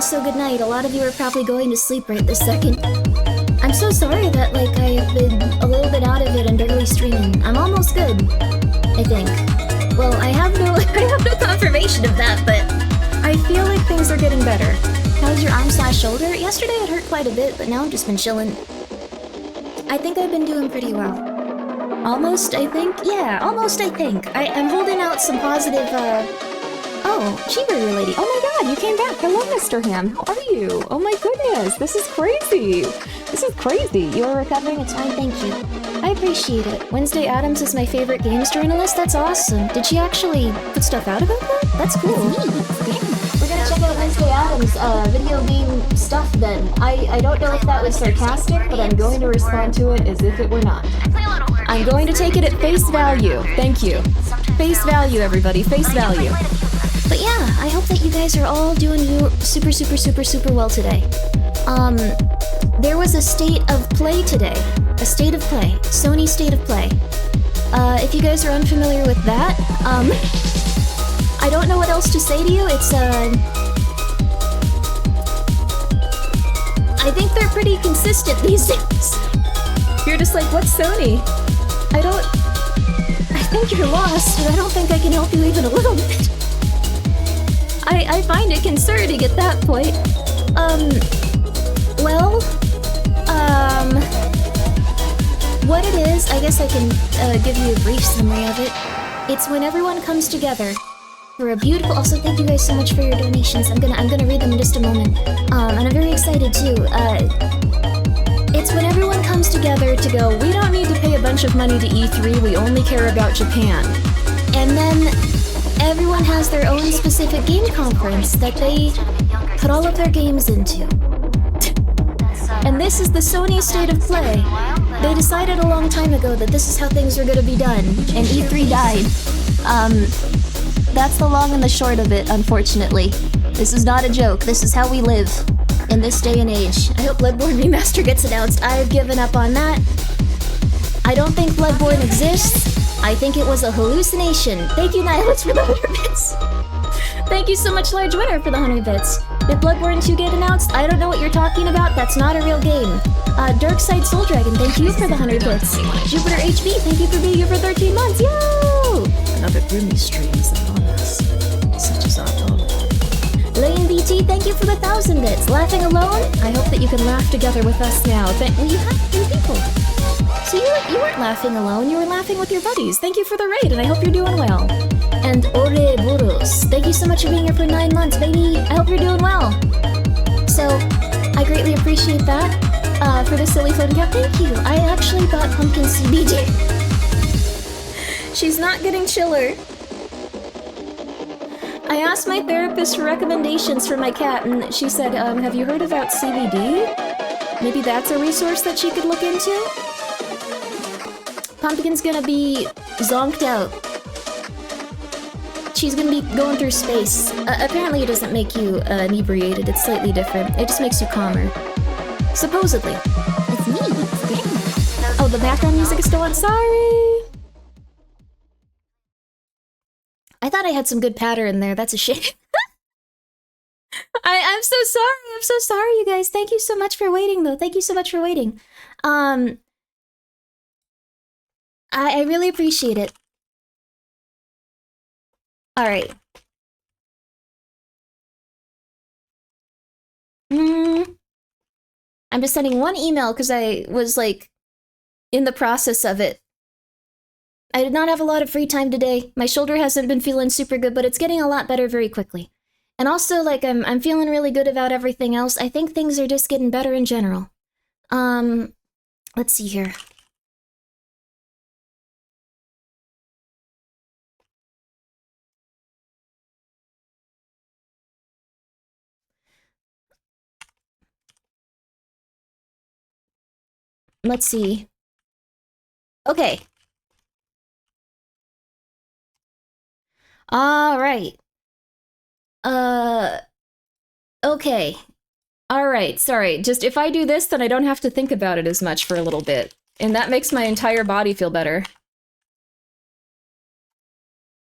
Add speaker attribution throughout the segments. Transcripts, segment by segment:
Speaker 1: Also, good night. A lot of you are probably going to sleep right this second. I'm so sorry that, like, I have been a little bit out of it and barely streaming. I'm almost good, I think. Well, I have no confirmation of that, but I feel like things are getting better. How's your arm/shoulder? Yesterday it hurt quite a bit, but now I've just been chilling. I think I've been doing pretty well. Almost, I think? Yeah, almost, I think. I'm holding out some positive, Oh, Cheever lady. Oh my god, you came back. Hello, Mr. Ham. How are you? Oh my goodness, this is crazy. This is crazy. You are recovering? It's fine, thank you. I appreciate it. Wednesday Addams is my favorite games journalist. That's awesome. Did she actually put stuff out about that? That's cool. We're gonna check out Wednesday Addams' video game stuff then. I don't know if that was sarcastic, but I'm going to respond to it as if it were not. I'm going to take it at face value. Thank you. Face value, everybody. Face value. But yeah, I hope that you guys are all doing super, super, super, super well today. There was a state of play today. A state of play. Sony state of play. If you guys are unfamiliar with that, I don't know what else to say to you. It's, I think they're pretty consistent these days. You're just like, what's Sony? I think you're lost, and I don't think I can help you even a little bit. I find it concerning at that point. What it is, I guess I can give you a brief summary of it. It's when everyone comes together for a beautiful. Also, thank you guys so much for your donations. I'm gonna read them in just a moment. And I'm very excited too. It's when everyone comes together to go, we don't need to pay a bunch of money to E3, we only care about Japan. And then everyone has their own specific game conference that they put all of their games into. And this is the Sony state of play. They decided a long time ago that this is how things are gonna be done, and E3 died. That's the long and the short of it, unfortunately. This is not a joke, this is how we live in this day and age. I hope Bloodborne Remaster gets announced. I've given up on that. I don't think Bloodborne exists. I think it was a hallucination. Thank you, Nihilus, for the 100 bits. Thank you so much, Large Winner, for the 100 bits. Did Bloodborne 2 get announced? I don't know what you're talking about. That's not a real game. Darkside Soul Dragon, thank you for the 100 bits. Jupiter HB, thank you for being here for 13 months. Yo!
Speaker 2: Another Grimmi stream is upon us. Such as our own.
Speaker 1: Lane BT, thank you for the 1,000 bits. Laughing alone? I hope that you can laugh together with us now. Well, you have 3 people. So you weren't laughing alone, you were laughing with your buddies. Thank you for the raid, and I hope you're doing well. And Ouroboros, thank you so much for being here for 9 months, baby. I hope you're doing well. So, I greatly appreciate that. For the silly phone cap, thank you. I actually bought pumpkin CBD. She's not getting chiller. I asked my therapist for recommendations for my cat, and she said, have you heard about CBD? Maybe that's a resource that she could look into? Pumpkin's gonna be zonked out. She's gonna be going through space. Apparently it doesn't make you inebriated, it's slightly different. It just makes you calmer. Supposedly. It's me, it's Grimmi. Oh, the background music is still on? Sorry! I thought I had some good patter in there, that's a shame. I'm so sorry, you guys. Thank you so much for waiting, though. Thank you so much for waiting. I really appreciate it. Alright. I'm just sending one email because I was, like, in the process of it. I did not have a lot of free time today. My shoulder hasn't been feeling super good, but it's getting a lot better very quickly. And also, like, I'm feeling really good about everything else. I think things are just getting better in general. Let's see here. Let's see. Okay. Alright. Okay. Alright, sorry. Just if I do this, then I don't have to think about it as much for a little bit. And that makes my entire body feel better.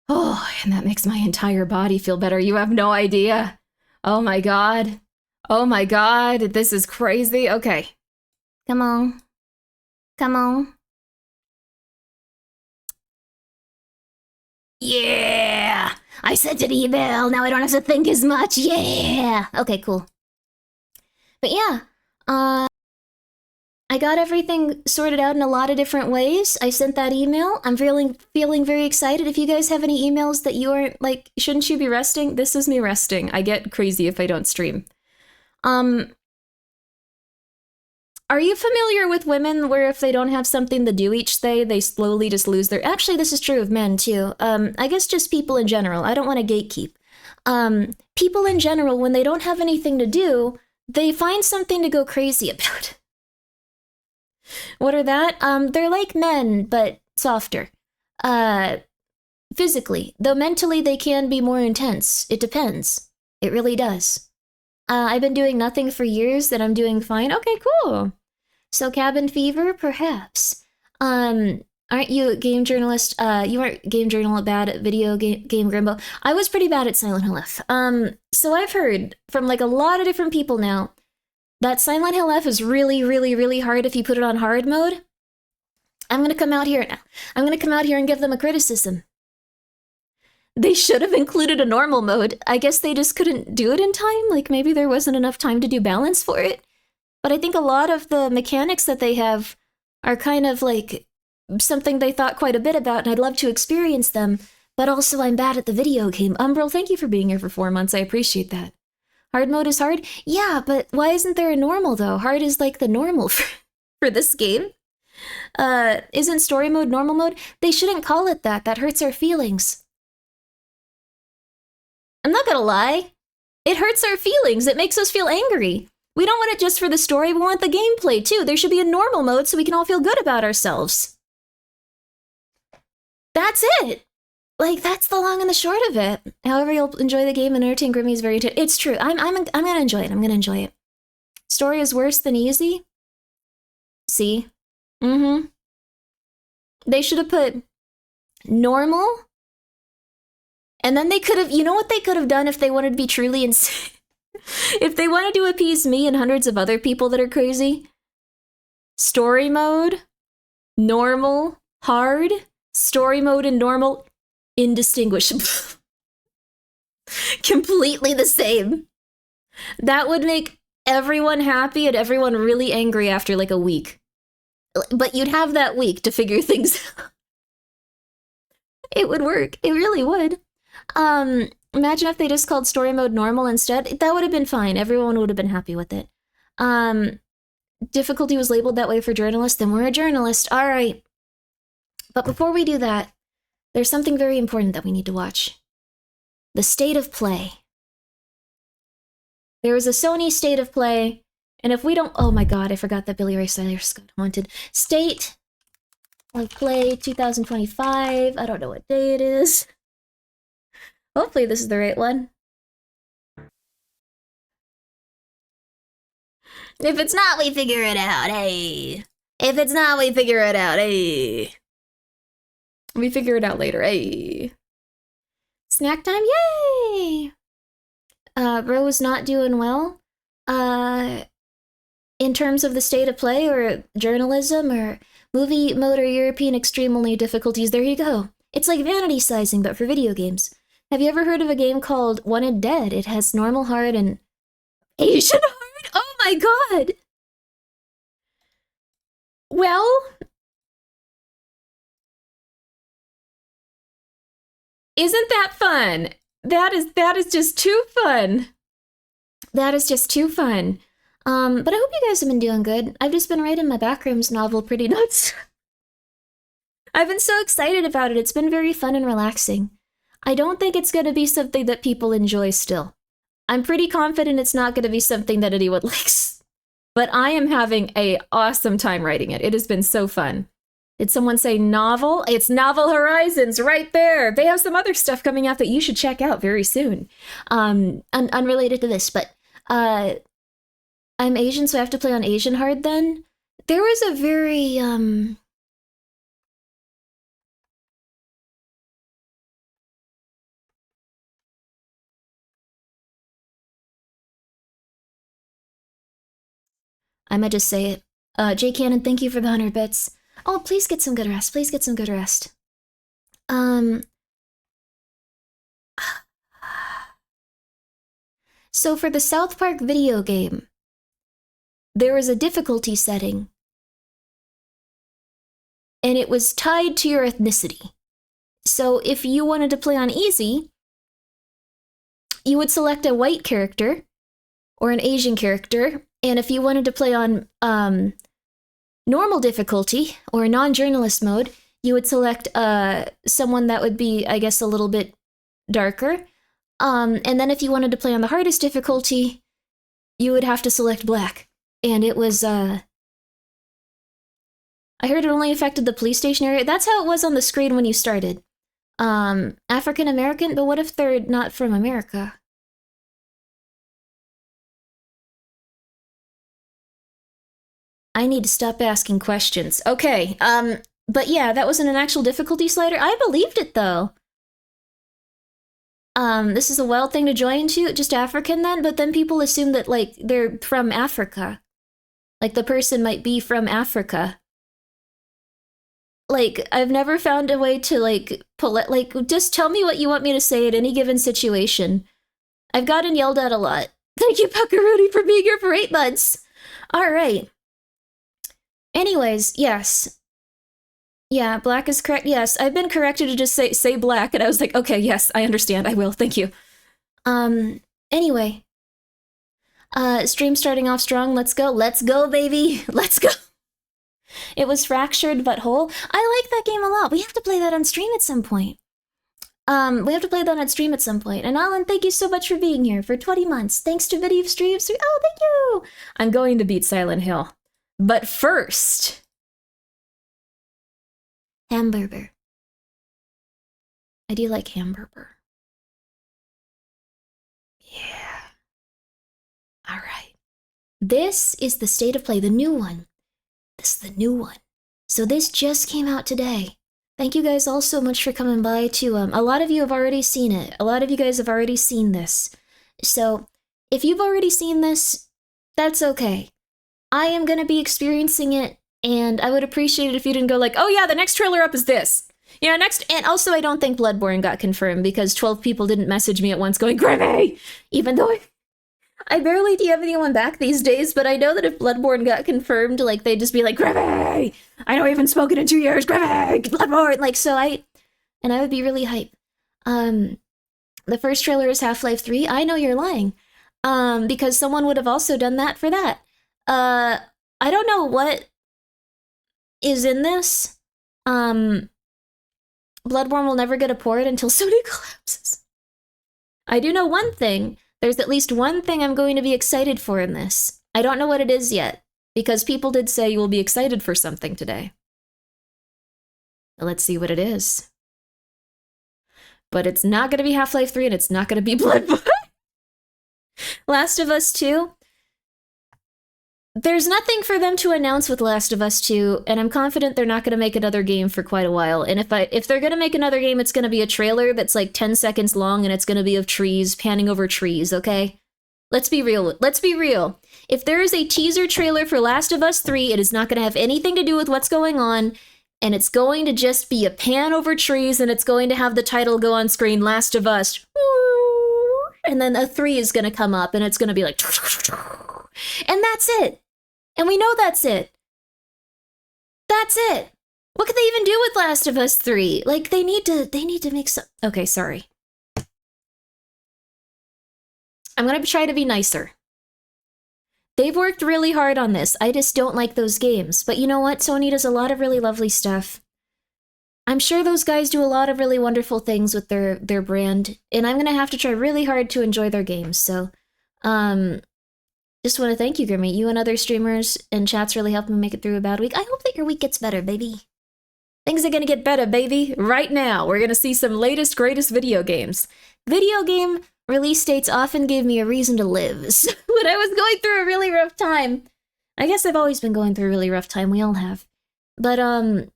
Speaker 1: Oh, and that makes my entire body feel better. You have no idea. Oh my god. Oh my god, this is crazy. Okay. Come on. Come on. Yeah! I sent an email, now I don't have to think as much. Yeah! Okay, cool. But yeah, I got everything sorted out in a lot of different ways. I sent that email. I'm feeling very excited. If you guys have any emails that you aren't like, shouldn't you be resting? This is me resting. I get crazy if I don't stream. Are you familiar with women where if they don't have something to do each day, they slowly just lose their... Actually, this is true of men too. I guess just people in general. I don't want to gatekeep. People in general, when they don't have anything to do, they find something to go crazy about. What are that? They're like men, but softer. Physically. Though mentally they can be more intense. It depends. It really does. I've been doing nothing for years, and I'm doing fine. Okay, cool. So cabin fever, perhaps. Aren't you a game journalist? You aren't game journal bad at video game Grimbo. I was pretty bad at Silent Hill F. So I've heard from like a lot of different people now that Silent Hill F is really, really, really hard if you put it on hard mode. I'm gonna come out here now. I'm gonna come out here and give them a criticism. They should have included a normal mode. I guess they just couldn't do it in time. Like maybe there wasn't enough time to do balance for it. But I think a lot of the mechanics that they have are kind of like something they thought quite a bit about, and I'd love to experience them. But also, I'm bad at the video game. Umbral, thank you for being here for 4 months. I appreciate that. Hard mode is hard? Yeah, but why isn't there a normal, though? Hard is like the normal for this game. Isn't story mode normal mode? They shouldn't call it that. That hurts our feelings. I'm not gonna lie. It hurts our feelings. It makes us feel angry. We don't want it just for the story, we want the gameplay too. There should be a normal mode so we can all feel good about ourselves. That's it. Like, that's the long and the short of it. However, you'll enjoy the game and entertain Grimmi is very... It's true. I'm gonna enjoy it. I'm gonna enjoy it. Story is worse than easy? See? Mm-hmm. They should have put normal. And then they could have... You know what they could have done if they wanted to be truly insane? If they wanted to appease me and hundreds of other people that are crazy? Story mode, normal, hard, story mode and normal, indistinguishable. Completely the same. That would make everyone happy and everyone really angry after like a week. But you'd have that week to figure things out. It would work. It really would. Imagine if they just called story mode normal instead. That would have been fine. Everyone would have been happy with it. Difficulty was labeled that way for journalists, then we're a journalist. All right. But before we do that, there's something very important that we need to watch. The state of play. There is a Sony state of play, and if we don't... Oh my god, I forgot that Billy Ray Cyrus got haunted. State of play 2025. I don't know what day it is. Hopefully this is the right one. If it's not, we figure it out, hey. If it's not, we figure it out, hey. We figure it out later, hey. Snack time, yay! Rose not doing well. In terms of the state of play, or journalism, or movie mode, or European extreme only difficulties, there you go. It's like vanity sizing, but for video games. Have you ever heard of a game called Wanted Dead? It has normal, hard, and Asian hard? Oh my god! Well... Isn't that fun? That is just too fun. That is just too fun. But I hope you guys have been doing good. I've just been writing my Backrooms novel pretty nuts. I've been so excited about it. It's been very fun and relaxing. I don't think it's going to be something that people enjoy still. I'm pretty confident it's not going to be something that anyone likes. But I am having an awesome time writing it. It has been so fun. Did someone say novel? It's Novel Horizons right there. They have some other stuff coming out that you should check out very soon. Unrelated to this, but I'm Asian, so I have to play on Asian hard then. There was a very, I might just say it. J Cannon, thank you for the 100 bits. Oh, please get some good rest. Please get some good rest. So for the South Park video game, there was a difficulty setting, and it was tied to your ethnicity. So if you wanted to play on easy, you would select a white character or an Asian character, and if you wanted to play on normal difficulty or non-journalist mode, you would select someone that would be, I guess, a little bit darker. And then if you wanted to play on the hardest difficulty, you would have to select black. And it was, I heard it only affected the police station area. That's how it was on the screen when you started. African American, but what if they're not from America? I need to stop asking questions. Okay, but yeah, that wasn't an actual difficulty slider. I believed it, though. This is a wild thing to join into, just African then, but then people assume that, like, they're from Africa. Like, the person might be from Africa. Like, I've never found a way to, like, pull it, like, just tell me what you want me to say at any given situation. I've gotten yelled at a lot. Thank you, Puckarooty, for being here for 8 months. All right. Anyways, yes. Yeah, black is correct. Yes, I've been corrected to just say black, and I was like, okay, yes, I understand. I will. Thank you. Anyway. Stream starting off strong. Let's go. Let's go, baby. Let's go. It was Fractured but Whole. I like that game a lot. We have to play that on stream at some point. We have to play that on stream at some point. And Alan, thank you so much for being here for 20 months. Thanks to Video Streams. Oh, thank you. I'm going to beat Silent Hill. But first... Hamburger. I do like hamburger. Yeah. Alright. This is the state of play, the new one. This is the new one. So this just came out today. Thank you guys all so much for coming by to, a lot of you have already seen it. A lot of you guys have already seen this. So, if you've already seen this, that's okay. I am gonna be experiencing it, and I would appreciate it if you didn't go like, oh yeah, the next trailer up is this. Yeah, next, and also I don't think Bloodborne got confirmed because 12 people didn't message me at once going, Grimmi! Even though I barely DM anyone back these days, but I know that if Bloodborne got confirmed, like, they'd just be like, Grimmi! I know I haven't spoken in 2 years, Grimmi! Bloodborne! Like, so I would be really hype. The first trailer is Half-Life 3. I know you're lying. Because someone would have also done that for that. I don't know what is in this. Bloodborne will never get a port until Sony collapses. I do know one thing. There's at least one thing I'm going to be excited for in this. I don't know what it is yet, because people did say you will be excited for something today. Let's see what it is. But it's not going to be Half-Life 3, and it's not going to be Bloodborne. Last of Us 2. There's nothing for them to announce with Last of Us 2, and I'm confident they're not going to make another game for quite a while. And if they're going to make another game, it's going to be a trailer that's like 10 seconds long, and it's going to be of trees, panning over trees, okay? Let's be real. Let's be real. If there is a teaser trailer for Last of Us 3, it is not going to have anything to do with what's going on, and it's going to just be a pan over trees, and it's going to have the title go on screen, Last of Us. And then a 3 is going to come up, and it's going to be like... And that's it. And we know that's it. That's it. What could they even do with Last of Us 3? Like, they need to make some... Okay, sorry. I'm gonna try to be nicer. They've worked really hard on this. I just don't like those games. But you know what? Sony does a lot of really lovely stuff. I'm sure those guys do a lot of really wonderful things with their brand. And I'm gonna have to try really hard to enjoy their games. So, just want to thank you, Grimmi. You and other streamers and chats really helped me make it through a bad week. I hope that your week gets better, baby. Things are gonna get better, baby. Right now, we're gonna see some latest, greatest video games. Video game release dates often gave me a reason to live. So when I was going through a really rough time, I guess I've always been going through a really rough time. We all have. But, oh,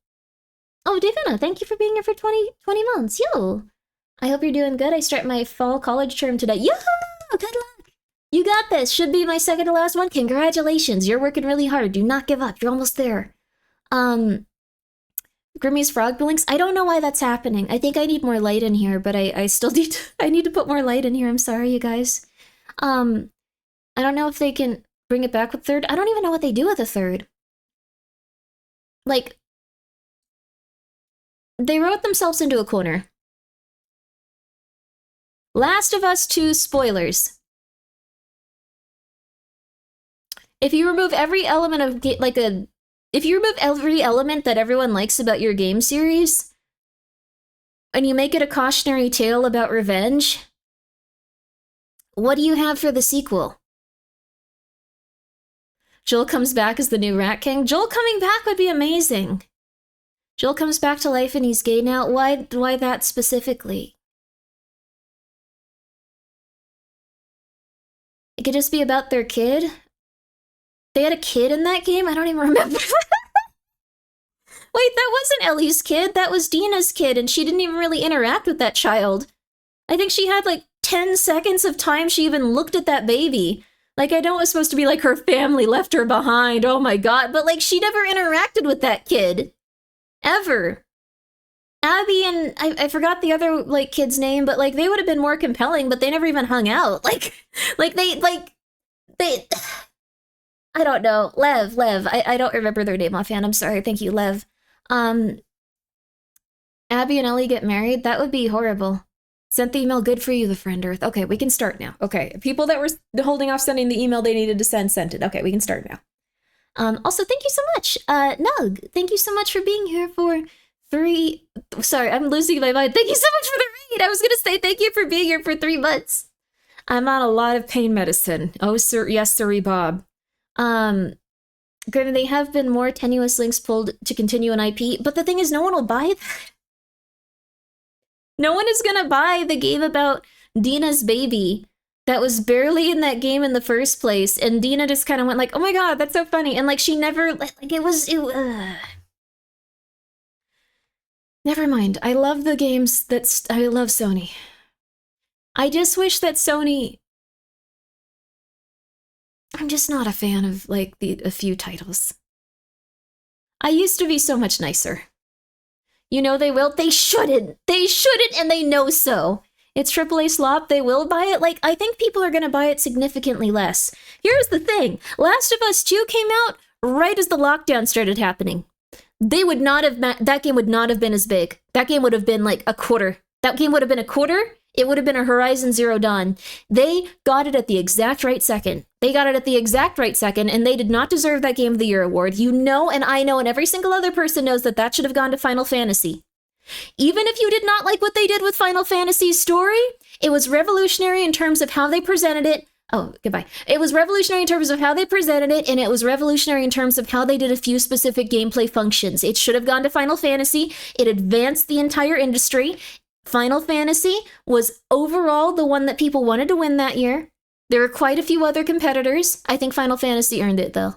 Speaker 1: Davina, thank you for being here for 20 months. Yo! I hope you're doing good. I start my fall college term today. Yoo-hoo! Good luck! You got this. Should be my second to last one. Congratulations. You're working really hard. Do not give up. You're almost there. Grimmi's frog blinks. I don't know why that's happening. I think I need more light in here, but I still need to, I need to put more light in here. I'm sorry, you guys. I don't know if they can bring it back with third. I don't even know what they do with a third. Like, they wrote themselves into a corner. Last of Us 2 spoilers. If you remove every element of if you remove every element that everyone likes about your game series, and you make it a cautionary tale about revenge, what do you have for the sequel? Joel comes back as the new Rat King. Joel coming back would be amazing. Joel comes back to life and he's gay now. Why that specifically? It could just be about their kid. They had a kid in that game? I don't even remember. Wait, that wasn't Ellie's kid. That was Dina's kid, and she didn't even really interact with that child. I think she had like 10 seconds of time she even looked at that baby. Like, I know it was supposed to be like her family left her behind. Oh my god. But like, she never interacted with that kid. Ever. Abby and I forgot the other like kid's name, but like they would have been more compelling, but they never even hung out. Like they I don't know. Lev. I don't remember their name offhand. I'm sorry. Thank you, Lev. Abby and Ellie get married? That would be horrible. Sent the email. Good for you, the friend Earth. Okay, we can start now. Okay, people that were holding off sending the email they needed to send, sent it. Okay, we can start now. Also, thank you so much, Nug. Thank you so much for being here for 3... Sorry, I'm losing my mind. Thank you so much for the read. I was gonna say thank you for being here for 3 months. I'm on a lot of pain medicine. Oh, sir, yes, sirree, Bob. Granted, they have been more tenuous links pulled to continue an IP, but the thing is, no one will buy that. No one is gonna buy the game about Dina's baby that was barely in that game in the first place, and Dina just kind of went like, oh my god, that's so funny, and like, she never, like, Never mind, I love the games I love Sony. I just wish that Sony... I'm just not a fan of, like, a few titles. I used to be so much nicer. You know they will? They shouldn't! They shouldn't, and they know so! It's AAA slop, they will buy it? Like, I think people are gonna buy it significantly less. Here's the thing. Last of Us 2 came out right as the lockdown started happening. They would not have... that game would not have been as big. That game would have been, like, a quarter. That game would have been a quarter. It would have been a Horizon Zero Dawn. They got it at the exact right second. They got it at the exact right second, and they did not deserve that Game of the Year award. You know, and I know, and every single other person knows that that should have gone to Final Fantasy. Even if you did not like what they did with Final Fantasy's story, it was revolutionary in terms of how they presented it. Oh, goodbye. It was revolutionary in terms of how they presented it, and it was revolutionary in terms of how they did a few specific gameplay functions. It should have gone to Final Fantasy. It advanced the entire industry. Final Fantasy was overall the one that people wanted to win that year. There were quite a few other competitors. I think Final Fantasy earned it, though.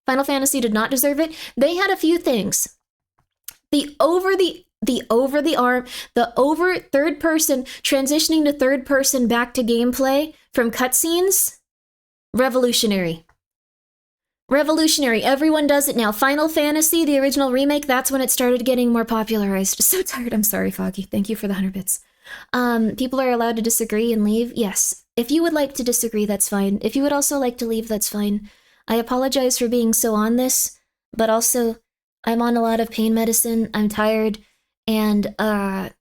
Speaker 1: Final Fantasy did not deserve it. They had a few things. The over third person, transitioning to third person back to gameplay from cutscenes, revolutionary. Revolutionary. Everyone does it now. Final Fantasy, the original remake, that's when it started getting more popularized. So tired. I'm sorry, Foggy. Thank you for the 100 bits. People are allowed to disagree and leave? Yes. If you would like to disagree, that's fine. If you would also like to leave, that's fine. I apologize for being so on this, but also, I'm on a lot of pain medicine, I'm tired, and I've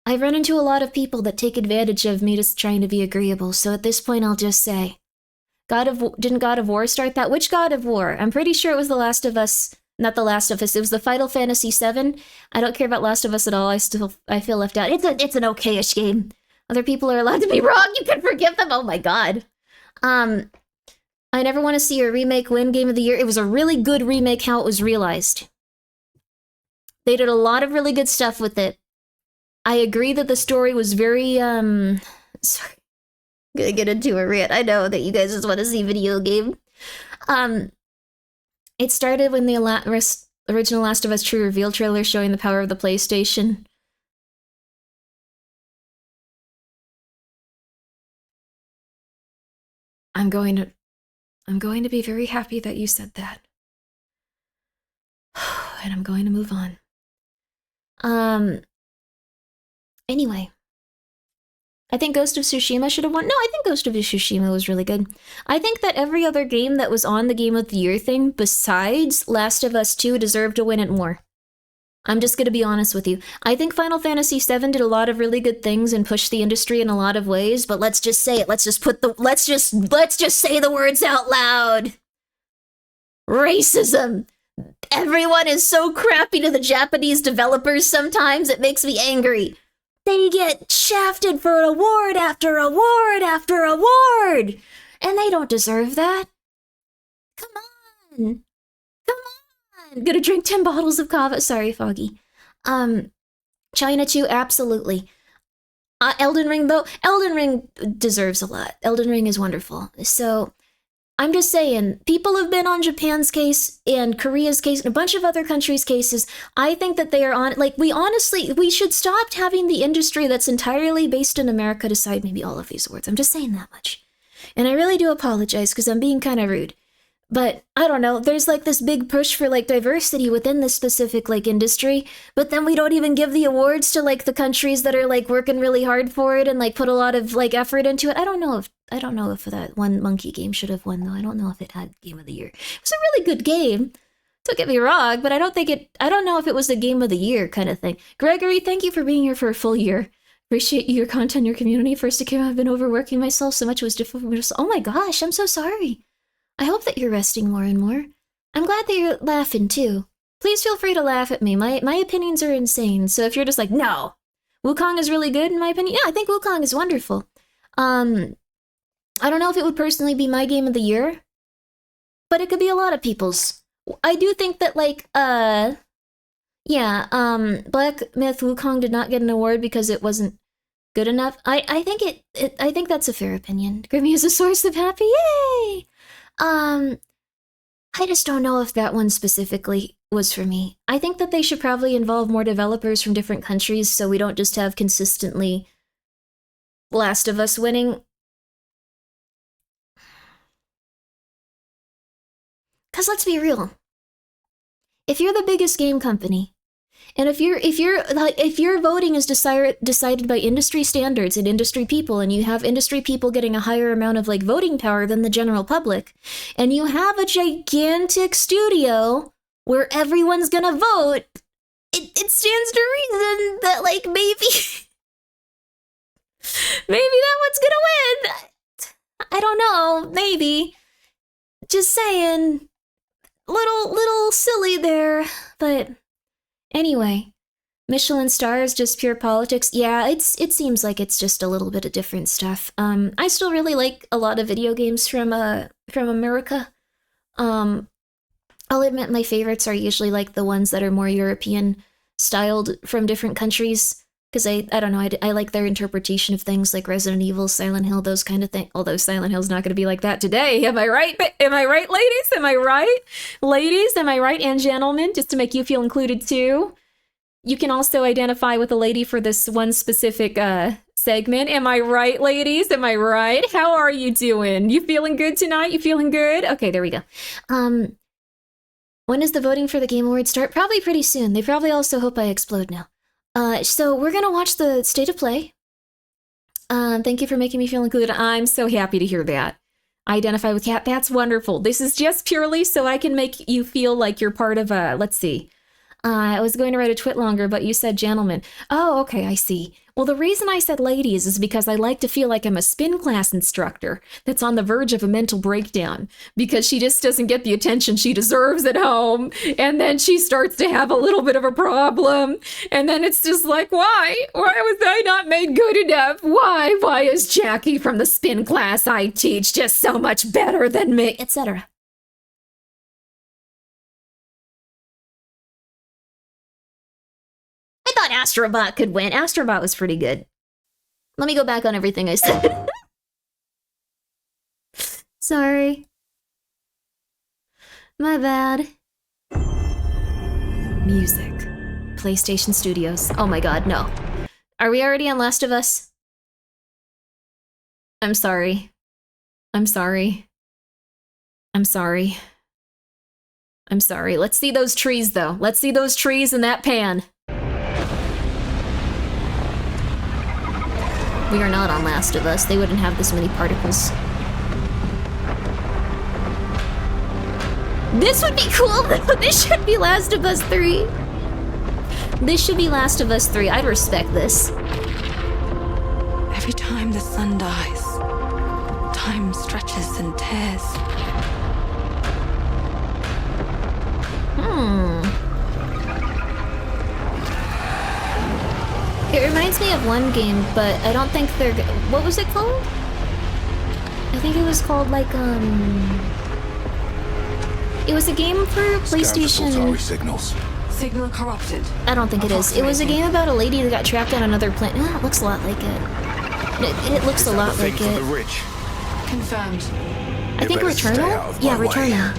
Speaker 1: run into a lot of people that take advantage of me just trying to be agreeable, so at this point I'll just say, didn't God of War start that? Which God of War? I'm pretty sure it was The Last of Us, not The Last of Us, it was the Final Fantasy VII. I don't care about Last of Us at all, I feel left out. It's an okay-ish game. Other people are allowed to be wrong, you can forgive them, oh my god. I never want to see a remake win Game of the Year. It was a really good remake how it was realized. They did a lot of really good stuff with it. I agree that the story was very, sorry. I'm gonna get into a rant. I know that you guys just want to see video game. It started when the original Last of Us True Reveal trailer showing the power of the PlayStation. I'm going to be very happy that you said that. And I'm going to move on. Anyway. I think Ghost of Tsushima should have won. No, I think Ghost of Tsushima was really good. I think that every other game that was on the Game of the Year thing besides Last of Us 2 deserved to win it more. I'm just gonna be honest with you. I think Final Fantasy VII did a lot of really good things and pushed the industry in a lot of ways, but let's just say it. Let's just say the words out loud. Racism. Everyone is so crappy to the Japanese developers sometimes, it makes me angry. They get shafted for award after award after award, and they don't deserve that. Come on. Gonna drink 10 bottles of kava. Sorry, Foggy. China 2, absolutely. Elden Ring, though. Elden Ring deserves a lot. Elden Ring is wonderful. So, I'm just saying, people have been on Japan's case and Korea's case and a bunch of other countries' cases. I think that they are on, like, we should stop having the industry that's entirely based in America decide maybe all of these awards. I'm just saying that much. And I really do apologize because I'm being kind of rude. But, I don't know, there's like this big push for like diversity within this specific like industry, but then we don't even give the awards to like the countries that are like working really hard for it and like put a lot of like effort into it. I don't know if that one Monkey game should have won though. I don't know if it had Game of the Year. It was a really good game. Don't get me wrong, but I don't know if it was the Game of the Year kind of thing. Gregory, thank you for being here for a full year. Appreciate your content, your community. First it came out, I've been overworking myself so much it was difficult. Oh my gosh, I'm so sorry. I hope that you're resting more and more. I'm glad that you're laughing too. Please feel free to laugh at me. My opinions are insane. So if you're just like, no, Wukong is really good in my opinion. Yeah, I think Wukong is wonderful. I don't know if it would personally be my game of the year, but it could be a lot of people's. I do think that like, Black Myth Wukong did not get an award because it wasn't good enough. I think that's a fair opinion. Grimmi is a source of happy, yay! I just don't know if that one specifically was for me. I think that they should probably involve more developers from different countries so we don't just have consistently Last of Us winning. Because let's be real. If you're the biggest game company, and if your voting is decided by industry standards and industry people, and you have industry people getting a higher amount of like voting power than the general public, and you have a gigantic studio where everyone's gonna vote, it stands to reason that like maybe that one's gonna win. I don't know, maybe. Just saying, little silly there, but. Anyway, Michelin stars, just pure politics. Yeah, it seems like it's just a little bit of different stuff. I still really like a lot of video games from America. I'll admit my favorites are usually like the ones that are more European styled from different countries. Because I don't know, I like their interpretation of things like Resident Evil, Silent Hill, those kind of things. Although Silent Hill's not going to be like that today. Am I right? Am I right, ladies? Am I right? Ladies, am I right? And gentlemen, just to make you feel included too. You can also identify with a lady for this one specific segment. Am I right, ladies? Am I right? How are you doing? You feeling good tonight? You feeling good? Okay, there we go. When does the voting for the Game Awards start? Probably pretty soon. They probably also hope I explode now. So we're gonna watch the State of Play. Thank you for making me feel included. I'm so happy to hear that. I identify with Cat. That's wonderful. This is just purely so I can make you feel like you're part of let's see. I was going to write a twit longer, but you said gentlemen. Oh, okay, I see. Well, the reason I said ladies is because I like to feel like I'm a spin class instructor that's on the verge of a mental breakdown because she just doesn't get the attention she deserves at home. And then she starts to have a little bit of a problem. And then it's just like, why? Why was I not made good enough? Why? Why is Jackie from the spin class I teach just so much better than me? Etc. I thought Astrobot could win. Astrobot was pretty good. Let me go back on everything I said. Sorry. My bad. Music. PlayStation Studios. Oh my god, no. Are we already on Last of Us? I'm sorry. I'm sorry. I'm sorry. I'm sorry. Let's see those trees, though. Let's see those trees in that pan. We are not on Last of Us. They wouldn't have this many particles. This would be cool, though. This should be Last of Us 3. This should be Last of Us 3. I'd respect this.
Speaker 2: Every time the sun dies, time stretches and tears.
Speaker 1: It reminds me of one game, but I don't think they're... What was it called? I think it was called, like, It was a game for PlayStation...
Speaker 3: signals.
Speaker 2: Signal corrupted.
Speaker 1: I don't think it is. It was a game about a lady that got trapped on another planet. It looks a lot like it. It looks a lot like it.
Speaker 2: Confirmed.
Speaker 1: I think Returnal? Yeah, Returnal.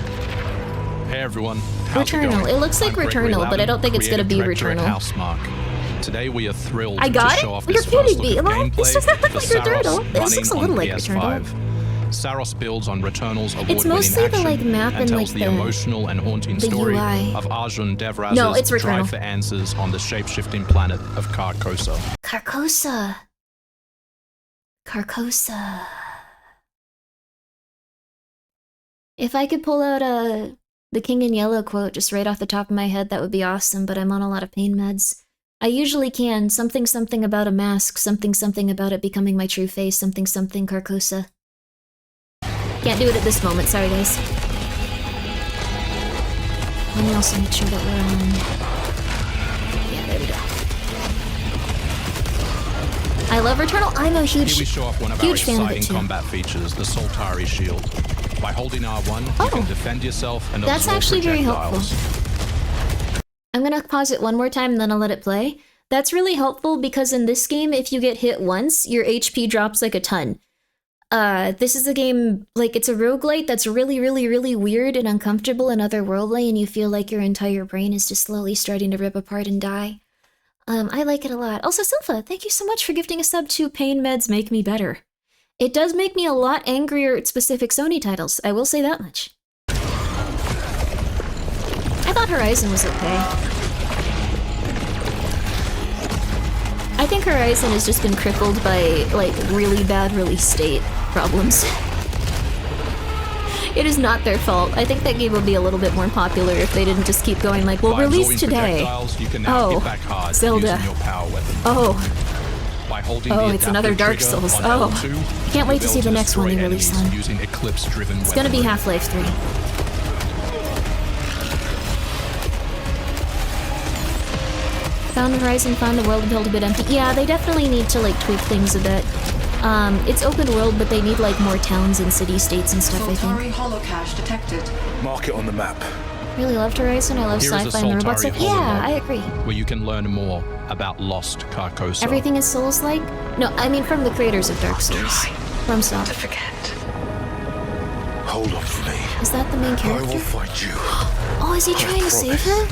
Speaker 4: Hey everyone. How's it
Speaker 1: Returnal.
Speaker 4: going?
Speaker 1: It looks like
Speaker 4: I'm Gregory
Speaker 1: Returnal, but I don't think it's gonna be
Speaker 4: creative director at
Speaker 1: Returnal.
Speaker 4: Housemarque. Today we are thrilled
Speaker 1: I got
Speaker 4: to
Speaker 1: it?
Speaker 4: show off
Speaker 1: You're
Speaker 4: this first
Speaker 1: kidding me.
Speaker 4: look at
Speaker 1: Well, this does not look
Speaker 4: gameplay
Speaker 1: like
Speaker 4: for
Speaker 1: Returnal.
Speaker 4: Saros
Speaker 1: This looks a
Speaker 4: running
Speaker 1: little
Speaker 4: on
Speaker 1: like
Speaker 4: PS5.
Speaker 1: Returnal.
Speaker 4: Saros builds on Returnal's
Speaker 1: It's
Speaker 4: award-winning
Speaker 1: mostly the,
Speaker 4: action
Speaker 1: like, map and,
Speaker 4: tells
Speaker 1: like,
Speaker 4: the
Speaker 1: the-
Speaker 4: emotional and haunting
Speaker 1: the
Speaker 4: story
Speaker 1: UI.
Speaker 4: of Arjun Devraz's
Speaker 1: No, it's Returnal.
Speaker 4: drive for answers on the shape-shifting planet of Carcosa.
Speaker 1: Carcosa. Carcosa. If I could pull out the King in Yellow quote just right off the top of my head, that would be awesome, but I'm on a lot of pain meds. I usually can. Something something about a mask, something something about it becoming my true face, something something Carcosa. Can't do it at this moment, sorry guys. Let me also make sure that we're on... Yeah, there we go. I love Returnal. I'm a
Speaker 4: Here we show off one of our
Speaker 1: huge fan of it
Speaker 4: exciting
Speaker 1: too.
Speaker 4: combat features, the Soltari Shield. By holding R1, you can defend yourself and
Speaker 1: That's
Speaker 4: absorb
Speaker 1: actually very
Speaker 4: projectiles.
Speaker 1: helpful. I'm gonna pause it one more time and then I'll let it play. That's really helpful because in this game, if you get hit once, your HP drops like a ton. This is a game, like, it's a roguelite that's really, really, really weird and uncomfortable and otherworldly, and you feel like your entire brain is just slowly starting to rip apart and die. I like it a lot. Also, Silpha, thank you so much for gifting a sub to Pain Meds Make Me Better. It does make me a lot angrier at specific Sony titles, I will say that much. I thought Horizon was okay. I think Horizon has just been crippled by, like, really bad release date problems. It is not their fault. I think that game would be a little bit more popular if they didn't just keep going like, well,
Speaker 4: By
Speaker 1: release
Speaker 4: absorbing
Speaker 1: today.
Speaker 4: projectiles, you can now
Speaker 1: Oh,
Speaker 4: get back hard
Speaker 1: Zelda.
Speaker 4: using your power weapon.
Speaker 1: Oh,
Speaker 4: By holding
Speaker 1: Oh,
Speaker 4: the
Speaker 1: it's another
Speaker 4: adaptive
Speaker 1: Dark
Speaker 4: trigger
Speaker 1: Souls.
Speaker 4: on
Speaker 1: Oh.
Speaker 4: L2,
Speaker 1: Can't wait
Speaker 4: you'll
Speaker 1: to
Speaker 4: be
Speaker 1: see
Speaker 4: able
Speaker 1: the next one they
Speaker 4: destroy
Speaker 1: release
Speaker 4: enemies
Speaker 1: on.
Speaker 4: using Eclipse-driven
Speaker 1: it's gonna be
Speaker 4: weaponry.
Speaker 1: Half-Life 3. Found Horizon, found the world built a bit empty. Yeah, they definitely need to, like, tweak things a bit. It's open world, but they need, like, more towns and city-states and stuff, I think.
Speaker 2: Soltari holocache detected.
Speaker 3: Mark it on the map.
Speaker 1: Really loved Horizon. I love
Speaker 4: Here is a
Speaker 1: sci-fi and robot
Speaker 4: Soltari
Speaker 1: stuff.
Speaker 4: holo
Speaker 1: Yeah,
Speaker 4: map,
Speaker 1: I agree.
Speaker 4: where you can learn more about lost Carcosa.
Speaker 1: Everything is Souls-like? No, I mean from the creators of Dark Souls. From
Speaker 2: To
Speaker 1: Soft.
Speaker 2: forget.
Speaker 3: Hold on for me.
Speaker 1: Is that the main
Speaker 3: I will
Speaker 1: character?
Speaker 3: find you.
Speaker 1: Oh, is he trying to save her?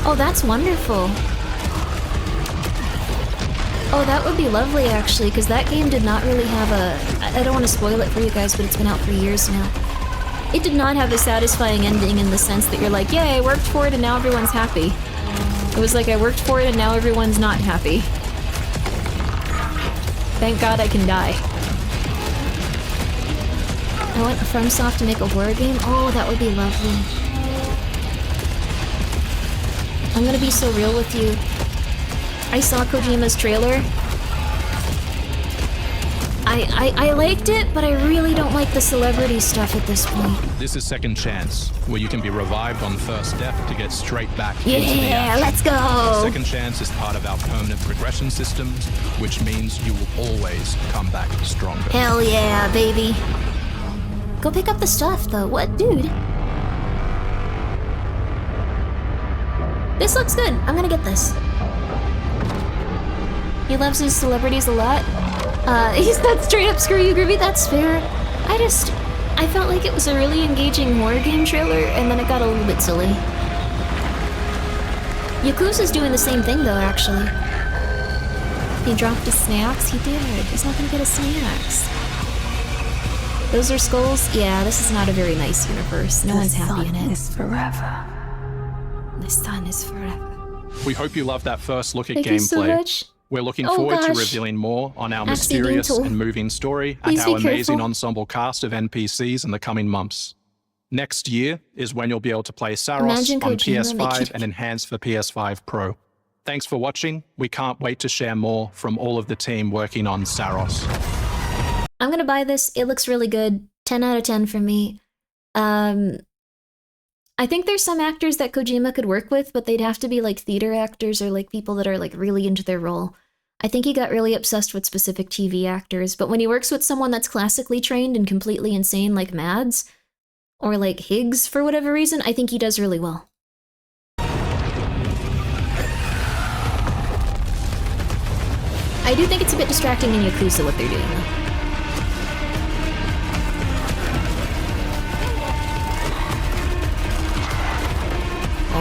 Speaker 1: Oh, that's wonderful. Oh, that would be lovely, actually, because that game did not really have a... I don't want to spoil it for you guys, but it's been out for years now. It did not have a satisfying ending in the sense that you're like, yay, I worked for it and now everyone's happy. It was like, I worked for it and now everyone's not happy. Thank God I can die. I want FromSoft to make a horror game? Oh, that would be lovely. I'm gonna be so real with you. I saw Kojima's trailer. I liked it, but I really don't like the celebrity stuff at this point.
Speaker 4: This is Second Chance, where you can be revived on first death to get straight back into the
Speaker 1: Yeah,
Speaker 4: action.
Speaker 1: let's go!
Speaker 4: Second Chance is part of our permanent progression systems, which means you will always come back stronger.
Speaker 1: Hell yeah, baby. Go pick up the stuff, though. What, dude? This looks good. I'm gonna get this. He loves his celebrities a lot. He's not straight up screw you, Grimmi. That's fair. I felt like it was a really engaging horror game trailer, and then it got a little bit silly. Yakuza's doing the same thing, though, actually. He dropped his snacks. He did. He's not gonna get his snacks. Those are skulls? Yeah, this is not a very nice universe. No one's happy in it.
Speaker 2: Is forever.
Speaker 1: The sun is forever.
Speaker 4: We hope you loved that first look at
Speaker 1: Thank
Speaker 4: gameplay.
Speaker 1: you so much.
Speaker 4: We're looking
Speaker 1: Oh,
Speaker 4: forward to
Speaker 1: gosh.
Speaker 4: revealing more on our
Speaker 1: Accident
Speaker 4: mysterious
Speaker 1: tool.
Speaker 4: and moving story
Speaker 1: Please
Speaker 4: and
Speaker 1: be
Speaker 4: our amazing
Speaker 1: careful.
Speaker 4: ensemble cast of NPCs in the coming months. Next year is when you'll be able to play Saros
Speaker 1: Imagine
Speaker 4: on
Speaker 1: Kojima
Speaker 4: PS5
Speaker 1: making-
Speaker 4: and enhanced for PS5 Pro. Thanks for watching. We can't wait to share more from all of the team working on Saros.
Speaker 1: I'm gonna buy this. It looks really good. 10 out of 10 for me. I think there's some actors that Kojima could work with, but they'd have to be like theater actors or like people that are like really into their role. I think he got really obsessed with specific TV actors, but when he works with someone that's classically trained and completely insane like Mads, or like Higgs for whatever reason, I think he does really well. I do think it's a bit distracting in Yakuza what they're doing though.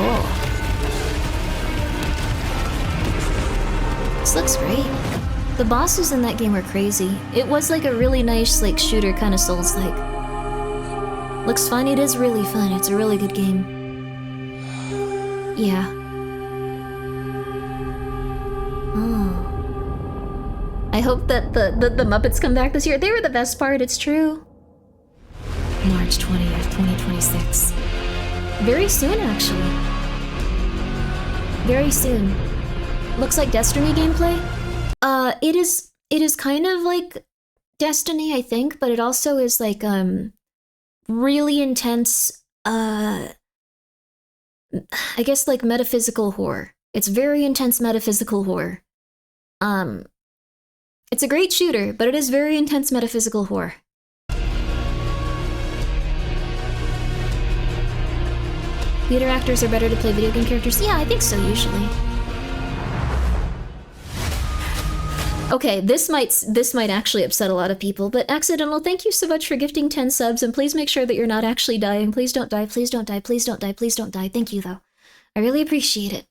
Speaker 1: Oh. This looks great. The bosses in that game were crazy. It was like a really nice like shooter kind of Souls-like. Looks fun. It is really fun. It's a really good game. Yeah. Oh. I hope that the Muppets come back this year. They were the best part, it's true. March 20th, 2026. Very soon, actually. Very soon. Looks like Destiny gameplay. It is kind of like Destiny, I think, but it also is like really intense. I guess like metaphysical horror. It's very intense metaphysical horror. It's a great shooter, but it is very intense metaphysical horror. Theater actors are better to play video game characters? Yeah, I think so, usually. Okay, this might actually upset a lot of people, but Accidental, thank you so much for gifting 10 subs, and please make sure that you're not actually dying. Please don't die, please don't die, please don't die, please don't die. Thank you, though. I really appreciate it.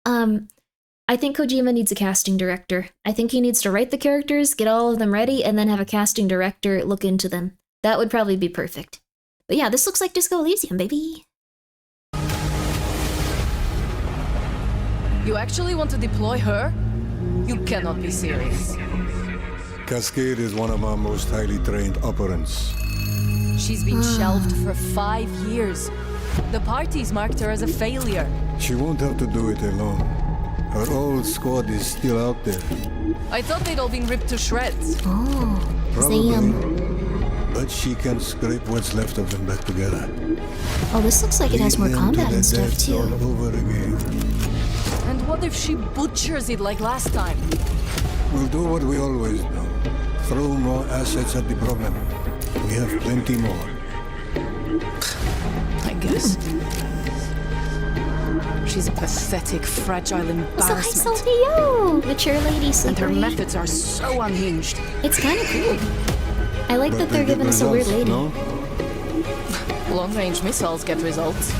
Speaker 1: I think Kojima needs a casting director. I think he needs to write the characters, get all of them ready, and then have a casting director look into them. That would probably be perfect. But yeah, this looks like Disco Elysium, baby.
Speaker 3: You actually want to deploy her? You cannot be serious.
Speaker 5: Cascade is one of our most highly trained operants.
Speaker 3: She's been shelved for 5 years. The parties marked her as a failure.
Speaker 5: She won't have to do it alone. Her old squad is still out there.
Speaker 3: I thought they'd all been ripped to shreds.
Speaker 1: Oh,
Speaker 5: Probably. But she can scrape what's left of them back together.
Speaker 1: Oh, this looks like it has more
Speaker 5: Lead them to
Speaker 1: combat
Speaker 5: their
Speaker 1: and stuff,
Speaker 5: deaths
Speaker 1: too.
Speaker 5: all over again.
Speaker 3: And what if she butchers it like last time?
Speaker 5: We'll do what we always do. Throw more assets at the problem. We have plenty more.
Speaker 3: I guess. She's a pathetic, fragile embarrassment.
Speaker 1: The chair lady
Speaker 3: And
Speaker 1: sleeper.
Speaker 3: her methods are so unhinged.
Speaker 1: It's kind of cool. I like that they're
Speaker 5: they
Speaker 1: giving
Speaker 5: get
Speaker 1: us a weird
Speaker 5: results,
Speaker 1: lady.
Speaker 5: No?
Speaker 3: Long-range missiles get results.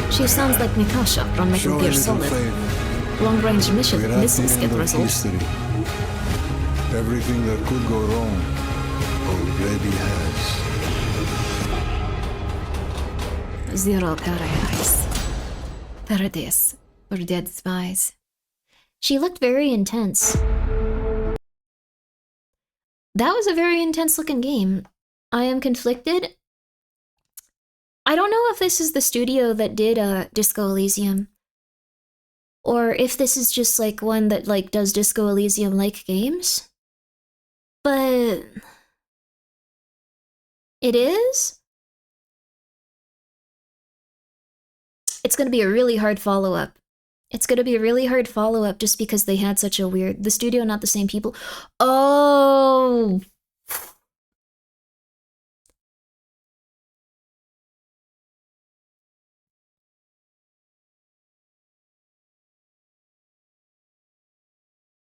Speaker 1: She sounds like Mikasha from Metal
Speaker 5: Show a
Speaker 1: Gear
Speaker 5: little
Speaker 1: Solid.
Speaker 5: faith.
Speaker 1: Long-range
Speaker 5: We're
Speaker 1: missiles
Speaker 5: at the
Speaker 1: get
Speaker 5: end of
Speaker 1: results.
Speaker 5: history. Everything that could go wrong already has.
Speaker 1: Zero paradise. Paradise for dead spies. She looked very intense. That was a very intense looking game. I am conflicted. I don't know if this is the studio that did Disco Elysium, or if this is just like one that like does Disco Elysium like games. But it is. It's going to be a really hard follow-up. It's going to be a really hard follow-up just because they had such a weird... The studio, not the same people. Oh!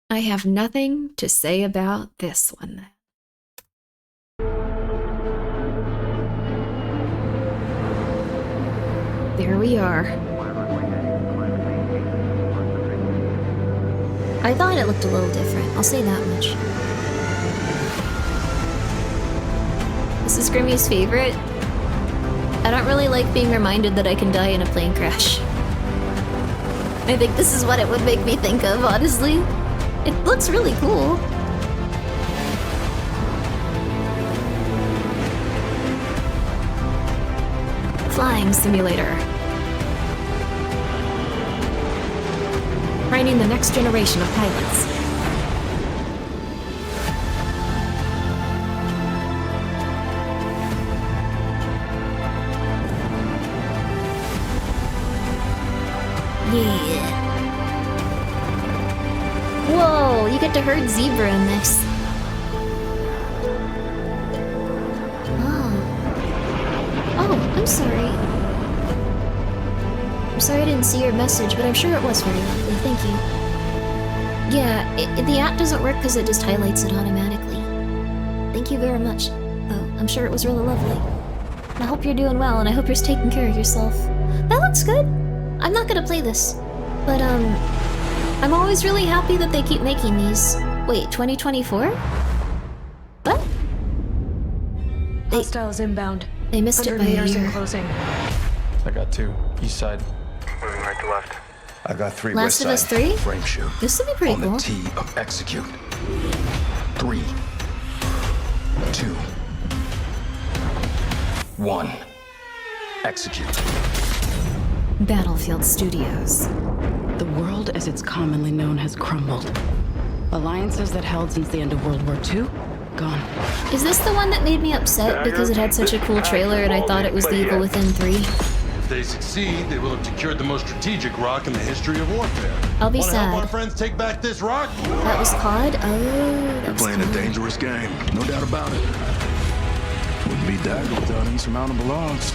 Speaker 1: I have nothing to say about this one. There we are. I thought it looked a little different, I'll say that much. This is Grimmi's favorite. I don't really like being reminded that I can die in a plane crash. I think this is what it would make me think of, honestly. It looks really cool. Flying simulator. Training the next generation of pilots. Yeah. Whoa, you get to herd zebra in this. Oh, I'm sorry. I'm sorry I didn't see your message, but I'm sure it was very lovely. Thank you. Yeah, the app doesn't work because it just highlights it automatically. Thank you very much, though. I'm sure it was really lovely. And I hope you're doing well, and I hope you're taking care of yourself. That looks good. I'm not gonna play this, but I'm always really happy that they keep making these. Wait, 2024? What?
Speaker 6: Hostiles inbound.
Speaker 1: They missed it by a
Speaker 6: meters in
Speaker 1: year.
Speaker 6: closing.
Speaker 7: I got 2. East side.
Speaker 8: Moving right to left.
Speaker 9: I got 3
Speaker 1: Last
Speaker 9: west
Speaker 1: of Us
Speaker 9: side.
Speaker 1: 3?
Speaker 9: Frame shoot.
Speaker 1: This would be pretty
Speaker 9: On
Speaker 1: cool.
Speaker 9: the T of execute. 3, 2, 1. Execute.
Speaker 2: Battlefield Studios.
Speaker 6: The world as it's commonly known has crumbled. Alliances that held since the end of World War II, gone.
Speaker 1: Is this the one that made me upset because it had such a cool trailer and I thought it was The Evil Within 3?
Speaker 10: If they succeed, they will have secured the most strategic rock in the history of warfare.
Speaker 1: I'll be
Speaker 10: Want to help our
Speaker 1: sad.
Speaker 10: friends take back this rock?
Speaker 1: That was COD? Oh, that was
Speaker 9: Playing a
Speaker 1: COD.
Speaker 9: dangerous game, no doubt about it. Wouldn't be Dagger without insurmountable odds.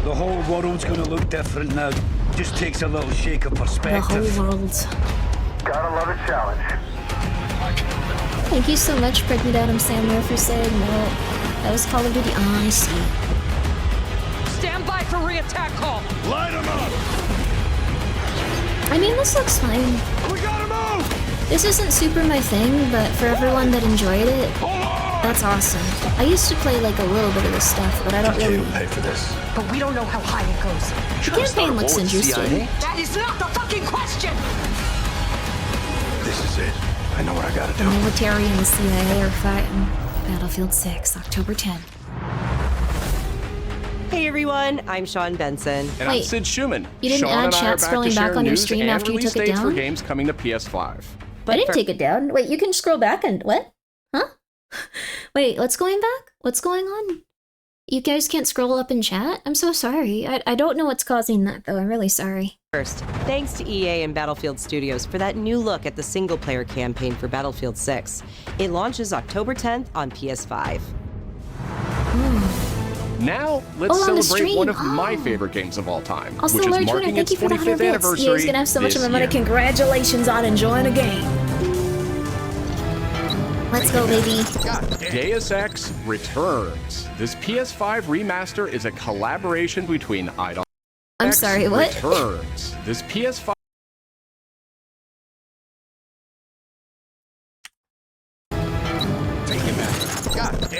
Speaker 11: The whole world's gonna look different now. Just takes a little shake of
Speaker 1: The
Speaker 11: perspective.
Speaker 1: whole world.
Speaker 8: Gotta love a challenge.
Speaker 1: Thank you so much, Pregnant Adam Sandler, for saying that. That was Call of Duty. Oh, I see.
Speaker 6: Stand by for re-attack call.
Speaker 10: Light them up!
Speaker 1: I mean, this looks fine.
Speaker 10: We gotta move!
Speaker 1: This isn't super my thing, but for everyone that enjoyed it, that's awesome. I used to play like a little bit of this stuff, but I don't
Speaker 9: TK
Speaker 1: really.
Speaker 9: will pay for this.
Speaker 6: But we don't know how high it goes.
Speaker 1: The campaign looks interesting.
Speaker 6: That is not the fucking question!
Speaker 9: This is it. I know what I gotta
Speaker 1: The
Speaker 9: do.
Speaker 1: military and the CIA are fighting. Battlefield 6, October 10.
Speaker 12: Hey everyone, I'm Sean Benson.
Speaker 13: And
Speaker 1: Wait,
Speaker 13: I'm Sid Schumann.
Speaker 1: you didn't
Speaker 13: Sean
Speaker 1: add
Speaker 13: and I
Speaker 1: chat
Speaker 13: are back to
Speaker 1: scrolling
Speaker 13: share
Speaker 1: back on your
Speaker 13: news
Speaker 1: stream
Speaker 13: and
Speaker 1: after you
Speaker 13: release
Speaker 1: took it
Speaker 13: dates for
Speaker 1: down?
Speaker 13: games coming to PS5.
Speaker 1: I didn't take it down. Wait, you can scroll back and what? Huh? Wait, what's going back? What's going on? You guys can't scroll up in chat? I'm so sorry. I don't know what's causing that though. I'm really sorry.
Speaker 12: First, thanks to EA and Battlefield Studios for that new look at the single-player campaign for Battlefield 6. It launches October 10th on PS5.
Speaker 13: Now, let's
Speaker 1: Oh, on the
Speaker 13: celebrate one of
Speaker 1: stream.
Speaker 13: my
Speaker 1: Oh.
Speaker 13: favorite games of all time,
Speaker 1: Also,
Speaker 13: which is
Speaker 1: Lord Tuna,
Speaker 13: marking
Speaker 1: thank
Speaker 13: its
Speaker 1: you for the
Speaker 13: 25th
Speaker 1: 100 bits.
Speaker 13: anniversary
Speaker 1: EA's gonna have so much of my money.
Speaker 13: this
Speaker 1: Congratulations on enjoying a game. Let's go, baby.
Speaker 13: year. Deus Ex returns. This PS5 remaster is a collaboration between Eidos.
Speaker 1: I'm sorry, what?
Speaker 13: Returns. This PS5.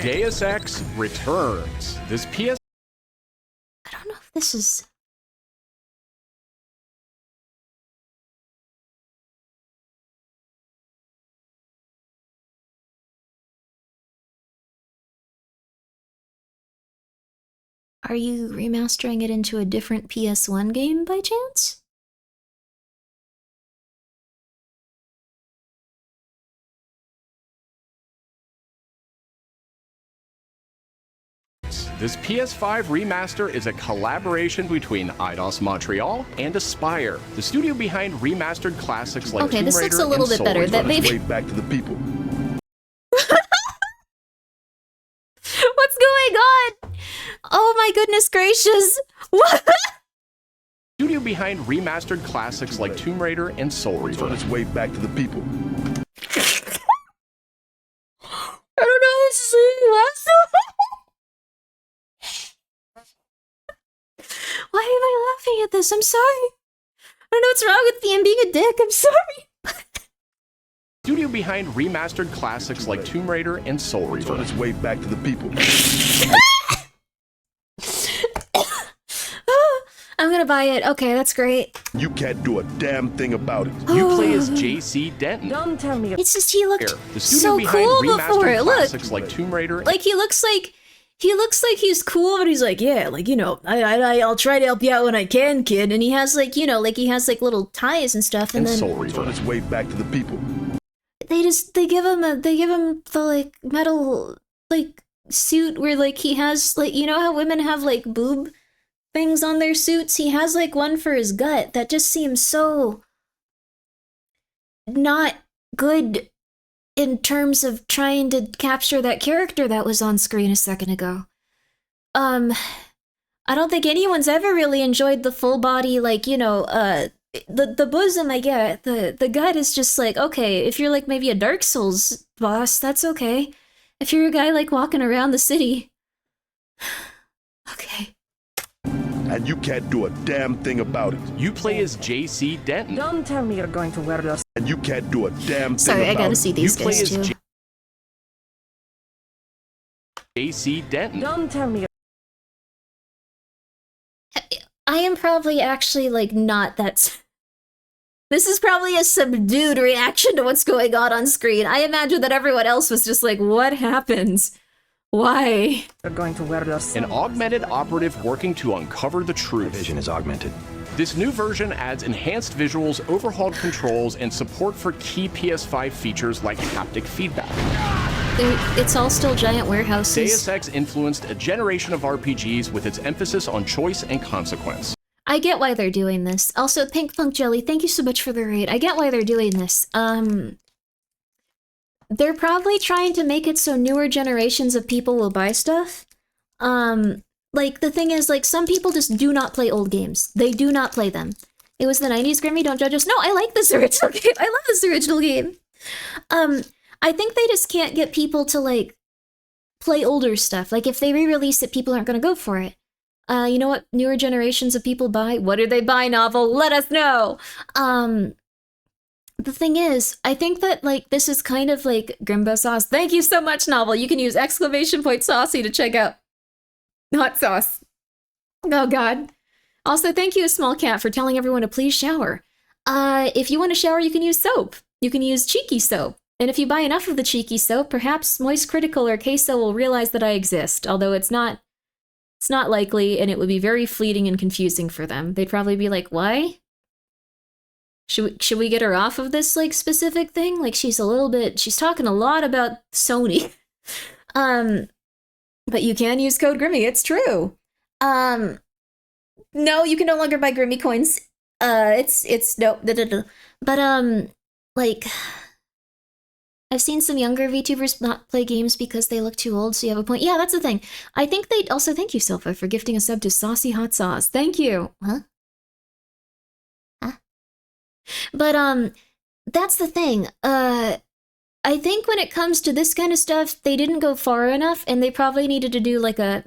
Speaker 13: Deus Ex returns. This PS.
Speaker 1: I don't know if this is. Are you remastering it into a different PS1 game by chance?
Speaker 13: This PS5 remaster is a collaboration between Eidos Montreal and Aspire, the studio behind remastered classics like
Speaker 1: Okay,
Speaker 13: Tomb
Speaker 1: this
Speaker 13: Raider
Speaker 1: looks a little
Speaker 13: and
Speaker 1: bit better.
Speaker 13: Soul
Speaker 1: That
Speaker 13: Returns.
Speaker 1: maybe.
Speaker 9: Back to the people.
Speaker 1: What's going on? Oh my goodness gracious! What?
Speaker 13: Studio behind remastered classics like Tomb Raider and Soul
Speaker 9: On
Speaker 13: Returns.
Speaker 9: its way back to the people.
Speaker 1: I don't know what to say. Why am I laughing at this? I'm sorry. I don't know what's wrong with me. I'm being a dick. I'm sorry.
Speaker 13: Studio studio behind remastered classics like Tomb Raider and Soul Reaver.
Speaker 9: It's on its way back to the people.
Speaker 1: I'm gonna buy it. Okay, that's great.
Speaker 9: You can't do a damn thing about it.
Speaker 13: You play as J.C. Denton.
Speaker 6: Don't tell me.
Speaker 1: It's just he looked
Speaker 13: The studio
Speaker 1: so
Speaker 13: behind
Speaker 1: cool
Speaker 13: remastered
Speaker 1: before. Look,
Speaker 13: classics like Tomb Raider.
Speaker 1: like he looks like he's cool, but he's like, yeah, like, you know, I'll try to help you out when I can, kid. And he has like, you know, like he has like little ties and stuff, and then
Speaker 13: Soul
Speaker 9: It's on its way back to the people.
Speaker 1: they give him the like metal like suit where like he has like, you know how women have like boob things on their suits? He has like one for his gut that just seems so not good in terms of trying to capture that character that was on screen a second ago. I don't think anyone's ever really enjoyed the full body, like, you know, the bosom I get. The gut is just like, okay, if you're like maybe a Dark Souls boss, that's okay. If you're a guy like walking around the city, okay.
Speaker 9: And you can't do a damn thing about it.
Speaker 13: You play as J.C. Denton.
Speaker 6: Don't tell me you're going to wear those.
Speaker 9: And you can't do a damn thing
Speaker 1: Sorry,
Speaker 9: about
Speaker 1: I gotta
Speaker 9: it.
Speaker 1: see these
Speaker 13: You play
Speaker 1: guys
Speaker 13: as
Speaker 1: too.
Speaker 13: J.C. Denton.
Speaker 6: Don't tell me.
Speaker 1: I am probably actually like not that. This is probably a subdued reaction to what's going on screen. I imagine that everyone else was just like, what happens? Why?
Speaker 6: You're going to wear those.
Speaker 13: An augmented operative working to uncover the truth.
Speaker 7: Vision is augmented.
Speaker 13: This new version adds enhanced visuals, overhauled controls, and support for key PS5 features like haptic feedback.
Speaker 1: It's all still giant warehouses.
Speaker 13: Deus Ex influenced a generation of RPGs with its emphasis on choice and consequence.
Speaker 1: I get why they're doing this. Also, Pink Funk Jelly, thank you so much for the raid. I get why they're doing this. They're probably trying to make it so newer generations of people will buy stuff. Like, the thing is, like, some people just do not play old games. They do not play them. It was the 90s, Grimmi, don't judge us. No, I like this original game. I love this original game. I think they just can't get people to, like, play older stuff. Like, if they re-release it, people aren't gonna go for it. You know what newer generations of people buy? What do they buy, Novel? Let us know! The thing is, I think that, like, this is kind of like Grimbo Sauce. Thank you so much, Novel! You can use !saucy to check out hot sauce. Oh, God. Also, thank you, Small Cat, for telling everyone to please shower. If you want to shower, you can use soap. You can use Cheeky soap. And if you buy enough of the Cheeky soap, perhaps Moist Critical or Queso will realize that I exist, although it's not likely, and it would be very fleeting and confusing for them. They'd probably be like, why? Should we get her off of this, like, specific thing? Like, she's talking a lot about Sony. But you can use code Grimmi, it's true. No, you can no longer buy Grimmi coins. No. But, like, I've seen some younger VTubers not play games because they look too old, so you have a point. Yeah, that's the thing. I think they also thank you, Silpha, for gifting a sub to Saucy Hot Sauce. Thank you. Huh? But, that's the thing. I think when it comes to this kind of stuff, they didn't go far enough, and they probably needed to do, like, a...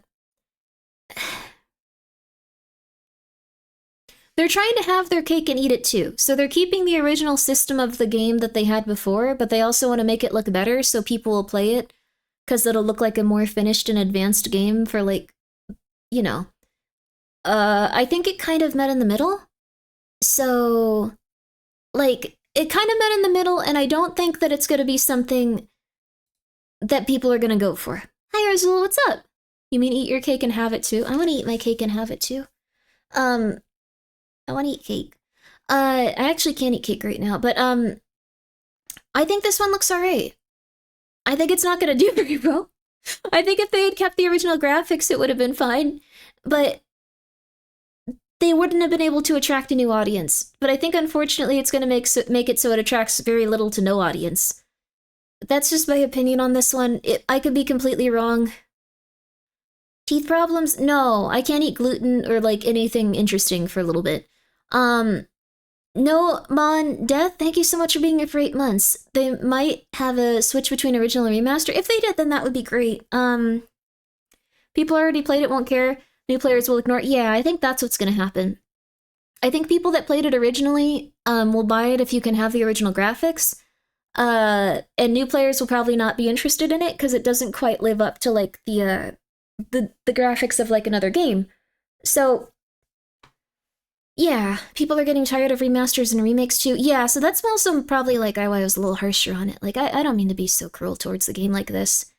Speaker 1: They're trying to have their cake and eat it too. So they're keeping the original system of the game that they had before, but they also want to make it look better so people will play it, because it'll look like a more finished and advanced game for, like, you know. I think it kind of met in the middle. So, like, it kind of met in the middle, and I don't think that it's going to be something that people are going to go for. Hi, Arzul, what's up? You mean eat your cake and have it too? I want to eat my cake and have it too. I want to eat cake. I actually can't eat cake right now, but, I think this one looks alright. I think it's not gonna do very well. I think if they had kept the original graphics, it would have been fine, but they wouldn't have been able to attract a new audience. But I think, unfortunately, it's gonna make it so it attracts very little to no audience. That's just my opinion on this one. I could be completely wrong. Teeth problems? No, I can't eat gluten or, like, anything interesting for a little bit. No, Mon, Death, thank you so much for being here for 8 months. They might have a switch between original and remaster. If they did, then that would be great. People already played it, won't care. New players will ignore it. Yeah, I think that's what's gonna happen. I think people that played it originally, will buy it if you can have the original graphics. And new players will probably not be interested in it because it doesn't quite live up to like the graphics of like another game. So yeah, people are getting tired of remasters and remakes too. Yeah, so that's also probably like why I was a little harsher on it. Like I don't mean to be so cruel towards the game like this.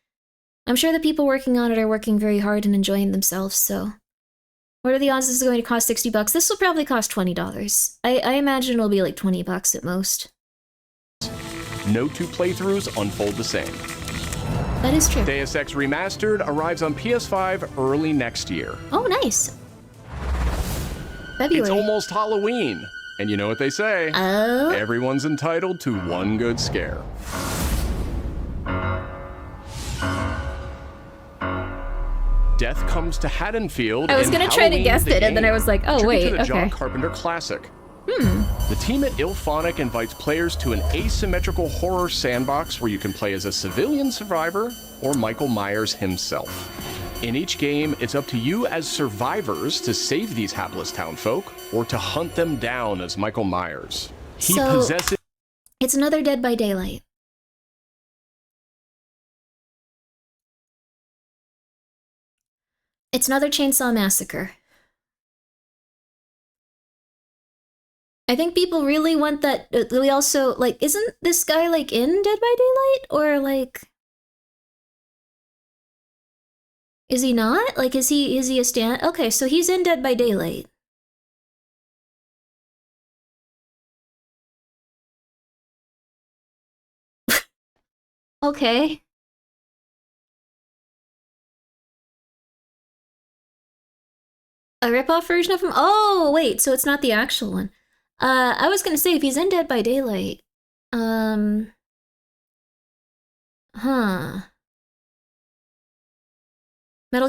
Speaker 1: I'm sure the people working on it are working very hard and enjoying themselves, so what are the odds this is going to cost $60? This will probably cost $20. I imagine it'll be like $20 at most.
Speaker 13: No two playthroughs unfold the same.
Speaker 1: That is true.
Speaker 13: Deus Ex Remastered arrives on PS5 early next year.
Speaker 1: Oh, nice. February.
Speaker 13: It's almost Halloween. And you know what they say?
Speaker 1: Oh?
Speaker 13: Everyone's entitled to one good scare. Death Comes to Haddonfield.
Speaker 1: I was gonna try to guess it, and then I was like, oh, wait,
Speaker 13: to the
Speaker 1: okay.
Speaker 13: John Carpenter classic. The team at IllFonic invites players to an asymmetrical horror sandbox where you can play as a civilian survivor or Michael Myers himself. In each game, it's up to you as survivors to save these hapless townfolk or to hunt them down as Michael Myers. He possesses...
Speaker 1: It's another Dead by Daylight. It's another Chainsaw Massacre. I think people really want that. We also, like, isn't this guy, like, in Dead by Daylight? Or, like... Is he not? Like, is he a stand? Okay, so he's in Dead by Daylight. Okay. A ripoff version of him? Oh, wait, so it's not the actual one. I was gonna say, if he's in Dead by Daylight, Metal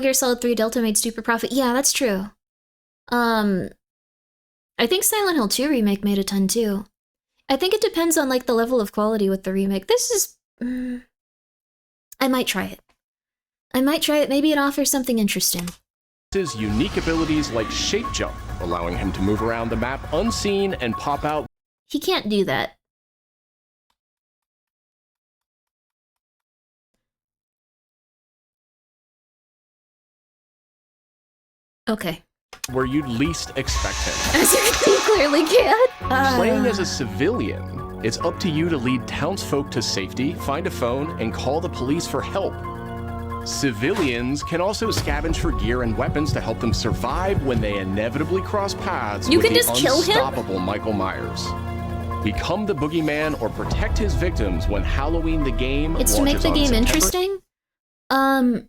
Speaker 1: Gear Solid 3 Delta made super profit. Yeah, that's true. I think Silent Hill 2 remake made a ton too. I think it depends on like the level of quality with the remake. This is... I might try it. Maybe it offers something interesting.
Speaker 13: His unique abilities like shape jump, allowing him to move around the map unseen and pop out.
Speaker 1: He can't do that. Okay.
Speaker 13: Where you'd least expect him.
Speaker 1: As you clearly can't.
Speaker 13: Playing as a civilian, it's up to you to lead townsfolk to safety, find a phone, and call the police for help. Civilians can also scavenge for gear and weapons to help them survive when they inevitably cross paths with the unstoppable Michael Myers. Become the boogeyman or protect his victims when Halloween the game launches on
Speaker 1: It's to make the game
Speaker 13: September.
Speaker 1: interesting. I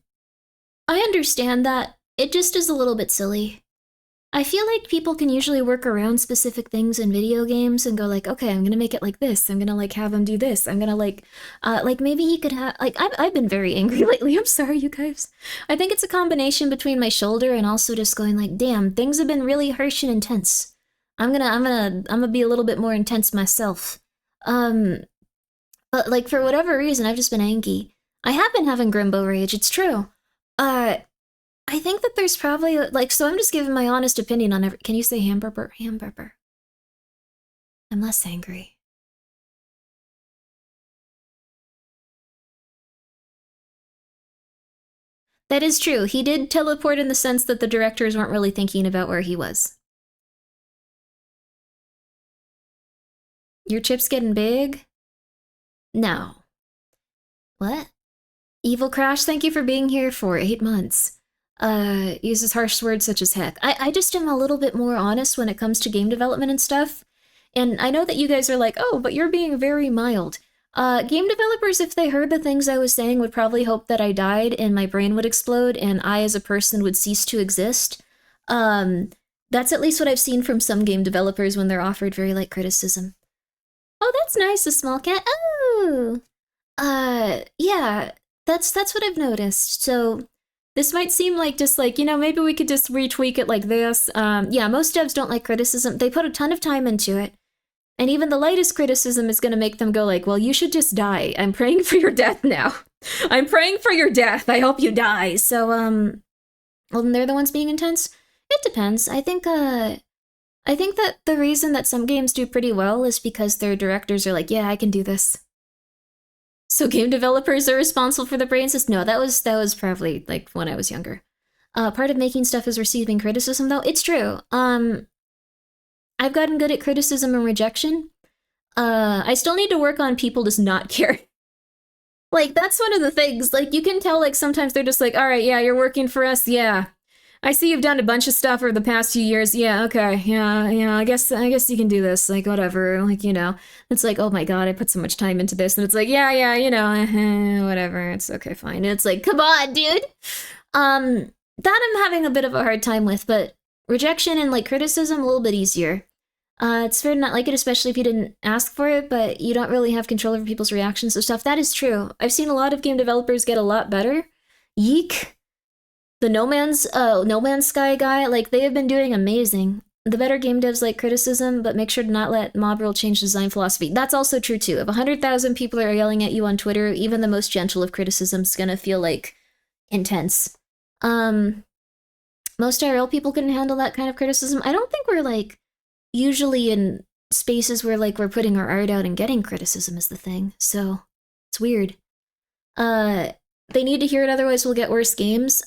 Speaker 1: understand that. It just is a little bit silly. I feel like people can usually work around specific things in video games and go like, okay, I'm gonna make it like this. I'm gonna like have him do this. I'm gonna like maybe he could have, like, I've been very angry lately. I'm sorry, you guys. I think it's a combination between my shoulder and also just going like, damn, things have been really harsh and intense. I'm gonna be a little bit more intense myself. But like for whatever reason, I've just been angry. I have been having Grimbo rage. It's true. I think that there's probably, like, so I'm just giving my honest opinion on can you say hamburger? Hamburger. I'm less angry. That is true. He did teleport in the sense that the directors weren't really thinking about where he was. Your chip's getting big? No. What? Evil Crash, thank you for being here for 8 months. Uses harsh words such as heck. I just am a little bit more honest when it comes to game development and stuff. And I know that you guys are like, oh, but you're being very mild. Game developers, if they heard the things I was saying, would probably hope that I died and my brain would explode and I as a person would cease to exist. That's at least what I've seen from some game developers when they're offered very light criticism. Oh, that's nice, a small cat. Oh! Yeah, that's what I've noticed. So this might seem like just like, you know, maybe we could just retweak it like this. Yeah, most devs don't like criticism. They put a ton of time into it. And even the lightest criticism is going to make them go like, well, you should just die. I'm praying for your death now. I'm praying for your death. I hope you die. So, well, then they're the ones being intense? It depends. I think that the reason that some games do pretty well is because their directors are like, yeah, I can do this. So game developers are responsible for the brain system? No, that was probably like when I was younger. Part of making stuff is receiving criticism, though. It's true. I've gotten good at criticism and rejection. I still need to work on people just not care. Like, that's one of the things. Like, you can tell, like, sometimes they're just like, all right, yeah, you're working for us, yeah. I see you've done a bunch of stuff over the past few years. Yeah, okay, yeah, I guess you can do this, like, whatever, like, you know. It's like, oh my god, I put so much time into this, and it's like, yeah, you know, whatever, it's okay, fine. And it's like, come on, dude! That I'm having a bit of a hard time with, but rejection and, like, criticism, a little bit easier. It's fair to not like it, especially if you didn't ask for it, but you don't really have control over people's reactions to stuff. That is true. I've seen a lot of game developers get a lot better. Yeek, the No Man's Sky guy, like, they have been doing amazing. The better game devs like criticism, but make sure to not let mob rule change design philosophy. That's also true, too. If 100,000 people are yelling at you on Twitter, even the most gentle of criticism's gonna feel, like, intense. Most IRL people couldn't handle that kind of criticism. I don't think we're, like, usually in spaces where, like, we're putting our art out and getting criticism is the thing, so it's weird. They need to hear it, otherwise we'll get worse games.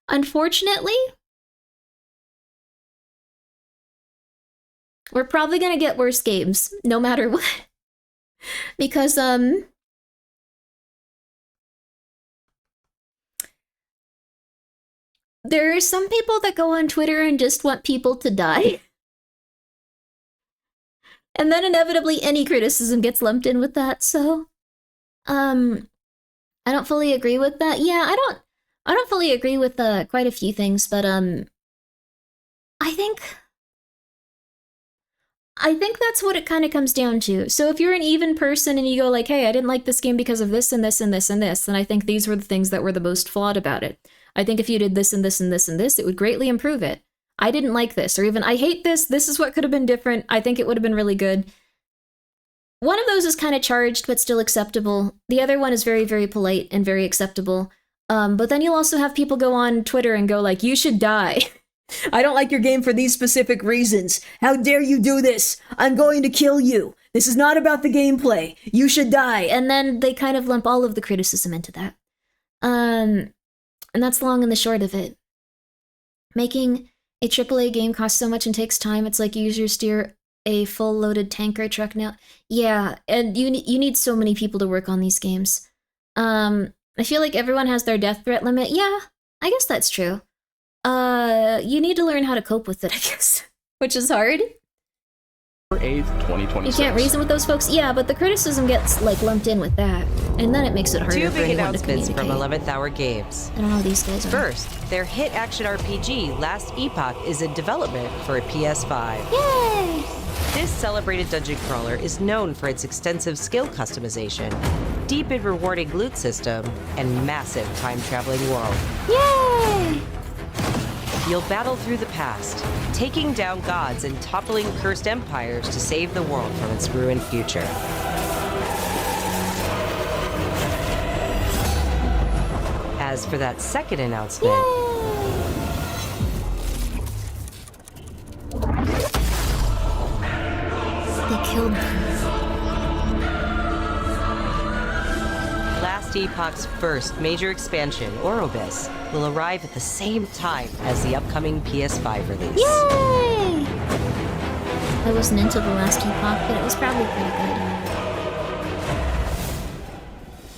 Speaker 1: Unfortunately, we're probably gonna get worse games, no matter what. Because, there are some people that go on Twitter and just want people to die. And then inevitably any criticism gets lumped in with that, so... I don't fully agree with that. Yeah, I don't fully agree with quite a few things, but I think that's what it kind of comes down to. So if you're an even person and you go like, hey, I didn't like this game because of this and this and this and this, then I think these were the things that were the most flawed about it. I think if you did this and this and this and this, it would greatly improve it. I didn't like this, or even I hate this, this is what could have been different, I think it would have been really good. One of those is kind of charged, but still acceptable. The other one is very, very polite and very acceptable. But then you'll also have people go on Twitter and go like, you should die. I don't like your game for these specific reasons. How dare you do this? I'm going to kill you. This is not about the gameplay. You should die. And then they kind of lump all of the criticism into that. And that's the long and the short of it. Making a AAA game costs so much and takes time. It's like you use your steer a full-loaded tanker truck now. Yeah, and you need so many people to work on these games. I feel like everyone has their death threat limit. Yeah, I guess that's true. You need to learn how to cope with it, I guess, which is hard.
Speaker 13: 8th, 2026.
Speaker 1: You can't reason with those folks? Yeah, but the criticism gets, like, lumped in with that. And then it makes it harder
Speaker 12: Two
Speaker 1: for
Speaker 12: big
Speaker 1: anyone to
Speaker 12: announcements
Speaker 1: communicate.
Speaker 12: from 11th Hour Games.
Speaker 1: I don't know how these guys are.
Speaker 12: First, their hit action RPG, Last Epoch, is in development for a PS5.
Speaker 1: Yay!
Speaker 12: This celebrated dungeon crawler is known for its extensive skill customization, deep and rewarding loot system, and massive time-traveling world.
Speaker 1: Yay!
Speaker 12: You'll battle through the past, taking down gods and toppling cursed empires to save the world from its ruined future. As for that second announcement...
Speaker 1: They killed them.
Speaker 12: Last Epoch's first major expansion, Orobis, will arrive at the same time as the upcoming PS5 release.
Speaker 1: Yay! I wasn't into the Last Epoch, but it was probably pretty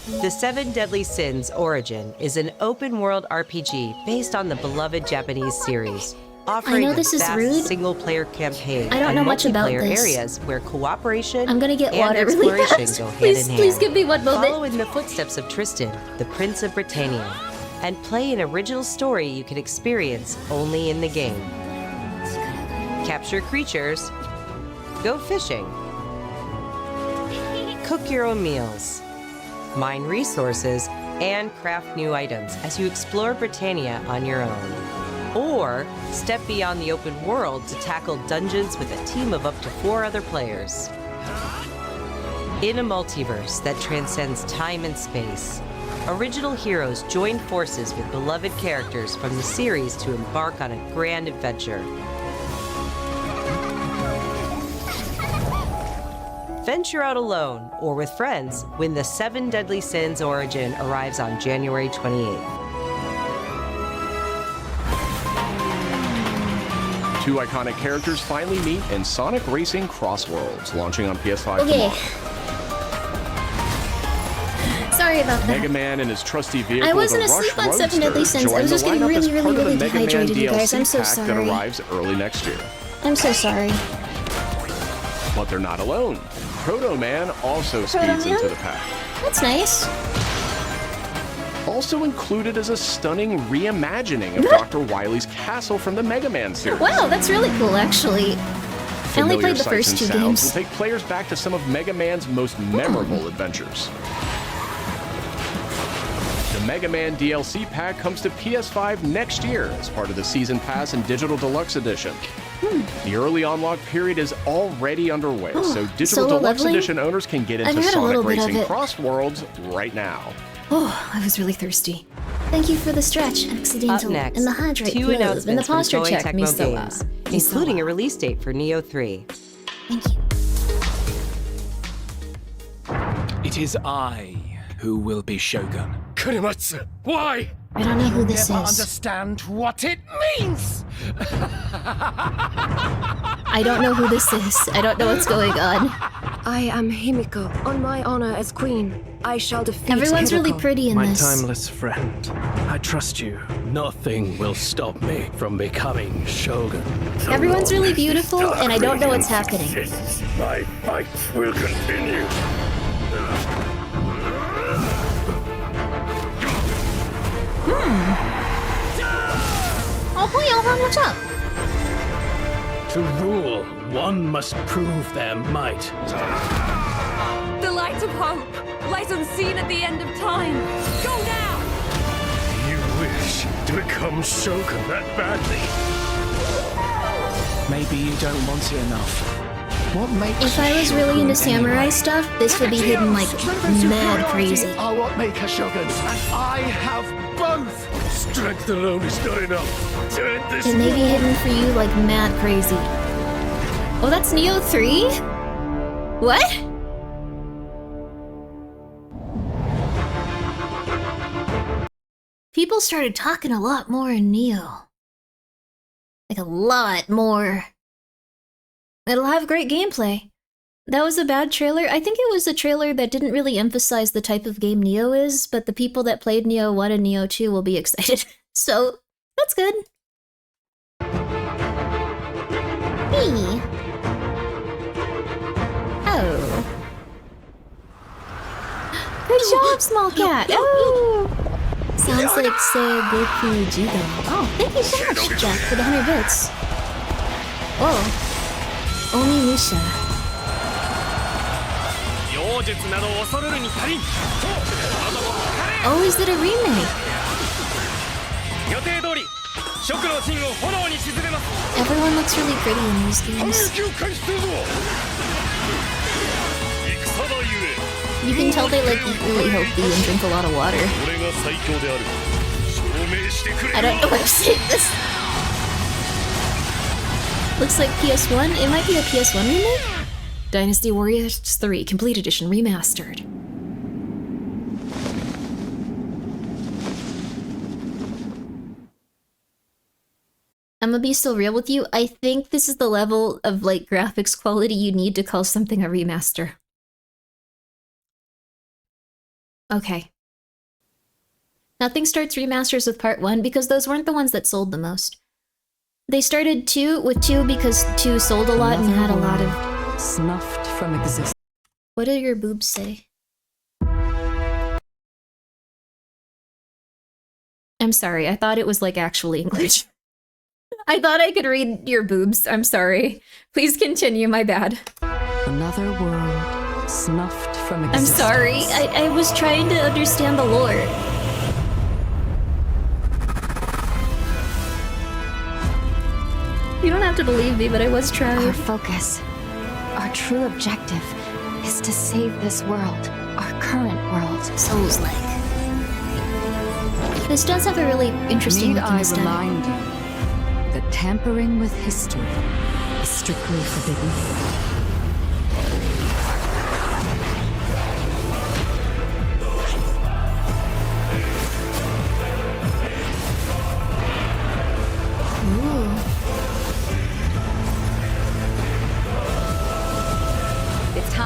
Speaker 1: good.
Speaker 12: The Seven Deadly Sins Origin is an open-world RPG based on the beloved Japanese series, offering a vast single-player campaign
Speaker 1: I don't know much about
Speaker 12: multiplayer
Speaker 1: this.
Speaker 12: areas where cooperation
Speaker 1: I'm gonna get
Speaker 12: and
Speaker 1: water really
Speaker 12: exploration
Speaker 1: fast.
Speaker 12: go hand
Speaker 1: Please,
Speaker 12: in hand.
Speaker 1: please give me one moment.
Speaker 12: Follow in the footsteps of Tristan, the Prince of Britannia, and play an original story you can experience only in the game. Capture creatures, go fishing, cook your own meals, mine resources, and craft new items as you explore Britannia on your own. Or step beyond the open world to tackle dungeons with a team of up to 4 other players. In a multiverse that transcends time and space, original heroes join forces with beloved characters from the series to embark on a grand adventure. venture out alone or with friends when the 7 Deadly Sins Origin arrives on January 28th.
Speaker 13: 2 iconic characters finally meet in Sonic Racing Cross Worlds, launching on PS5 tomorrow.
Speaker 1: Sorry about that.
Speaker 13: Mega Man and his trusty vehicle,
Speaker 1: I wasn't
Speaker 13: the
Speaker 1: asleep
Speaker 13: Rush
Speaker 1: on 7 Deadly
Speaker 13: Roadster,
Speaker 1: Sins. I was
Speaker 13: join
Speaker 1: just
Speaker 13: the
Speaker 1: getting
Speaker 13: lineup as
Speaker 1: really
Speaker 13: part of the Mega Man
Speaker 1: dehydrated, you guys. I'm so
Speaker 13: DLC pack
Speaker 1: sorry.
Speaker 13: that arrives early next year.
Speaker 1: I'm so sorry.
Speaker 13: But they're not alone. Proto Man also speeds into the pack.
Speaker 1: That's nice.
Speaker 13: Also included is a stunning reimagining of Dr. Wily's castle from the Mega Man series.
Speaker 1: Wow, that's really cool, actually. I only played the
Speaker 13: Familiar
Speaker 1: first
Speaker 13: sights
Speaker 1: 2
Speaker 13: and sounds
Speaker 1: games.
Speaker 13: will take players back to some of Mega Man's most memorable adventures. The Mega Man DLC pack comes to PS5 next year as part of the Season Pass and Digital Deluxe Edition. The early unlock period is already underway, so Digital
Speaker 1: Solo
Speaker 13: Deluxe
Speaker 1: leveling?
Speaker 13: Edition owners can get
Speaker 1: I've
Speaker 13: into
Speaker 1: heard a little
Speaker 13: Sonic
Speaker 1: bit of
Speaker 13: Racing
Speaker 1: it.
Speaker 13: Cross Worlds right now.
Speaker 1: Oh, I was really thirsty. Thank you for the stretch, accidental,
Speaker 12: Up next,
Speaker 1: and the hydrate
Speaker 12: 2
Speaker 1: glove, and the
Speaker 12: announcements from
Speaker 1: posture
Speaker 12: Toei
Speaker 1: check.
Speaker 12: Tecmo
Speaker 1: Misawa.
Speaker 12: Games, including a release date for Neo 3.
Speaker 1: Thank you.
Speaker 14: It is I who will be Shogun. Kurimatsu, why?
Speaker 1: I don't know who this
Speaker 14: Never
Speaker 1: is.
Speaker 14: understand what it means.
Speaker 1: I don't know who this is. I don't know what's going on.
Speaker 15: I am Himiko. On my honor as queen, I shall defeat
Speaker 1: Everyone's really
Speaker 15: Hideko.
Speaker 1: pretty in
Speaker 16: My
Speaker 1: this.
Speaker 16: timeless friend, I trust you. Nothing will stop me from becoming Shogun.
Speaker 1: Everyone's really beautiful, and I don't know what's happening.
Speaker 17: My fight will continue.
Speaker 1: Oh, Yohan, what's up?
Speaker 16: To rule, one must prove their might.
Speaker 18: The light of hope lies unseen at the end of time. Go now!
Speaker 17: You wish to become Shogun that badly?
Speaker 14: Maybe you don't want it enough. What makes
Speaker 1: If I was
Speaker 14: a
Speaker 1: really
Speaker 14: shogun
Speaker 1: into samurai
Speaker 14: anyway?
Speaker 1: stuff, this would be hidden like mad crazy.
Speaker 17: Are what make a Shogun, and I have both. Strength alone is not enough to end this
Speaker 1: It may be
Speaker 17: war.
Speaker 1: hidden for you like mad crazy. Oh, that's Neo 3? What? People started talking a lot more in Neo. Like a lot more. It'll have great gameplay. That was a bad trailer. I think it was a trailer that didn't really emphasize the type of game Neo is, but the people that played Neo 1 and Neo 2 will be excited. So, that's good. Me. Oh. Good job, small cat. Oh. Sounds like Goku Jigo. Oh, thank you so much, Jack, for the 100 bits. Whoa. Onimusha. Oh, is it a remake? Everyone looks really pretty in these games. You can tell they like eat really healthy and drink a lot of water. I don't know why I'm saying this. Looks like PS1. It might be a PS1 remake? Dynasty Warriors 3 Complete Edition Remastered. I'm gonna be so real with you. I think this is the level of like graphics quality you need to call something a remaster. Okay. Nothing starts remasters with part 1 because those weren't the ones that sold the most. They started 2 with 2 because 2 sold a lot and had a lot of...
Speaker 6: Snuffed from existence.
Speaker 1: What do your boobs say? I'm sorry, I thought it was like actually English. I thought I could read your boobs. I'm sorry. Please continue, my bad.
Speaker 6: Another world snuffed from
Speaker 1: I'm
Speaker 6: existence.
Speaker 1: sorry, I was trying to understand the lore. You don't have to believe me, but I was trying.
Speaker 15: Our focus, our true objective, is to save this world, our current world.
Speaker 1: Souls-like. This does have a really interesting
Speaker 6: Need
Speaker 1: looking
Speaker 6: I
Speaker 1: aesthetic.
Speaker 6: remind you that tampering with history is strictly forbidden?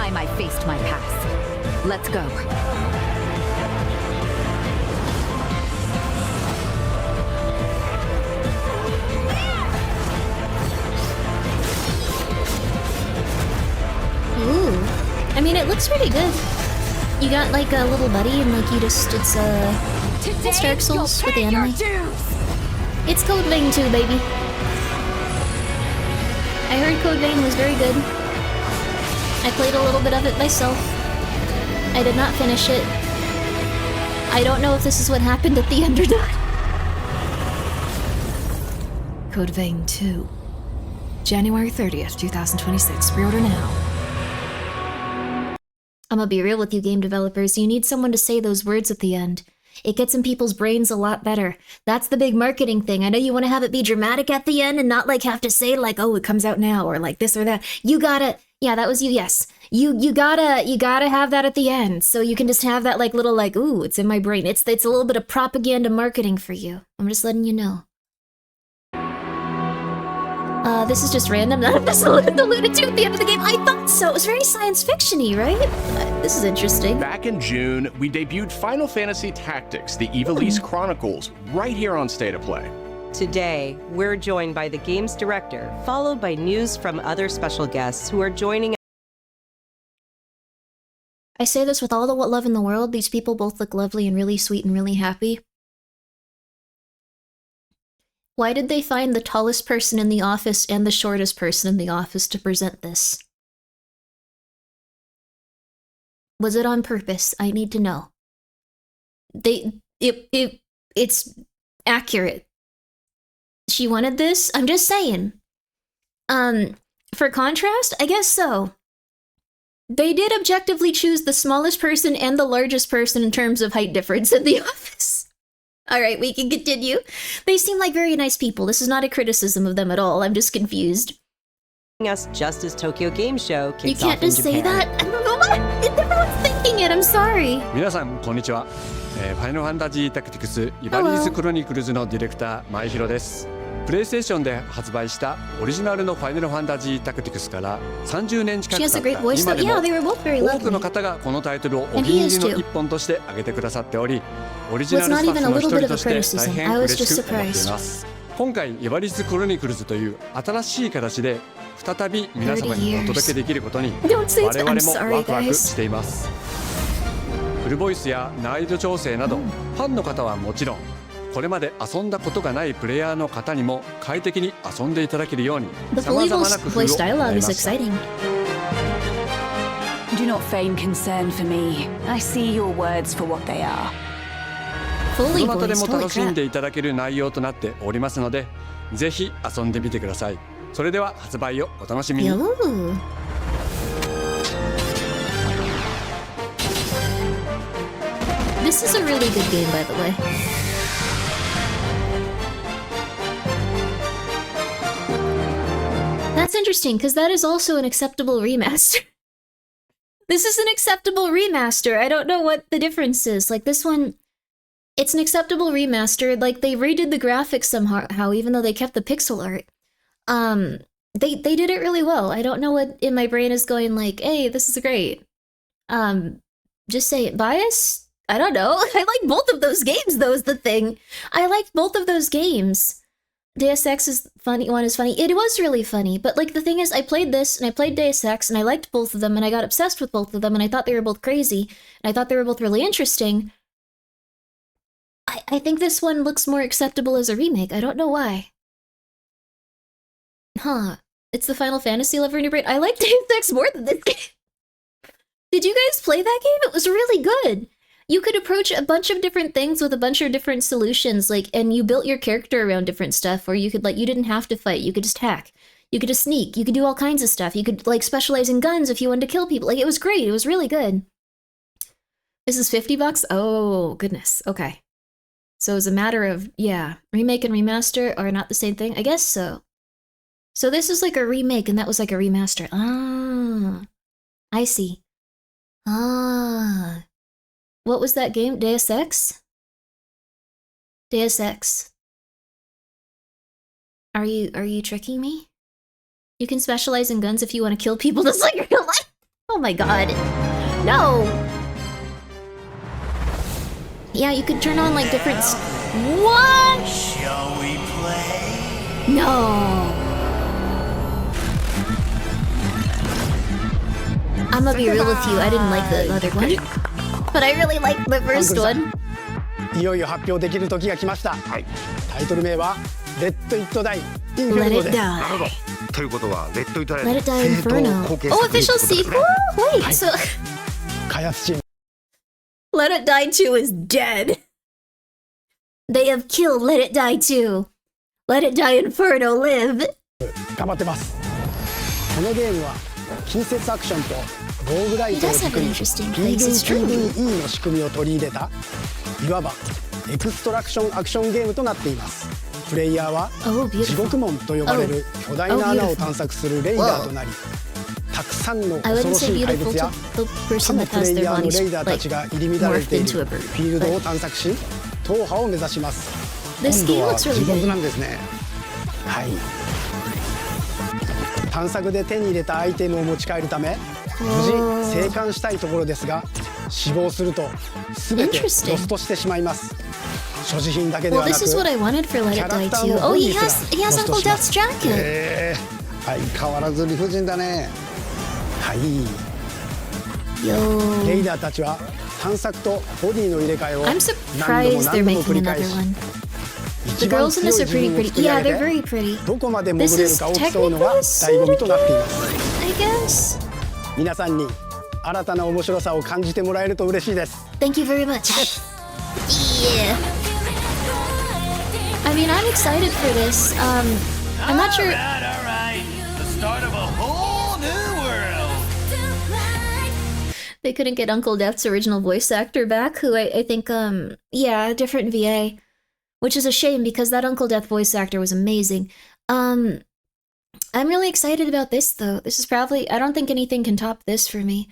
Speaker 15: time I faced my past. Let's go.
Speaker 1: Ooh. I mean, it looks pretty good. You got like a little buddy and like you just, it's Dark Souls with the anime. It's Code Vein 2, baby. I heard Code Vein was very good. I played a little bit of it myself. I did not finish it. I don't know if this is what happened at the end or not.
Speaker 2: Code Vein 2. January 30th, 2026. Pre-order now.
Speaker 1: I'm gonna be real with you, game developers. You need someone to say those words at the end. It gets in people's brains a lot better. That's the big marketing thing. I know you want to have it be dramatic at the end and not like have to say like, oh, it comes out now or like this or that. You gotta, yeah, that was you, yes. You gotta have that at the end. So you can just have that like little like, ooh, it's in my brain. It's a little bit of propaganda marketing for you. I'm just letting you know. This is just random. None of this alluded to at the end of the game. I thought so. It was very science fiction-y, right? This is interesting.
Speaker 13: Back in June, we debuted Final Fantasy Tactics, the Ivalice Chronicles, right here on State of Play.
Speaker 12: Today, we're joined by the game's director, followed by news from other special guests who are joining.
Speaker 1: I say this with all the love in the world. These people both look lovely and really sweet and really happy. Why did they find the tallest person in the office and the shortest person in the office to present this? Was it on purpose? I need to know. It's accurate. She wanted this? I'm just saying. For contrast, I guess so. They did objectively choose the smallest person and the largest person in terms of height difference in the office. Alright, we can continue. They seem like very nice people. This is not a criticism of them at all. I'm just confused.
Speaker 12: Us just as Tokyo Game Show kicks off in Japan.
Speaker 1: You can't just say that? I don't know what. Everyone's thinking it. I'm sorry.
Speaker 19: 皆さんこんにちは。ファイナルファンタジータクティクスイバリーズクロニクルズのディレクター前広です。プレイステーションで発売したオリジナルのファイナルファンタジータクティクスから30年近く経った今でも多くの方がこのタイトルをお気に入りの一本として挙げてくださっており、オリジナルスタッフの一人として大変嬉しく思っています。今回イバリーズクロニクルズという新しい形で再び皆様にお届けできることに我々もワクワクしています。フルボイスや難易度調整などファンの方はもちろんこれまで遊んだことがないプレイヤーの方にも快適に遊んでいただけるように様々な工夫を行いました。
Speaker 15: Do not feign concern for me. I see your words for what they are.
Speaker 19: どなたでも楽しんでいただける内容となっておりますので、ぜひ遊んでみてください。それでは発売をお楽しみに。
Speaker 1: This is a really good game, by the way. That's interesting, because that is also an acceptable remaster. This is an acceptable remaster. I don't know what the difference is. Like, this one, it's an acceptable remaster. Like, they redid the graphics somehow, even though they kept the pixel art. They did it really well. I don't know what in my brain is going like, hey, this is great. Just say it. Bias? I don't know. I like both of those games, though, is the thing. I liked both of those games. Deus Ex is funny, one is funny. It was really funny, but like the thing is, I played this, and I played Deus Ex, and I liked both of them, and I got obsessed with both of them, and I thought they were both crazy, and I thought they were both really interesting. I think this one looks more acceptable as a remake. I don't know why. Huh. It's the Final Fantasy lover in your brain. I like Deus Ex more than this game. Did you guys play that game? It was really good. You could approach a bunch of different things with a bunch of different solutions, like, and you built your character around different stuff, or you could, like, you didn't have to fight, you could just hack. You could just sneak, you could do all kinds of stuff. You could, like, specialize in guns if you wanted to kill people. Like, it was great, it was really good. This is $50? Oh, goodness, okay. So it's a matter of, yeah, remake and remaster are not the same thing? I guess so. So this is like a remake and that was like a remaster. Ah, I see. Ah. What was that game? Deus Ex? Deus Ex. Are you tricking me? You can specialize in guns if you want to kill people just like real life? Oh my god. No! Yeah, you could turn on like different... What?
Speaker 20: Shall we play?
Speaker 1: No. I'm gonna be real with you, I didn't like the other one. But I really liked the first one.
Speaker 21: いよいよ発表できる時が来ました。はい。タイトル名はレッド・イット・ダイ・インフェルノです。なるほど。ということはレッド・イット・ダイ
Speaker 1: Let It Die Inferno. Oh, official sequel? Wait, so...
Speaker 21: 開発チーム
Speaker 1: Let It Die 2 is dead. They have killed Let It Die 2. Let It Die Inferno live.
Speaker 21: 頑張ってます。このゲームは近接アクションとローグライトを作り PVE の仕組みを取り入れたいわばエクストラクションアクションゲームとなっています。プレイヤーは地獄門と呼ばれる巨大な穴を探索するレイダーとなり、たくさんの恐ろしい怪物や他のプレイヤーのレイダーたちが入り乱れているフィールドを探索し踏破を目指します。今度は地獄なんですね。はい。探索で手に入れたアイテムを持ち帰るため無事生還したいところですが、死亡すると全てロストしてしまいます。所持品だけではなく、
Speaker 1: Well, this is what I wanted for Let It Die 2. Oh, he has Uncle Death's jacket.
Speaker 21: 相変わらず理不尽だね。はい。
Speaker 1: Yo.
Speaker 21: レイダーたちは探索とボディの入れ替えを
Speaker 1: I'm surprised they're making another one. The girls in this are pretty pretty. Yeah, they're very pretty.
Speaker 21: どこまで潜れるかを競うのが醍醐味となっています。
Speaker 1: I guess.
Speaker 21: 皆さんに新たな面白さを感じてもらえると嬉しいです。
Speaker 1: Thank you very much. Yeah. I mean, I'm excited for this. I'm not sure.
Speaker 20: All right. The start of a whole new world.
Speaker 1: They couldn't get Uncle Death's original voice actor back, who I think, yeah, a different VA. Which is a shame because that Uncle Death voice actor was amazing. I'm really excited about this though. This is probably, I don't think anything can top this for me.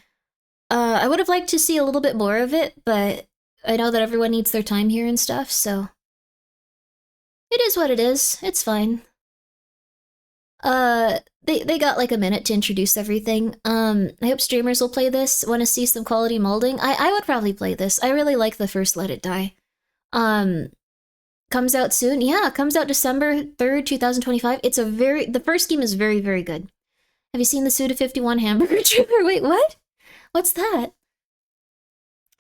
Speaker 1: I would have liked to see a little bit more of it, but I know that everyone needs their time here and stuff, so it is what it is. It's fine. They got like a minute to introduce everything. I hope streamers will play this. Want to see some quality molding? I would probably play this. I really like the first Let It Die. Comes out soon. Yeah, it comes out December 3rd, 2025. The first game is very, very good. Have you seen the Suda51 hamburger trailer? Wait, what? What's that?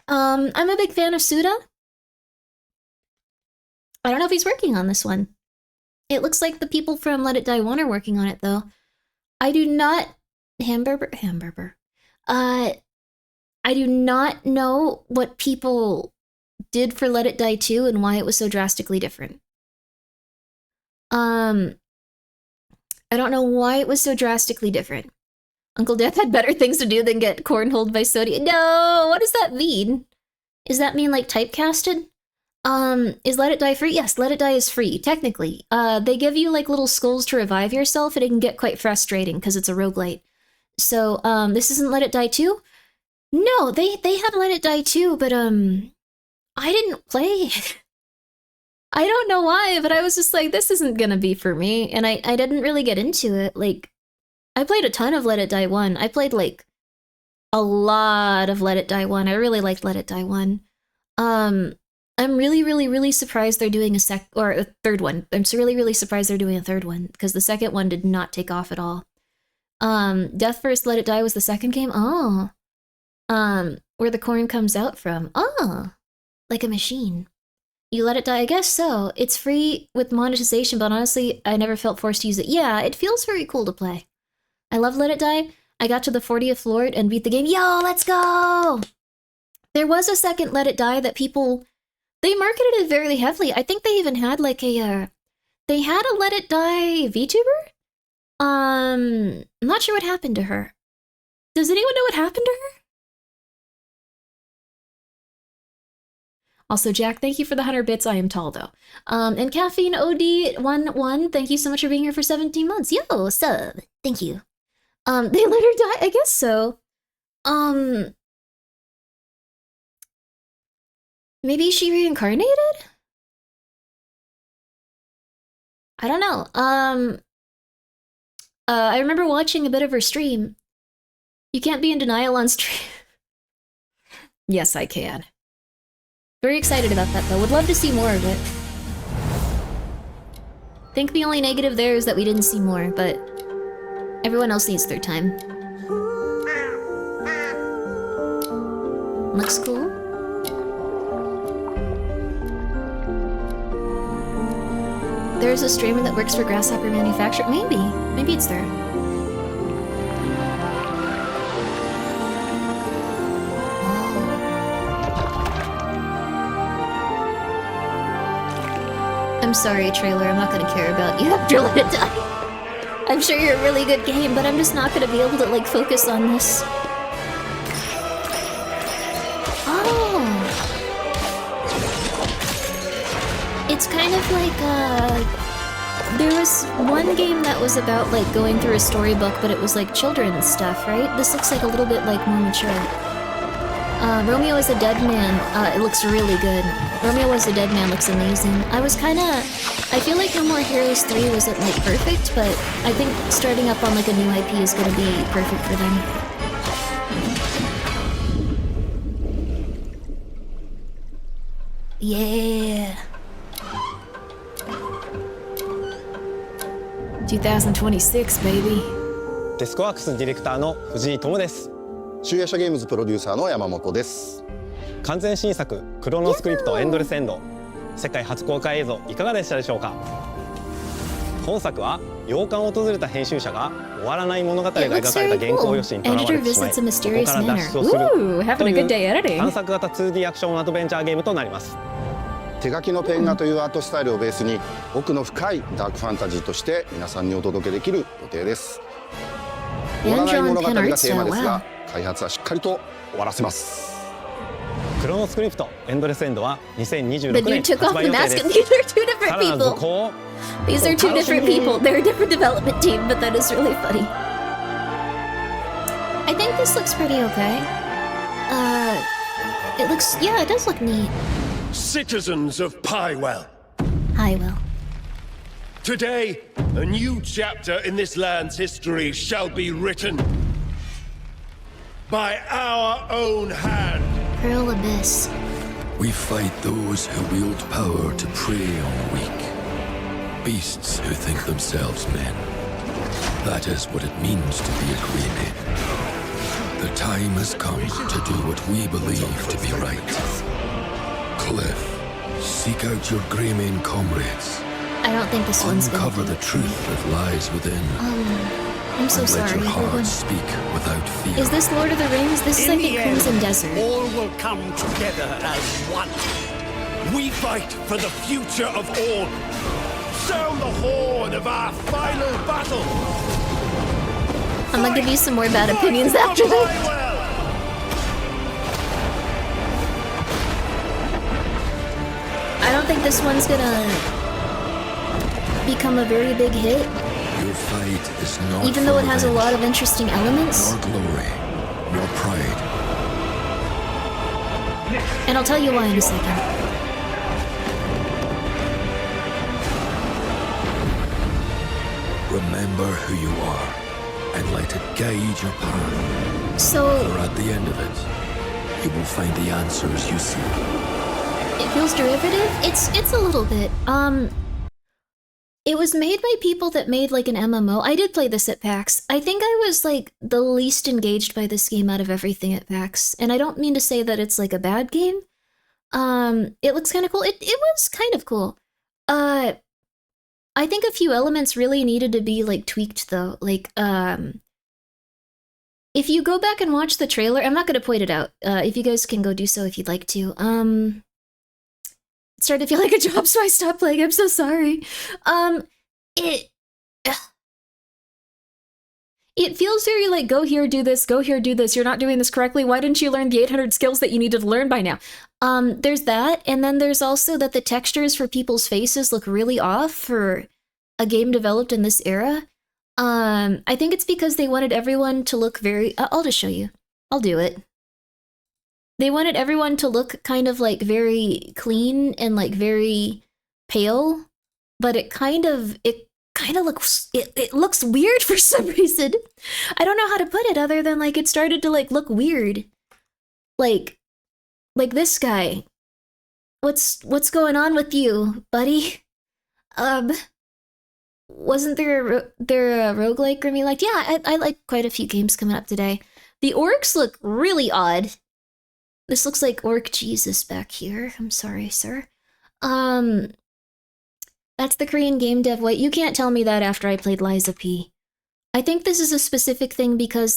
Speaker 1: I'm a big fan of Suda. I don't know if he's working on this one. It looks like the people from Let It Die 1 are working on it, though. I do not... Hamburger. I do not know what people did for Let It Die 2 and why it was so drastically different. I don't know why it was so drastically different. Uncle Death had better things to do than get cornholed by Sony. No, what does that mean? Does that mean like typecasted? Is Let It Die free? Yes, Let It Die is free, technically. They give you like little skulls to revive yourself and it can get quite frustrating because it's a roguelite. So, this isn't Let It Die 2? No, they had Let It Die 2, but I didn't play it. I don't know why, but I was just like, this isn't gonna be for me, and I didn't really get into it. Like, I played a ton of Let It Die 1. I played, like, a lot of Let It Die 1. I really liked Let It Die 1. I'm really, really, really surprised they're doing a third one. I'm really, really surprised they're doing a third one, because the second one did not take off at all. Death First Let It Die was the second game? Oh. Where the corn comes out from. Oh. Like a machine. You Let It Die? I guess so. It's free with monetization, but honestly, I never felt forced to use it. Yeah, it feels very cool to play. I love Let It Die. I got to the 40th floor and beat the game. Yo, let's go! There was a second Let It Die that people... They marketed it very heavily. I think they even had like a... They had a Let It Die VTuber? I'm not sure what happened to her. Does anyone know what happened to her? Also, Jack, thank you for the 100 bits. I am tall, though. And Caffeine OD11, thank you so much for being here for 17 months. Yo, sub. Thank you. They let her die? I guess so. Maybe she reincarnated? I don't know. I remember watching a bit of her stream. You can't be in denial on stream. Yes, I can. Very excited about that, though. Would love to see more of it. Think the only negative there is that we didn't see more, but everyone else needs their time. Looks cool. There's a streamer that works for Grasshopper Manufacturer. Maybe. Maybe it's there. I'm sorry, trailer. I'm not gonna care about you after Let It Die. I'm sure you're a really good game, but I'm just not gonna be able to, like, focus on this. Oh! It's kind of like, there was one game that was about, like, going through a storybook, but it was, like, children's stuff, right? This looks like a little bit, like, more mature. Romeo is a Dead Man, it looks really good. Romeo is a Dead Man looks amazing. I feel like No More Heroes 3 wasn't, like, perfect, but I think starting up on, like, a new IP is gonna be perfect for them. Yeah! 2026, baby.
Speaker 4: デスクワークスディレクターの藤井智です。集英社ゲームズプロデューサーの山本です。完全新作クロノスクリプトエンドレスエンド、世界初公開映像いかがでしたでしょうか。本作は洋館を訪れた編集者が終わらない物語が描かれた原稿用紙にとらわれてしまい、ここから脱出をするという探索型 2D アクションアドベンチャーゲームとなります。手書きのペン画というアートスタイルをベースに奥の深いダークファンタジーとして皆さんにお届けできる予定です。終わらない物語がテーマですが、開発はしっかりと終わらせます。クロノスクリプトエンドレスエンドは2026年発売予定です。さらなる続行を
Speaker 1: These are two different people. They're a different development team, but that is really funny. I think this looks pretty okay. It looks, yeah, it does look neat.
Speaker 17: Citizens of Pywell.
Speaker 1: Highwell.
Speaker 17: Today, a new chapter in this land's history shall be written by our own hand.
Speaker 1: Pearl Abyss.
Speaker 9: We fight those who wield power to prey on the weak. Beasts who think themselves men. That is what it means to be a Grimmi. The time has come to do what we believe to be right. Cliff, seek out your Grimmi comrades.
Speaker 1: I don't think this one's gonna
Speaker 9: Uncover the truth that lies within.
Speaker 1: I'm so
Speaker 9: and
Speaker 1: sorry.
Speaker 9: let your heart speak without fear.
Speaker 1: Is this Lord of the Rings? This is like the Crimson Desert.
Speaker 17: All will come together as one. We fight for the future of all. Sound the horn of our final battle.
Speaker 1: I'm gonna give you some more bad opinions after that. I don't think this one's gonna become a very big hit.
Speaker 9: Your fight is not
Speaker 1: even though it has a lot of interesting elements.
Speaker 9: Nor glory, nor pride.
Speaker 1: And I'll tell you why in a second.
Speaker 9: Remember who you are, and let it guide your path.
Speaker 1: So,
Speaker 9: for at the end of it, you will find the answers you seek.
Speaker 1: It feels derivative? It's a little bit. It was made by people that made like an MMO. I did play this at PAX. I think I was like the least engaged by this game out of everything at PAX. And I don't mean to say that it's like a bad game. It looks kind of cool. It was kind of cool. I think a few elements really needed to be like tweaked though. Like, if you go back and watch the trailer, I'm not going to point it out. If you guys can go do so if you'd like to. It started to feel like a job, so I stopped playing. I'm so sorry. It feels very like, go here, do this, go here, do this. You're not doing this correctly. Why didn't you learn the 800 skills that you needed to learn by now? There's that, and then there's also that the textures for people's faces look really off for a game developed in this era. I think it's because they wanted everyone to look very... I'll just show you. I'll do it. They wanted everyone to look kind of like very clean and like very pale, but it kind of looks, it looks weird for some reason. I don't know how to put it other than like it started to like look weird. Like this guy. What's going on with you, buddy? Wasn't there a roguelike Grimmi liked? Yeah, I like quite a few games coming up today. The orcs look really odd. This looks like Orc Jesus back here. I'm sorry, sir. That's the Korean game dev white. You can't tell me that after I played Liza P. I think this is a specific thing because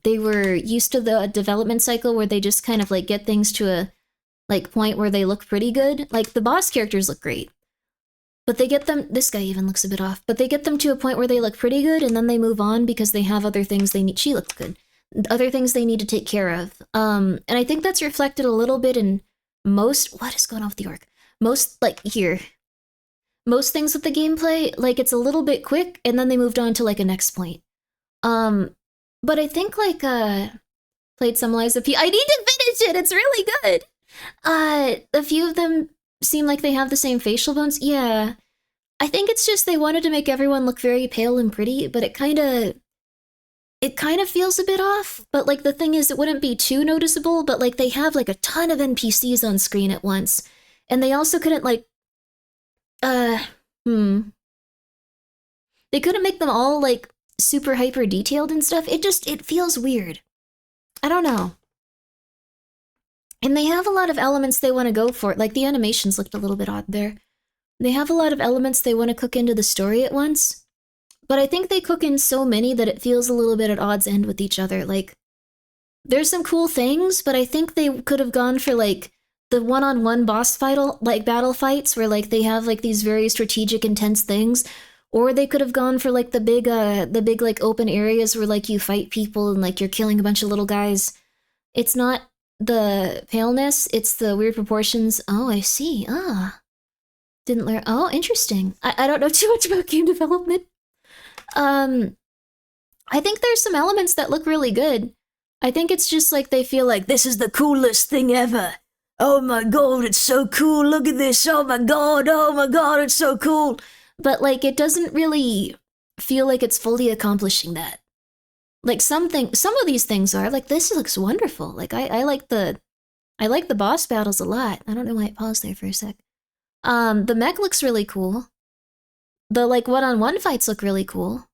Speaker 1: they were used to the development cycle where they just kind of like get things to a like point where they look pretty good. Like the boss characters look great. But they get them, this guy even looks a bit off, but they get them to a point where they look pretty good and then they move on because they have other things they need. She looks good. Other things they need to take care of. And I think that's reflected a little bit in most, what is going on with the orc? Most, like, here. Most things with the gameplay, like, it's a little bit quick, and then they moved on to, like, a next point. But I think, like, played some Liza P. I need to finish it! It's really good! A few of them seem like they have the same facial bones. Yeah. I think it's just they wanted to make everyone look very pale and pretty, but it kind of feels a bit off. But, like, the thing is, it wouldn't be too noticeable, but, like, they have, like, a ton of NPCs on screen at once. And they also couldn't, like, they couldn't make them all, like, super hyper detailed and stuff. It feels weird. I don't know. And they have a lot of elements they want to go for. Like, the animations looked a little bit odd there. They have a lot of elements they want to cook into the story at once. But I think they cook in so many that it feels a little bit at odds end with each other. Like, there's some cool things, but I think they could have gone for, like, the one-on-one boss battle fights where, like, they have, like, these very strategic, intense things. Or they could have gone for, like, the big, like, open areas where, like, you fight people and, like, you're killing a bunch of little guys. It's not the paleness, it's the weird proportions. Oh, I see. Didn't learn. Oh, interesting. I don't know too much about game development. I think there's some elements that look really good. I think it's just like they feel like this is the coolest thing ever. Oh my god, it's so cool. Look at this. Oh my god, it's so cool. But like it doesn't really feel like it's fully accomplishing that. Like some of these things are like this looks wonderful. Like I like the boss battles a lot. I don't know why I paused there for a sec. The mech looks really cool. The like one-on-one fights look really cool.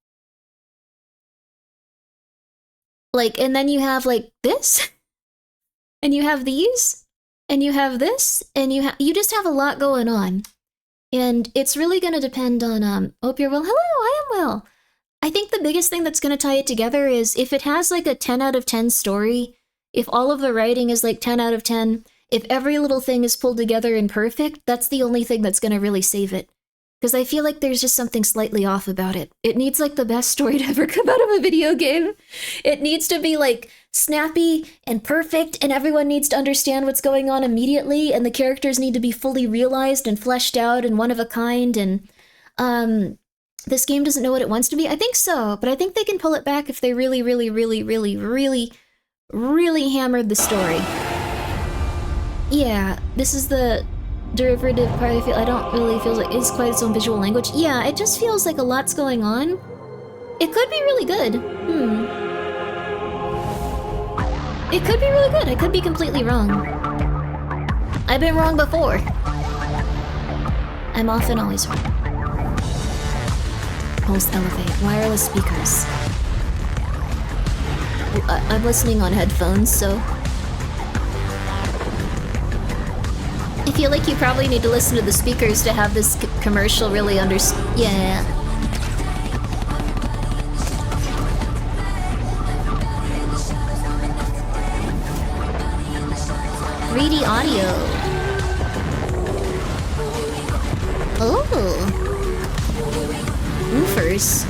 Speaker 1: Like, and then you have like this, and you have these, and you have this, and you just have a lot going on. And it's really gonna depend on, hope you're well. Hello, I am well. I think the biggest thing that's gonna tie it together is if it has like a 10 out of 10 story, if all of the writing is like 10 out of 10, if every little thing is pulled together and perfect, that's the only thing that's gonna really save it. Because I feel like there's just something slightly off about it. It needs like the best story to ever come out of a video game. It needs to be like snappy and perfect, and everyone needs to understand what's going on immediately, and the characters need to be fully realized and fleshed out and one of a kind, and this game doesn't know what it wants to be. I think so, but I think they can pull it back if they really, really, really, really, really, really hammered the story. Yeah, this is the derivative part. I don't really feel like it's quite its own visual language. Yeah, it just feels like a lot's going on. It could be really good. It could be really good. I could be completely wrong. I've been wrong before. I'm often always wrong. Pulse elevate. Wireless speakers. I'm listening on headphones, so I feel like you probably need to listen to the speakers to have this commercial really yeah. 3D audio. Oh. Woofers.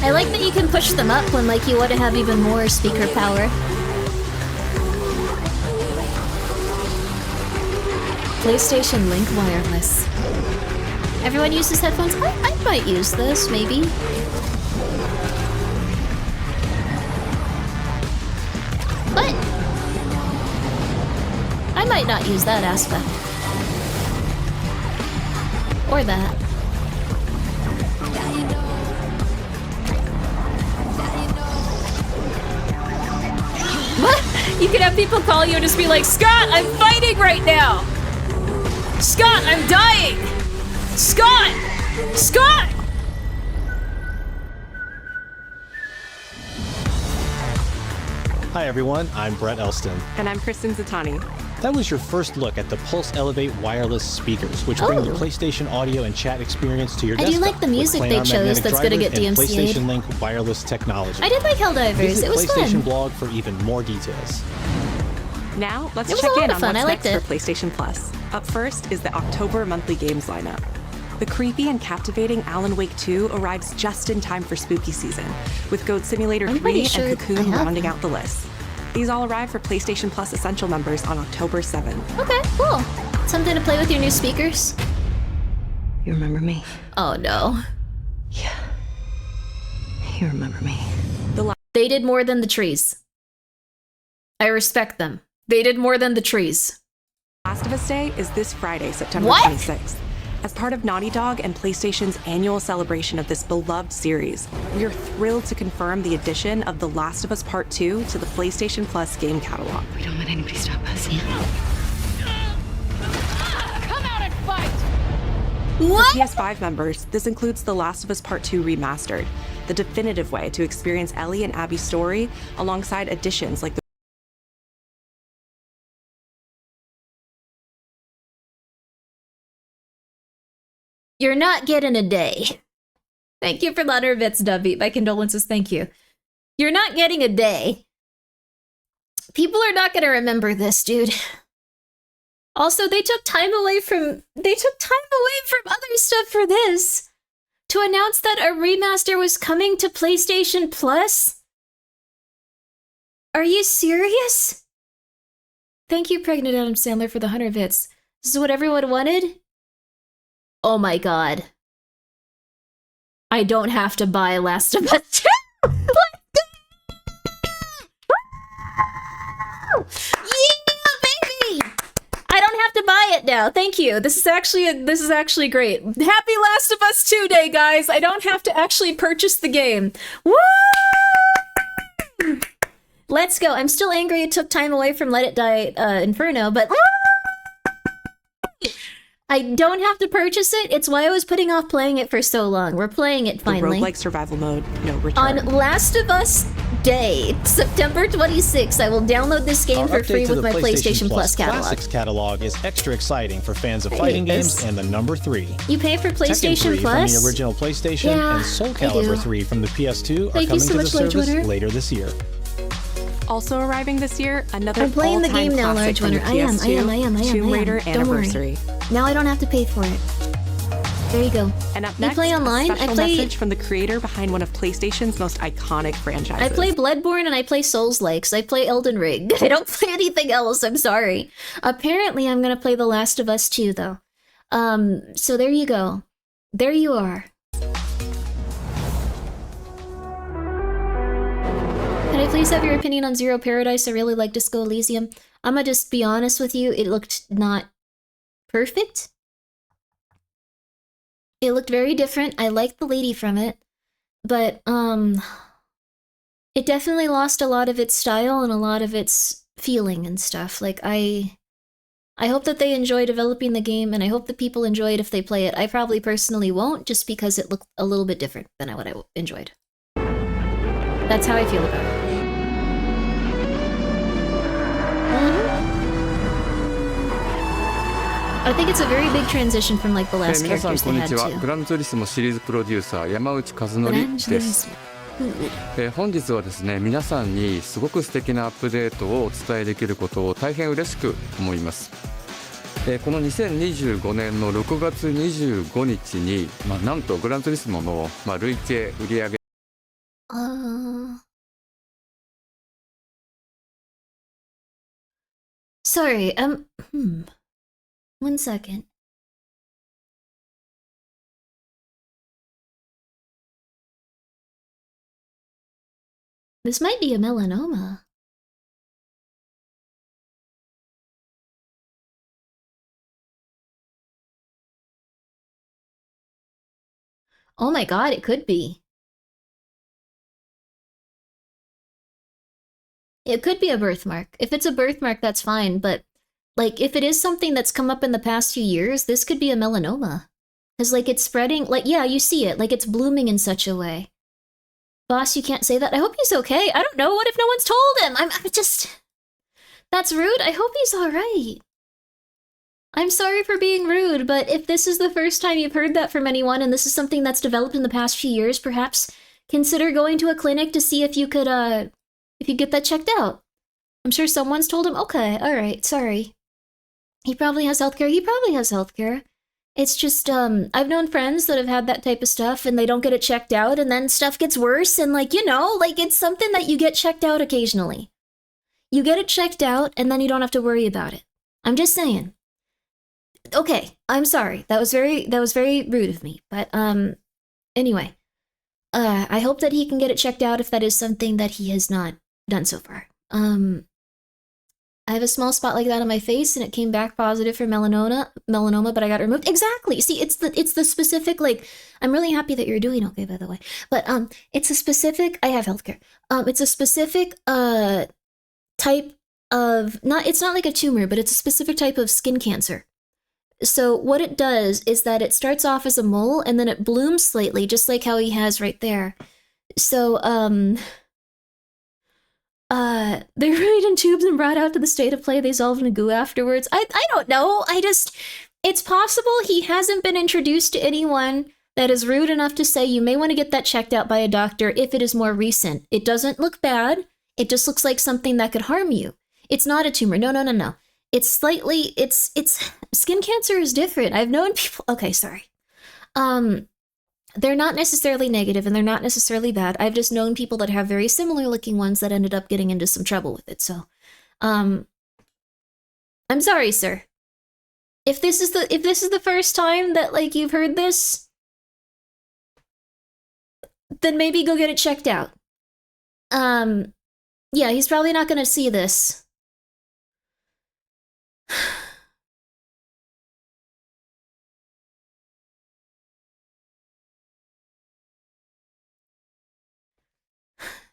Speaker 1: I like that you can push them up when like you want to have even more speaker power. PlayStation Link Wireless. Everyone uses headphones? I might use this, maybe. But I might not use that aspect. Or that.
Speaker 3: What? You could have people call you and just be like, Scott, I'm fighting right now! Scott, I'm dying! Scott! Scott!
Speaker 4: Hi everyone, I'm Brett Elston.
Speaker 22: And I'm Kristen Zatani.
Speaker 4: That was your first look at the Pulse Elevate wireless speakers, which bring the PlayStation audio and chat experience to your
Speaker 1: I do
Speaker 4: desktop.
Speaker 1: like the music
Speaker 4: with
Speaker 1: they
Speaker 4: Planar
Speaker 1: chose
Speaker 4: magnetic
Speaker 1: that's gonna
Speaker 4: drivers
Speaker 1: get
Speaker 4: and
Speaker 1: DMCA'd.
Speaker 4: PlayStation Link wireless technology.
Speaker 1: I did like Helldivers.
Speaker 4: Visit
Speaker 1: It was
Speaker 4: PlayStation
Speaker 1: fun.
Speaker 4: blog for even more details.
Speaker 22: Now, let's
Speaker 1: It was
Speaker 22: check
Speaker 1: a lot
Speaker 22: in
Speaker 1: of
Speaker 22: on
Speaker 1: fun.
Speaker 22: what's
Speaker 1: I liked
Speaker 22: next for PlayStation Plus. Up first is the October monthly games lineup. The creepy and captivating Alan Wake 2 arrives just in time for spooky season, with Goat Simulator 3
Speaker 1: sure
Speaker 22: and
Speaker 1: I
Speaker 22: Cocoon
Speaker 1: have
Speaker 22: rounding out the list. These all arrive for PlayStation Plus Essential members on October 7th.
Speaker 1: Okay, cool. Something to play with your new speakers?
Speaker 22: You remember me?
Speaker 1: Oh no.
Speaker 22: You remember me.
Speaker 1: They did more than the trees. I respect them. They did more than the trees.
Speaker 22: Last of Us Day is this Friday, September
Speaker 1: What?
Speaker 22: 26th. As part of Naughty Dog and PlayStation's annual celebration of this beloved series, we are thrilled to confirm the addition of The Last of Us Part 2 to the PlayStation Plus game catalog.
Speaker 15: We don't let anybody stop us.
Speaker 18: Come out and fight!
Speaker 22: For PS5 members, this includes The Last of Us Part 2 Remastered, the definitive way to experience Ellie and Abby's story, alongside additions like the
Speaker 1: You're not getting a day. Thank you for the 100 bits, Dubby. My condolences, thank you. You're not getting a day. People are not gonna remember this, dude. Also, they took time away from other stuff for this. To announce that a remaster was coming to PlayStation Plus? Are you serious? Thank you, Pregnant Adam Sandler, for the 100 bits. This is what everyone wanted? Oh my god. I don't have to buy Last of Us 2! Yeah, baby! I don't have to buy it now. Thank you. This is actually great. Happy Last of Us 2 Day, guys! I don't have to actually purchase the game. Woo! Let's go. I'm still angry it took time away from Let It Die Inferno, but I don't have to purchase it. It's why I was putting off playing it for so long. We're playing it finally.
Speaker 22: The roguelike survival mode, no return.
Speaker 1: On Last of Us Day, September 26th, I will download this game
Speaker 4: Our
Speaker 1: for free
Speaker 4: update to
Speaker 1: with
Speaker 4: the
Speaker 1: my PlayStation Plus catalog.
Speaker 4: Classics catalog is extra exciting for fans of fighting games and the number 3.
Speaker 1: You pay for
Speaker 4: Tekken
Speaker 1: PlayStation
Speaker 4: 3
Speaker 1: Plus?
Speaker 4: from the original PlayStation
Speaker 1: Yeah,
Speaker 4: and Soul
Speaker 1: I
Speaker 4: Calibur
Speaker 1: do.
Speaker 4: 3 from the PS2 are
Speaker 1: Thank you
Speaker 4: coming
Speaker 1: so
Speaker 4: to the
Speaker 1: much,
Speaker 4: service
Speaker 1: Large Winner.
Speaker 4: later this year.
Speaker 22: Also arriving this year, another
Speaker 1: I'm playing the
Speaker 22: all-time
Speaker 1: game now,
Speaker 22: classic
Speaker 1: Large
Speaker 22: from the
Speaker 1: Winner. I
Speaker 22: PS2,
Speaker 1: am.
Speaker 22: Tomb Raider
Speaker 1: Don't worry.
Speaker 22: Anniversary.
Speaker 1: Now I don't have to pay for it. There you go.
Speaker 22: And up
Speaker 1: You
Speaker 22: next,
Speaker 1: play online?
Speaker 22: a special
Speaker 1: I play-
Speaker 22: message from the creator behind one of PlayStation's most iconic franchises.
Speaker 1: I play Bloodborne and I play Souls-likes. I play Elden Ring. I don't play anything else, I'm sorry. Apparently I'm gonna play The Last of Us 2, though. So there you go. There you are. Can I please have your opinion on Zero Paradise? I really like Disco Elysium. I'm gonna just be honest with you, it looked not perfect. It looked very different. I liked the lady from it. But, it definitely lost a lot of its style and a lot of its feeling and stuff. Like, I hope that they enjoy developing the game, and I hope that people enjoy it if they play it. I probably personally won't, just because it looked a little bit different than what I enjoyed. That's how I feel about it. I think it's a very big transition from like the last
Speaker 19: 皆さん
Speaker 1: characters
Speaker 19: こん
Speaker 1: they
Speaker 19: に
Speaker 1: had
Speaker 19: ちは。
Speaker 1: too.
Speaker 19: グランツーリスモシリーズプロデューサー山内和則です。本日はですね、皆さんにすごく素敵なアップデートをお伝えできることを大変嬉しく思います。この2025年の6月25日に、なんとグランツーリスモの、累計売上
Speaker 1: Sorry, one second. This might be a melanoma. Oh my god, it could be. It could be a birthmark. If it's a birthmark, that's fine, but like if it is something that's come up in the past few years, this could be a melanoma. Because like it's spreading, like yeah, you see it, like it's blooming in such a way. Boss, you can't say that. I hope he's okay. I don't know. What if no one's told him? I'm just... That's rude. I hope he's alright. I'm sorry for being rude, but if this is the first time you've heard that from anyone, and this is something that's developed in the past few years, perhaps consider going to a clinic to see if you could, if you get that checked out. I'm sure someone's told him, okay, alright, sorry. He probably has healthcare. He probably has healthcare. It's just, I've known friends that have had that type of stuff and they don't get it checked out and then stuff gets worse and like, you know, like it's something that you get checked out occasionally. You get it checked out and then you don't have to worry about it. I'm just saying. Okay, I'm sorry. That was very rude of me. But, anyway. I hope that he can get it checked out if that is something that he has not done so far. I have a small spot like that on my face, and it came back positive for melanoma, but I got it removed. Exactly. See, it's the specific, like, I'm really happy that you're doing okay, by the way. But it's a specific. I have healthcare. It's a specific type of it's not like a tumor, but it's a specific type of skin cancer. So what it does is that it starts off as a mole, and then it blooms slightly, just like how he has right there. So they're removed in tubes and brought out to the state of play. They dissolve in a goo afterwards. I don't know. It's possible he hasn't been introduced to anyone that is rude enough to say you may want to get that checked out by a doctor if it is more recent. It doesn't look bad. It just looks like something that could harm you. It's not a tumor. No. It's slightly, it's skin cancer is different. I've known people, okay, sorry. They're not necessarily negative and they're not necessarily bad. I've just known people that have very similar looking ones that ended up getting into some trouble with it. So, I'm sorry, sir. If this is the first time that like you've heard this, then maybe go get it checked out. Yeah, he's probably not gonna see this.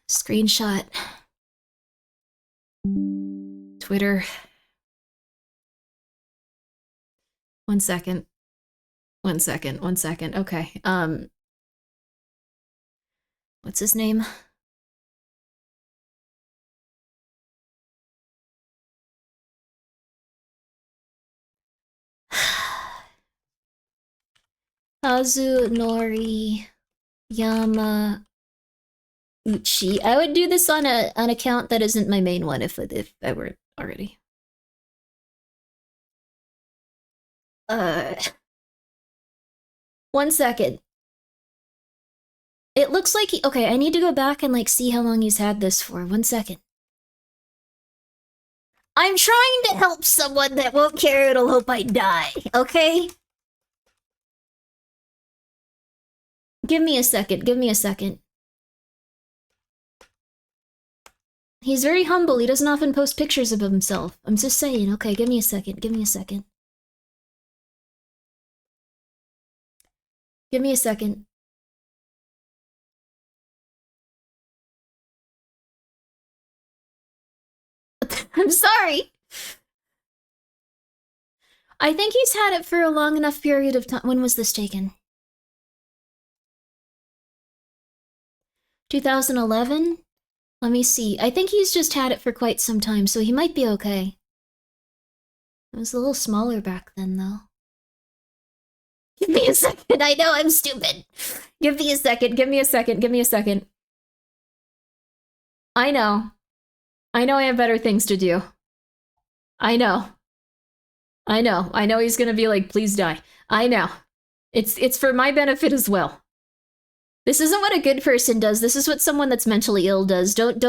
Speaker 1: Screenshot. Twitter. 1 second. 1 second. 1 second. Okay. What's his name? Kazunori Yamauchi. I would do this on an account that isn't my main one if I were already. 1 second. It looks like okay, I need to go back and like see how long he's had this for. 1 second. I'm trying to help someone that won't care it'll hope I die, okay? Give me a second, give me a second. He's very humble, he doesn't often post pictures of himself. I'm just saying, okay, give me a second, give me a second. Give me a second. I'm sorry. I think he's had it for a long enough period of time. When was this taken? 2011? Let me see. I think he's just had it for quite some time, so he might be okay. It was a little smaller back then, though. Give me a second. I know I'm stupid. Give me a second. Give me a second. Give me a second. I know. I know I have better things to do. I know. I know. I know he's gonna be like, please die. I know. It's for my benefit as well. This isn't what a good person does. This is what someone that's mentally ill does. Don't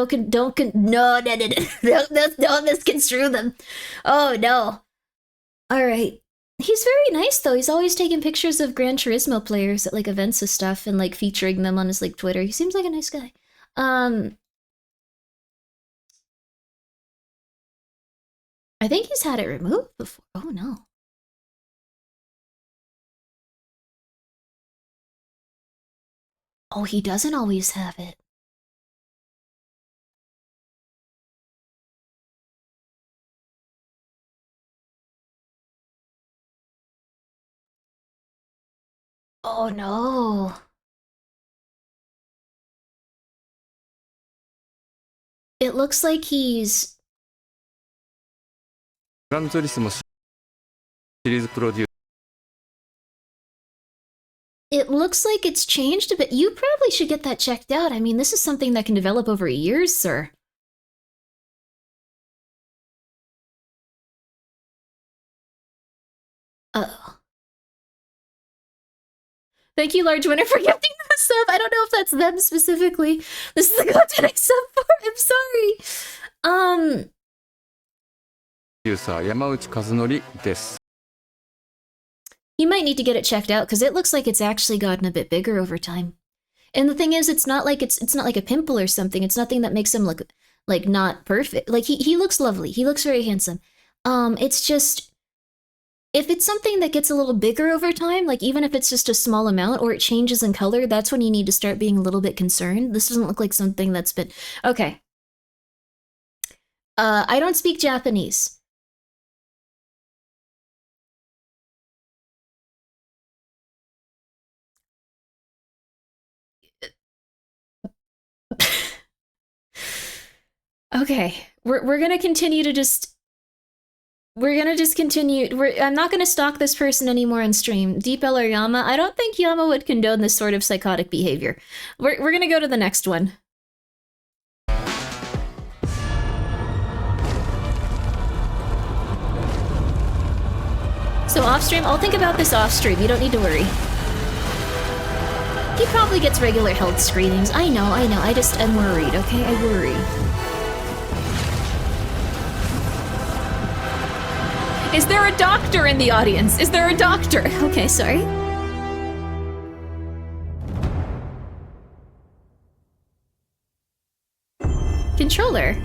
Speaker 1: misconstrue them. Oh no. All right. He's very nice though. He's always taking pictures of Gran Turismo players at like events and stuff and like featuring them on his like Twitter. He seems like a nice guy. I think he's had it removed before. Oh no. Oh, he doesn't always have it. Oh no. It looks like he's...
Speaker 19: グランツーリスモシリーズプロデュー
Speaker 1: It looks like it's changed a bit. You probably should get that checked out. I mean, this is something that can develop over years, sir. Oh. Thank you, Large Winner, for gifting the sub. I don't know if that's them specifically. This is the content I sub for. I'm sorry.
Speaker 19: ユーサー山内和則です。
Speaker 1: You might need to get it checked out because it looks like it's actually gotten a bit bigger over time. And the thing is, it's not like it's not like a pimple or something. It's nothing that makes him look like not perfect. Like he looks lovely. He looks very handsome. It's just if it's something that gets a little bigger over time, like even if it's just a small amount or it changes in color, that's when you need to start being a little bit concerned. This doesn't look like something that's been okay. I don't speak Japanese. Okay, we're gonna continue to just... We're gonna just continue... I'm not gonna stalk this person anymore on stream. Deep L or Yama, I don't think Yama would condone this sort of psychotic behavior. We're gonna go to the next one. So off stream, I'll think about this off stream, you don't need to worry. He probably gets regular health screenings. I know, I just am worried, okay? I worry.
Speaker 3: Is there a doctor in the audience? Is there a doctor?
Speaker 1: Okay, sorry. Controller.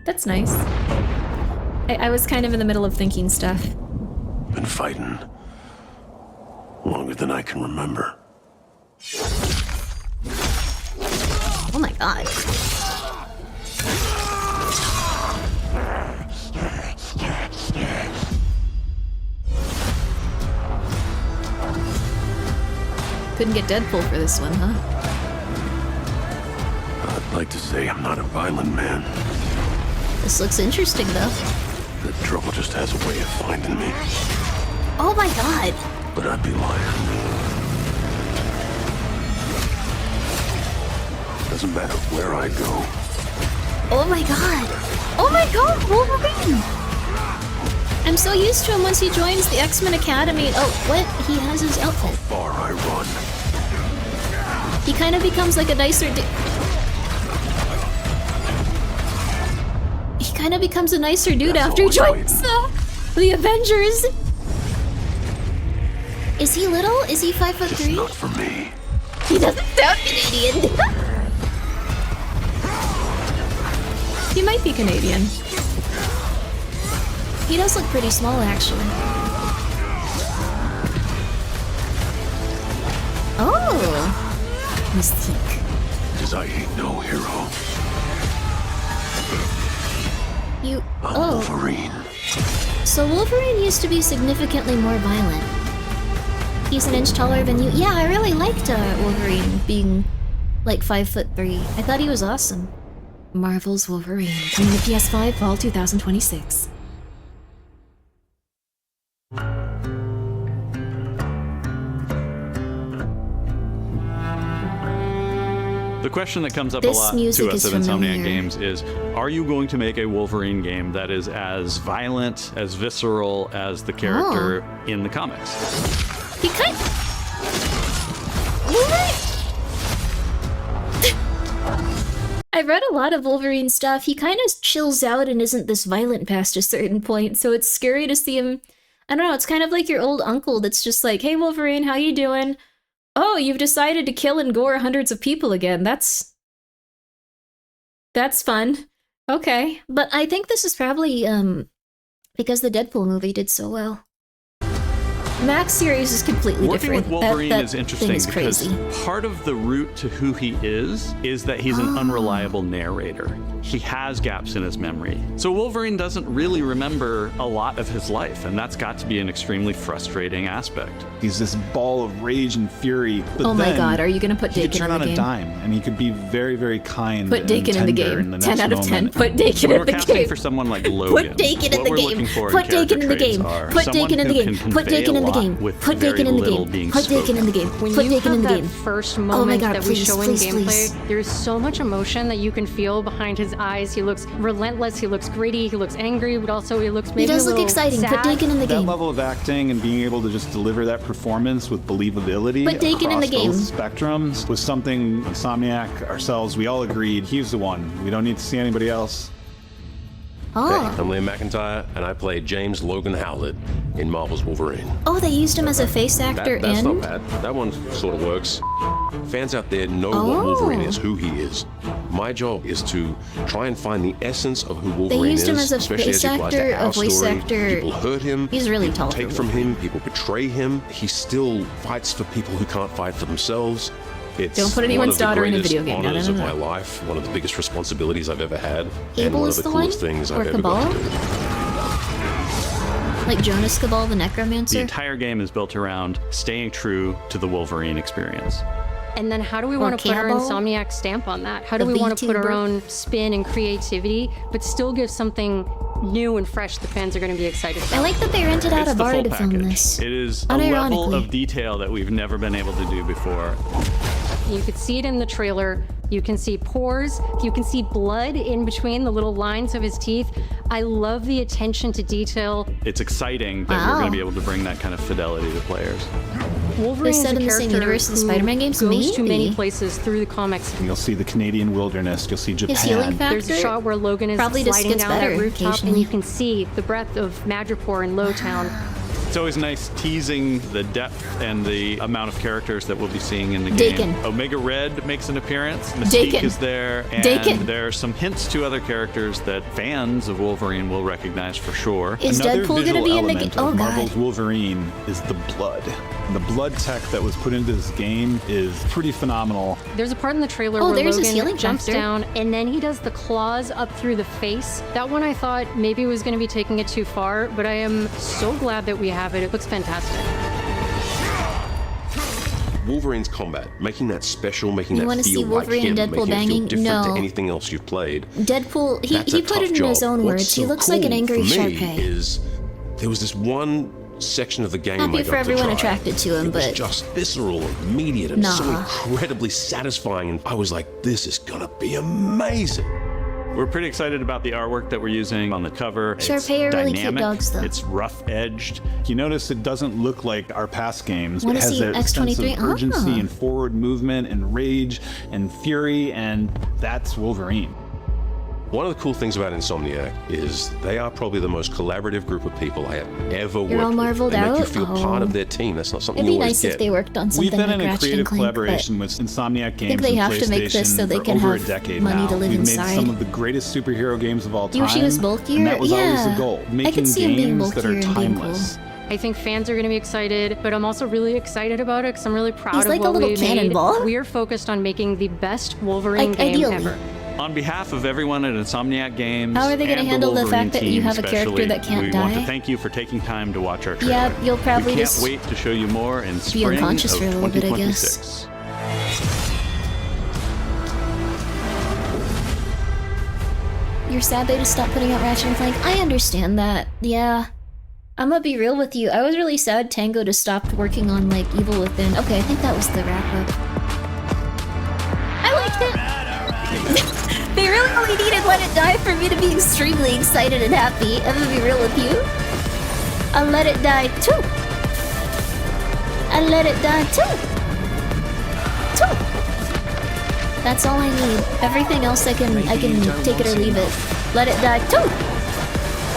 Speaker 1: That's nice. I was kind of in the middle of thinking stuff.
Speaker 17: Been fighting longer than I can remember.
Speaker 1: Oh my god. Couldn't get Deadpool for this one, huh?
Speaker 17: I'd like to say I'm not a violent man.
Speaker 1: This looks interesting, though.
Speaker 17: The trouble just has a way of finding me.
Speaker 1: Oh my god.
Speaker 17: But I'd be lying. Doesn't matter where I go.
Speaker 1: Oh my god. Oh my god, Wolverine! I'm so used to him once he joins the X-Men Academy. Oh, what? He has his outfit.
Speaker 17: How far I run.
Speaker 1: He kind of becomes like a nicer He kind of becomes a nicer dude after he joins the Avengers. Is he little? Is he 5'3"?
Speaker 17: Not for me.
Speaker 1: He doesn't sound Canadian. He might be Canadian. He does look pretty small, actually. Oh! Mystique.
Speaker 17: Because I ain't no hero. I'm Wolverine.
Speaker 1: So Wolverine used to be significantly more violent. He's an inch taller than you. Yeah, I really liked Wolverine being like 5'3". I thought he was awesome. Marvel's Wolverine, coming to PS5 fall 2026.
Speaker 5: The question that comes up
Speaker 1: This
Speaker 5: a lot
Speaker 1: music
Speaker 5: to us
Speaker 1: is
Speaker 5: at Insomniac
Speaker 1: familiar.
Speaker 5: Games is, are you going to make a Wolverine game that is as violent, as visceral as the character in the comics?
Speaker 1: He kind Wolverine. I've read a lot of Wolverine stuff. He kind of chills out and isn't this violent past a certain point, so it's scary to see him. I don't know, it's kind of like your old uncle that's just like, hey Wolverine, how you doing? Oh, you've decided to kill and gore hundreds of people again. That's fun. Okay, but I think this is probably because the Deadpool movie did so well. Max series is completely
Speaker 5: Working
Speaker 1: different.
Speaker 5: with Wolverine
Speaker 1: that
Speaker 5: is interesting
Speaker 1: thing is
Speaker 5: because
Speaker 1: crazy.
Speaker 5: part of the route to who he is that he's an unreliable narrator. He has gaps in his memory. So Wolverine doesn't really remember a lot of his life, and that's got to be an extremely frustrating aspect.
Speaker 8: He's this ball of rage and fury. But
Speaker 1: Oh my god, are you gonna put
Speaker 8: he could
Speaker 1: Dakin
Speaker 8: turn
Speaker 1: in the
Speaker 8: on a
Speaker 1: game?
Speaker 8: dime, and he could be very, very kind.
Speaker 1: Put
Speaker 8: and
Speaker 1: Dakin in the
Speaker 8: tender
Speaker 1: game.
Speaker 8: the
Speaker 1: 10
Speaker 8: next
Speaker 1: out of 10.
Speaker 8: moment.
Speaker 1: Put Dakin
Speaker 5: When
Speaker 1: in
Speaker 5: we're
Speaker 1: the
Speaker 5: casting
Speaker 1: game.
Speaker 5: for someone like Logan,
Speaker 1: Put Dakin in
Speaker 5: what
Speaker 1: the
Speaker 5: we're
Speaker 1: game.
Speaker 5: looking for
Speaker 1: Put Dakin in the
Speaker 5: character
Speaker 1: game.
Speaker 5: traits are
Speaker 1: Put
Speaker 5: someone
Speaker 1: Dakin in the
Speaker 5: who
Speaker 1: game.
Speaker 5: can
Speaker 1: Put
Speaker 5: convey
Speaker 1: Dakin
Speaker 5: a
Speaker 1: in the
Speaker 5: lot
Speaker 1: game.
Speaker 5: with
Speaker 1: Put Dakin
Speaker 5: very
Speaker 1: in the
Speaker 5: little
Speaker 1: game.
Speaker 5: being
Speaker 1: Put Dakin in the game.
Speaker 22: When
Speaker 1: Put
Speaker 22: you
Speaker 1: Dakin
Speaker 22: have
Speaker 1: in the
Speaker 22: that
Speaker 1: game.
Speaker 22: first
Speaker 1: Oh my
Speaker 22: moment
Speaker 1: god,
Speaker 22: that we
Speaker 1: please,
Speaker 22: show in
Speaker 1: please,
Speaker 22: gameplay,
Speaker 1: please.
Speaker 22: there's so much emotion that you can feel behind his eyes. He looks relentless, he looks gritty, he looks angry, but also he looks maybe
Speaker 1: He does
Speaker 22: a
Speaker 1: look
Speaker 22: little
Speaker 1: exciting. Put
Speaker 22: sad.
Speaker 1: Dakin in the
Speaker 8: That
Speaker 1: game.
Speaker 8: level of acting and being able to just deliver that performance with believability
Speaker 1: Put Dakin in the
Speaker 8: across
Speaker 1: game.
Speaker 8: both spectrums was something Insomniac, ourselves, we all agreed he's the one. We don't need to see anybody else.
Speaker 1: Oh.
Speaker 11: Hey, I'm Liam McIntyre, and I play James Logan Howlett in Marvel's Wolverine.
Speaker 1: Oh, they used him as a face actor
Speaker 11: That's
Speaker 1: in?
Speaker 11: not bad. That one sort of works. Fans out there know what Wolverine is, who he is. My job is to try and find the essence of who Wolverine
Speaker 1: used
Speaker 11: is,
Speaker 1: him as a
Speaker 11: especially
Speaker 1: face
Speaker 11: as he applies
Speaker 1: actor,
Speaker 11: to our
Speaker 1: a voice
Speaker 11: story.
Speaker 1: actor.
Speaker 11: People hurt him.
Speaker 1: He's really
Speaker 11: people
Speaker 1: tall
Speaker 11: take
Speaker 1: for
Speaker 11: from him. People betray him. He still fights for people who can't fight for themselves. It's
Speaker 1: Don't put anyone's daughter in a video game. No,
Speaker 11: Honors
Speaker 1: no, no,
Speaker 11: of
Speaker 1: no.
Speaker 11: my life. One of the biggest responsibilities I've ever had, and
Speaker 1: Abel
Speaker 11: one
Speaker 1: is
Speaker 11: of the
Speaker 1: the one?
Speaker 11: coolest things
Speaker 1: Or
Speaker 11: I've ever got to
Speaker 1: Cabal?
Speaker 11: do.
Speaker 1: Like Jonas Cabal, the
Speaker 5: The
Speaker 1: Necromancer?
Speaker 5: entire game is built around staying true to the Wolverine experience.
Speaker 22: And then how do we
Speaker 1: Or
Speaker 22: want to put our
Speaker 1: Cannibal?
Speaker 22: Insomniac stamp on that? How do
Speaker 1: The
Speaker 22: we want to put our
Speaker 1: VTuber?
Speaker 22: own spin and creativity, but still give something new and fresh the fans are going to be excited about?
Speaker 1: I like that they rented out
Speaker 5: It's
Speaker 1: a
Speaker 5: the
Speaker 1: bar
Speaker 5: full
Speaker 1: to film
Speaker 5: package.
Speaker 1: this.
Speaker 5: It is a level
Speaker 1: Unironically.
Speaker 5: of detail that we've never been able to do before.
Speaker 22: You could see it in the trailer. You can see pores. You can see blood in between the little lines of his teeth. I love the attention to detail.
Speaker 5: It's exciting that we're going to be able to bring that kind of fidelity to players.
Speaker 22: Wolverine is
Speaker 1: set
Speaker 22: a
Speaker 1: in the same
Speaker 22: character
Speaker 1: universe as
Speaker 22: who
Speaker 1: Spider-Man games?
Speaker 22: goes to many
Speaker 1: Maybe.
Speaker 22: places through the comics.
Speaker 8: You'll see the Canadian wilderness. You'll see Japan.
Speaker 1: His healing
Speaker 22: There's a
Speaker 1: factor
Speaker 22: shot where Logan is
Speaker 1: probably just
Speaker 22: sliding
Speaker 1: gets
Speaker 22: down
Speaker 1: better
Speaker 22: that rooftop, and
Speaker 1: occasionally.
Speaker 22: you can see the breadth of Madripoor in Lowtown.
Speaker 5: It's always nice teasing the depth and the amount of characters that we'll be seeing in the
Speaker 1: Dakin.
Speaker 5: game. Omega Red makes an appearance. Mystique
Speaker 1: Dakin.
Speaker 5: is there, and
Speaker 1: Dakin.
Speaker 5: there are some hints to other characters that fans of Wolverine will recognize for sure.
Speaker 1: Is
Speaker 8: Another
Speaker 1: Deadpool gonna
Speaker 8: visual
Speaker 1: be in the
Speaker 8: element
Speaker 1: game? Oh
Speaker 8: of Marvel's
Speaker 1: god.
Speaker 8: Wolverine is the blood. The blood tech that was put into this game is pretty phenomenal.
Speaker 22: There's a part in the trailer
Speaker 1: Oh,
Speaker 22: where
Speaker 1: there's his
Speaker 22: Logan
Speaker 1: healing
Speaker 22: jumps
Speaker 1: factor.
Speaker 22: down and then he does the claws up through the face. That one I thought maybe was going to be taking it too far, but I am so glad that we have it. It looks fantastic.
Speaker 11: Wolverine's combat, making that special, making
Speaker 1: You
Speaker 11: that
Speaker 1: wanna
Speaker 11: feel
Speaker 1: see
Speaker 11: like
Speaker 1: Wolverine
Speaker 11: him,
Speaker 1: and Deadpool
Speaker 11: making it feel
Speaker 1: banging?
Speaker 11: different
Speaker 1: No.
Speaker 11: to anything else you've played.
Speaker 1: Deadpool,
Speaker 11: That's
Speaker 1: he
Speaker 11: a
Speaker 1: put
Speaker 11: tough
Speaker 1: it in
Speaker 11: job.
Speaker 1: his own
Speaker 11: What's
Speaker 1: words. He
Speaker 11: so
Speaker 1: looks like an
Speaker 11: cool
Speaker 1: angry
Speaker 11: for
Speaker 1: Shar
Speaker 11: me
Speaker 1: Pei.
Speaker 11: is there was this one section of the game
Speaker 1: Happy
Speaker 11: I
Speaker 1: for
Speaker 11: got
Speaker 1: everyone
Speaker 11: to try.
Speaker 1: attracted to him,
Speaker 11: it was
Speaker 1: but
Speaker 11: just visceral, immediate, and so
Speaker 1: Nah.
Speaker 11: incredibly satisfying. And I was like, this is gonna be amazing.
Speaker 5: We're pretty excited about the artwork that we're using on the cover.
Speaker 1: Shar
Speaker 5: It's
Speaker 1: Pei are really cute
Speaker 5: dynamic,
Speaker 1: dogs, though.
Speaker 5: It's rough-edged.
Speaker 8: You notice it doesn't look like our past games.
Speaker 1: Wanna
Speaker 8: It has
Speaker 1: see
Speaker 8: that sense
Speaker 1: X-23?
Speaker 8: of urgency
Speaker 1: Ah.
Speaker 8: and forward movement and rage and fury, and that's Wolverine.
Speaker 11: One of the cool things about Insomniac is they are probably the most collaborative group of people I have ever worked
Speaker 1: You're all
Speaker 11: with.
Speaker 1: marveled
Speaker 11: They make you
Speaker 1: out?
Speaker 11: feel
Speaker 1: Oh.
Speaker 11: part of their team. That's not something
Speaker 1: it'd be
Speaker 11: you always
Speaker 1: nice
Speaker 11: get.
Speaker 1: if they worked on
Speaker 8: We've
Speaker 1: something
Speaker 8: been
Speaker 1: like
Speaker 8: in a
Speaker 1: Ratchet
Speaker 8: creative
Speaker 1: and Clank,
Speaker 8: collaboration with Insomniac Games
Speaker 1: they
Speaker 8: and
Speaker 1: have to make this
Speaker 8: PlayStation
Speaker 1: so they
Speaker 8: for
Speaker 1: can
Speaker 8: over
Speaker 1: have
Speaker 8: a decade
Speaker 1: money
Speaker 8: now.
Speaker 1: to live
Speaker 8: We've
Speaker 1: inside.
Speaker 8: made some of the greatest superhero games of all time.
Speaker 1: You wish he was bulkier?
Speaker 8: And that was always
Speaker 1: Yeah.
Speaker 8: the goal.
Speaker 1: I
Speaker 8: Making
Speaker 1: could see him being
Speaker 8: games that are
Speaker 1: bulkier and being
Speaker 8: timeless.
Speaker 22: I think fans are going to be excited, but I'm also really excited about it because I'm really proud
Speaker 1: He's
Speaker 22: of
Speaker 1: like a
Speaker 22: what
Speaker 1: little
Speaker 22: we
Speaker 1: cannonball.
Speaker 22: made. We are focused on making the best Wolverine
Speaker 1: Like,
Speaker 22: game
Speaker 1: ideally.
Speaker 22: ever.
Speaker 5: On behalf of everyone at Insomniac Games,
Speaker 1: How are they gonna
Speaker 5: and
Speaker 1: handle the
Speaker 5: Wolverine
Speaker 1: fact that you
Speaker 5: team
Speaker 1: have a character
Speaker 5: especially,
Speaker 1: that can't
Speaker 5: we want
Speaker 1: die?
Speaker 5: to thank you for taking time to watch our trailer.
Speaker 1: Yeah, you'll probably
Speaker 5: we can't
Speaker 1: just
Speaker 5: wait to show you more in
Speaker 1: be
Speaker 5: spring of
Speaker 1: unconscious for a little bit, I guess.
Speaker 5: 2026.
Speaker 1: You're sad they just stopped putting out Ratchet and Clank. I understand that. Yeah. I'm gonna be real with you. I was really sad Tango just stopped working on, like, Evil Within. Okay, I think that was the wrap-up. I liked it! They really only needed Let It Die for me to be extremely excited and happy. I'm gonna be real with you. I Let It Die too! I Let It Die too! That's all I need. Everything else I can take it or leave it. Let It Die 2!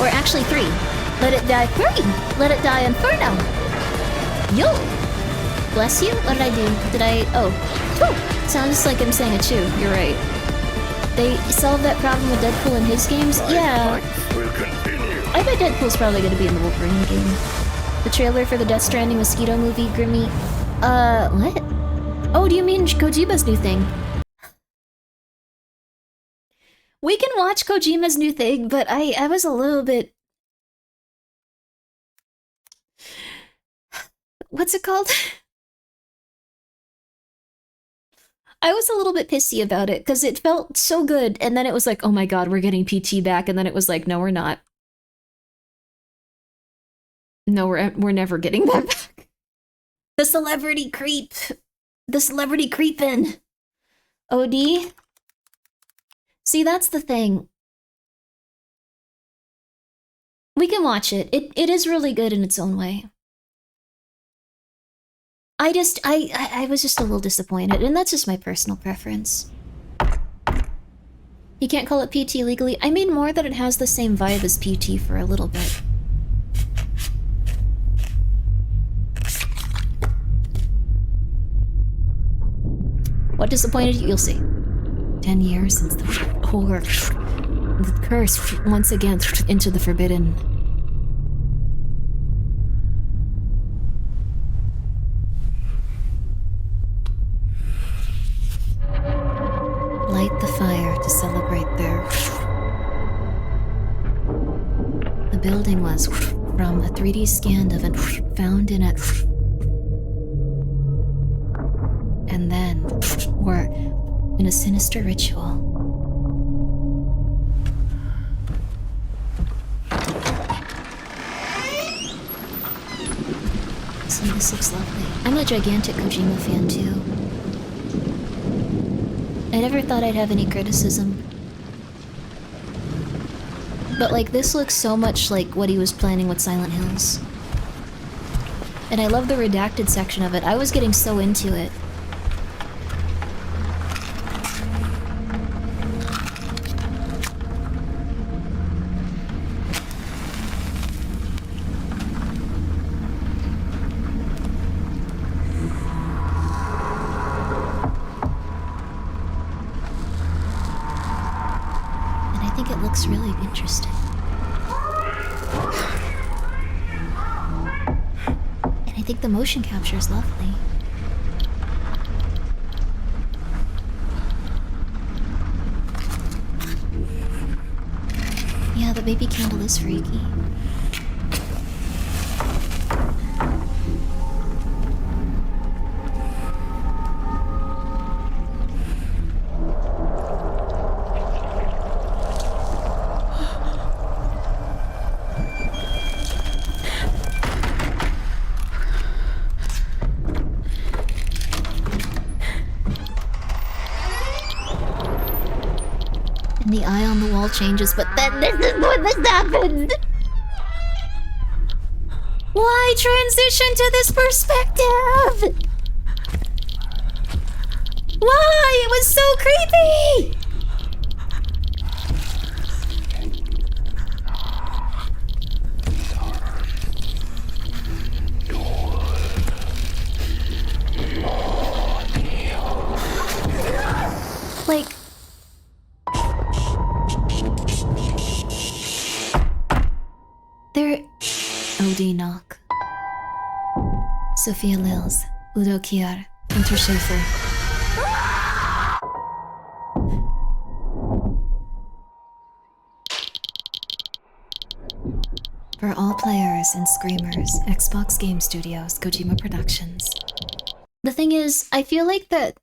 Speaker 1: Or actually 3. Let It Die 3! Let It Die Inferno! Yo! Bless you? What did I do? Did I... Oh. 2! Sounds like I'm saying a chew. You're right. They solved that problem with Deadpool in his games? Yeah. I bet Deadpool's probably gonna be in the Wolverine game. The trailer for the Death Stranding mosquito movie, Grimmi. What? Oh, do you mean Kojima's new thing? We can watch Kojima's new thing, but I was a little bit... What's it called? I was a little bit pissy about it, because it felt so good, and then it was like, oh my god, we're getting PT back, and then it was like, no, we're not. No, we're never getting that back. The celebrity creep. The celebrity creepin'. OD? See, that's the thing. We can watch it. It is really good in its own way. I was just a little disappointed, and that's just my personal preference. You can't call it PT legally. I mean more that it has the same vibe as PT for a little bit. What disappointed you? You'll see. 10 years since the horror, the curse once again into the forbidden. Light the fire to celebrate their... The building was from a 3D scan of it found in it. And then we're in a sinister ritual. So this looks lovely. I'm a gigantic Kojima fan too. I never thought I'd have any criticism. But like, this looks so much like what he was planning with Silent Hills. And I love the redacted section of it. I was getting so into it. Really interesting. And I think the motion capture is lovely. Yeah, the baby candle is freaky. The eye on the wall changes, but then this is when this happens! Why transition to this perspective? Why? It was so creepy! Like... There... OD knock. Sophia Lils, Udo Kier, Hunter Schafer. For all players and screamers, Xbox Game Studios, Kojima Productions. The thing is, I feel like that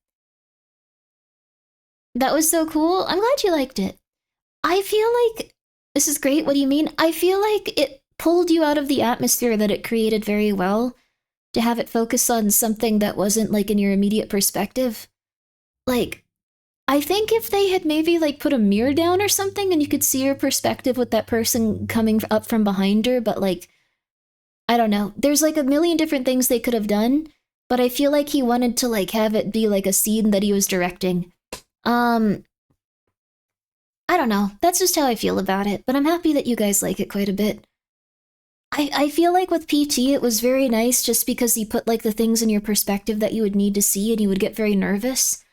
Speaker 1: was so cool. I'm glad you liked it. I feel like... This is great, what do you mean? I feel like it pulled you out of the atmosphere that it created very well to have it focus on something that wasn't like in your immediate perspective. Like, I think if they had maybe like put a mirror down or something and you could see her perspective with that person coming up from behind her, but like, I don't know. There's like a million different things they could have done, but I feel like he wanted to like have it be like a scene that he was directing. I don't know. That's just how I feel about it, but I'm happy that you guys like it quite a bit. I feel like with PT it was very nice just because he put like the things in your perspective that you would need to see and you would get very nervous.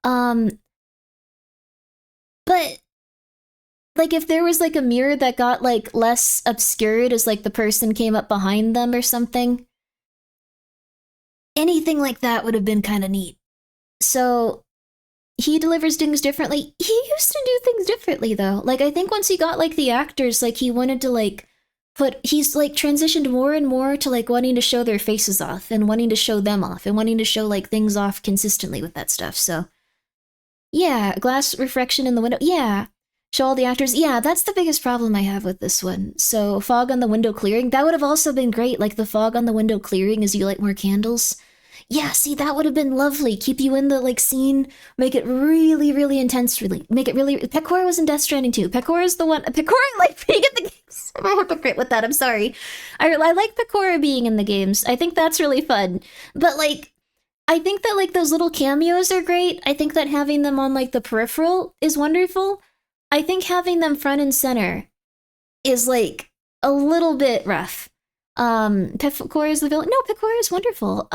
Speaker 1: But like if there was like a mirror that got like less obscured as like the person came up behind them or something. Anything like that would have been kind of neat. So he delivers things differently. He used to do things differently though. Like I think once he got like the actors, like he wanted to like he's like transitioned more and more to like wanting to show their faces off and wanting to show them off and wanting to show like things off consistently with that stuff. So yeah, glass reflection in the window. Yeah. Show all the actors. Yeah, that's the biggest problem I have with this one. So fog on the window clearing, that would have also been great. Like the fog on the window clearing as you light more candles. Yeah, see, that would have been lovely. Keep you in the like scene, make it really, really intense. Really, make it really. Pecora was in Death Stranding too. Pecora is the one. Pecora like being in the games. I'm a hypocrite with that. I'm sorry. I like Pecora being in the games. I think that's really fun. But like, I think that like those little cameos are great. I think that having them on like the peripheral is wonderful. I think having them front and center is like a little bit rough. Pecora is the villain. No, Pecora is wonderful.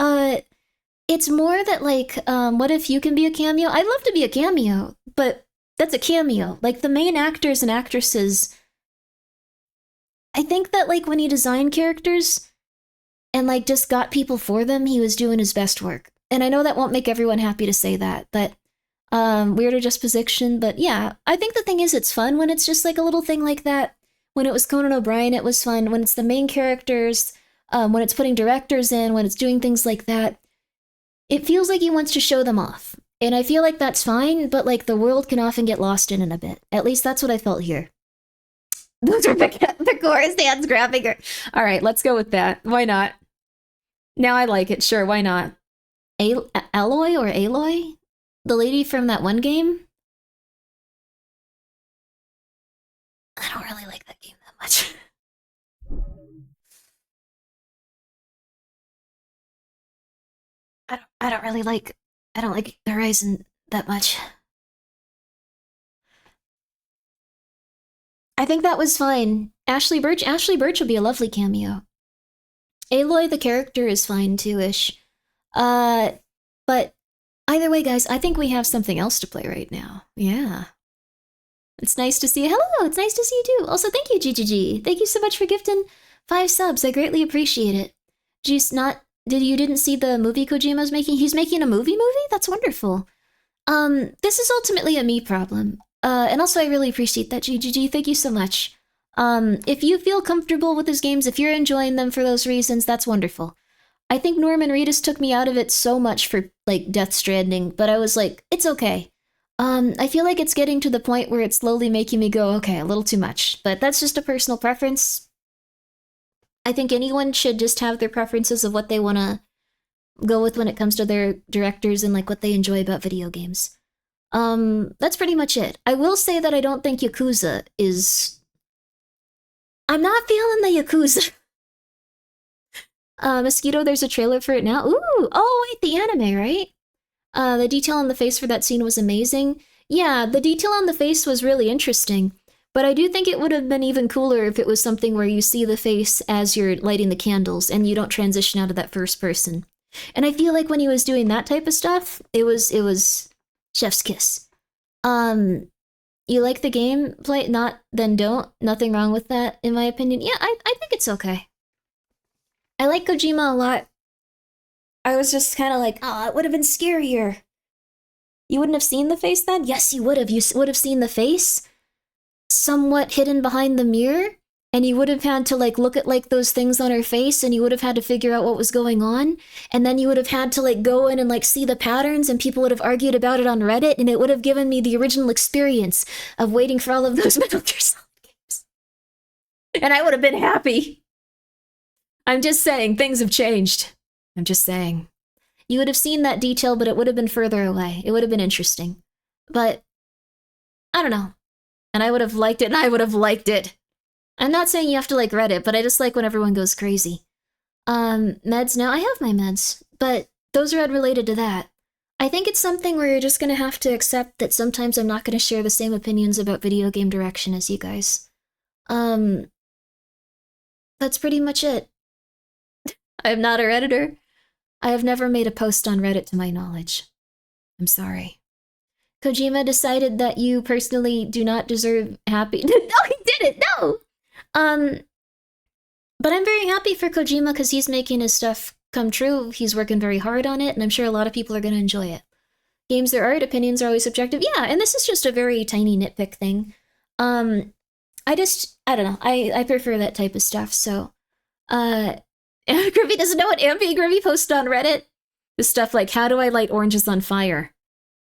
Speaker 1: It's more that like, what if you can be a cameo? I'd love to be a cameo, but that's a cameo. Like the main actors and actresses, I think that like when he designed characters and like just got people for them, he was doing his best work. And I know that won't make everyone happy to say that, but weirder disposition. But yeah, I think the thing is it's fun when it's just like a little thing like that. When it was Conan O'Brien, it was fun. When it's the main characters, when it's putting directors in, when it's doing things like that, it feels like he wants to show them off. And I feel like that's fine, but like the world can often get lost in it a bit. At least that's what I felt here. Those are the chorus hands grabbing her. All right, let's go with that. Why not? Now I like it. Sure, why not? Aloy or Aloy? The lady from that one game? I don't really like that game that much. I don't like Horizon that much. I think that was fine. Ashley Birch would be a lovely cameo. Aloy the character is fine too-ish. But either way, guys, I think we have something else to play right now. Yeah. It's nice to see you. Hello, it's nice to see you too. Also, thank you, GGG. Thank you so much for gifting 5 subs. I greatly appreciate it. You didn't see the movie Kojima's making? He's making a movie? That's wonderful. This is ultimately a me problem. And also I really appreciate that, GGG. Thank you so much. If you feel comfortable with his games, if you're enjoying them for those reasons, that's wonderful. I think Norman Reedus took me out of it so much for, like, Death Stranding, but I was like, it's okay. I feel like it's getting to the point where it's slowly making me go, okay, a little too much. But that's just a personal preference. I think anyone should just have their preferences of what they want to go with when it comes to their directors and, like, what they enjoy about video games. That's pretty much it. I will say that I don't think Yakuza is... I'm not feeling the Yakuza. Mosquito, there's a trailer for it now. Ooh! Oh, wait, the anime, right? The detail on the face for that scene was amazing. Yeah, the detail on the face was really interesting. But I do think it would have been even cooler if it was something where you see the face as you're lighting the candles and you don't transition out of that first person. And I feel like when he was doing that type of stuff, it was chef's kiss. You like the gameplay? Not, then don't. Nothing wrong with that, in my opinion. Yeah, I think it's okay. I like Kojima a lot. I was just kind of like, oh, it would have been scarier. You wouldn't have seen the face then? Yes, you would have. You would have seen the face somewhat hidden behind the mirror, and you would have had to like look at like those things on her face, and you would have had to figure out what was going on, and then you would have had to like go in and like see the patterns, and people would have argued about it on Reddit, and it would have given me the original experience of waiting for all of those Metal Gear Solid games. And I would have been happy. I'm just saying, things have changed. I'm just saying. You would have seen that detail, but it would have been further away. It would have been interesting. But, I don't know. And I would have liked it, and I would have liked it. I'm not saying you have to like Reddit, but I just like when everyone goes crazy. Meds now? I have my meds, but those are unrelated to that. I think it's something where you're just gonna have to accept that sometimes I'm not gonna share the same opinions about video game direction as you guys. That's pretty much it. I am not a Redditor. I have never made a post on Reddit to my knowledge. I'm sorry. Kojima decided that you personally do not deserve happy. No, he didn't. No. But I'm very happy for Kojima because he's making his stuff come true. He's working very hard on it, and I'm sure a lot of people are going to enjoy it. Games are art, opinions are always subjective. Yeah, and this is just a very tiny nitpick thing. I don't know. I prefer that type of stuff, so. Grimmi doesn't know what Grimmi posted on Reddit. The stuff like, how do I light oranges on fire?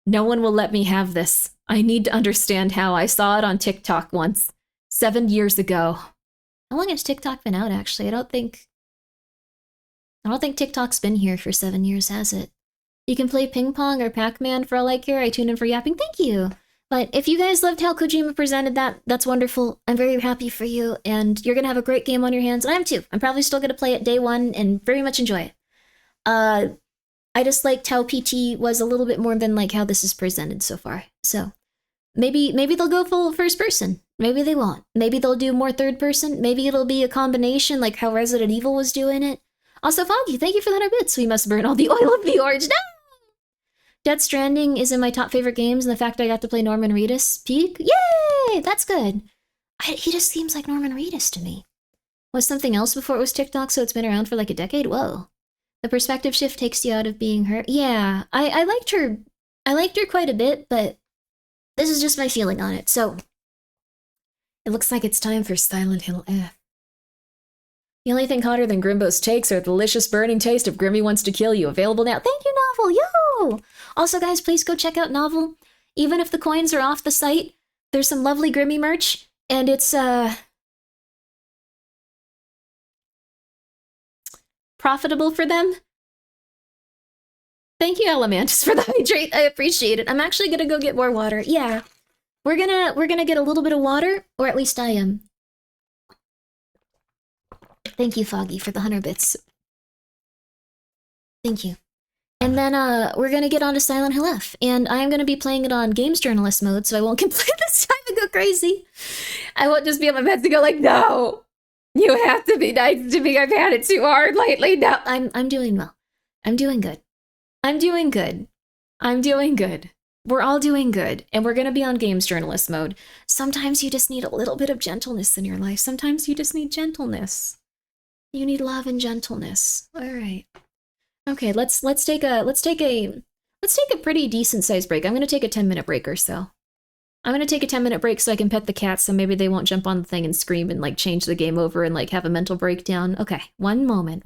Speaker 1: No one will let me have this. I need to understand how. I saw it on TikTok once. 7 years ago. How long has TikTok been out, actually? I don't think TikTok's been here for 7 years, has it? You can play ping pong or Pac-Man for all I care. I tune in for yapping. Thank you! But if you guys loved how Kojima presented that, that's wonderful. I'm very happy for you, and you're gonna have a great game on your hands. And I am too. I'm probably still gonna play it day one and very much enjoy it. I just liked how PT was a little bit more than like how this is presented so far. So maybe they'll go full first person. Maybe they won't. Maybe they'll do more third person. Maybe it'll be a combination like how Resident Evil was doing it. Also, Foggy, thank you for the 100 bits. We must burn all the oil of the orange. No! Death Stranding is in my top favorite games, and the fact I got to play Norman Reedus peak. Yay! That's good. He just seems like Norman Reedus to me. Was something else before it was TikTok, so it's been around for like a decade? Whoa. The perspective shift takes you out of being her. Yeah, I liked her. I liked her quite a bit, but this is just my feeling on it, so. It looks like it's time for Silent Hill F. The only thing hotter than Grimbo's takes are the delicious burning taste of Grimmi Wants to Kill You. Available now. Thank you, Novel. Yo! Also, guys, please go check out Novel. Even if the coins are off the site, there's some lovely Grimmi merch, and it's, profitable for them. Thank you, Elemantis, for the hydrate. I appreciate it. I'm actually gonna go get more water. Yeah. We're gonna get a little bit of water, or at least I am. Thank you, Foggy, for the 100 bits. Thank you. And then we're gonna get on to Silent Hill F, and I'm gonna be playing it on Games Journalist mode, so I won't complain this time and go crazy. I won't just be on my meds to go like, no, you have to be nice to me. I've had it too hard lately. No, I'm doing well. I'm doing good. I'm doing good. I'm doing good. We're all doing good, and we're gonna be on Games Journalist mode. Sometimes you just need a little bit of gentleness in your life. Sometimes you just need gentleness. You need love and gentleness. All right. Okay, let's take a pretty decent sized break. I'm gonna take a 10-minute break or so. I'm gonna take a 10-minute break so I can pet the cats, so maybe they won't jump on the thing and scream and like change the game over and like have a mental breakdown. Okay, one moment.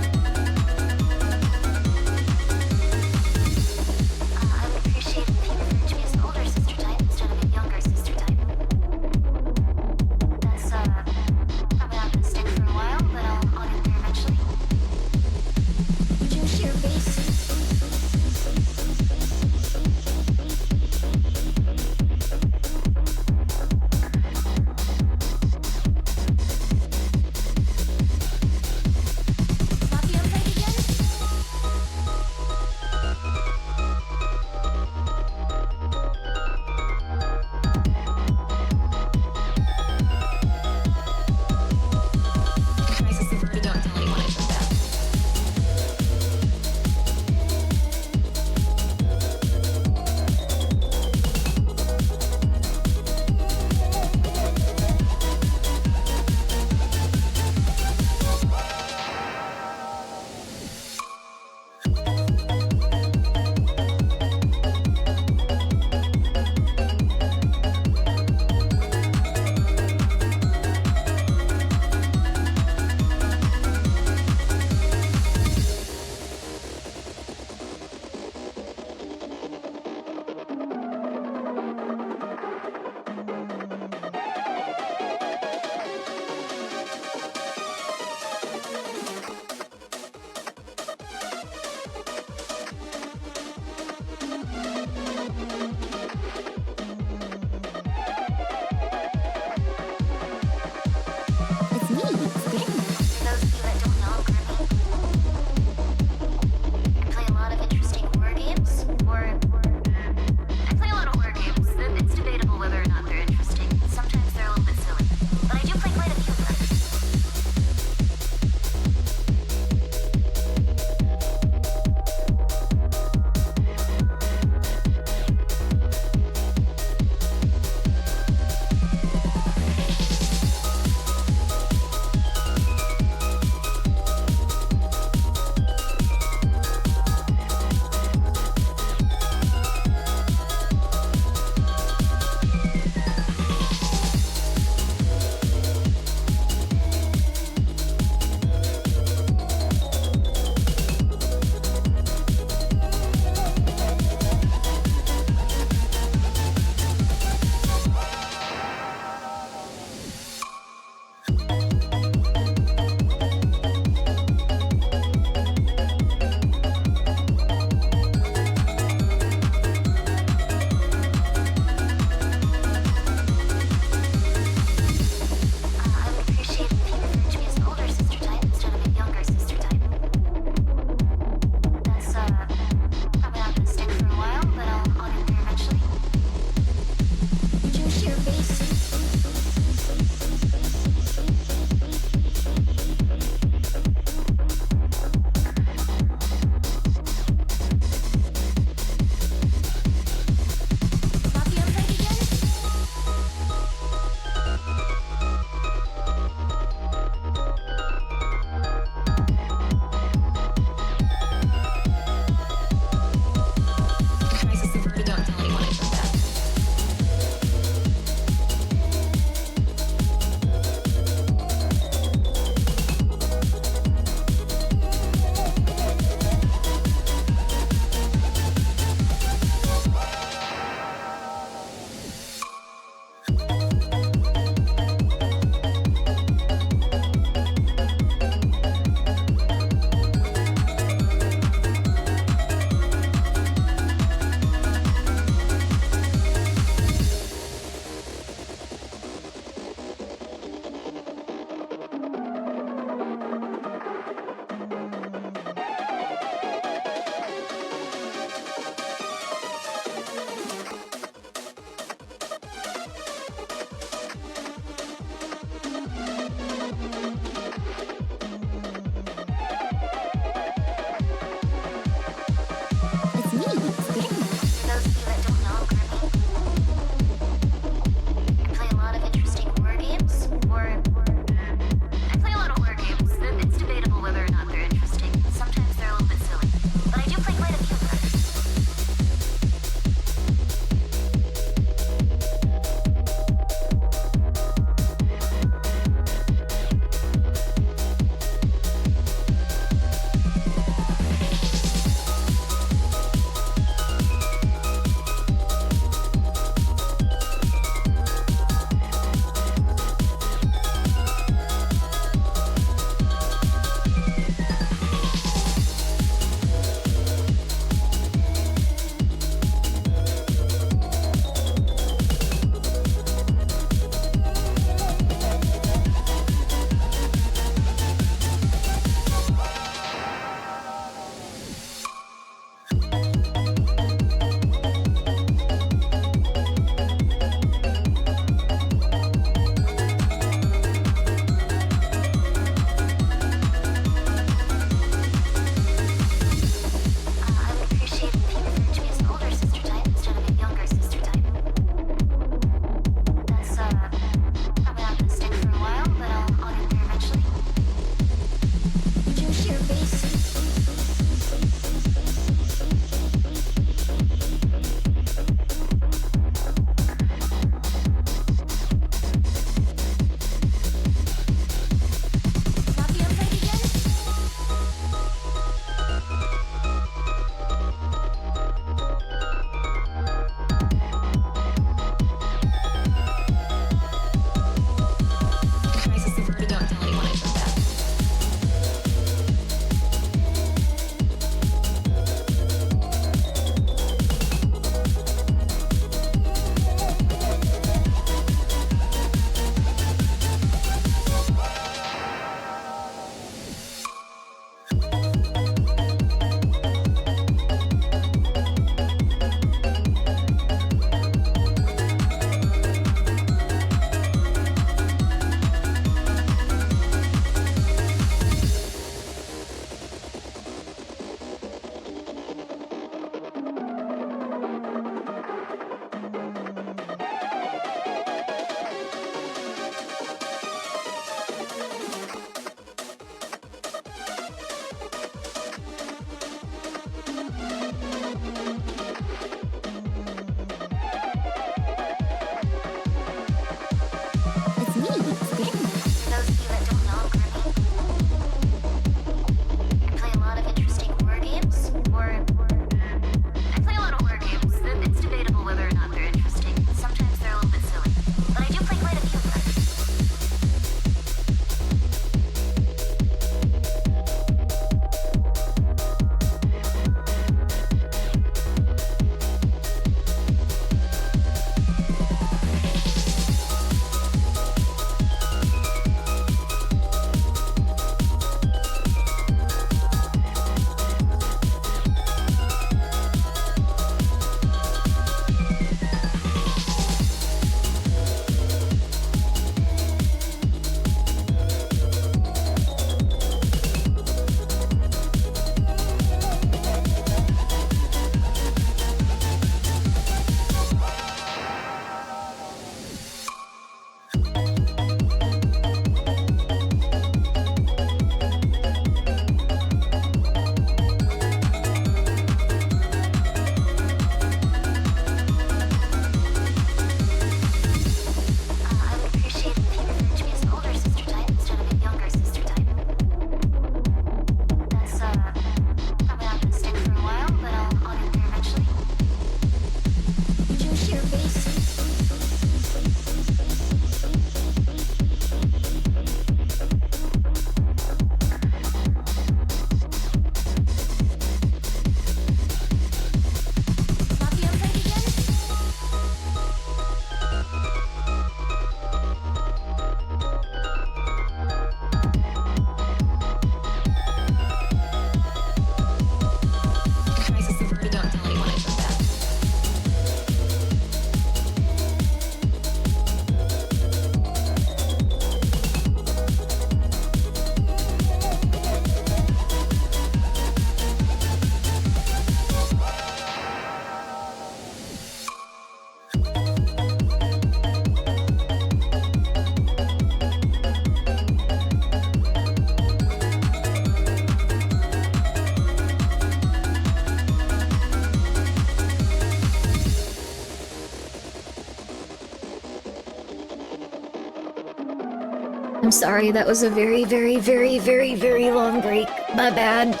Speaker 1: I'm sorry, that was a very, very, very, very, very long break. My bad.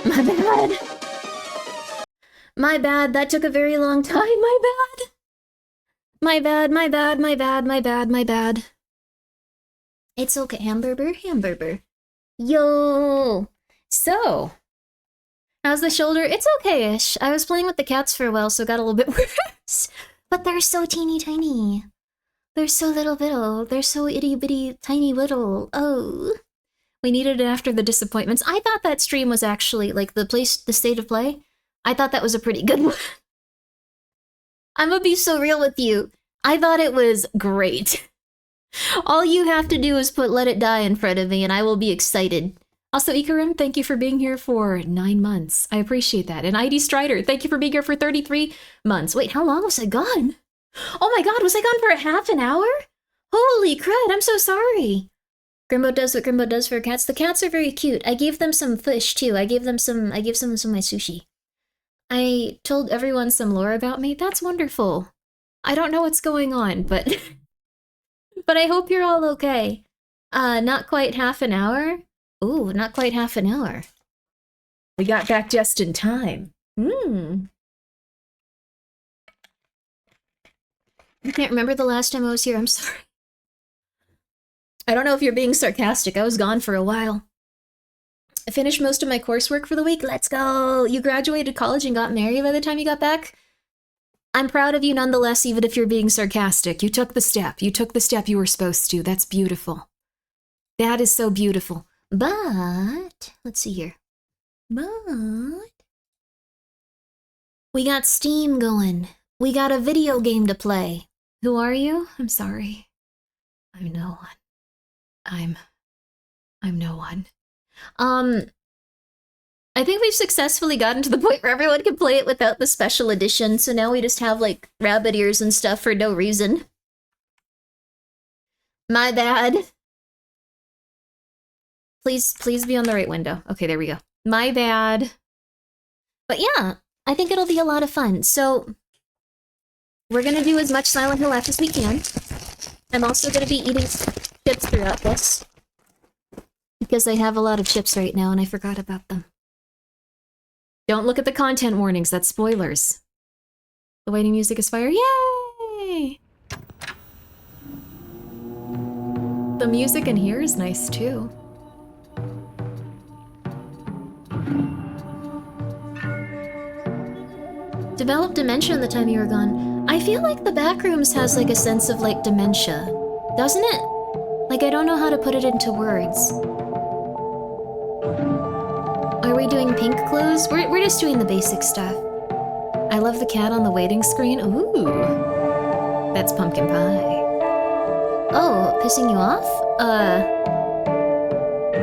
Speaker 1: My bad. My bad, that took a very long time. My bad. My bad, my bad, my bad, my bad, my bad. It's okay, hamburger, hamburger. Yo! So, how's the shoulder? It's okay-ish. I was playing with the cats for a while, so it got a little bit worse. But they're so teeny tiny. They're so little bittle. They're so itty bitty tiny little. Oh. We needed it after the disappointments. I thought that stream was actually, like, the state of play. I thought that was a pretty good one. I'm gonna be so real with you. I thought it was great. All you have to do is put Let It Die in front of me and I will be excited. Also, Ikarim, thank you for being here for 9 months. I appreciate that. And ID Strider, thank you for being here for 33 months. Wait, how long was I gone? Oh my god, was I gone for a half an hour? Holy crud, I'm so sorry. Grimbo does what Grimbo does for cats. The cats are very cute. I gave them some fish too. I gave them some of my sushi. I told everyone some lore about me. That's wonderful. I don't know what's going on, but but I hope you're all okay. Not quite half an hour. Ooh, not quite half an hour. We got back just in time. I can't remember the last time I was here. I'm sorry. I don't know if you're being sarcastic. I was gone for a while. I finished most of my coursework for the week. Let's go! You graduated college and got married by the time you got back? I'm proud of you nonetheless, even if you're being sarcastic. You took the step. You took the step you were supposed to. That's beautiful. That is so beautiful. But, let's see here. But, we got Steam going. We got a video game to play. Who are you? I'm sorry. I'm no one. I'm no one. I think we've successfully gotten to the point where everyone can play it without the special edition, so now we just have, like, rabbit ears and stuff for no reason. My bad. Please be on the right window. Okay, there we go. My bad. But yeah, I think it'll be a lot of fun. So, we're gonna do as much Silent Hill as we can. I'm also gonna be eating chips throughout this. Because I have a lot of chips right now and I forgot about them. Don't look at the content warnings, that's spoilers. The waiting music is fire. Yay! The music in here is nice too. Developed dementia in the time you were gone. I feel like the Backrooms has like a sense of like dementia, doesn't it? Like I don't know how to put it into words. Are we doing pink clothes? We're just doing the basic stuff. I love the cat on the waiting screen. Ooh. That's pumpkin pie. Oh, pissing you off?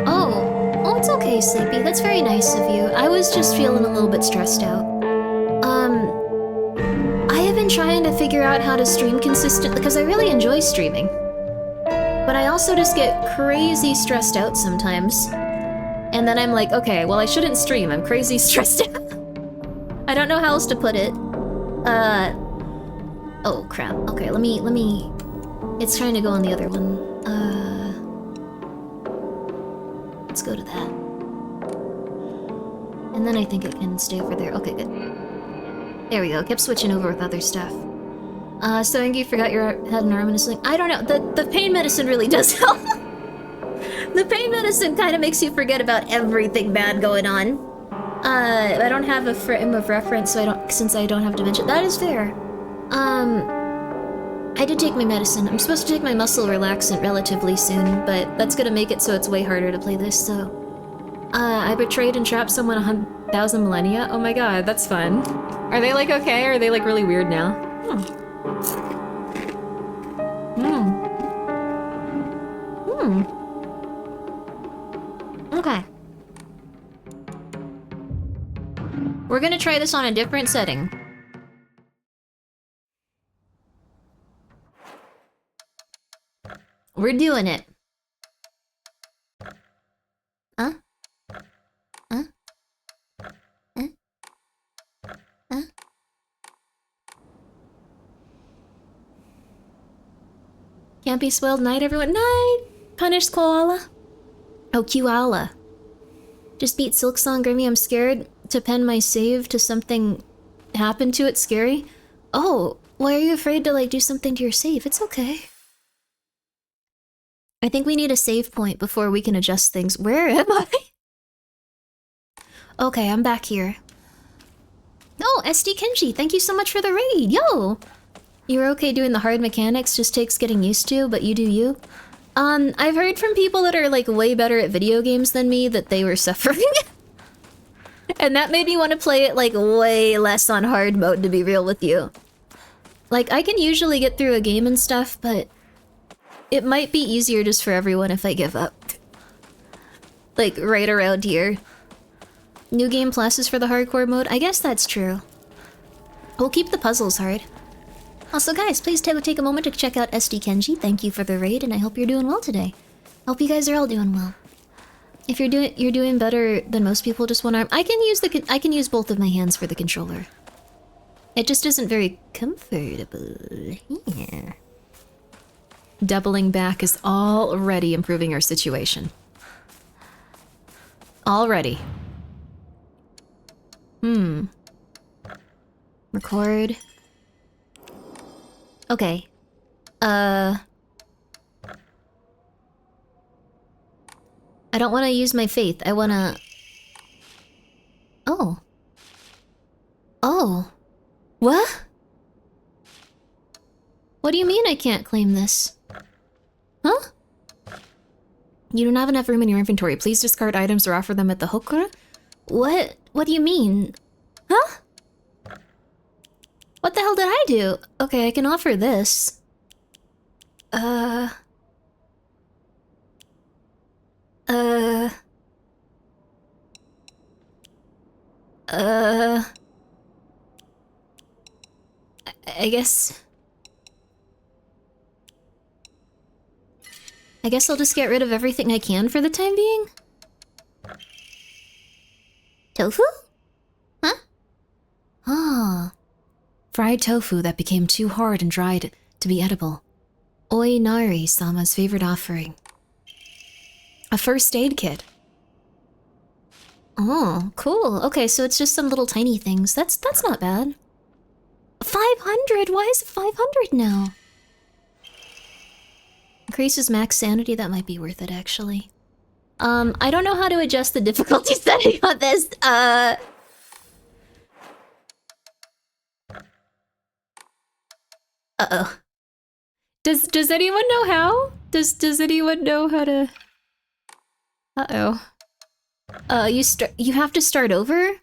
Speaker 1: Oh, it's okay, Sleepy. That's very nice of you. I was just feeling a little bit stressed out. I have been trying to figure out how to stream consistently because I really enjoy streaming. But I also just get crazy stressed out sometimes. And then I'm like, okay, well I shouldn't stream. I'm crazy stressed out. I don't know how else to put it. Oh crap. Okay, let me. It's trying to go on the other one. Let's go to that. And then I think it can stay over there. Okay, good. There we go. Kept switching over with other stuff. So you forgot you had an arm in a sling. I don't know. The pain medicine really does help. The pain medicine kind of makes you forget about everything bad going on. I don't have a frame of reference, so since I don't have dementia. That is fair. I did take my medicine. I'm supposed to take my muscle relaxant relatively soon, but that's gonna make it so it's way harder to play this, so... I betrayed and trapped someone 1,000 millennia? Oh my god, that's fun. Are they like okay, or are they like really weird now? Okay. We're gonna try this on a different setting. We're doing it. Huh? Huh? Huh? Huh? Can't be spoiled. Night, everyone. Night! punished koala? Oh, koala. Just beat Silksong Grimmi. I'm scared to pen my save to something happen to it. Scary. Oh, why are you afraid to like do something to your save? It's okay. I think we need a save point before we can adjust things. Where am I? Okay, I'm back here. Oh, SD Kenji, thank you so much for the raid. Yo! You're okay doing the hard mechanics, just takes getting used to, but you do you. I've heard from people that are like way better at video games than me that they were suffering. And that made me want to play it like way less on hard mode, to be real with you. Like, I can usually get through a game and stuff, but it might be easier just for everyone if I give up. Like, right around here. New game pluses for the hardcore mode? I guess that's true. We'll keep the puzzles hard. Also, guys, please take a moment to check out SD Kenji. Thank you for the raid, and I hope you're doing well today. Hope you guys are all doing well. If you're doing better than most people, just one arm. I can use both of my hands for the controller. It just isn't very comfortable. Yeah. Doubling back is already improving our situation. Already. Record. Okay. I don't want to use my faith. I want to... Oh. Oh. What? What do you mean I can't claim this? Huh? You don't have enough room in your inventory. Please discard items or offer them at the hokura? What? What do you mean? Huh? What the hell did I do? Okay, I can offer this. I guess I'll just get rid of everything I can for the time being. Tofu? Huh? Ah. Fried tofu that became too hard and dried to be edible. Oi Nari-sama's favorite offering. A first aid kit. Oh, cool. Okay, so it's just some little tiny things. That's not bad. 500? Why is it 500 now? Increases max sanity. That might be worth it, actually. I don't know how to adjust the difficulty setting on this. Uh-oh. Does anyone know how? Does anyone know how to... Uh-oh. You have to start over?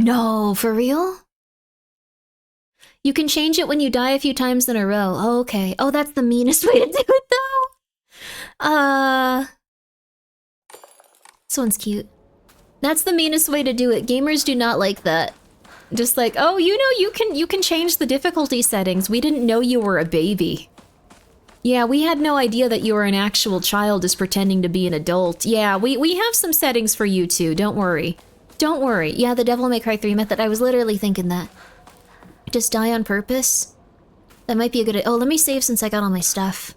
Speaker 1: No, for real? You can change it when you die a few times in a row. Oh, okay. Oh, that's the meanest way to do it, though. This one's cute. That's the meanest way to do it. Gamers do not like that. Just like, oh, you know, you can change the difficulty settings. We didn't know you were a baby. Yeah, we had no idea that you were an actual child just pretending to be an adult. Yeah, we have some settings for you too, don't worry. Don't worry. Yeah, the Devil May Cry 3 method, I was literally thinking that. Just die on purpose? That might be a good... Oh, let me save since I got all my stuff.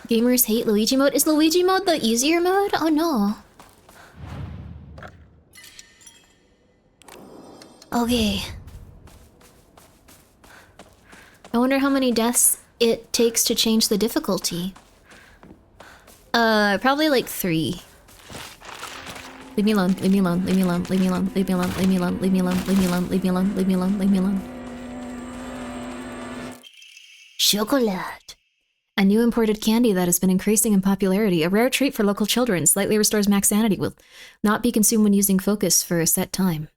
Speaker 1: Gamers hate Luigi mode. Is Luigi mode the easier mode? Oh no. Okay. I wonder how many deaths it takes to change the difficulty. Probably like 3. Leave me alone, leave me alone, leave me alone, leave me alone, leave me alone, leave me alone, leave me alone, leave me alone, leave me alone, leave me alone, leave me alone. Chocolate. A new imported candy that has been increasing in popularity. A rare treat for local children. Slightly restores max sanity. Will not be consumed when using focus for a set time.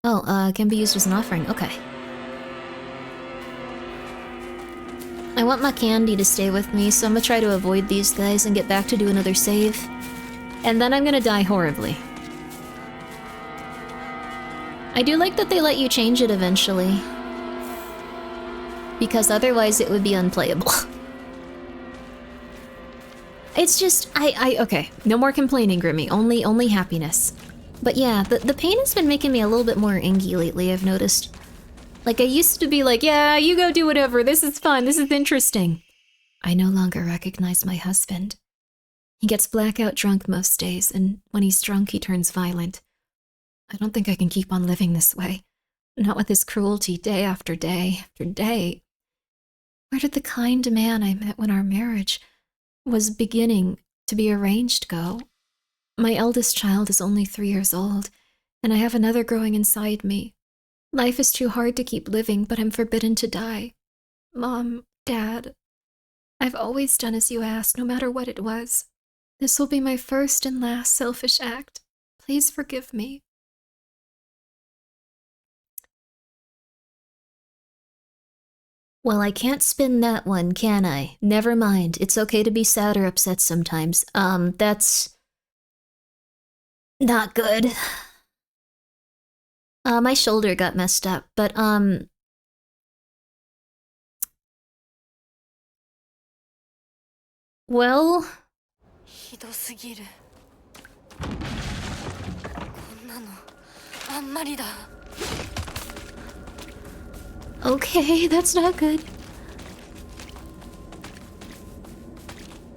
Speaker 1: Oh, can be used as an offering. Okay. I want my candy to stay with me, so I'm gonna try to avoid these guys and get back to do another save. And then I'm gonna die horribly. I do like that they let you change it eventually. Because otherwise it would be unplayable. It's just, okay. No more complaining, Grimmi. Only happiness. But yeah, the pain has been making me a little bit more ingy lately, I've noticed. Like, I used to be like, yeah, you go do whatever, this is fun, this is interesting. I no longer recognize my husband.
Speaker 2: He gets blackout drunk most days, and when he's drunk, he turns violent. I don't think I can keep on living this way. Not with his cruelty day after day after day. Where did the kind man I met when our marriage was beginning to be arranged go? My eldest child is only 3 years old, and I have another growing inside me. Life is too hard to keep living, but I'm forbidden to die. Mom, Dad, I've always done as you asked, no matter what it was. This will be my first and last selfish act. Please forgive me.
Speaker 1: Well, I can't spin that one, can I? Never mind. It's okay to be sad or upset sometimes. That's not good. My shoulder got messed up, but, well... Okay, that's not good.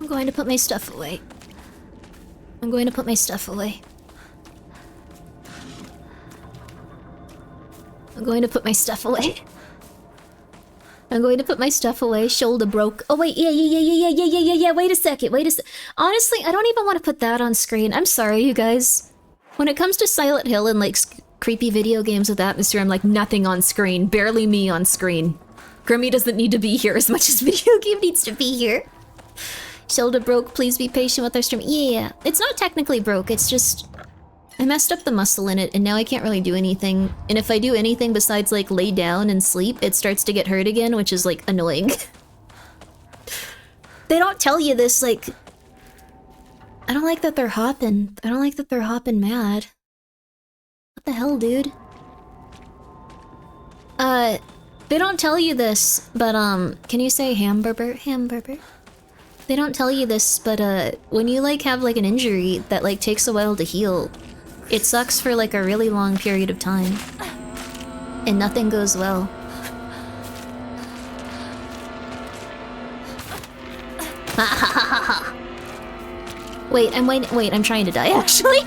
Speaker 1: I'm going to put my stuff away. I'm going to put my stuff away. I'm going to put my stuff away. I'm going to put my stuff away. Shoulder broke. Oh wait, yeah. Wait a second. Honestly, I don't even want to put that on screen. I'm sorry, you guys. When it comes to Silent Hill and like creepy video games with atmosphere, I'm like nothing on screen. Barely me on screen. Grimmi doesn't need to be here as much as video game needs to be here. Shoulder broke. Please be patient with our stream. Yeah, it's not technically broke. It's just I messed up the muscle in it, and now I can't really do anything. And if I do anything besides, like, lay down and sleep, it starts to get hurt again, which is, like, annoying. They don't tell you this, like... I don't like that they're hopping. I don't like that they're hopping mad. What the hell, dude? They don't tell you this, but, can you say hamburger? Hamburger? They don't tell you this, but, when you, like, have, like, an injury that, like, takes a while to heal... It sucks for like a really long period of time. And nothing goes well. Wait, I'm trying to die actually.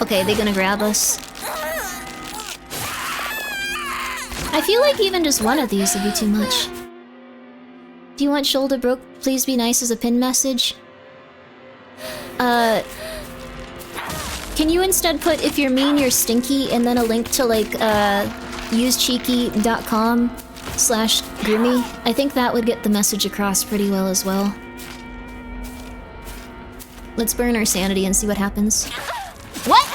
Speaker 1: Okay, they're gonna grab us. I feel like even just one of these would be too much. Do you want shoulder broke? Please be nice as a pin message. Can you instead put if you're mean, you're stinky, and then a link to like usecheeky.com/Grimmi? I think that would get the message across pretty well as well. Let's burn our sanity and see what happens. What?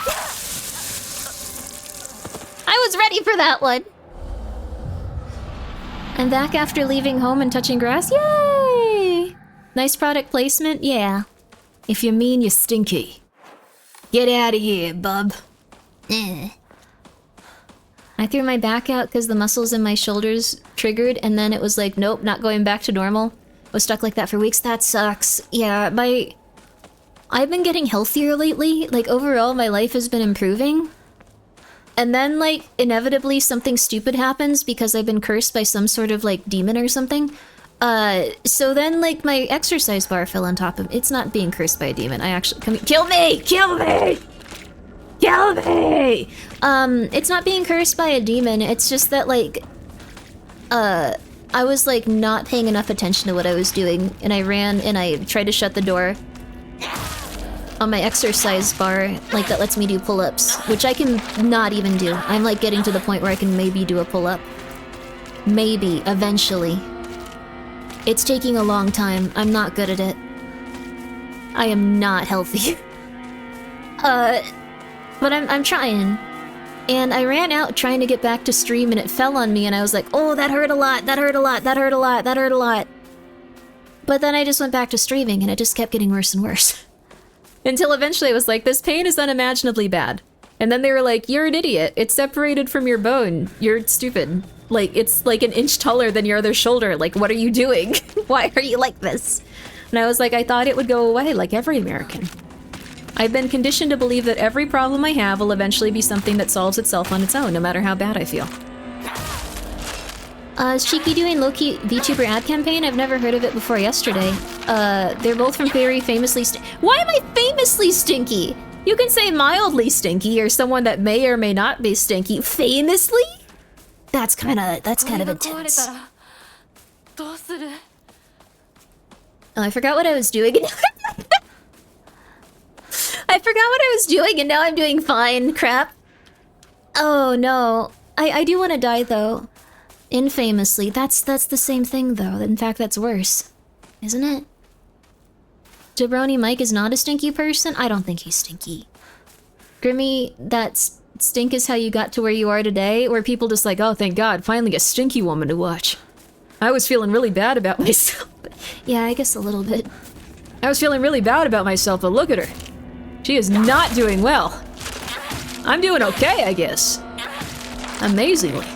Speaker 1: I was ready for that one. I'm back after leaving home and touching grass. Yay! Nice product placement? Yeah. If you're mean, you're stinky. Get out of here, bub. I threw my back out because the muscles in my shoulders triggered, and then it was like, nope, not going back to normal. Was stuck like that for weeks. That sucks. Yeah, I've been getting healthier lately. Like, overall, my life has been improving. And then, like, inevitably something stupid happens because I've been cursed by some sort of, like, demon or something. So then, like, my exercise bar fell on top of... It's not being cursed by a demon. I actually... Kill me! Kill me! Kill me! It's not being cursed by a demon. It's just that, like... I was, like, not paying enough attention to what I was doing. And I ran and I tried to shut the door on my exercise bar, like, that lets me do pull-ups, which I can not even do. I'm, like, getting to the point where I can maybe do a pull-up. Maybe, eventually. It's taking a long time. I'm not good at it. I am not healthy. But I'm trying. And I ran out trying to get back to stream and it fell on me and I was like, oh, that hurt a lot, that hurt a lot, that hurt a lot, that hurt a lot. But then I just went back to streaming and it just kept getting worse and worse. Until eventually it was like, this pain is unimaginably bad. And then they were like, you're an idiot. It's separated from your bone. You're stupid. Like, it's like an inch taller than your other shoulder. Like, what are you doing? Why are you like this? And I was like, I thought it would go away like every American. I've been conditioned to believe that every problem I have will eventually be something that solves itself on its own, no matter how bad I feel. Is Cheeky doing low-key VTuber ad campaign? I've never heard of it before yesterday. They're both from very famously Why am I famously stinky? You can say mildly stinky or someone that may or may not be stinky. Famously? That's kind of intense. Oh, I forgot what I was doing. I forgot what I was doing and now I'm doing fine. Crap. Oh no. I do want to die though. Infamously. That's the same thing though. In fact, that's worse. Isn't it? Jabroni Mike is not a stinky person? I don't think he's stinky. Grimmi, that stink is how you got to where you are today? Where people just like, oh thank god, finally a stinky woman to watch. I was feeling really bad about myself. Yeah, I guess a little bit. I was feeling really bad about myself, but look at her. She is not doing well. I'm doing okay, I guess. Amazingly.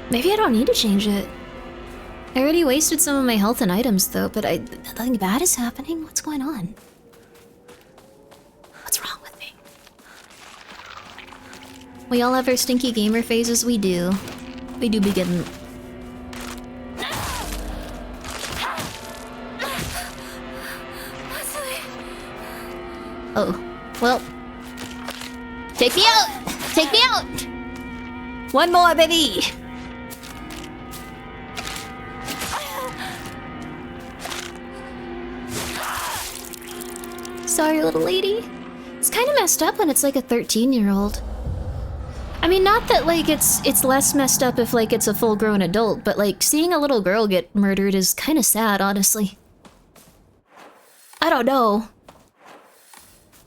Speaker 1: Maybe I don't need to change it. I already wasted some of my health and items though, but nothing bad is happening. What's going on? What's wrong with me? We all have our stinky gamer phases, we do. We do begin. Oh, well. Take me out! Take me out! One more, baby! Sorry, little lady. It's kind of messed up when it's like a 13-year-old. I mean, not that like it's less messed up if like it's a full-grown adult, but like seeing a little girl get murdered is kind of sad, honestly. I don't know.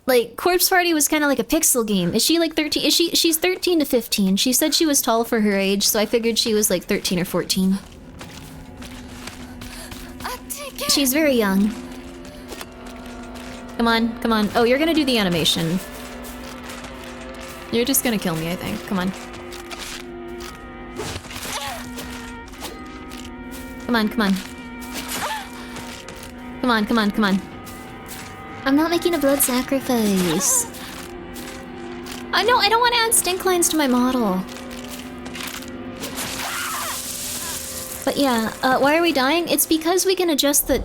Speaker 1: Like, Corpse Party was kind of like a pixel game. Is she like 13? She's 13 to 15. She said she was tall for her age, so I figured she was like 13 or 14. She's very young. Come on, come on. Oh, you're gonna do the animation. You're just gonna kill me, I think. Come on. Come on, come on. Come on, come on, come on. I'm not making a blood sacrifice. No, I don't want to add stink lines to my model. But yeah, why are we dying? It's because we can adjust the...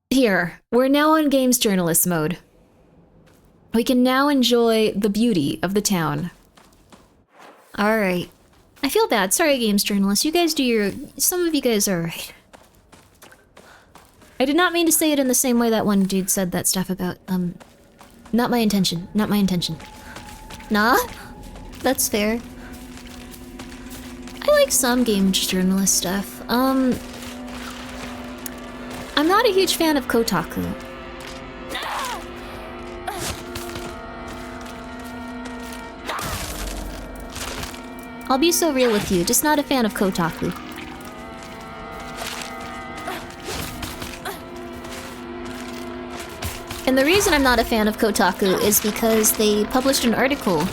Speaker 1: Here, we're now on games journalist mode. We can now enjoy the beauty of the town. Alright. I feel bad. Sorry, games journalists. You guys do your... Some of you guys are alright. I did not mean to say it in the same way that one dude said that stuff about, not my intention. Not my intention. Nah? That's fair. I like some games journalist stuff. I'm not a huge fan of Kotaku. I'll be so real with you, just not a fan of Kotaku. And the reason I'm not a fan of Kotaku is because they published an article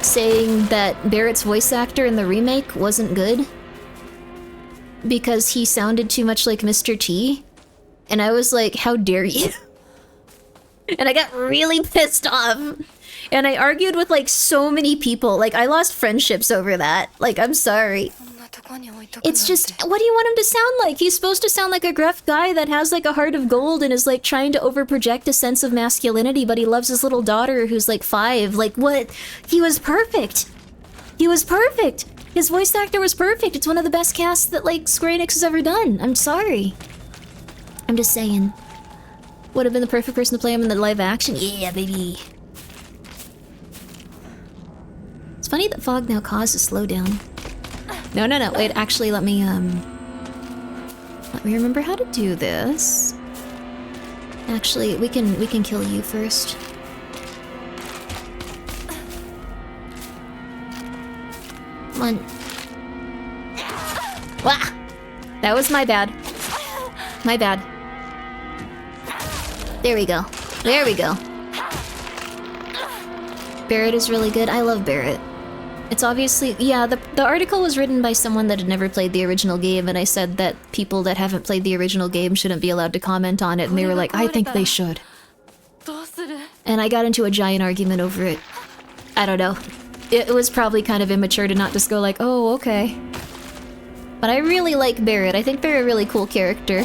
Speaker 1: saying that Barrett's voice actor in the remake wasn't good because he sounded too much like Mr. T. And I was like, how dare you? And I got really pissed off. And I argued with like so many people. Like I lost friendships over that. Like, I'm sorry. It's just, what do you want him to sound like? He's supposed to sound like a gruff guy that has like a heart of gold and is like trying to overproject a sense of masculinity, but he loves his little daughter who's like 5. Like what? He was perfect. He was perfect. His voice actor was perfect. It's one of the best casts that like Square Enix has ever done. I'm sorry. I'm just saying. Would have been the perfect person to play him in the live action. Yeah, baby. It's funny that fog now causes slowdown. No, no, no. Wait, actually, let me remember how to do this. Actually, we can kill you first. Come on. Wah! That was my bad. My bad. There we go. There we go. Barrett is really good. I love Barrett. It's obviously... Yeah, the article was written by someone that had never played the original game, and I said that people that haven't played the original game shouldn't be allowed to comment on it, and they were like, I think they should.
Speaker 2: and I got into a giant argument over it. I don't know. It was probably kind of immature to not just go like, oh, okay. But I really like Barrett. I think they're a really cool character.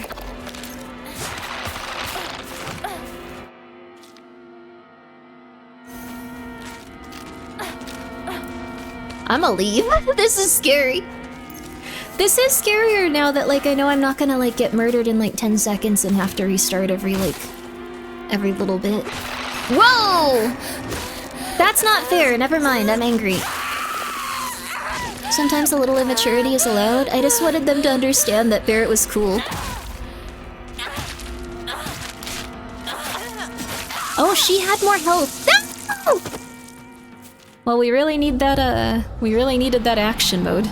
Speaker 2: I'ma leave. This is scary. This is scarier now that, like, I know I'm not gonna, like, get murdered in, like, 10 seconds and have to restart every little bit. Whoa! That's not fair. Never mind. I'm angry. Sometimes a little immaturity is allowed. I just wanted them to understand that Barrett was cool. Oh, she had more health. No! Well, we really need that, we really needed that action mode.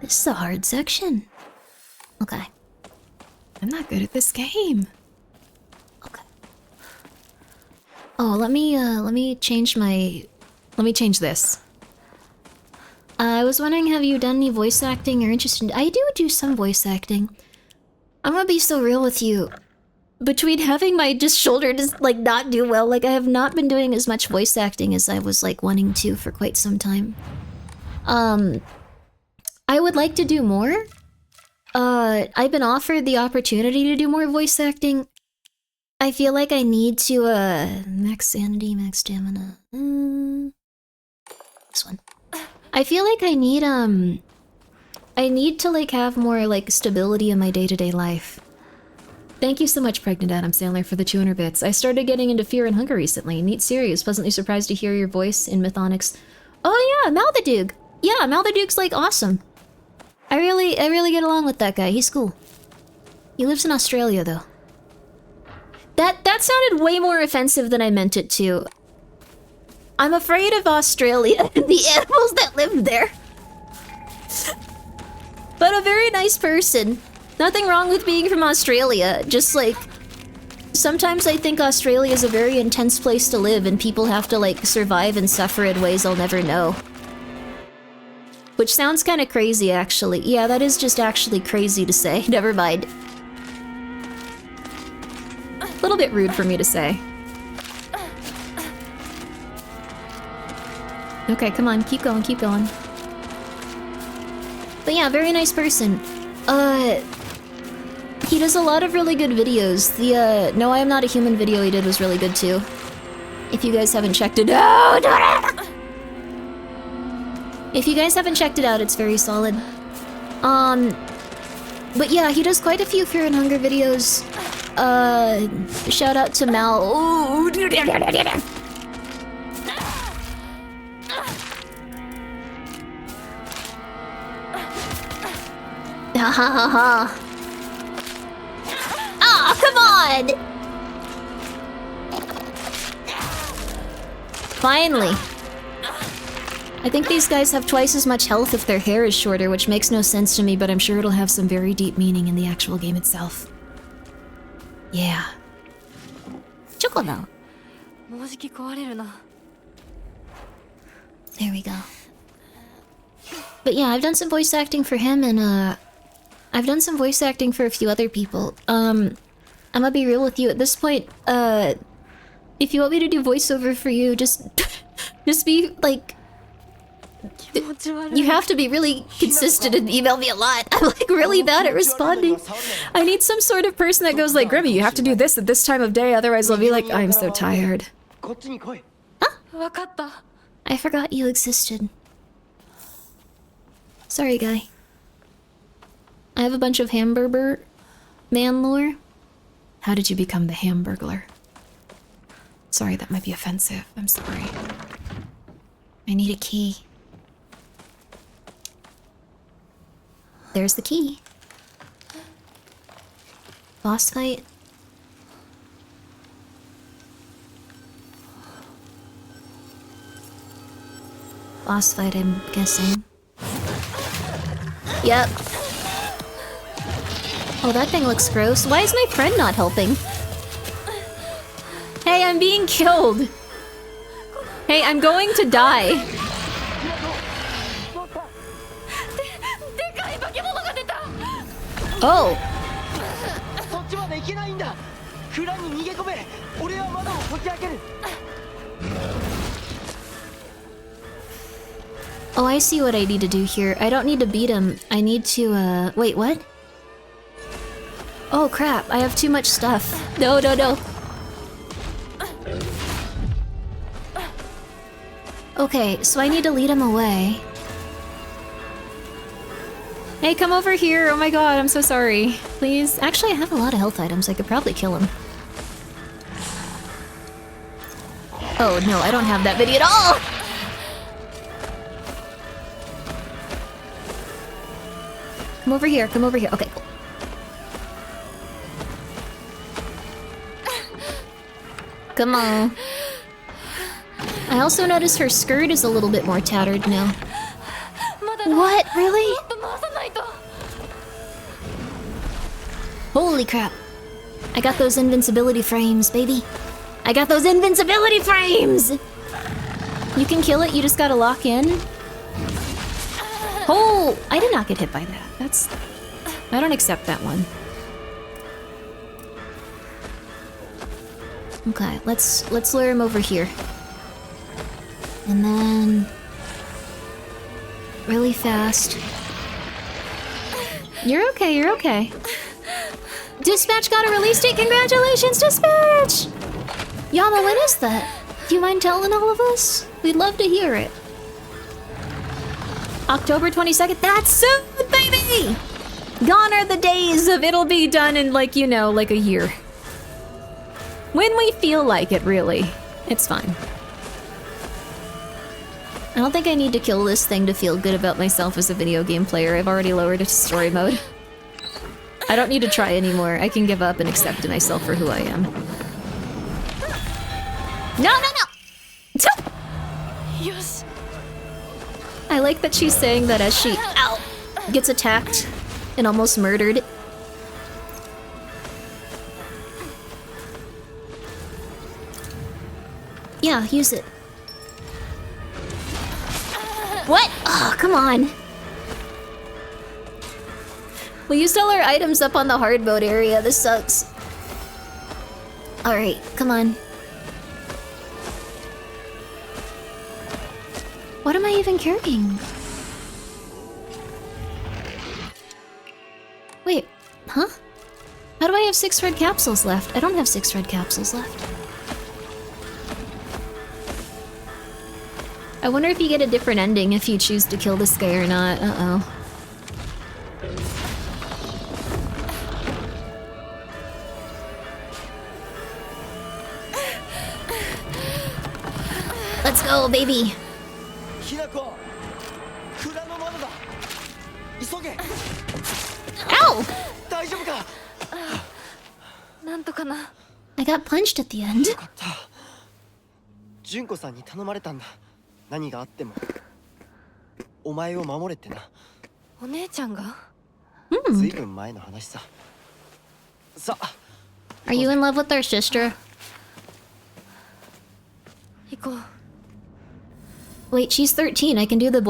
Speaker 2: This is a hard section. Okay. I'm not good at this game.
Speaker 1: Okay.
Speaker 2: Oh, let me change this. I was wondering, have you done any voice acting or interested? I do some voice acting. I'm gonna be so real with you. Between having my shoulder just like not do well, like I have not been doing as much voice acting as I was like wanting to for quite some time. I would like to do more. I've been offered the opportunity to do more voice acting. I feel like I need to max sanity, max stamina. This one. I feel like I need to like have more like stability in my day-to-day life. Thank you so much, Pregnant Adam Sandler, for the 200 bits. I started getting into Fear and Hunger recently. Neat series. Pleasantly surprised to hear your voice in Mythonics. Oh yeah, Malthaduke. Yeah, Malthaduke's like awesome. I really get along with that guy. He's cool. He lives in Australia though. That sounded way more offensive than I meant it to. I'm afraid of Australia and the animals that live there. But a very nice person. Nothing wrong with being from Australia, just like... Sometimes I think Australia is a very intense place to live and people have to like survive and suffer in ways I'll never know. Which sounds kind of crazy actually. Yeah, that is just actually crazy to say. Never mind. A little bit rude for me to say. Okay, come on, keep going, keep going. But yeah, very nice person. He does a lot of really good videos. The, No I Am Not a Human video he did was really good too. If you guys haven't checked it out... If you guys haven't checked it out, it's very solid. But yeah, he does quite a few Fear and Hunger videos. Shout out to Mal. Ooh. Ha ha ha. Ah, come on! Finally. I think these guys have twice as much health if their hair is shorter, which makes no sense to me, but I'm sure it'll have some very deep meaning in the actual game itself. Yeah. Chocolate. There we go. But yeah, I've done some voice acting for him, and I've done some voice acting for a few other people. I'm gonna be real with you at this point. If you want me to do voiceover for you, just be like... You have to be really consistent and email me a lot. I'm like really bad at responding. I need some sort of person that goes like, Grimmi, you have to do this at this time of day, otherwise I'll be like, I'm so tired. Huh? I forgot you existed. Sorry, guy. I have a bunch of Hamburger man lore. How did you become the Hamburglar? Sorry, that might be offensive. I'm sorry. I need a key. There's the key. Boss fight. Boss fight, I'm guessing. Yep. Oh, that thing looks gross. Why is my friend not helping? Hey, I'm being killed. Hey, I'm going to die. Oh.
Speaker 1: Oh, I see what I need to do here. I don't need to beat him. I need to, wait, what? Oh, crap. I have too much stuff. No, no, no. Okay, so I need to lead him away. Hey, come over here. Oh my god, I'm so sorry. Please. Actually, I have a lot of health items. I could probably kill him. Oh, no, I don't have that video at all! Come over here, come over here. Okay, cool. Come on. I also noticed her skirt is a little bit more tattered now. What? Really? Holy crap. I got those invincibility frames, baby. I got those invincibility frames! You can kill it, you just gotta lock in. Oh! I did not get hit by that. That's... I don't accept that one. Okay, let's lure him over here. And then... really fast. You're okay, you're okay. Dispatch got a release date, congratulations, Dispatch! Yama, when is that? Do you mind telling all of us? We'd love to hear it. October 22nd, that's soon, baby! Gone are the days of it'll be done in, like, you know, like a year. When we feel like it, really. It's fine. I don't think I need to kill this thing to feel good about myself as a video game player. I've already lowered it to story mode. I don't need to try anymore. I can give up and accept myself for who I am. No, no, no! Yes. I like that she's saying that as she gets attacked and almost murdered. Yeah, use it. What? Oh, come on. We used all our items up on the hard mode area. This sucks. Alright, come on. What am I even carrying? Wait, huh? How do I have 6 red capsules left? I don't have 6 red capsules left. I wonder if you get a different ending if you choose to kill this guy or not. Uh-oh. Let's go, baby! Ow! I got punched at the end.
Speaker 7: 純子さんに頼まれたんだ。何があってもお前を守れってな。お姉ちゃんが？ずいぶん前の話さ。さあ。
Speaker 1: Are you in love with our sister?
Speaker 7: 行こう。
Speaker 1: Wait, she's 13. I can do the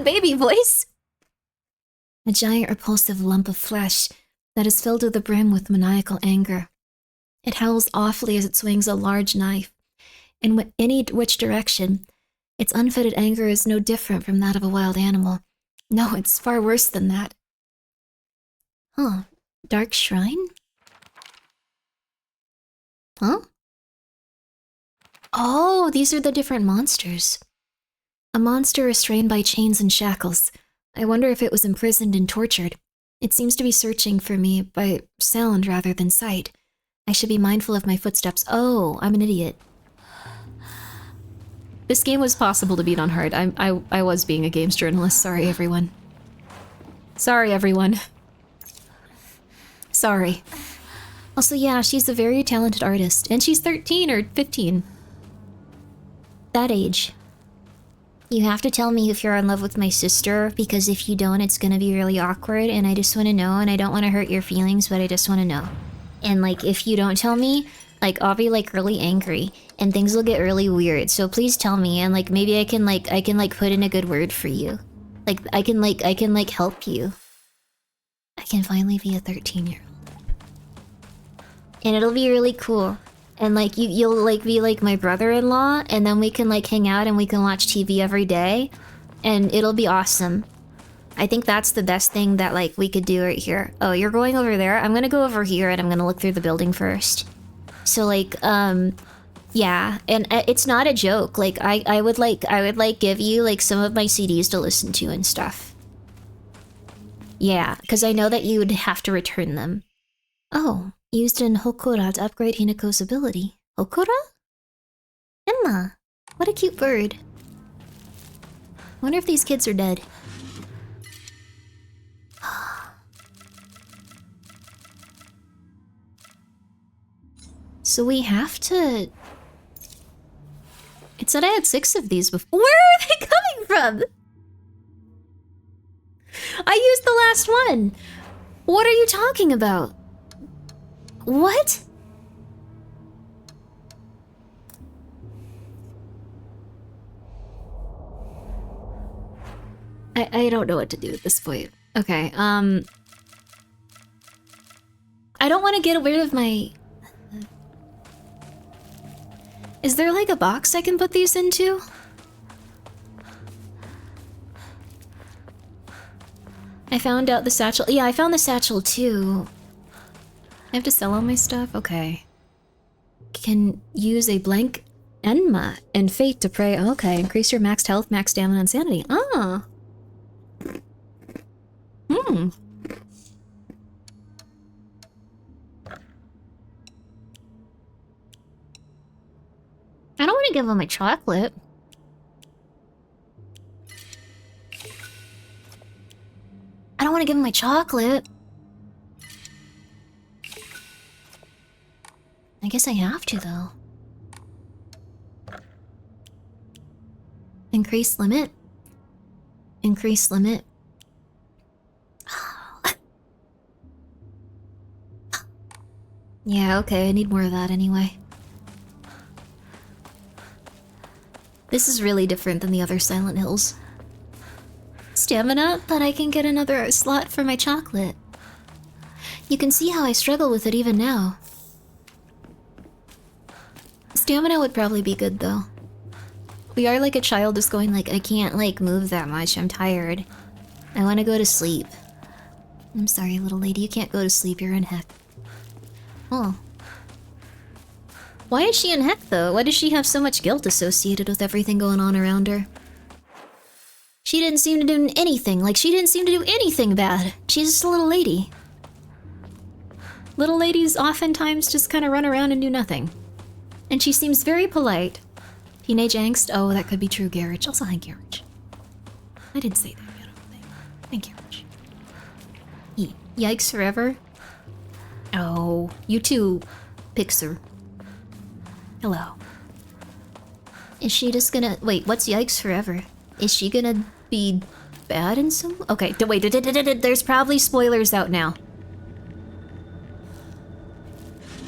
Speaker 1: baby voice. A giant repulsive lump of flesh that is filled to the brim with maniacal anger. It howls awfully as it swings a large knife. In any which direction, its unfettered anger is no different from that of a wild animal. No, it's far worse than that. Huh. Dark Shrine? Huh? Oh, these are the different monsters. A monster restrained by chains and shackles. I wonder if it was imprisoned and tortured. It seems to be searching for me by sound rather than sight. I should be mindful of my footsteps. Oh, I'm an idiot. This game was possible to beat on hard. I was being a games journalist. Sorry, everyone. Sorry, everyone. Sorry. Also, yeah, she's a very talented artist. And she's 13 or 15. That age. You have to tell me if you're in love with my sister, because if you don't, it's gonna be really awkward, and I just want to know, and I don't want to hurt your feelings, but I just want to know. And, like, if you don't tell me, like, I'll be, like, really angry, and things will get really weird, so please tell me, and, like, maybe I can put in a good word for you. Like, I can help you. I can finally be a 13-year-old. And it'll be really cool. And like you'll like be like my brother-in-law, and then we can like hang out and we can watch TV every day, and it'll be awesome. I think that's the best thing that like we could do right here. Oh, you're going over there? I'm gonna go over here and I'm gonna look through the building first. So like yeah, and it's not a joke. Like I would give you like some of my CDs to listen to and stuff. Yeah, because I know that you would have to return them. Oh, used in Hokora to upgrade Hinako's ability. Hokora? Emma! What a cute bird. Wonder if these kids are dead. So we have to... It said I had 6 of these before. Where are they coming from? I used the last one. What are you talking about? What? I don't know what to do at this point. Okay, I don't want to get rid of my... Is there like a box I can put these into? I found out the satchel. Yeah, I found the satchel too. I have to sell all my stuff? Okay. Can use a blank Enma and Fate to pray. Okay, increase your maxed health, max stamina, and sanity. Ah. Hmm. I don't want to give him my chocolate. I don't want to give him my chocolate. I guess I have to, though. Increase limit. Increase limit. Yeah, okay, I need more of that anyway. This is really different than the other Silent Hills. Stamina, but I can get another slot for my chocolate. You can see how I struggle with it even now. Stamina would probably be good, though. We are like a child just going like, I can't like move that much, I'm tired. I want to go to sleep. I'm sorry, little lady, you can't go to sleep, you're in heck. Oh. Why is she in heck, though? Why does she have so much guilt associated with everything going on around her? She didn't seem to do anything. Like, she didn't seem to do anything bad. She's just a little lady. Little ladies oftentimes just kind of run around and do nothing. And she seems very polite. Teenage angst? Oh, that could be true, Garage. Also, hi, Garage. I didn't say that yet, I don't think. Thank you, Garage. Yikes forever? Oh, you too, Pixar. Hello. Is she just gonna... Wait, what's yikes forever? Is she gonna be bad in some... Okay, wait, there's probably spoilers out now.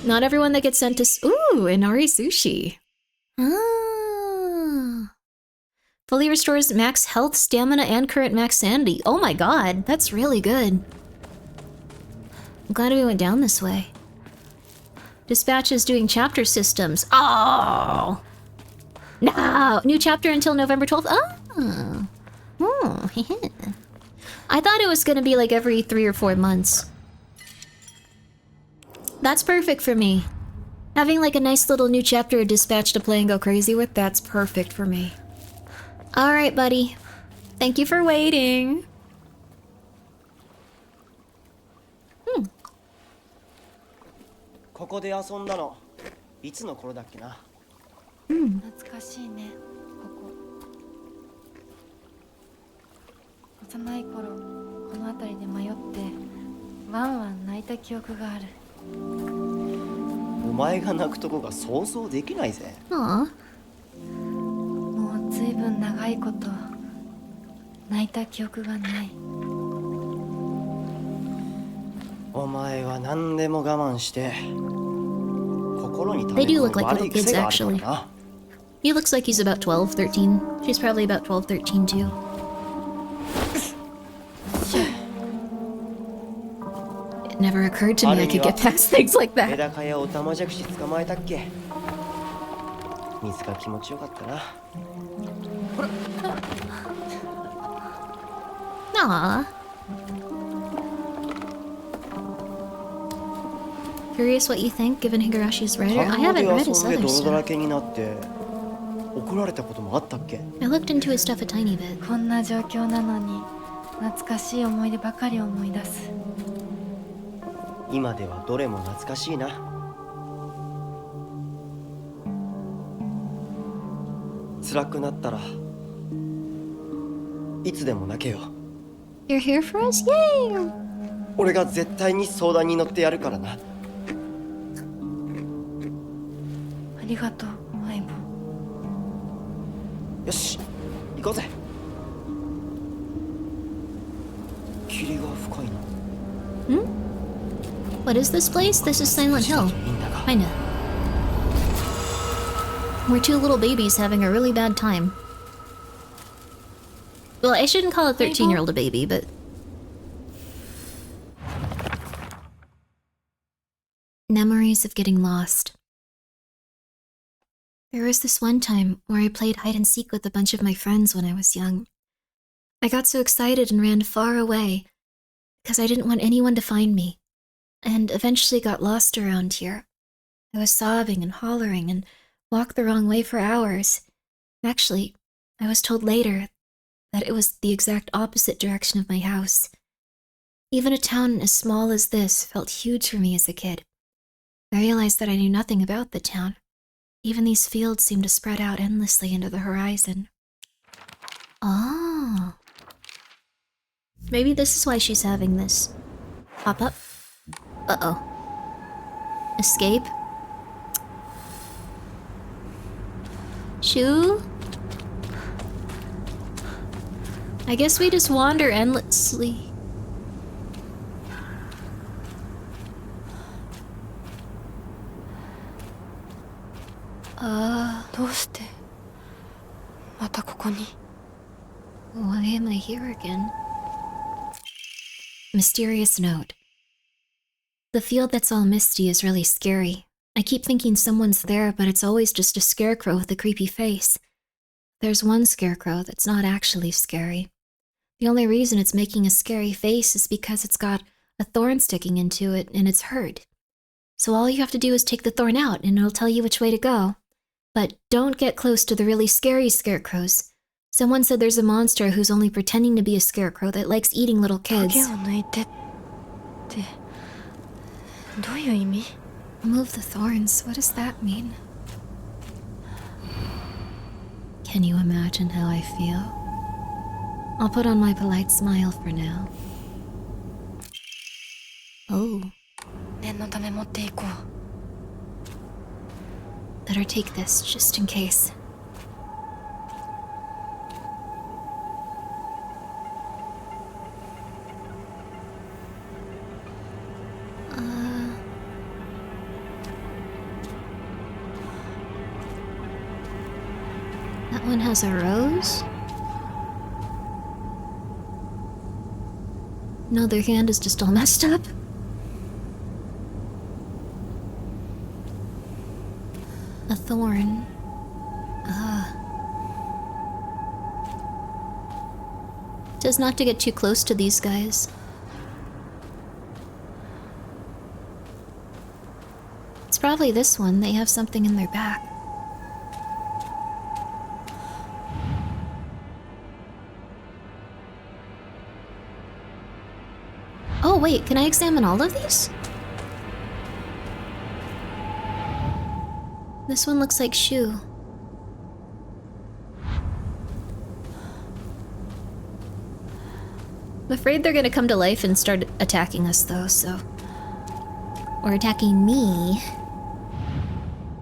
Speaker 1: Not everyone that gets sent to... Ooh, Inari Sushi. Ah. Fully restores max health, stamina, and current max sanity. Oh my god, that's really good. I'm glad we went down this way. Dispatch is doing chapter systems. Oh! No! New chapter until November 12th. Oh! Oh, I thought it was gonna be like every 3 or 4 months. That's perfect for me. Having like a nice little new chapter of Dispatch to play and go crazy with, that's perfect for me. Alright, buddy. Thank you for waiting.
Speaker 7: ここで遊んだのいつの頃だっけな。
Speaker 15: 懐かしいね、ここ。幼い頃、この辺りで迷ってワンワン泣いた記憶がある。
Speaker 7: お前が泣くとこが想像できないぜ。
Speaker 15: もうずいぶん長いこと泣いた記憶がない。
Speaker 7: お前は何でも我慢して。
Speaker 1: They do look like little kids, actually. He looks like he's about 12, 13. She's probably about 12, 13 too.
Speaker 2: Never occurred to me I could get past things like
Speaker 7: メ
Speaker 2: that.
Speaker 7: ダカやオタマジャクシ捕まえたっけ。水が気持ちよかったな。
Speaker 2: Aww. Curious what you think, given Higarashi's writer? I haven't read his other
Speaker 7: 泥だ
Speaker 2: stuff.
Speaker 7: らけになって怒られたこともあったっけ。
Speaker 2: I looked into his stuff a tiny bit.
Speaker 10: こんな状況なのに懐かしい思い出ばかり思い出す。
Speaker 7: 今ではどれも懐かしいな。辛くなったらいつでも泣けよ。
Speaker 2: You're here for us? Yay!
Speaker 7: 俺が絶対に相談に乗ってやるからな。
Speaker 10: ありがとう、相棒。
Speaker 7: よし、行こうぜ。霧が深いな。
Speaker 1: What is this place? This is Silent Hill. Kinda. We're two little babies having a really bad time. Well, I shouldn't call a 13-year-old a baby, but...
Speaker 2: Memories of getting lost. There was this one time where I played hide and seek with a bunch of my friends when I was young. I got so excited and ran far away because I didn't want anyone to find me, and eventually got lost around here. I was sobbing and hollering and walked the wrong way for hours. Actually, I was told later that it was the exact opposite direction of my house. Even a town as small as this felt huge for me as a kid. I realized that I knew nothing about the town. Even these fields seemed to spread out endlessly into the horizon.
Speaker 1: Oh. Maybe this is why she's having this. Pop up. Uh-oh. Escape. Shoo? I guess we just wander endlessly.
Speaker 2: Why am I here again? Mysterious note. The field that's all misty is really scary. I keep thinking someone's there, but it's always just a scarecrow with a creepy face. There's one scarecrow that's not actually scary. The only reason it's making a scary face is because it's got a thorn sticking into it and it's hurt. So all you have to do is take the thorn out and it'll tell you which way to go. But don't get close to the really scary scarecrows. Someone said there's a monster who's only pretending to be a scarecrow that likes eating little kids. Remove the thorns, what does that mean? Can you imagine how I feel? I'll put on my polite smile for now. Oh. Better take this, just in case. That one has a rose? No, their hand is just all messed up. A thorn. Says not to get too close to these guys. It's probably this one. They have something in their back. Oh wait, can I examine all of these? This one looks like Shu. I'm afraid they're gonna come to life and start attacking us though, so... Or attacking me.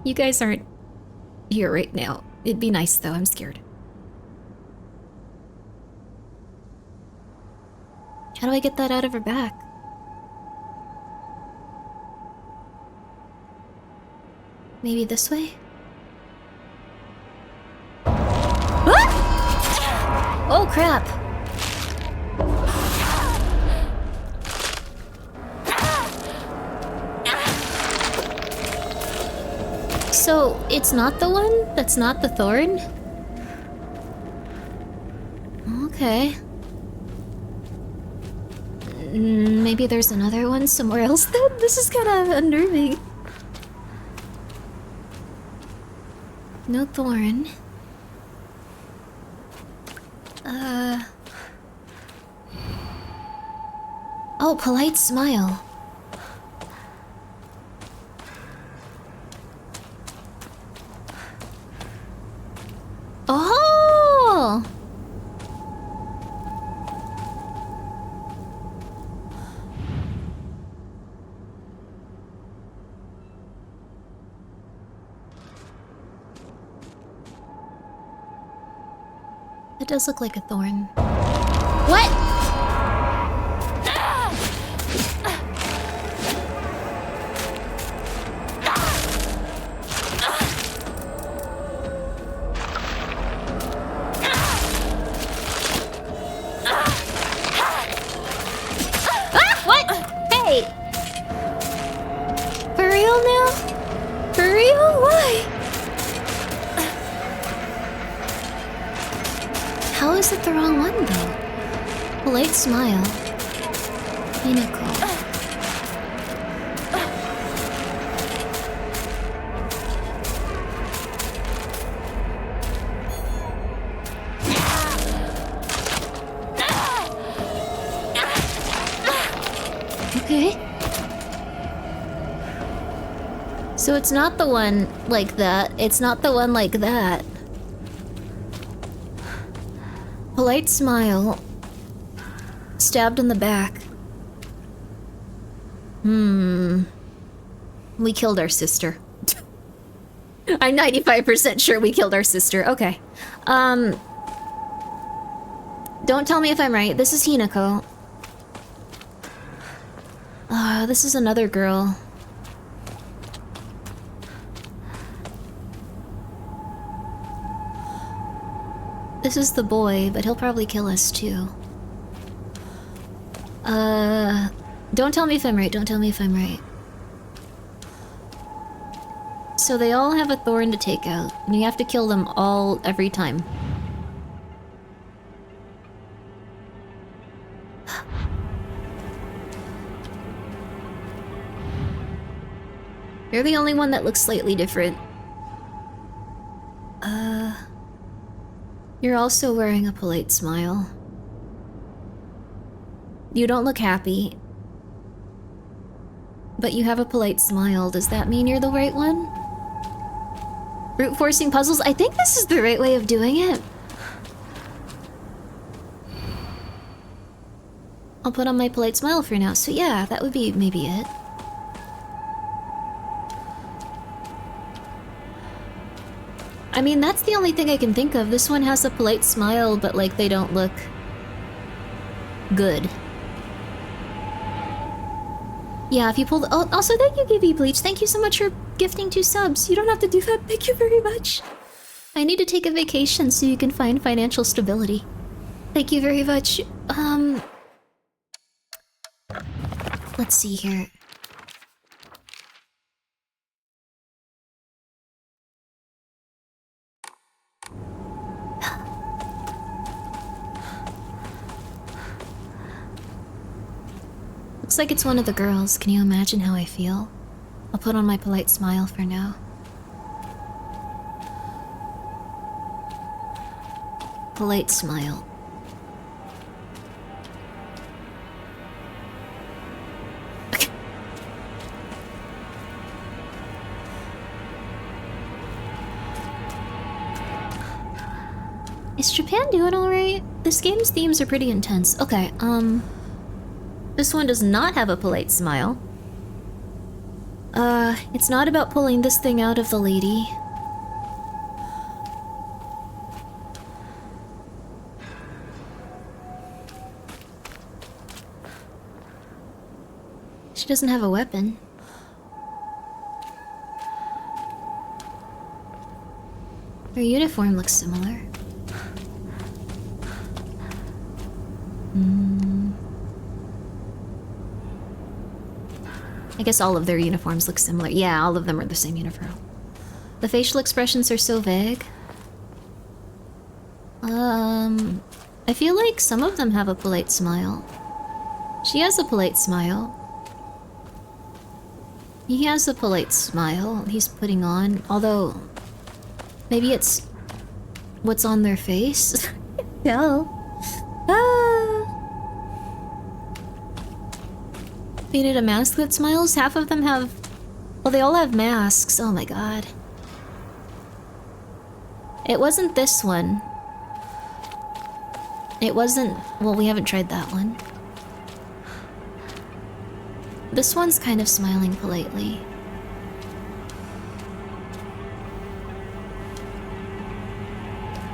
Speaker 2: You guys aren't here right now. It'd be nice though, I'm scared. How do I get that out of her back? Maybe this way? Ah! Oh crap!
Speaker 1: So, it's not the one? That's not the thorn? Okay. Maybe there's another one somewhere else then? This is kind of unnerving. No thorn. Oh, polite smile. Oh! It does look like a thorn. What? Smile. Pinnacle. Okay. So it's not the one like that. It's not the one like that. Polite smile. Stabbed in the back. We killed our sister. I'm 95% sure we killed our sister. Okay. Don't tell me if I'm right. This is Hinako. This is another girl. This is the boy, but he'll probably kill us too. Don't tell me if I'm right, don't tell me if I'm right. So they all have a thorn to take out, and you have to kill them all every time. You're the only one that looks slightly different. You're also wearing a polite smile. You don't look happy. But you have a polite smile. Does that mean you're the right one? Brute forcing puzzles? I think this is the right way of doing it. I'll put on my polite smile for now. So yeah, that would be maybe it. I mean, that's the only thing I can think of. This one has a polite smile, but like they don't look good. Yeah, if you pull the— oh, also thank you, GB Bleach. Thank you so much for gifting 2 subs. You don't have to do that. Thank you very much. I need to take a vacation so you can find financial stability. Thank you very much. Let's see here. Looks like it's one of the girls. Can you imagine how I feel? I'll put on my polite smile for now. Polite smile. Okay. Is Japan doing alright? This game's themes are pretty intense. Okay, this one does not have a polite smile. It's not about pulling this thing out of the lady. She doesn't have a weapon. Her uniform looks similar. I guess all of their uniforms look similar. Yeah, all of them are the same uniform.
Speaker 2: The facial expressions are so vague. I feel like some of them have a polite smile. She has a polite smile. He has a polite smile he's putting on, although maybe it's what's on their face. No. They need a mask that smiles. Half of them have... Well, they all have masks. Oh my god. It wasn't this one. It wasn't... Well, we haven't tried that one. This one's kind of smiling politely.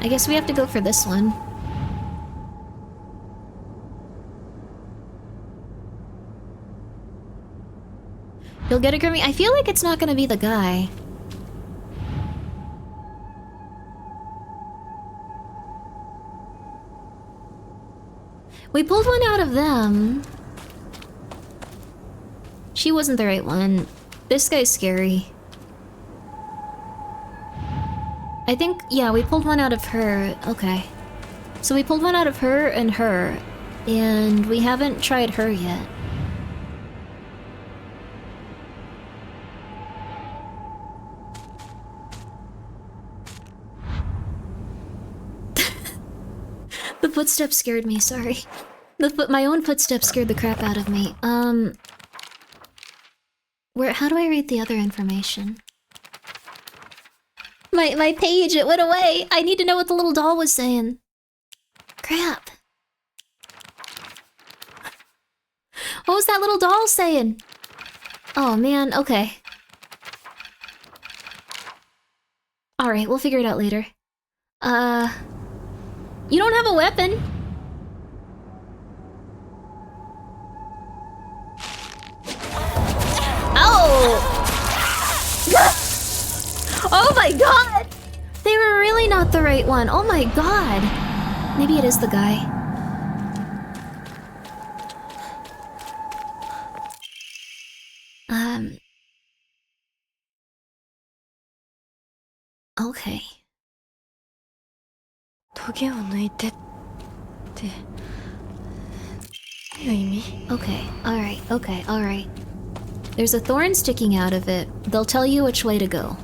Speaker 2: I guess we have to go for this one. You'll get a Grimmi. I feel like it's not gonna be the guy. We pulled one out of them. She wasn't the right one. This guy's scary. I think, yeah, we pulled one out of her. Okay. So we pulled one out of her, and we haven't tried her yet. The footsteps scared me, sorry. My own footsteps scared the crap out of me. How do I read the other information? My page, it went away! I need to know what the little doll was saying. Crap. What was that little doll saying? Oh man, okay. Alright, we'll figure it out later. You don't have a weapon! Oh! Oh my god! They were really not the right one. Oh my god! Maybe it is the guy. Okay. Okay, alright. There's a thorn sticking out of it. They'll tell you which way to go.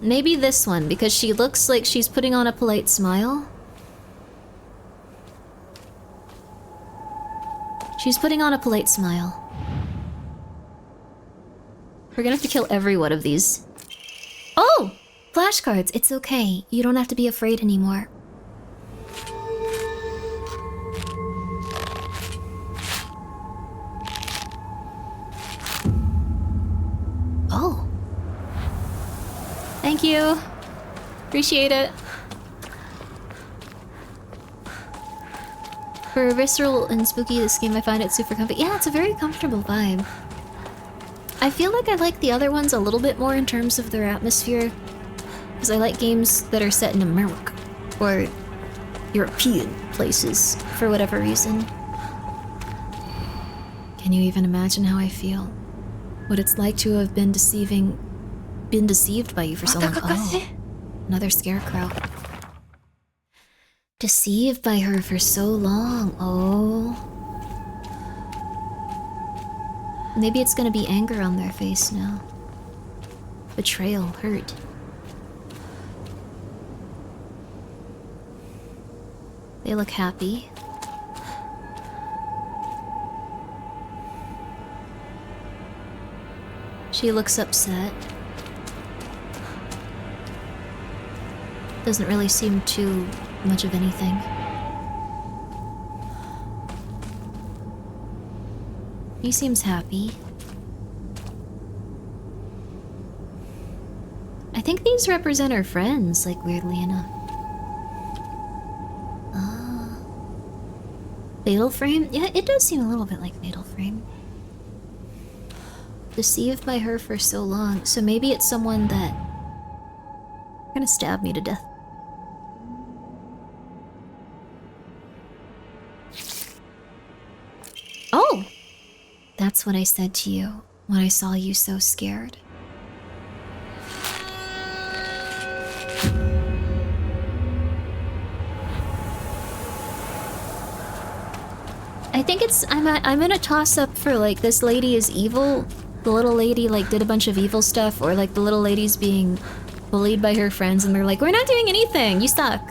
Speaker 2: Maybe this one, because she looks like she's putting on a polite smile. She's putting on a polite smile. We're gonna have to kill every one of these. Oh! Flashcards! It's okay. You don't have to be afraid anymore. Oh. Thank you. Appreciate it. For visceral and spooky this game, I find it super comfy. Yeah, it's a very comfortable vibe. I feel like I like the other ones a little bit more in terms of their atmosphere, because I like games that are set in America or European places for whatever reason. Can you even imagine how I feel? What it's like to have been deceived by you for so long. Oh, another scarecrow. Deceived by her for so long. Oh. Maybe it's gonna be anger on their face now. Betrayal, hurt. They look happy. She looks upset. Doesn't really seem too much of anything. He seems happy. I think these represent her friends, like, weirdly enough. Fatal Frame? Yeah, it does seem a little bit like Fatal Frame. Deceived by her for so long, so maybe it's someone that... They're gonna stab me to death. Oh! That's what I said to you when I saw you so scared. I think it's I'm in a toss-up for like this lady is evil. The little lady like did a bunch of evil stuff, or like the little lady's being bullied by her friends and they're like, we're not doing anything, you suck.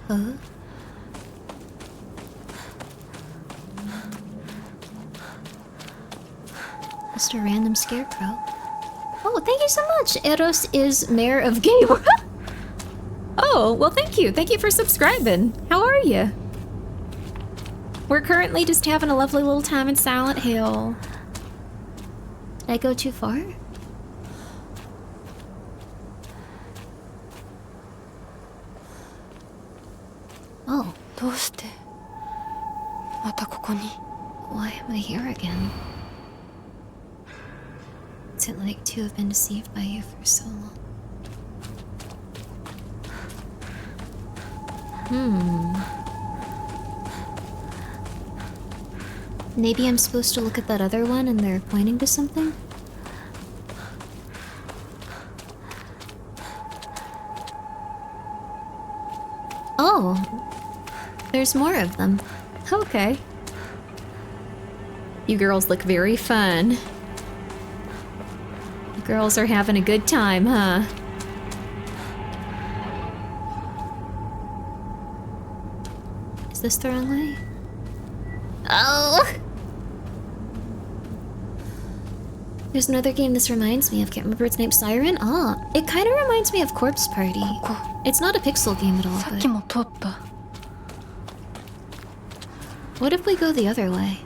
Speaker 2: Huh? Just a random scarecrow. Oh, thank you so much! Eros is mayor of Gay World. Oh, well thank you. Thank you for subscribing. How are you? We're currently just having a lovely little time in Silent Hill. Did I go too far? Oh. Why am I here again? What's it like to have been deceived by you for so long? Maybe I'm supposed to look at that other one and they're pointing to something? Oh, there's more of them. Okay. You girls look very fun. You girls are having a good time, huh? Is this the wrong way? Oh! There's another game this reminds me of. Can't remember its name. Siren? Ah, it kind of reminds me of Corpse Party. It's not a pixel game at all, but... What if we go the other way?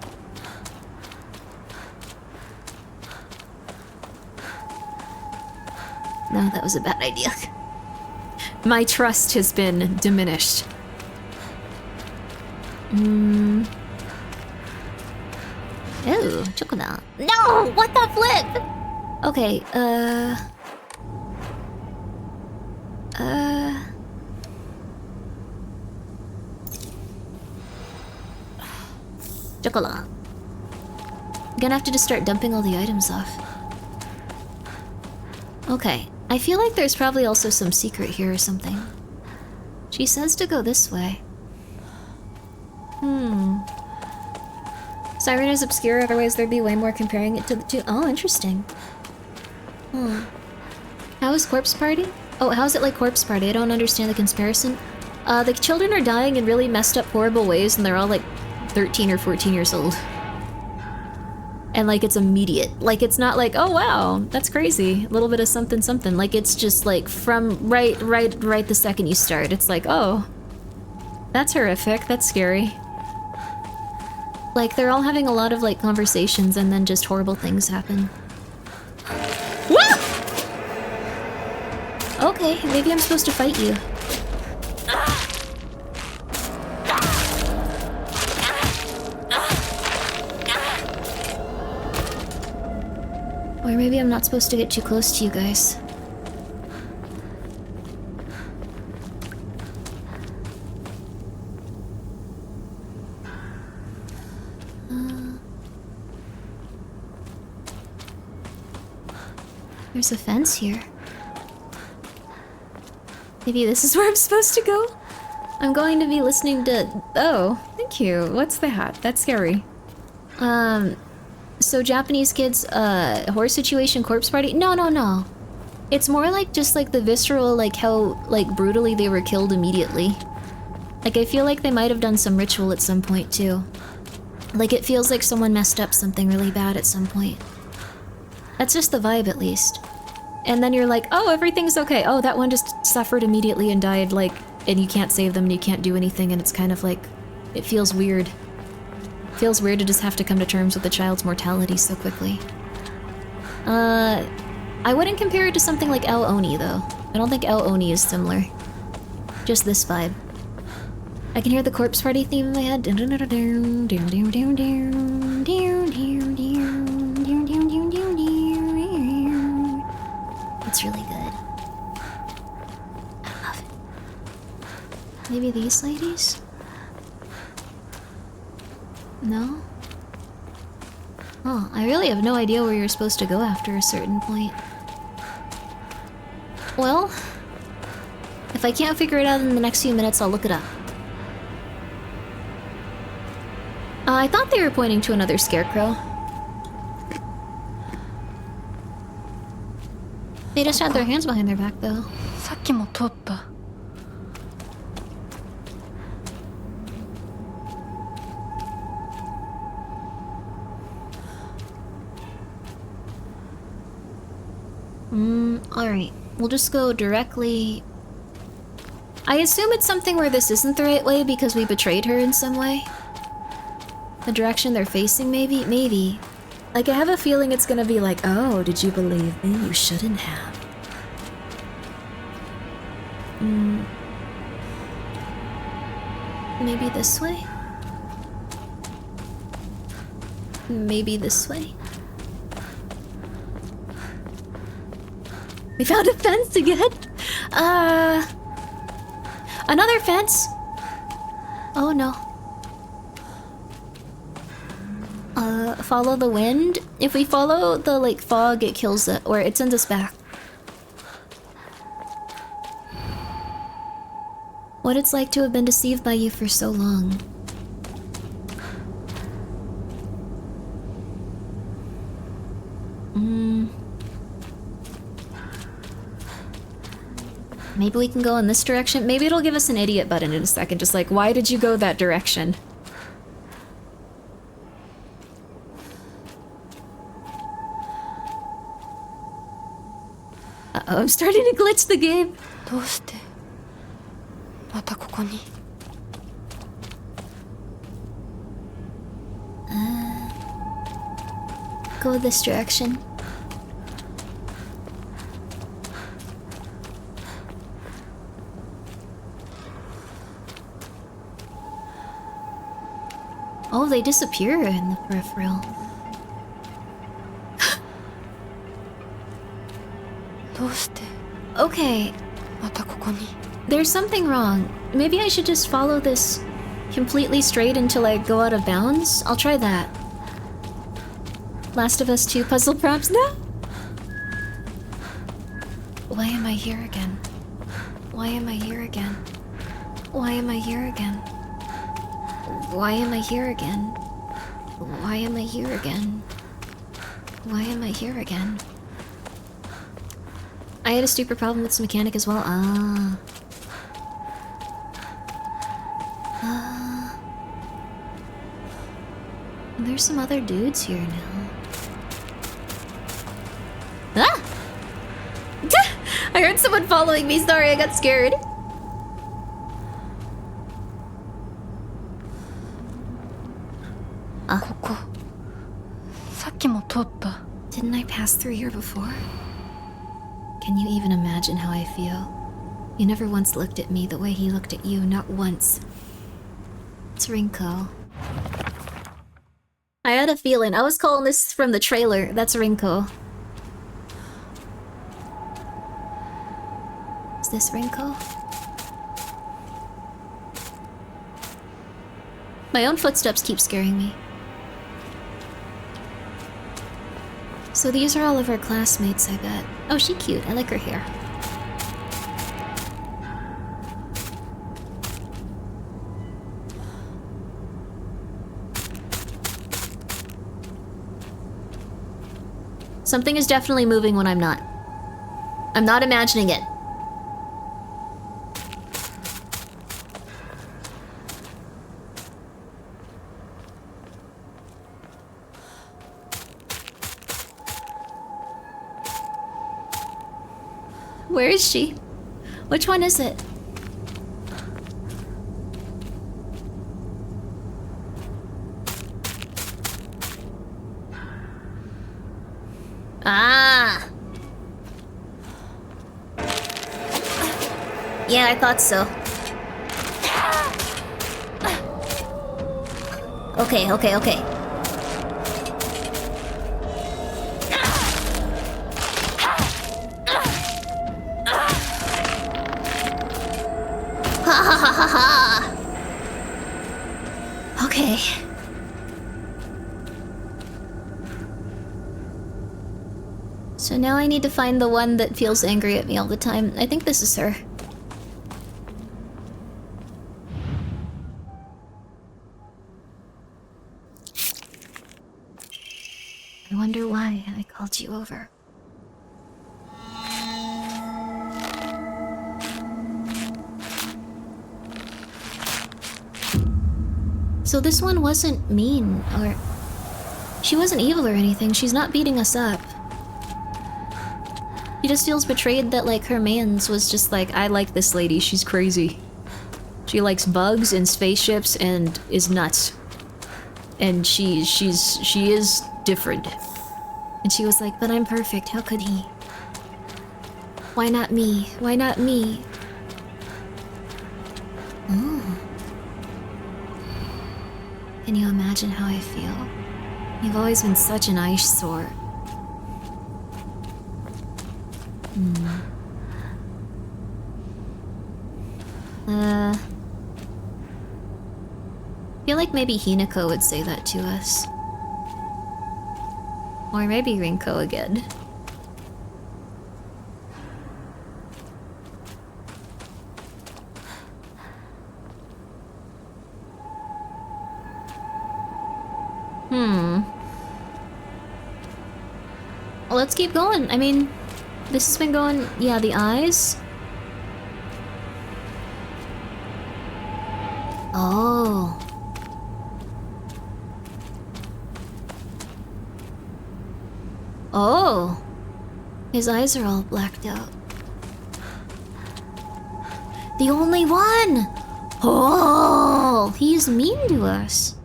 Speaker 2: No, that was a bad idea. My trust has been diminished. Oh, chocolate. No! What the flip? Okay, chocolate. I'm gonna have to just start dumping all the items off. Okay, I feel like there's probably also some secret here or something. She says to go this way. Siren is obscure, otherwise there'd be way more comparing it to the two. Oh, interesting. How is Corpse Party? Oh, how's it like Corpse Party? I don't understand the comparison. The children are dying in really messed up, horrible ways, and they're all like 13 or 14 years old. And like it's immediate. Like it's not like, oh wow, that's crazy. A little bit of something something. Like it's just like from right the second you start. It's like, oh, that's horrific, that's scary. Like they're all having a lot of like conversations and then just horrible things happen. Woo! Okay, maybe I'm supposed to fight you. Or maybe I'm not supposed to get too close to you guys. There's a fence here. Maybe this is where I'm supposed to go? I'm going to be listening to... Oh, thank you. What's that? That's scary. So Japanese kids, horror situation, Corpse Party? No. It's more like just like the visceral, like how like brutally they were killed immediately. Like I feel like they might have done some ritual at some point too. Like it feels like someone messed up something really bad at some point. That's just the vibe at least. And then you're like, oh, everything's okay. Oh, that one just suffered immediately and died, like, and you can't save them and you can't do anything, and it's kind of like, it feels weird. It feels weird to just have to come to terms with the child's mortality so quickly. I wouldn't compare it to something like Ao Oni, though. I don't think Ao Oni is similar. Just this vibe. I can hear the Corpse Party theme in my head. It's really good. I love it. Maybe these ladies? No? Oh, I really have no idea where you're supposed to go after a certain point. Well, if I can't figure it out in the next few minutes, I'll look it up. I thought they were pointing to another scarecrow. They just had their hands behind their back, though.
Speaker 10: さっきも通った。
Speaker 2: Alright. We'll just go directly... I assume it's something where this isn't the right way because we betrayed her in some way. The direction they're facing, maybe? Maybe. Like, I have a feeling it's gonna be like, oh, did you believe me? You shouldn't have. Maybe this way? Maybe this way? We found a fence again! Another fence! Oh no. Follow the wind? If we follow the, like, fog, it kills it, or it sends us back. What it's like to have been deceived by you for so long. Maybe we can go in this direction? Maybe it'll give us an idiot button in a second, just like, why did you go that direction? Uh-oh, I'm starting to glitch the game.
Speaker 10: どうしてまたここに
Speaker 2: Go this direction. Oh, they disappear in the peripheral.
Speaker 10: どうして
Speaker 2: Okay.
Speaker 10: またここに
Speaker 2: There's something wrong. Maybe I should just follow this completely straight until I go out of bounds? I'll try that. Last of Us 2 puzzle prompts? No! Why am I here again? Why am I here again? Why am I here again? Why am I here again? Why am I here again? Why am I here again? I had a stupid problem with this mechanic as well. There's some other dudes here now. Ah! I heard someone following me. Sorry, I got scared. Didn't I pass through here before? Can you even imagine how I feel? You never once looked at me the way he looked at you, not once. It's Rinko. I had a feeling. I was calling this from the trailer. That's Rinko. Is this Rinko? My own footsteps keep scaring me. So these are all of our classmates, I bet. Oh, she's cute. I like her hair. Something is definitely moving when I'm not. I'm not imagining it. Where is she? Which one is it? Ah! Yeah, I thought so. Okay, okay, okay. Ha ha ha ha ha! Okay.
Speaker 1: So now I need to find the one that feels angry at me all the time. I think this is her. I wonder why I called you over. So this one wasn't mean, or... She wasn't evil or anything, she's not beating us up. She just feels betrayed that, like, her mans was just like, I like this lady, she's crazy. She likes bugs and spaceships and is nuts. And she is different. And she was like, but I'm perfect, how could he? Why not me? Why not me? Oh. Can you imagine how I feel? You've always been such an eyesore. I feel like maybe Hinako would say that to us. Or maybe Rinko again. Well, let's keep going. I mean, this has been going... Yeah, the eyes. Oh. Oh. His eyes are all blacked out. The only one! Oh! He's mean to us.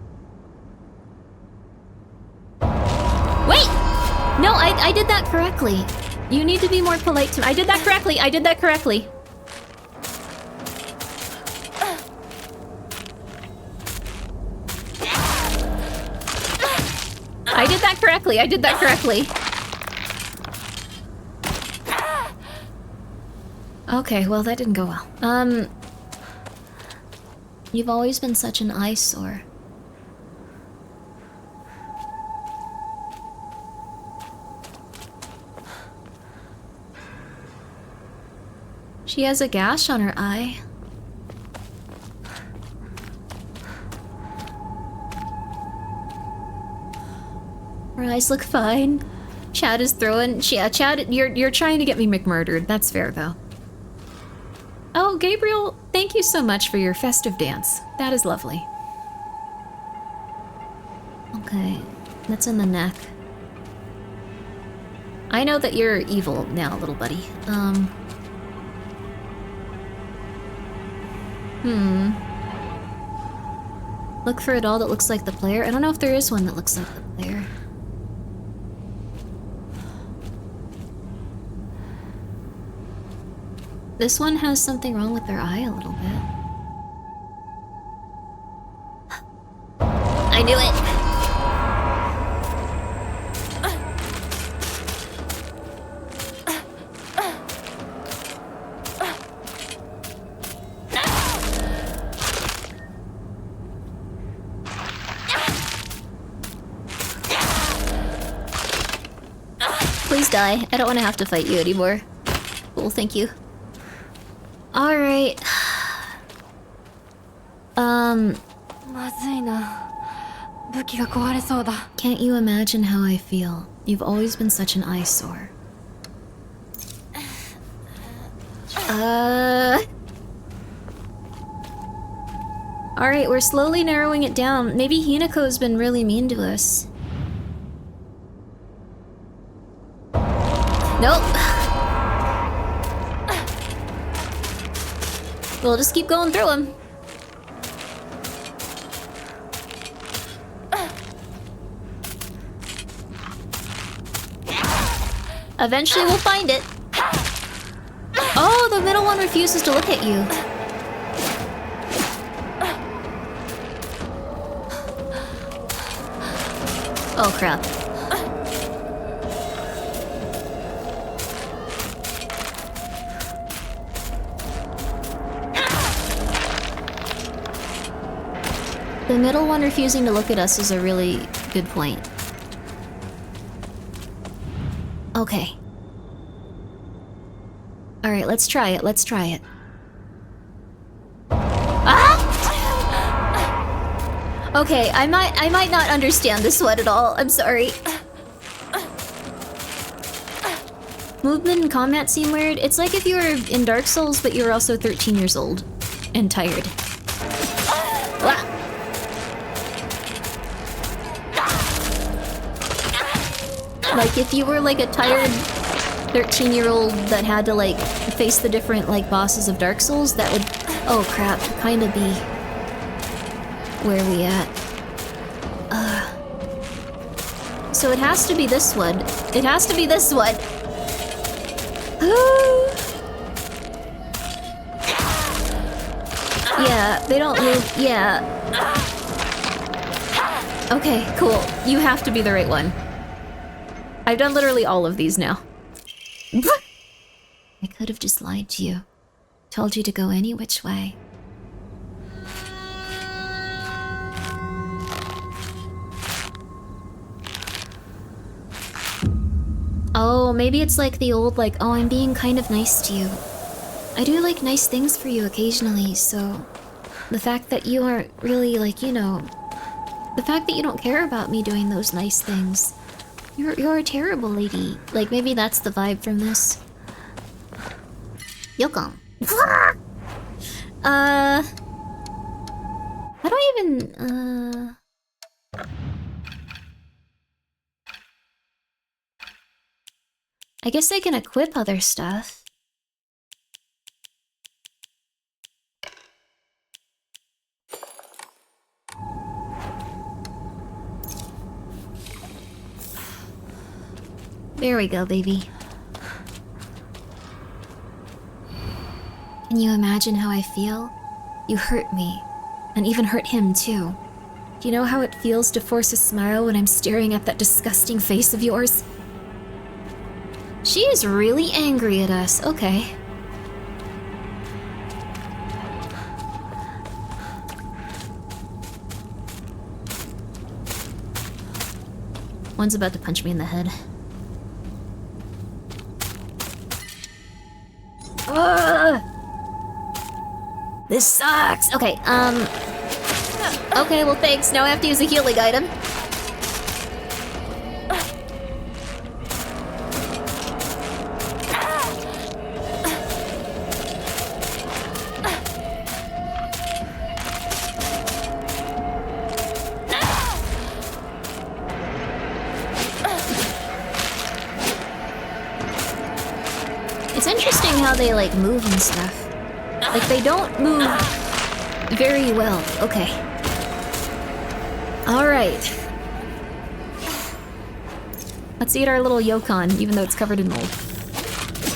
Speaker 1: Wait! No, I did that correctly. You need to be more polite to me. I did that correctly. I did that correctly. I did that correctly. I did that correctly. Okay, well, that didn't go well. You've always been such an eyesore. She has a gash on her eye. Her eyes look fine. Chad is throwing... Yeah, Chad, you're trying to get me McMurdered. That's fair, though. Oh, Gabriel, thank you so much for your festive dance. That is lovely. Okay, that's in the neck. I know that you're evil now, little buddy. Look for a doll that looks like the player. I don't know if there is one that looks like the player. This one has something wrong with their eye a little bit. I knew it! Please die. I don't want to have to fight you anymore. Cool, thank you. Alright. Can't you imagine how I feel? You've always been such an eyesore. Alright, we're slowly narrowing it down. Maybe Hinako's been really mean to us. Nope. We'll just keep going through them. Eventually we'll find it. Oh, the middle one refuses to look at you. Oh crap. The middle one refusing to look at us is a really good point. Okay, Alright, let's try it, let's try it. Ah! Okay, I might not understand this one at all. I'm sorry. Movement and combat seem weird. It's like if you were in Dark Souls, but you were also 13 years old and tired. Ah! Like if you were like a tired 13-year-old that had to like face the different like bosses of Dark Souls, that would, oh crap, kind of be where we at. So it has to be this one. It has to be this one. Yeah, they don't move. Yeah. Okay, cool. You have to be the right one. I've done literally all of these now. I could have just lied to you. Told you to go any which way. Oh, maybe it's like the old, like, oh, I'm being kind of nice to you. I do like nice things for you occasionally, so the fact that you aren't really, like, you know, the fact that you don't care about me doing those nice things, you're a terrible lady. Like, maybe that's the vibe from this. Yokon. How do I even, I guess I can equip other stuff. There we go, baby. Can you imagine how I feel? You hurt me, and even hurt him too. Do you know how it feels to force a smile when I'm staring at that disgusting face of yours? She is really angry at us. Okay. One's about to punch me in the head. Ugh! This sucks! Okay, okay, well thanks. Now I have to use a healing item. It's interesting how they like move and stuff. Like they don't move very well. Okay. Alright. Let's eat our little yokon, even though it's covered in mold.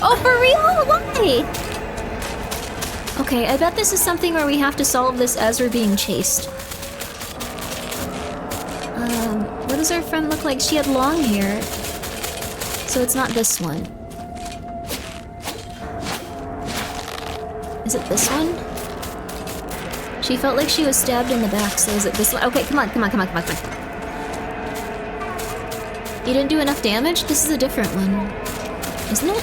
Speaker 1: Oh, for real? Why? Okay, I bet this is something where we have to solve this as we're being chased. What does our friend look like? She had long hair. So it's not this one. Is it this one? She felt like she was stabbed in the back, so is it this one? Okay, come on. You didn't do enough damage? This is a different one. Isn't it?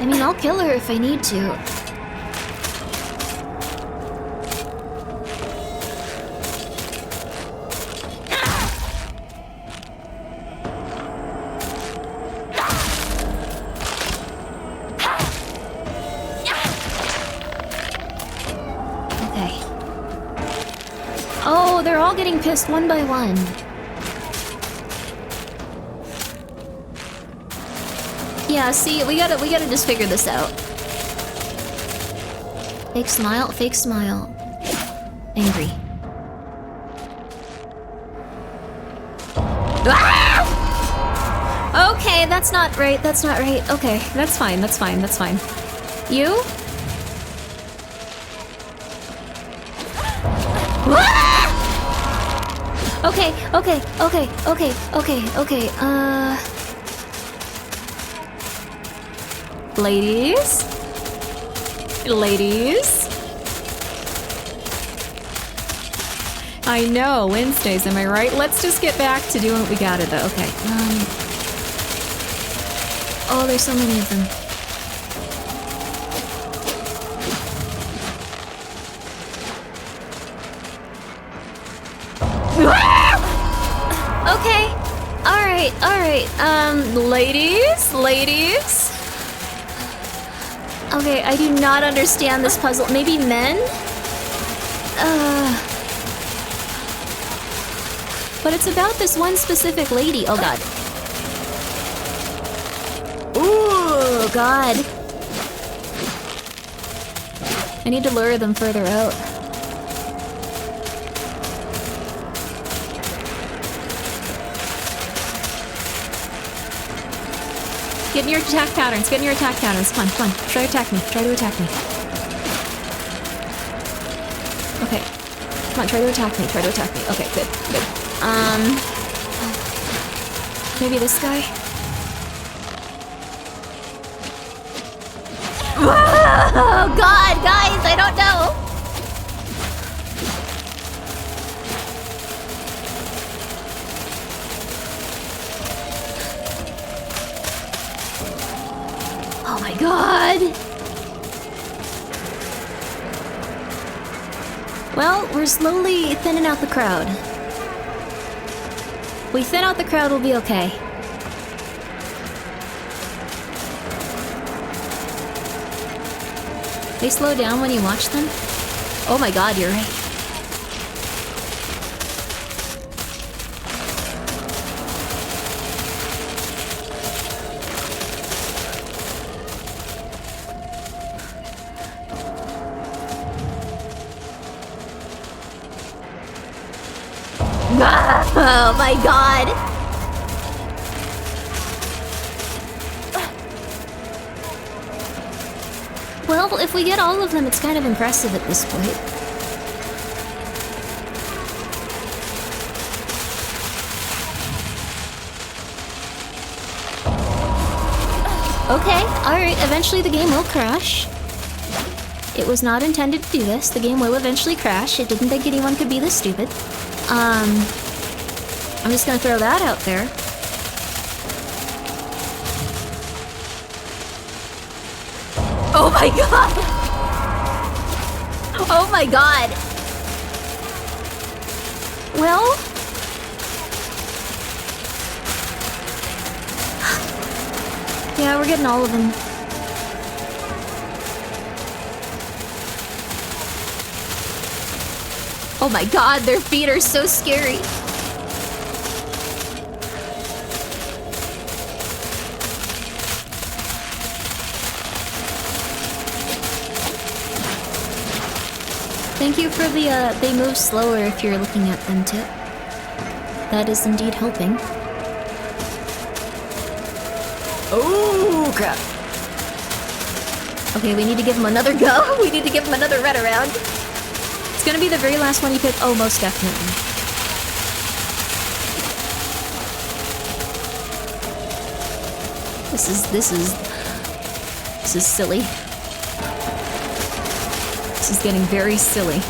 Speaker 1: I mean, I'll kill her if I need to. Getting pissed one by one. Yeah, see, we gotta just figure this out. Fake smile, fake smile. Angry. Ah! Okay, that's not right, that's not right. Okay, that's fine, that's fine, that's fine. You? Okay. Ladies?
Speaker 3: I know, Wednesdays, am I right? Let's just get back to doing what we gotta though. Okay.
Speaker 1: Oh, there's so many of them. Okay. Alright, alright.
Speaker 3: Ladies?
Speaker 1: Okay, I do not understand this puzzle. Maybe men?
Speaker 3: But it's about this one specific lady. Oh god.
Speaker 1: Ooh, god.
Speaker 3: I need to lure them further out. Get in your attack patterns. Get in your attack patterns. Come on, come on. Try to attack me. Try to attack me. Okay. Come on, try to attack me. Try to attack me. Okay, good, good. Maybe this guy?
Speaker 1: Oh god, guys, I don't know. Oh my god.
Speaker 3: Well, we're slowly thinning out the crowd. We thin out the crowd, we'll be okay. They slow down when you watch them? Oh my god, you're right.
Speaker 1: Oh my god.
Speaker 3: Well, if we get all of them, it's kind of impressive at this point. Okay, alright, eventually the game will crash. It was not intended to do this. The game will eventually crash. It didn't think anyone could be this stupid. I'm just gonna throw that out there.
Speaker 1: Oh my god. Oh my god.
Speaker 3: Well... yeah, we're getting all of them.
Speaker 1: Oh my god, their feet are so scary.
Speaker 3: Thank you for the, they move slower if you're looking at them tip. That is indeed helping.
Speaker 1: Oh, crap.
Speaker 3: Okay, we need to give him another go. We need to give him another run around. It's gonna be the very last one you pick. Oh, most definitely. This is silly. This is getting very silly.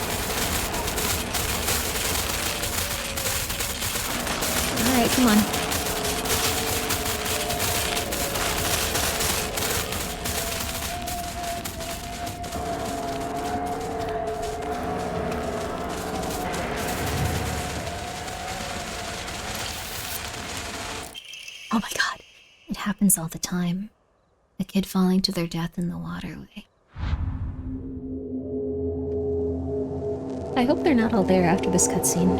Speaker 3: Alright, come on. Oh my god. It happens all the time. A kid falling to their death in the waterway. I hope they're not all there after this cutscene.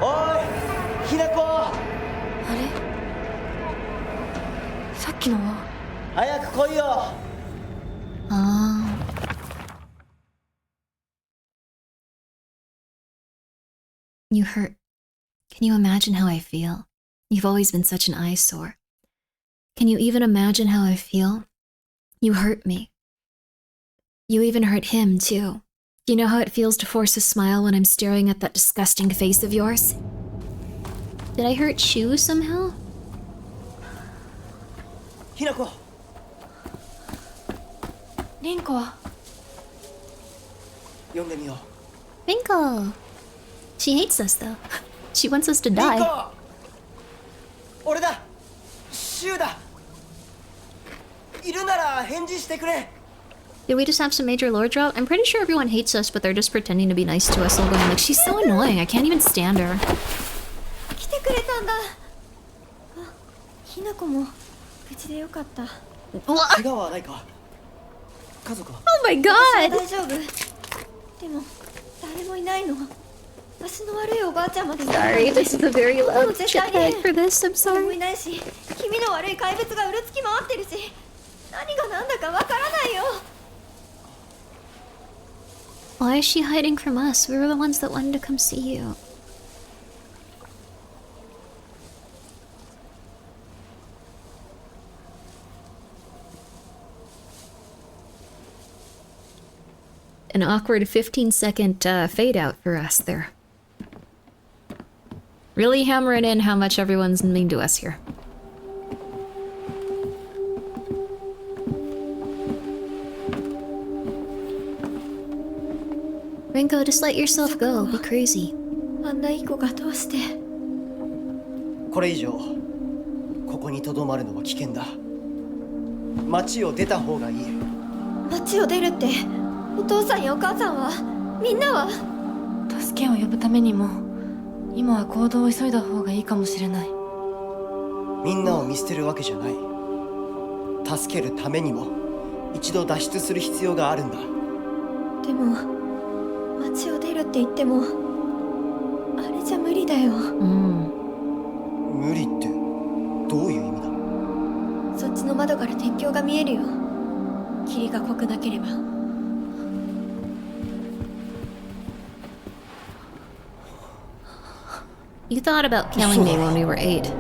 Speaker 7: Oi! Hinako!
Speaker 10: あれさっきのは
Speaker 7: 早く来いよ!
Speaker 3: You hurt. Can you imagine how I feel? You've always been such an eyesore. Can you even imagine how I feel? You hurt me. You even hurt him, too. Do you know how it feels to force a smile when I'm staring at that disgusting face of yours?
Speaker 2: Did I hurt Shu somehow?
Speaker 7: Hinako.
Speaker 10: Rinko.
Speaker 2: Rinko. She hates us though. She wants us to die.
Speaker 7: Rinko. 俺だ。シュウだ。いるなら返事してくれ。
Speaker 2: Did we just have some major lore drop? I'm pretty sure everyone hates us, but they're just pretending to be nice to us. All going like, she's so annoying. I can't even stand her.
Speaker 10: 来てくれたんだ。あ、ひなこも無事でよかった。
Speaker 7: 怪我はないか。家族は。
Speaker 2: Oh my god!
Speaker 10: 大丈夫。でも誰もいないの。私の悪いおばあちゃんまで。
Speaker 2: Sorry, this is a very loud chat for this. I'm
Speaker 10: 誰も
Speaker 2: sorry.
Speaker 10: いないし、君の悪い怪物がうろつき回ってるし、何が何だかわからないよ。
Speaker 2: Why is she hiding from us? We were the ones that wanted to come see you. An awkward 15-second fade out for us there. Really hammering in how much everyone's mean to us here. Rinko, just let yourself go. Be crazy.
Speaker 10: あんないい子がどうして。
Speaker 7: これ以上ここに留まるのは危険だ。町を出た方がいい。
Speaker 10: 町を出るって、お父さんやお母さんは、みんなは。助けを呼ぶためにも、今は行動を急いだ方がいいかもしれない。
Speaker 7: みんなを見捨てるわけじゃない。助けるためにも一度脱出する必要があるんだ。
Speaker 10: でも町を出るって言ってもあれじゃ無理だよ。
Speaker 7: 無理ってどういう意味だ。
Speaker 10: そっちの窓から鉄橋が見えるよ。霧が濃くなければ。
Speaker 2: You thought about killing me when we were 8.
Speaker 10: 鉄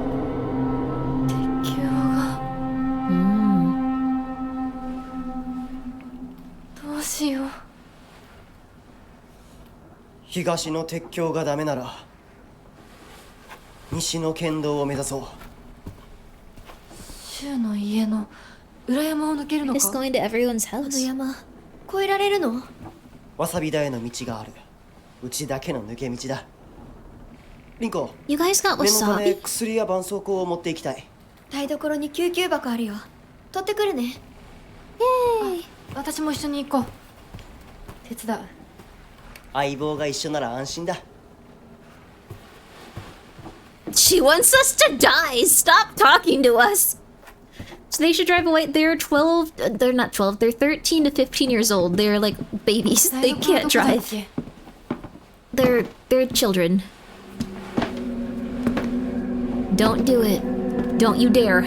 Speaker 10: 橋が。どうしよう。
Speaker 7: 東の鉄橋がダメなら西の県道を目指そう。
Speaker 10: シュウの家の裏山を抜けるのか。
Speaker 2: Just going to everyone's house.
Speaker 10: あの山越えられるの。
Speaker 7: わさび田への道がある。うちだけの抜け道だ。リンコ、
Speaker 2: You guys got
Speaker 7: 念のため
Speaker 2: wasabi?
Speaker 7: 薬や絆創膏を持っていきたい。
Speaker 10: 台所に救急箱あるよ。取ってくるね。イエーイ。私も一緒に行こう。手伝う。
Speaker 7: 相棒が一緒なら安心だ。
Speaker 2: She wants us to die! Stop talking to us! So they should drive away. They're 12. They're not 12. They're 13 to 15 years old. They're like babies. They can't drive. They're children. Don't do it. Don't you dare.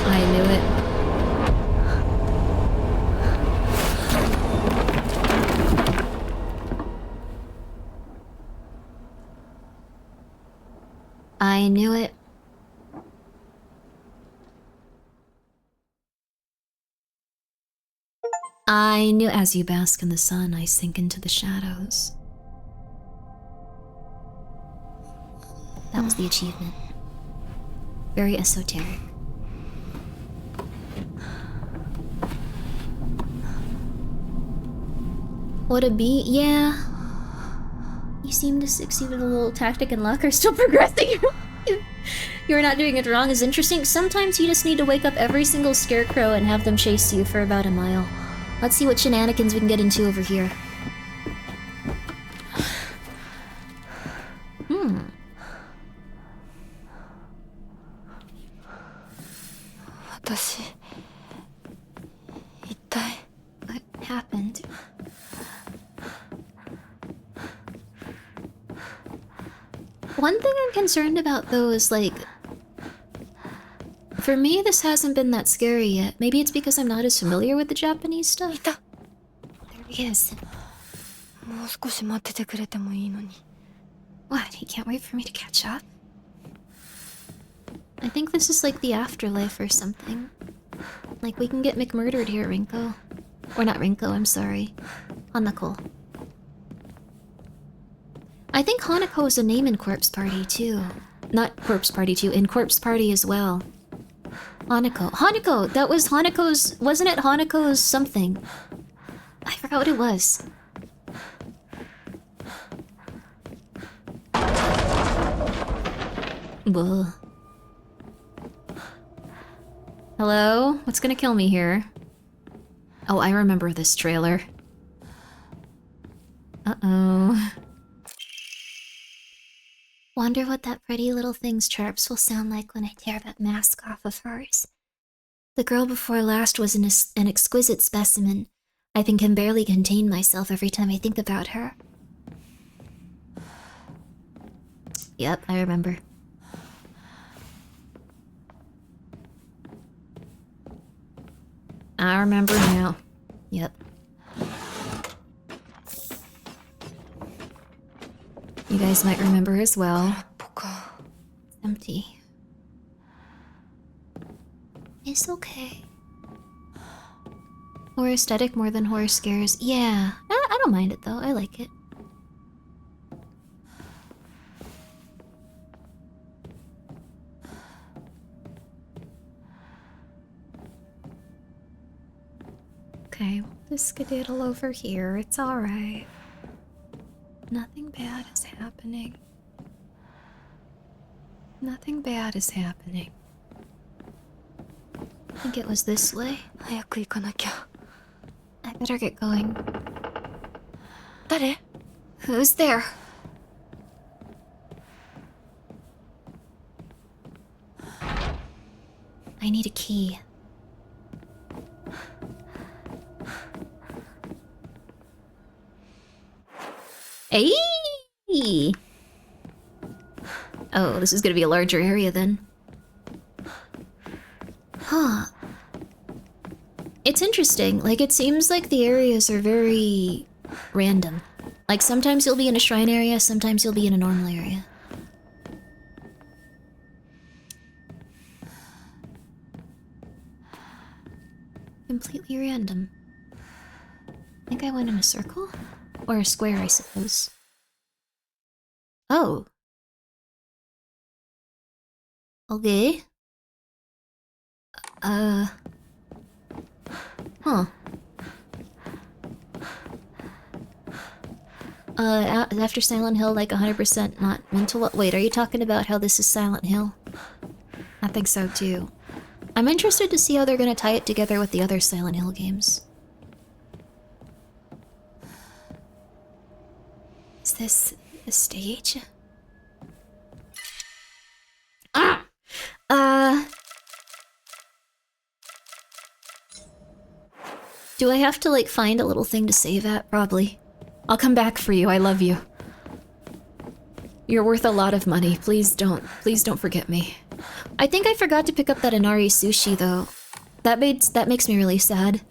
Speaker 2: I knew it. I knew it. I knew. As you bask in the sun, I sink into the shadows. That was the achievement. Very esoteric. What a beat, yeah. You seem to succeed with a little tactic and luck are still progressing. You're not doing it wrong is interesting. Sometimes you just need to wake up every single scarecrow and have them chase you for about a mile. Let's see what shenanigans we can get into over here. What happened? One thing I'm concerned about though is like, for me this hasn't been that scary yet. Maybe it's because I'm not as familiar with the Japanese stuff. There he is.
Speaker 10: もう少し待っててくれてもいいのに。
Speaker 2: What? He can't wait for me to catch up? I think this is like the afterlife or something. Like, we can get McMurdered here, Rinko. Or not Rinko, I'm sorry. Hanako. I think Hanako is a name in Corpse Party, too. Not Corpse Party 2, in Corpse Party as well. Hanako. Hanako! That was Hanako's... Wasn't it Hanako's something? I forgot what it was. Ugh. Hello? What's gonna kill me here? Oh, I remember this trailer. Uh-oh.
Speaker 3: Wonder what that pretty little thing's chirps will sound like when I tear that mask off of hers. The girl before last was an exquisite specimen. I can barely contain myself every time I think about her.
Speaker 2: Yep, I remember. I remember now. Yep. You guys might remember as well.
Speaker 3: It's empty. It's okay.
Speaker 2: Horror aesthetic more than horror scares. Yeah, I don't mind it though. I like it. Okay, we'll just skedaddle over here. It's alright. Nothing bad is happening. Nothing bad is happening. I think it was this way. I better get going. Who's there?
Speaker 3: I need a key.
Speaker 2: Hey! Oh, this is gonna be a larger area then. Huh. It's interesting. Like, it seems like the areas are very random. Like, sometimes you'll be in a shrine area, sometimes you'll be in a normal area. Completely random. I think I went in a circle? Or a square, I suppose. Oh. Okay. Huh. After Silent Hill, like 100% not mental. Wait, are you talking about how this is Silent Hill? I think so too. I'm interested to see how they're gonna tie it together with the other Silent Hill games. Is this a stage? Ah! Do I have to, like, find a little thing to save at? Probably. I'll come back for you. I love you. You're worth a lot of money. Please don't forget me. I think I forgot to pick up that Inari sushi, though. That makes me really sad.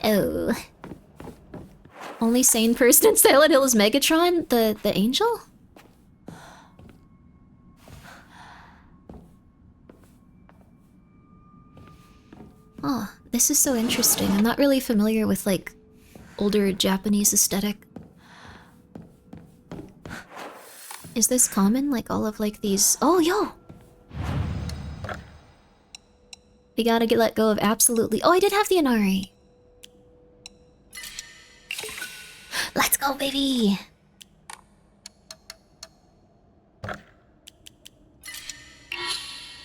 Speaker 2: Oh. Only sane person in Silent Hill is Megatron? The angel? Oh, this is so interesting. I'm not really familiar with, like, older Japanese aesthetic. Is this common? Like, all of, like, these... Oh, yo! We gotta let go of absolutely... Oh, I did have the Inari! Let's go, baby!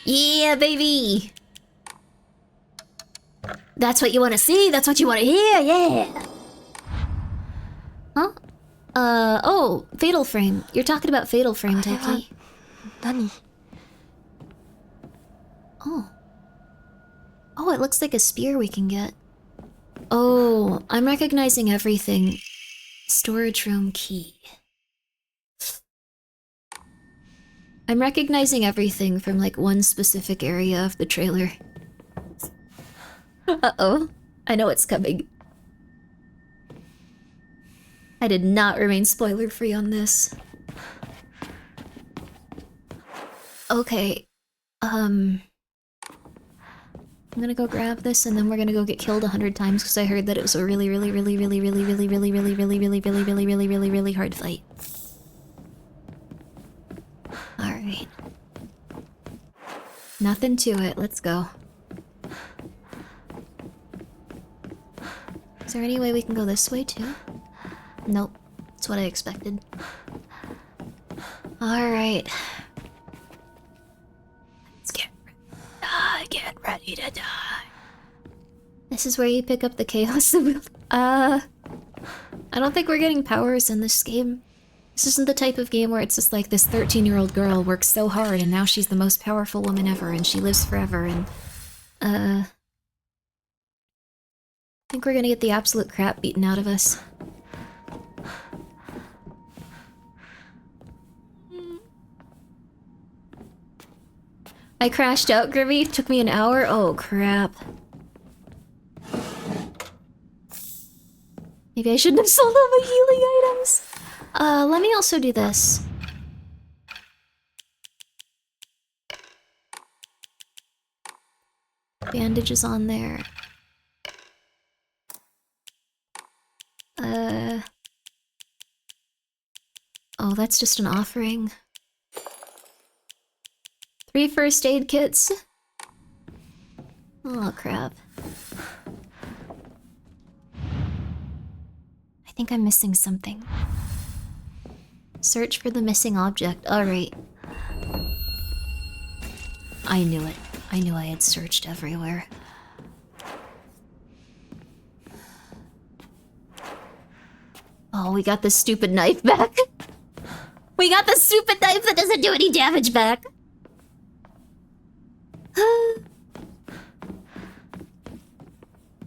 Speaker 2: Yeah, baby! That's what you want to see, that's what you want to hear, yeah! Huh? Oh, Fatal Frame. You're talking about Fatal Frame, Toki.
Speaker 10: Nani?
Speaker 2: Oh. Oh, it looks like a spear we can get. Oh, I'm recognizing everything. Storage room key. I'm recognizing everything from, like, one specific area of the trailer. Uh-oh. I know it's coming. I did not remain spoiler-free on this. Okay. I'm gonna go grab this and then we're gonna go get killed 100 times because I heard that it was a really hard fight. Alright. Nothing to it, let's go. Is there any way we can go this way too? Nope. That's what I expected. Alright. Let's get ready to die. This is where you pick up the chaos. I don't think we're getting powers in this game. This isn't the type of game where it's just like this 13-year-old girl works so hard and now she's the most powerful woman ever and she lives forever and... I think we're gonna get the absolute crap beaten out of us. I crashed out, Grimmi. Took me an hour. Oh, crap. Maybe I shouldn't have sold all my healing items. Let me also do this. Bandages on there. Oh, that's just an offering. 3 first aid kits. Oh, crap. I think I'm missing something. Search for the missing object. Alright. I knew it. I knew I had searched everywhere. Oh, we got the stupid knife back. We got the stupid knife that doesn't do any damage back.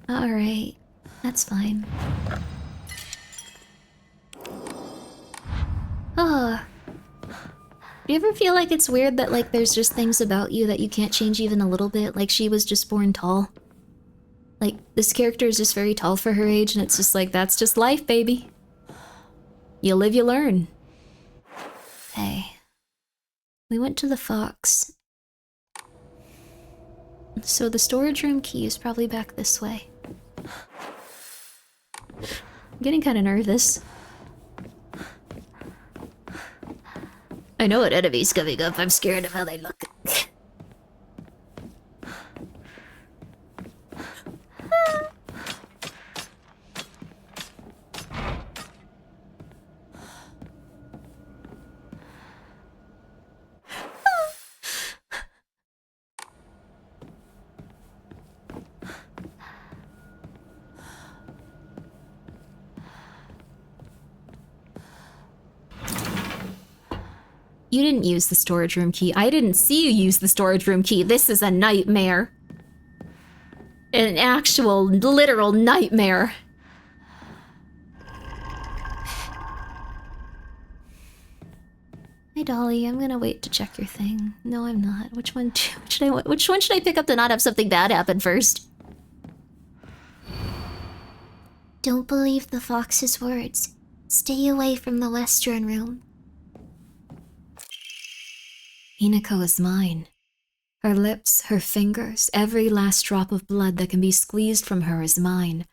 Speaker 2: Alright. That's fine. Oh. Do you ever feel like it's weird that, like, there's just things about you that you can't change even a little bit? Like, she was just born tall. Like, this character is just very tall for her age, and it's just like, that's just life, baby. You live, you learn. Hey. We went to the Fox. So the storage room key is probably back this way. I'm getting kind of nervous. I know an enemy's coming up. I'm scared of how they look. You didn't use the storage room key. I didn't see you use the storage room key. This is a nightmare. An actual, literal nightmare. Hey Dolly, I'm gonna wait to check your thing. No, I'm not. Which one should I pick up to not have something bad happen first?
Speaker 1: Don't believe the fox's words. Stay away from the western room.
Speaker 2: Hinako is mine. Her lips, her fingers, every last drop of blood that can be squeezed from her is mine.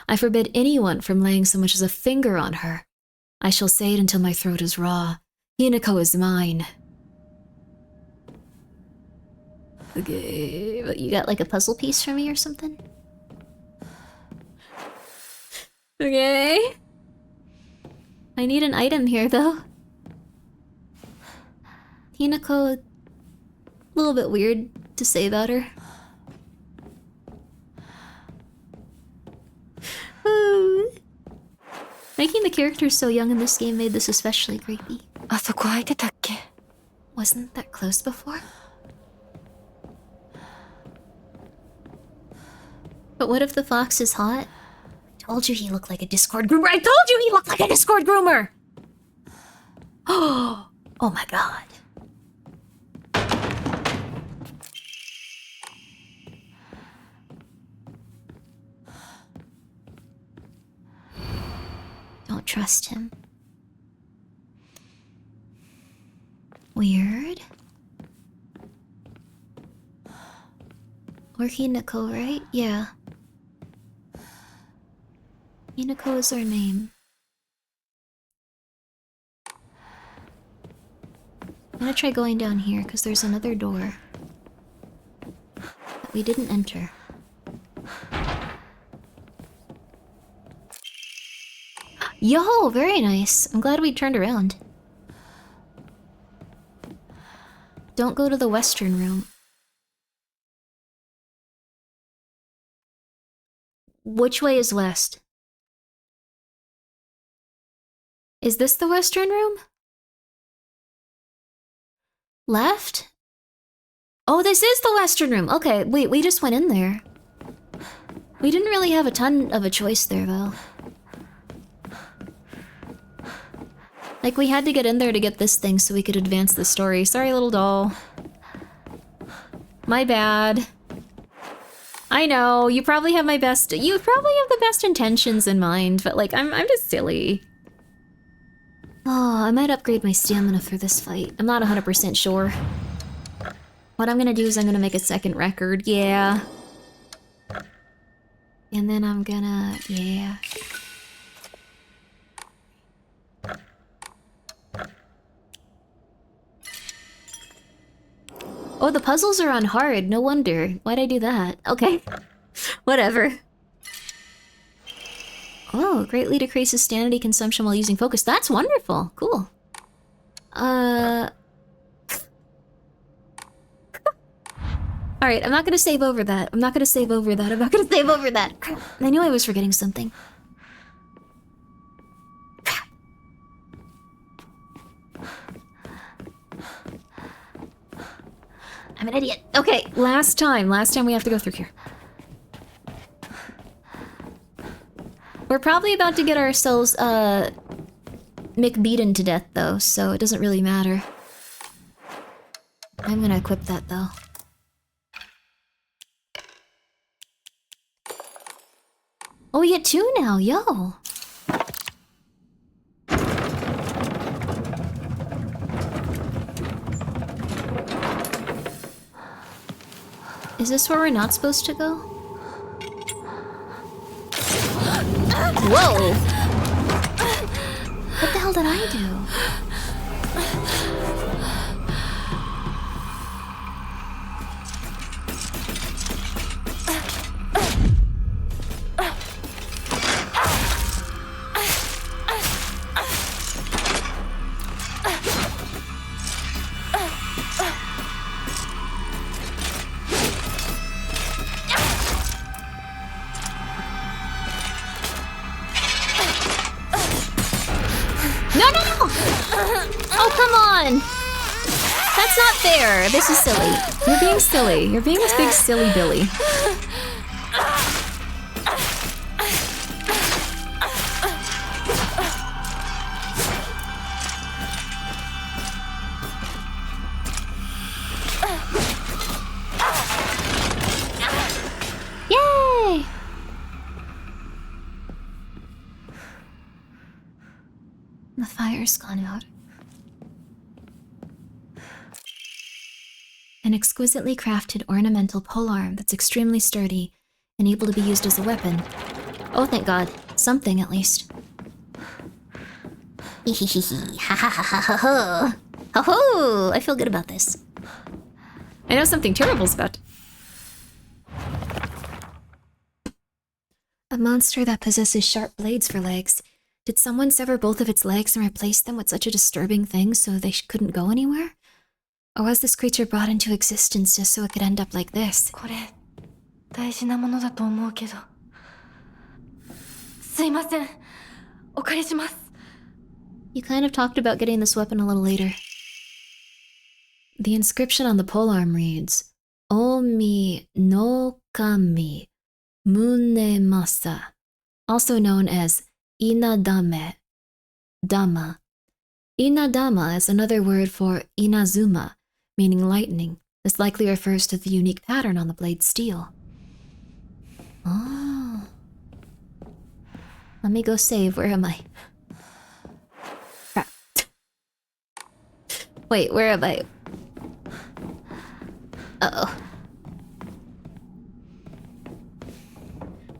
Speaker 2: I forbid anyone from laying so much as a finger on her. I shall say it until my throat is raw. Hinako is mine.
Speaker 1: Okay, but you got like a puzzle piece for me or something?
Speaker 2: Okay. I need an item here though. Hinako, a little bit weird to say about her. Making the characters so young in this game made this especially creepy. Wasn't that closed before? But what if the fox is hot?
Speaker 1: Told you he looked like a Discord groomer. I told you he looked like a Discord groomer!
Speaker 2: Oh my god.
Speaker 1: Don't trust him.
Speaker 2: Weird.
Speaker 3: Or Hinako, right? Yeah. Hinako is our name. I'm gonna try going down here because there's another door that we didn't enter. Yo, very nice. I'm glad we turned around. Don't go to the western room. Which way is west? Is this the western room? Left? Oh, this is the western room. Okay, wait, we just went in there. We didn't really have a ton of a choice there, though. Like, we had to get in there to get this thing so we could advance the story. Sorry, little doll. My bad. I know, you probably have my best- you probably have the best intentions in mind, but like, I'm just silly. Oh, I might upgrade my stamina for this fight. I'm not 100% sure. What I'm gonna do is I'm gonna make a second record, yeah. And then I'm gonna... yeah. Oh, the puzzles are on hard, no wonder. Why'd I do that? Okay. Whatever. Oh, greatly decreases sanity consumption while using focus. That's wonderful. Cool. Alright, I'm not gonna save over that. I'm not gonna save over that. I'm not gonna save over that. I knew I was forgetting something. I'm an idiot. Okay, last time we have to go through here. We're probably about to get ourselves, McBeaten to death, though, so it doesn't really matter. I'm gonna equip that, though. Oh, we get 2 now, yo! Is this where we're not supposed to go? Whoa! What the hell did I do? That's not fair. This is silly. You're being silly. You're being a big silly Billy. Yay! The fire's gone out. An exquisitely crafted ornamental polearm that's extremely sturdy and able to be used as a weapon. Oh, thank God. Something, at least. Ha ha ha ha ha ha. Ho ho! I feel good about this. I know something terrible's about. A monster that possesses sharp blades for legs. Did someone sever both of its legs and replace them with such a disturbing thing so they couldn't go anywhere? Or was this creature brought into existence just so it could end up like this?
Speaker 10: これ大事なものだと思うけど。すいません。お借りします。
Speaker 3: You kind of talked about getting this weapon a little later. The inscription on the polearm reads, Omi no kami munemasa, also known as Inadame Dama. Inadama is another word for Inazuma, meaning lightning. This likely refers to the unique pattern on the blade's steel. Oh. Let me go save. Where am I? Crap. Wait, where am I? Uh-oh.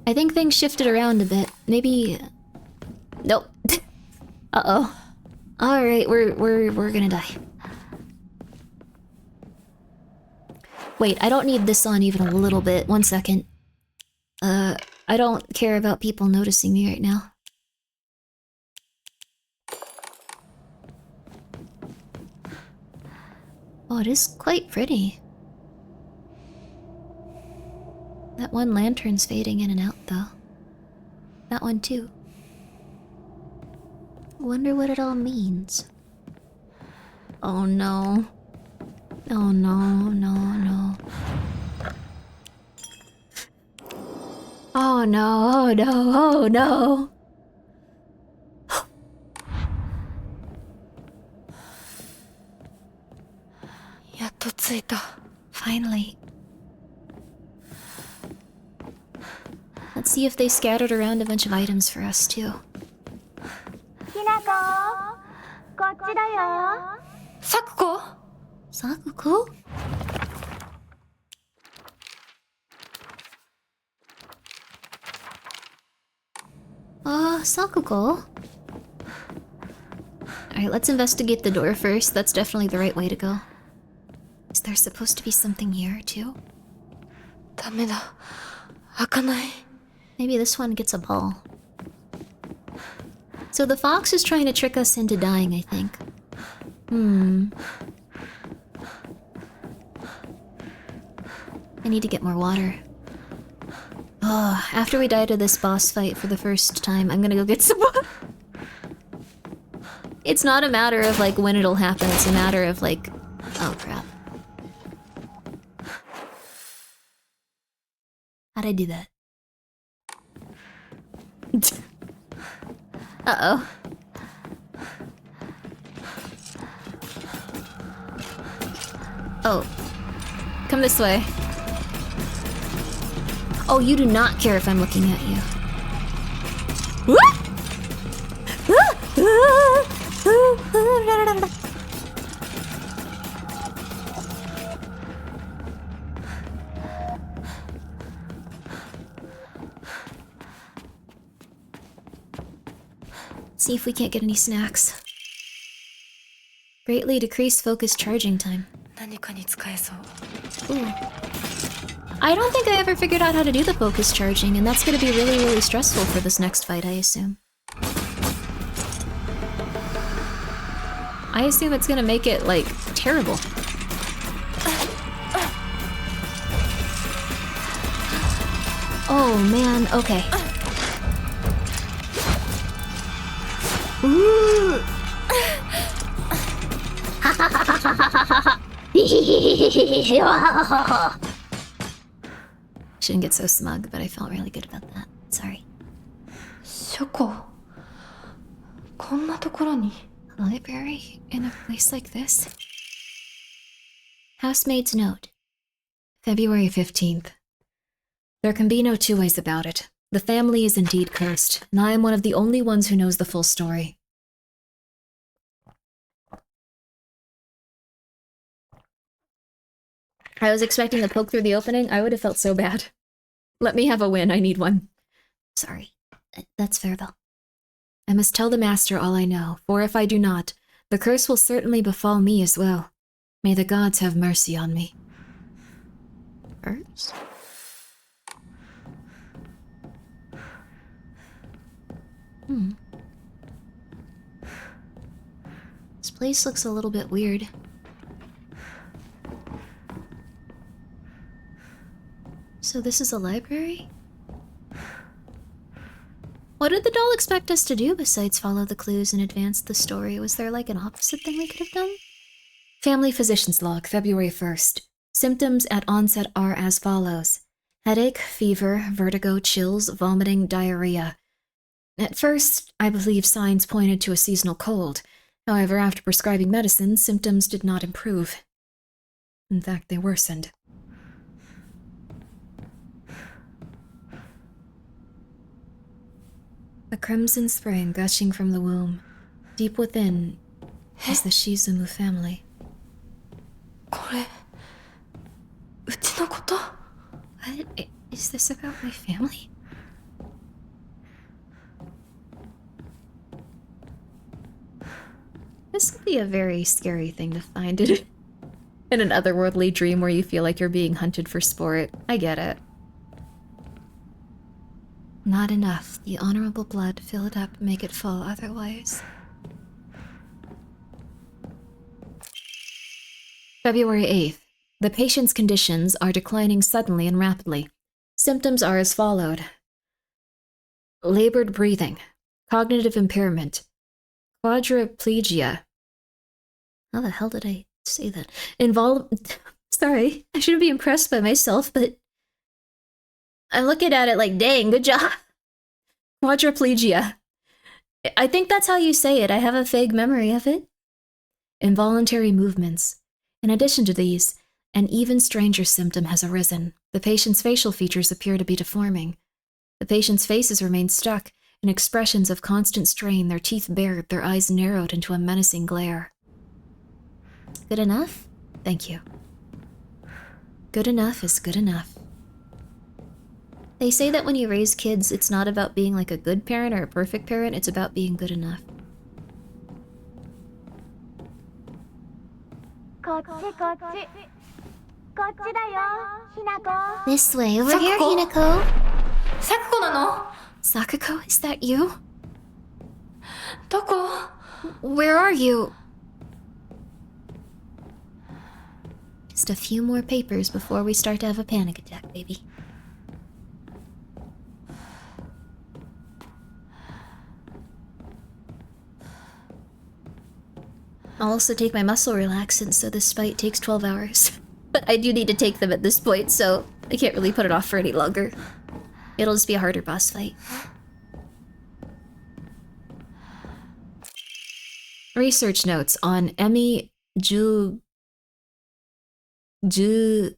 Speaker 2: I think things shifted around a bit. Maybe... Nope. Uh-oh. Alright, we're gonna die. Wait, I don't need this on even a little bit. 1 second. I don't care about people noticing me right now. Oh, it is quite pretty. That one lantern's fading in and out, though. That one, too. Wonder what it all means. Oh, no. Oh, no, no. Oh, no, oh, no, oh, no. Finally. Let's see if they scattered around a bunch of items for us, too.
Speaker 10: Sakuko?
Speaker 2: Sakuko? Sakuko? Alright, let's investigate the door first. That's definitely the right way to go. Is there supposed to be something here, too? Maybe this one gets a ball. So the fox is trying to trick us into dying, I think. I need to get more water. Oh, after we die to this boss fight for the first time, I'm gonna go get some water. It's not a matter of, like, when it'll happen. It's a matter of, like... Oh, crap. How'd I do that? Uh-oh. Oh. Come this way. Oh, you do not care if I'm looking at you. See if we can't get any snacks. Greatly decreased focus charging time. Ooh. I don't think I ever figured out how to do the focus charging, and that's gonna be really, really stressful for this next fight, I assume. I assume it's gonna make it, like, terrible. Oh, man, okay. Ooh. Shouldn't get so smug, but I felt really good about that. Sorry.
Speaker 10: Shoko. こんなところに?
Speaker 2: A library in a place like this? Housemaid's note. February 15th. There can be no two ways about it. The family is indeed cursed, and I am one of the only ones who knows the full story. I was expecting to poke through the opening. I would have felt so bad. Let me have a win. I need one. Sorry. That's fair, though. I must tell the master all I know, for if I do not, the curse will certainly befall me as well. May the gods have mercy on me. Curse? This place looks a little bit weird. So this is a library? What did the doll expect us to do besides follow the clues and advance the story? Was there like an opposite thing we could have done? Family physician's log, February 1st. Symptoms at onset are as follows. Headache, fever, vertigo, chills, vomiting, diarrhea. At first, I believe signs pointed to a seasonal cold. However, after prescribing medicine, symptoms did not improve. In fact, they worsened. A crimson spring gushing from the womb. Deep within is the Shizumu family.
Speaker 10: これ、うちのこと?
Speaker 2: What? Is this about my family? be a very scary thing to find in an otherworldly dream where you feel like you're being hunted for sport. I get it. Not enough. The honorable blood, fill it up, make it full otherwise. February 8th. The patient's conditions are declining suddenly and rapidly. Symptoms are as followed. Labored breathing, cognitive impairment, quadriplegia. How the hell did I say that? Sorry, I shouldn't be impressed by myself, but I'm looking at it like, dang, good job. Quadriplegia. I think that's how you say it. I have a vague memory of it. Involuntary movements. In addition to these, an even stranger symptom has arisen. The patient's facial features appear to be deforming. The patient's faces remain stuck in expressions of constant strain, their teeth bared, their eyes narrowed into a menacing glare. Good enough? Thank you. Good enough is good enough. They say that when you raise kids, it's not about being like a good parent or a perfect parent, it's about being good enough.
Speaker 1: This way, over here, Hinako.
Speaker 10: Sakuko?
Speaker 2: Sakuko, is that you?
Speaker 10: Doko?
Speaker 2: Where are you? Just a few more papers before we start to have a panic attack, baby. I'll also take my muscle relaxants, so this fight takes 12 hours. But I do need to take them at this point, so I can't really put it off for any longer. It'll just be a harder boss fight. Research notes on Emi Jugonroku.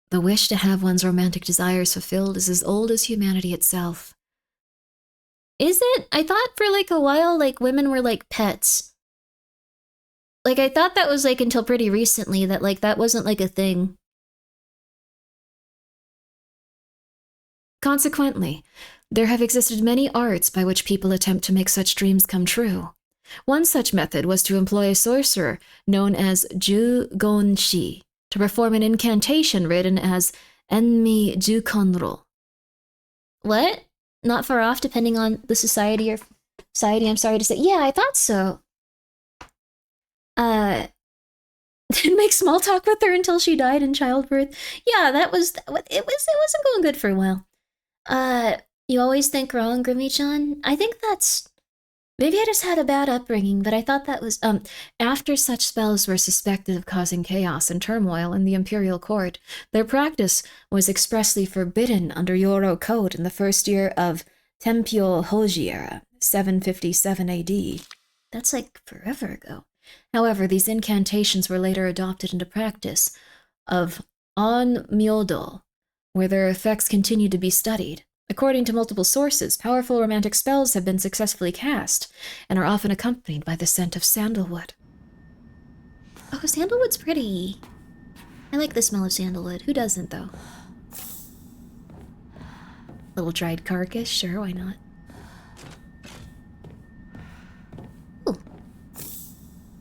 Speaker 2: The wish to have one's romantic desires fulfilled is as old as humanity itself. Is it? I thought for like a while, like women were like pets. Like I thought that was like until pretty recently that like that wasn't like a thing. Consequently, there have existed many arts by which people attempt to make such dreams come true. One such method was to employ a sorcerer known as Jugonshi to perform an incantation written as Enmi Jukonro. What? Not far off, depending on the society, I'm sorry to say. Yeah, I thought so. Didn't make small talk with her until she died in childbirth. Yeah, it wasn't going good for a while. You always think wrong, Grimmi-chan? I think that's... Maybe I just had a bad upbringing, but I thought that was, after such spells were suspected of causing chaos and turmoil in the imperial court, their practice was expressly forbidden under Yoro Code in the first year of Tempio Hoji era, 757 AD. That's like forever ago. However, these incantations were later adopted into practice of On Myodo, where their effects continue to be studied. According to multiple sources, powerful romantic spells have been successfully cast and are often accompanied by the scent of sandalwood. Oh, sandalwood's pretty. I like the smell of sandalwood. Who doesn't, though? Little dried carcass? Sure, why not? Ooh.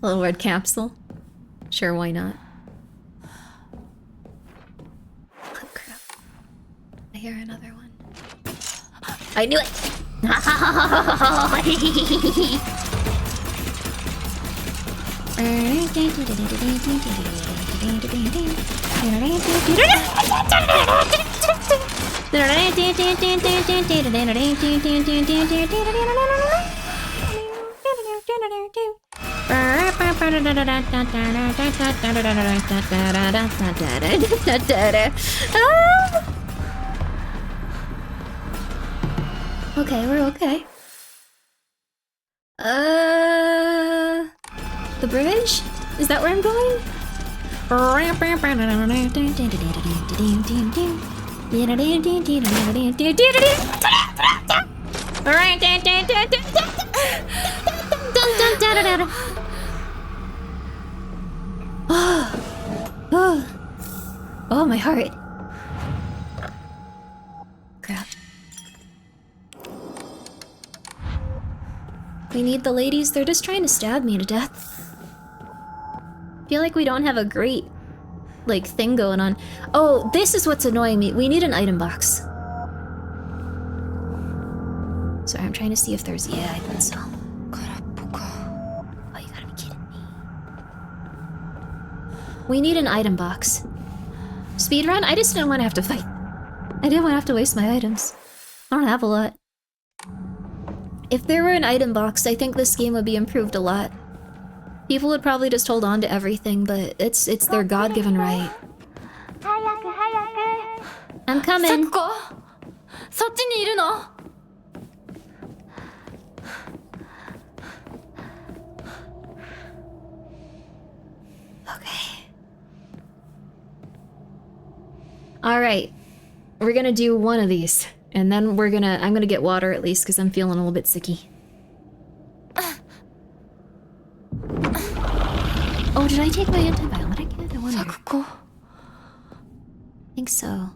Speaker 2: Little red capsule? Sure, why not? Oh, crap. I hear another one. I knew it! Okay, we're okay. The bridge? Is that where I'm going? Oh, my heart. Crap.
Speaker 1: We need the ladies. They're just trying to stab me to death. I feel like we don't have a great, like, thing going on. Oh, this is what's annoying me. We need an item box. Sorry, I'm trying to see if there's... Yeah, I think so. Oh, you gotta be kidding me. We need an item box. Speedrun? I just didn't want to have to fight. I didn't want to have to waste my items. I don't have a lot. If there were an item box, I think this game would be improved a lot. People would probably just hold on to everything, but it's their God-given right. I'm coming. Okay. Alright. We're gonna do one of these. And then I'm gonna get water at least, because I'm feeling a little bit sicky. Oh, did I take my antibiotic yet? I wonder. Sakuko? I think so.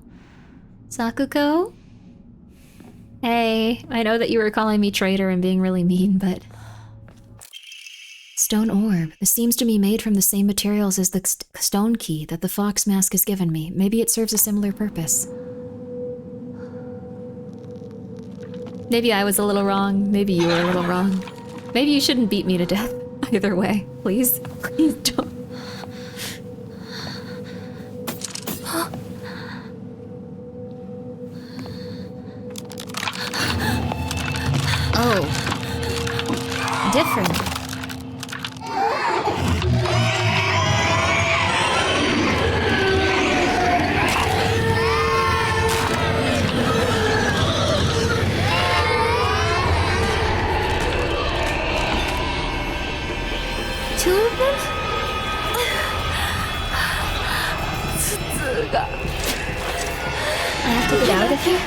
Speaker 1: Sakuko? Hey, I know that you were calling me traitor and being really mean, but... Stone orb. This seems to be made from the same materials as the stone key that the fox mask has given me. Maybe it serves a similar purpose. Maybe I was a little wrong. Maybe you were a little wrong. Maybe you shouldn't beat me to death. Either way, please. Please don't. Oh. Different. Two of them? I have to get out of here?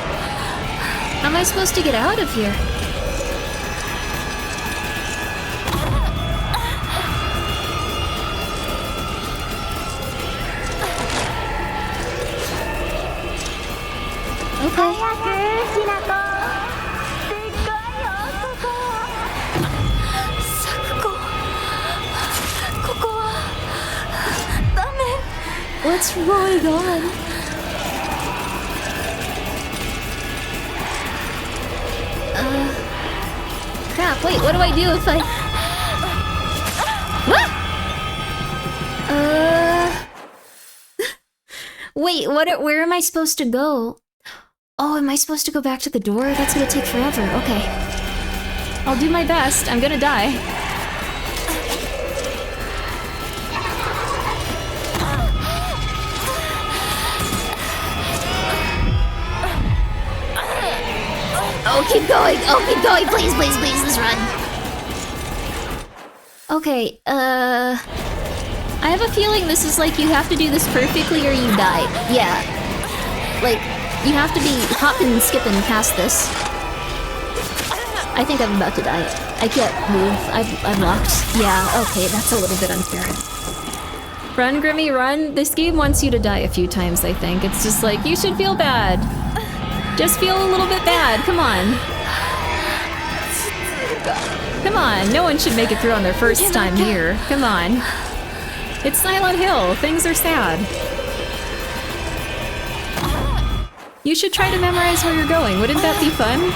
Speaker 1: How am I supposed to get out of here? Okay. What's going on? Crap, wait, what do I do if I... Wait, where am I supposed to go? Oh, am I supposed to go back to the door? That's gonna take forever, okay. I'll do my best, I'm gonna die. Oh, keep going! Oh, keep going! Please, please, please, let's run! Okay, I have a feeling this is like you have to do this perfectly or you die. Yeah. Like, you have to be hopping and skipping past this. I think I'm about to die. I can't move. I'm locked. Yeah, okay, that's a little bit unfair. Run, Grimmi, run! This game wants you to die a few times, I think. It's just like, you should feel bad. Just feel a little bit bad, come on. Come on, no one should make it through on their first time here. Come on. It's Silent Hill, things are sad. You should try to memorize where you're going, wouldn't that be fun?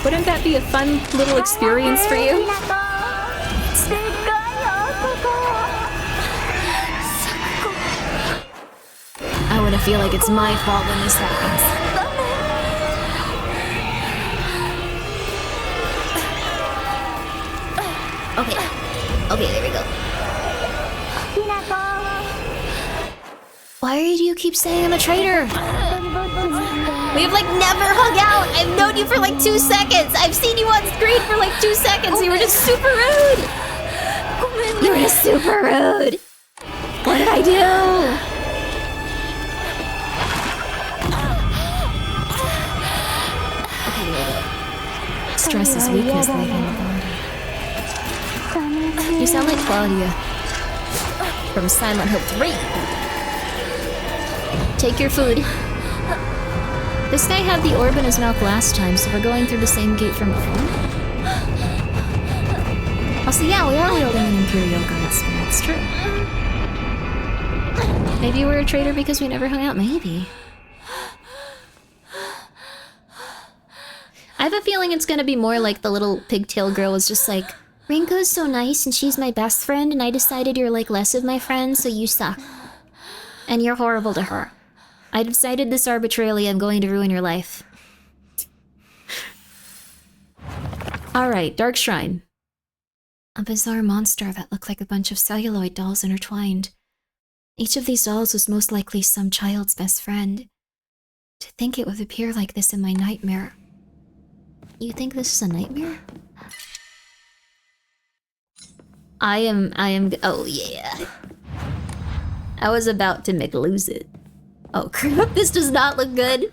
Speaker 1: Wouldn't that be a fun little experience for you? I wanna feel like it's my fault when this happens. Okay. Okay, there we go. Why do you keep saying I'm a traitor? We have like never hung out! I've known you for like 2 seconds! I've seen you on screen for like 2 seconds! You were just super rude! You were just super rude! What did I do? Stress is weakness leaving the body. You sound like Claudia from Silent Hill 3. Take your food. This guy had the orb in his mouth last time, so we're going through the same gate from before.
Speaker 2: Also, yeah, we are wielding an Imperial Guardsman, that's true. Maybe we're a traitor because we never hung out, maybe. I have a feeling it's gonna be more like the little pigtail girl was just like, Rinko's so nice and she's my best friend and I decided you're like less of my friend, so you suck. And you're horrible to her. I decided this arbitrarily, I'm going to ruin your life. Alright, Dark Shrine. A bizarre monster that looked like a bunch of celluloid dolls intertwined. Each of these dolls was most likely some child's best friend. To think it would appear like this in my nightmare. You think this is a nightmare? I am, oh yeah. I was about to lose it. Oh crap, this does not look good.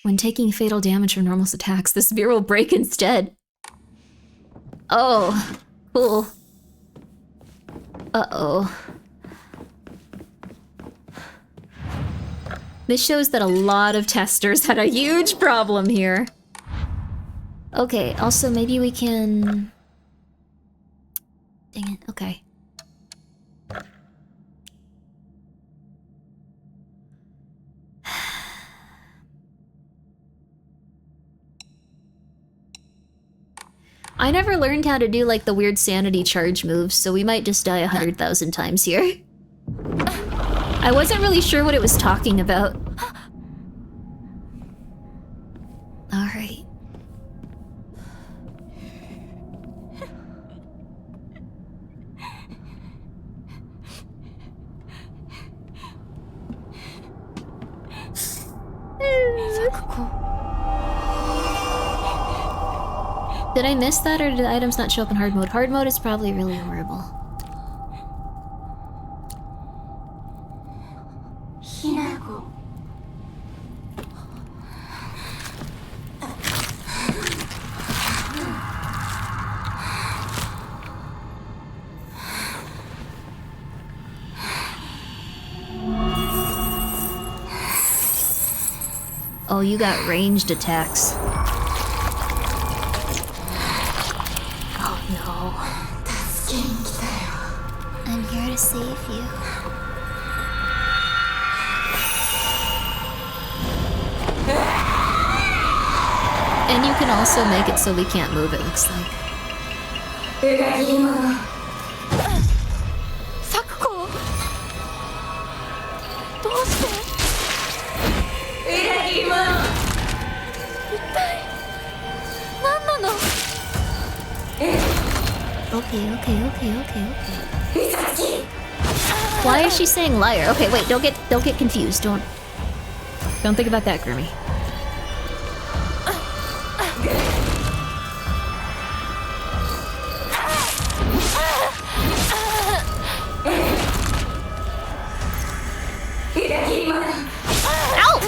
Speaker 2: When taking fatal damage from normal attacks, the spear will break instead. Oh, cool. Uh-oh. This shows that a lot of testers had a huge problem here. Okay, also maybe we can... Dang it, okay. I never learned how to do like the weird sanity charge moves, so we might just die 100,000 times here. I wasn't really sure what it was talking about. Alright. Did I miss that, or did the items not show up in hard mode? Hard mode is probably really horrible. Oh, you got ranged attacks.
Speaker 1: I'm here to save you.
Speaker 2: And you can also make it so we can't move, it looks like.
Speaker 10: Sakuko! どうして？一体何なの？
Speaker 2: Okay. Why is she saying liar? Okay, wait, don't get confused. Don't think about that, Grimmi. Ow!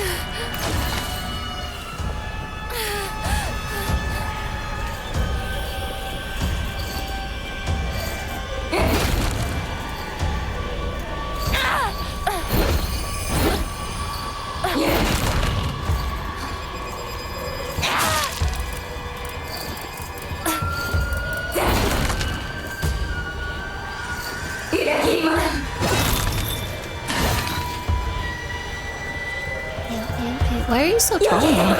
Speaker 2: Why are you so tall now?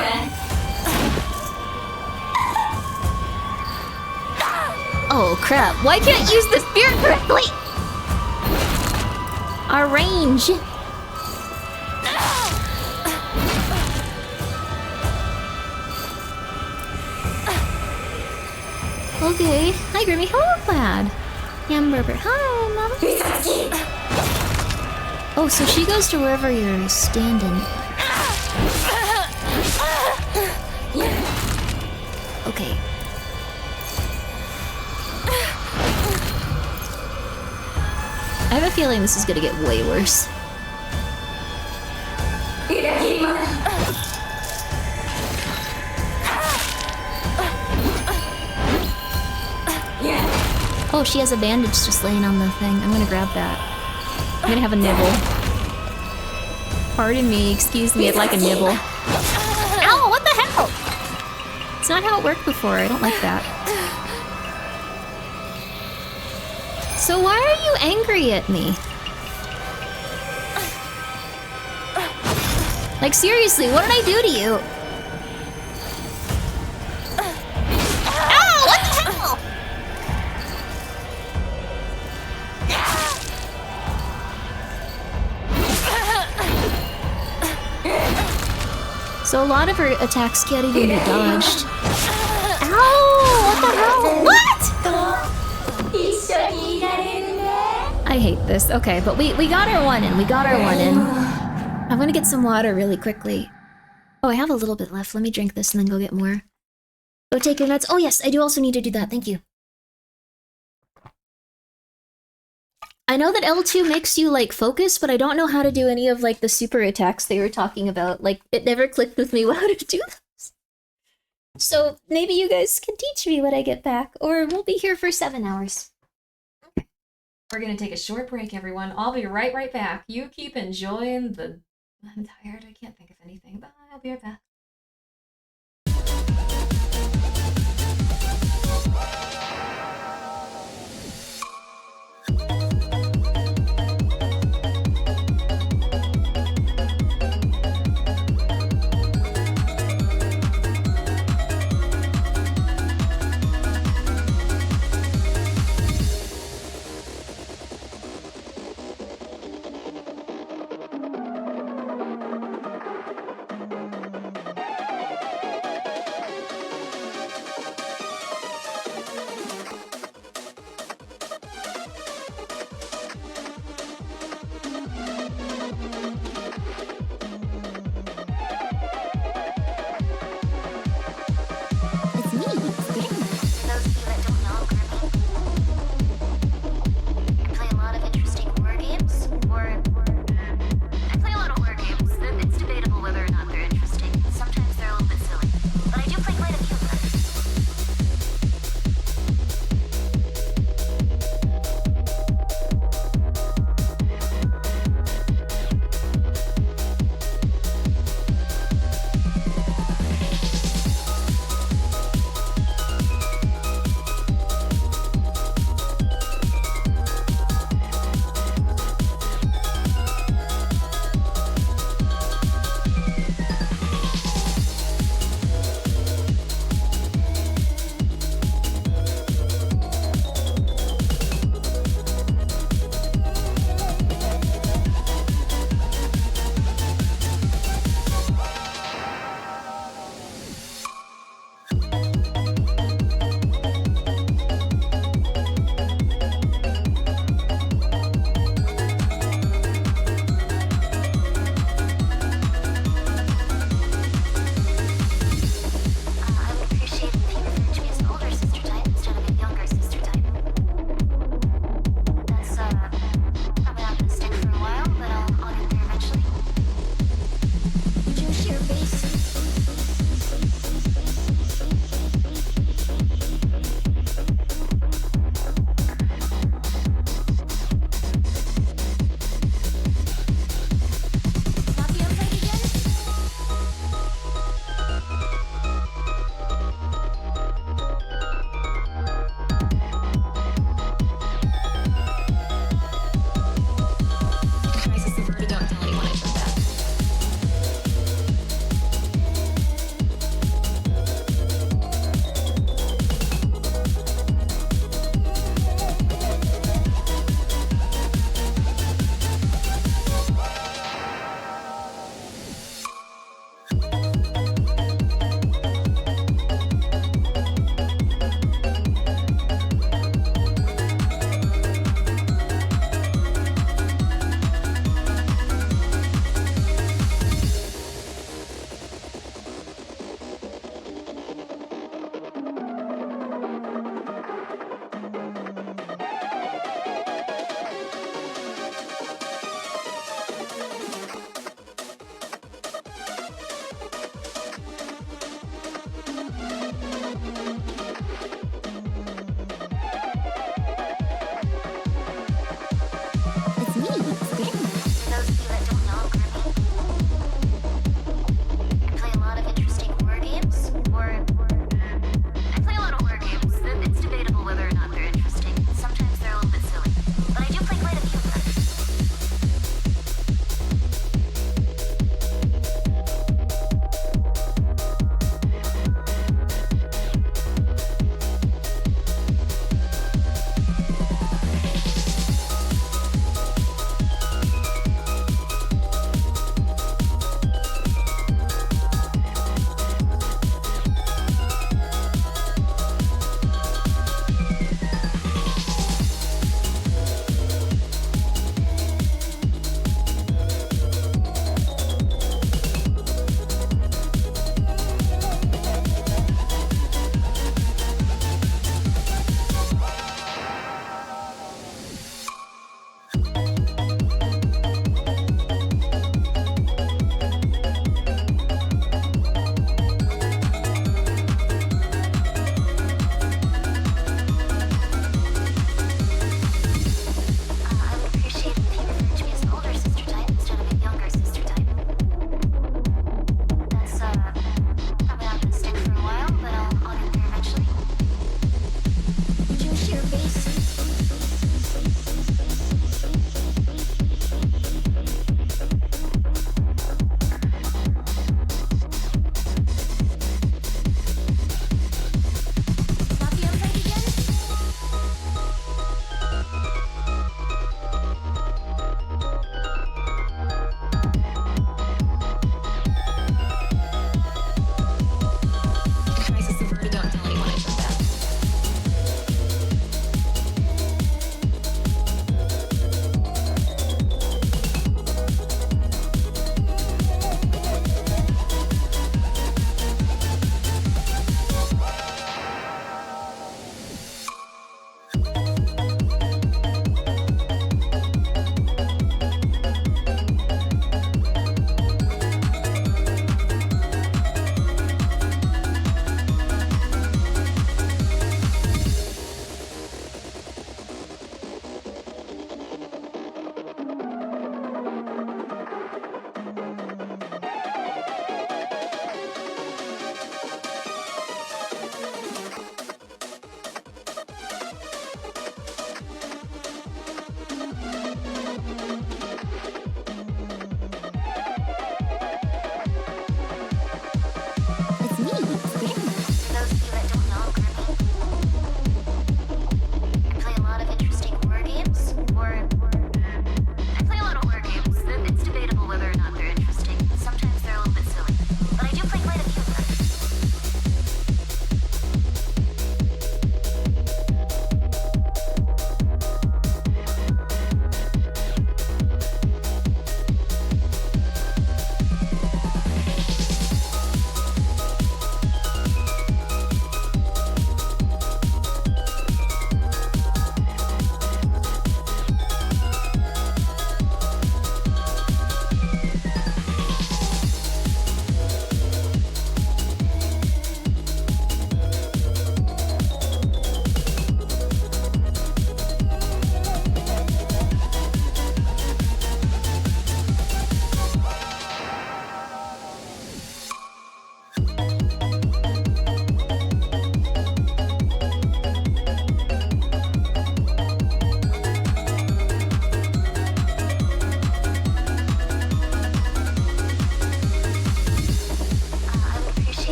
Speaker 2: Oh crap, why can't I use the spear correctly? Our range. Okay, hi Grimmi, hello Plaid. Hamburger, hi mama. Oh, so she goes to wherever you're standing. Okay. I have a feeling this is gonna get way worse.
Speaker 1: Oh, she has a bandage just laying on the thing. I'm gonna grab that. I'm gonna have a nibble. Pardon me, excuse me, I'd like a nibble. Ow, what the hell? It's not how it worked before, I don't like that. So why are you angry at me? Like seriously, what did I do to you? Ow, what the hell? So a lot of her attacks can't even be dodged. Ow! What the hell? What? I hate this. Okay, but we got our one in. We got our one in. I'm gonna get some water really quickly. Oh, I have a little bit left. Let me drink this and then go get more. Go take your meds. Oh yes, I do also need to do that. Thank you. I know that L2 makes you, like, focus, but I don't know how to do any of, like, the super attacks they were talking about. Like, it never clicked with me how to do those. So, maybe you guys can teach me when I get back, or we'll be here for 7 hours.
Speaker 2: Okay. We're gonna take a short break, everyone. I'll be right back. You keep enjoying the... I'm tired, I can't think of anything. Bye, I'll be right back.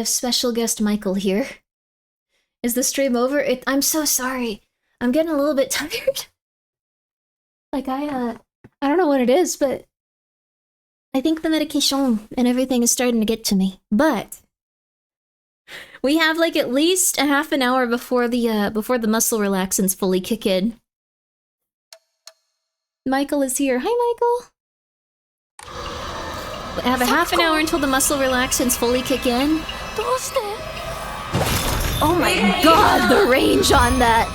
Speaker 1: have special guest Michael here. Is the stream over? I'm so sorry. I'm getting a little bit tired. Like I don't know what it is, but I think the medication and everything is starting to get to me. But we have like at least a half an hour before the muscle relaxants fully kick in. Michael is here. Hi, Michael. We have a half an hour until the muscle relaxants fully kick in. Oh my god, the range on that!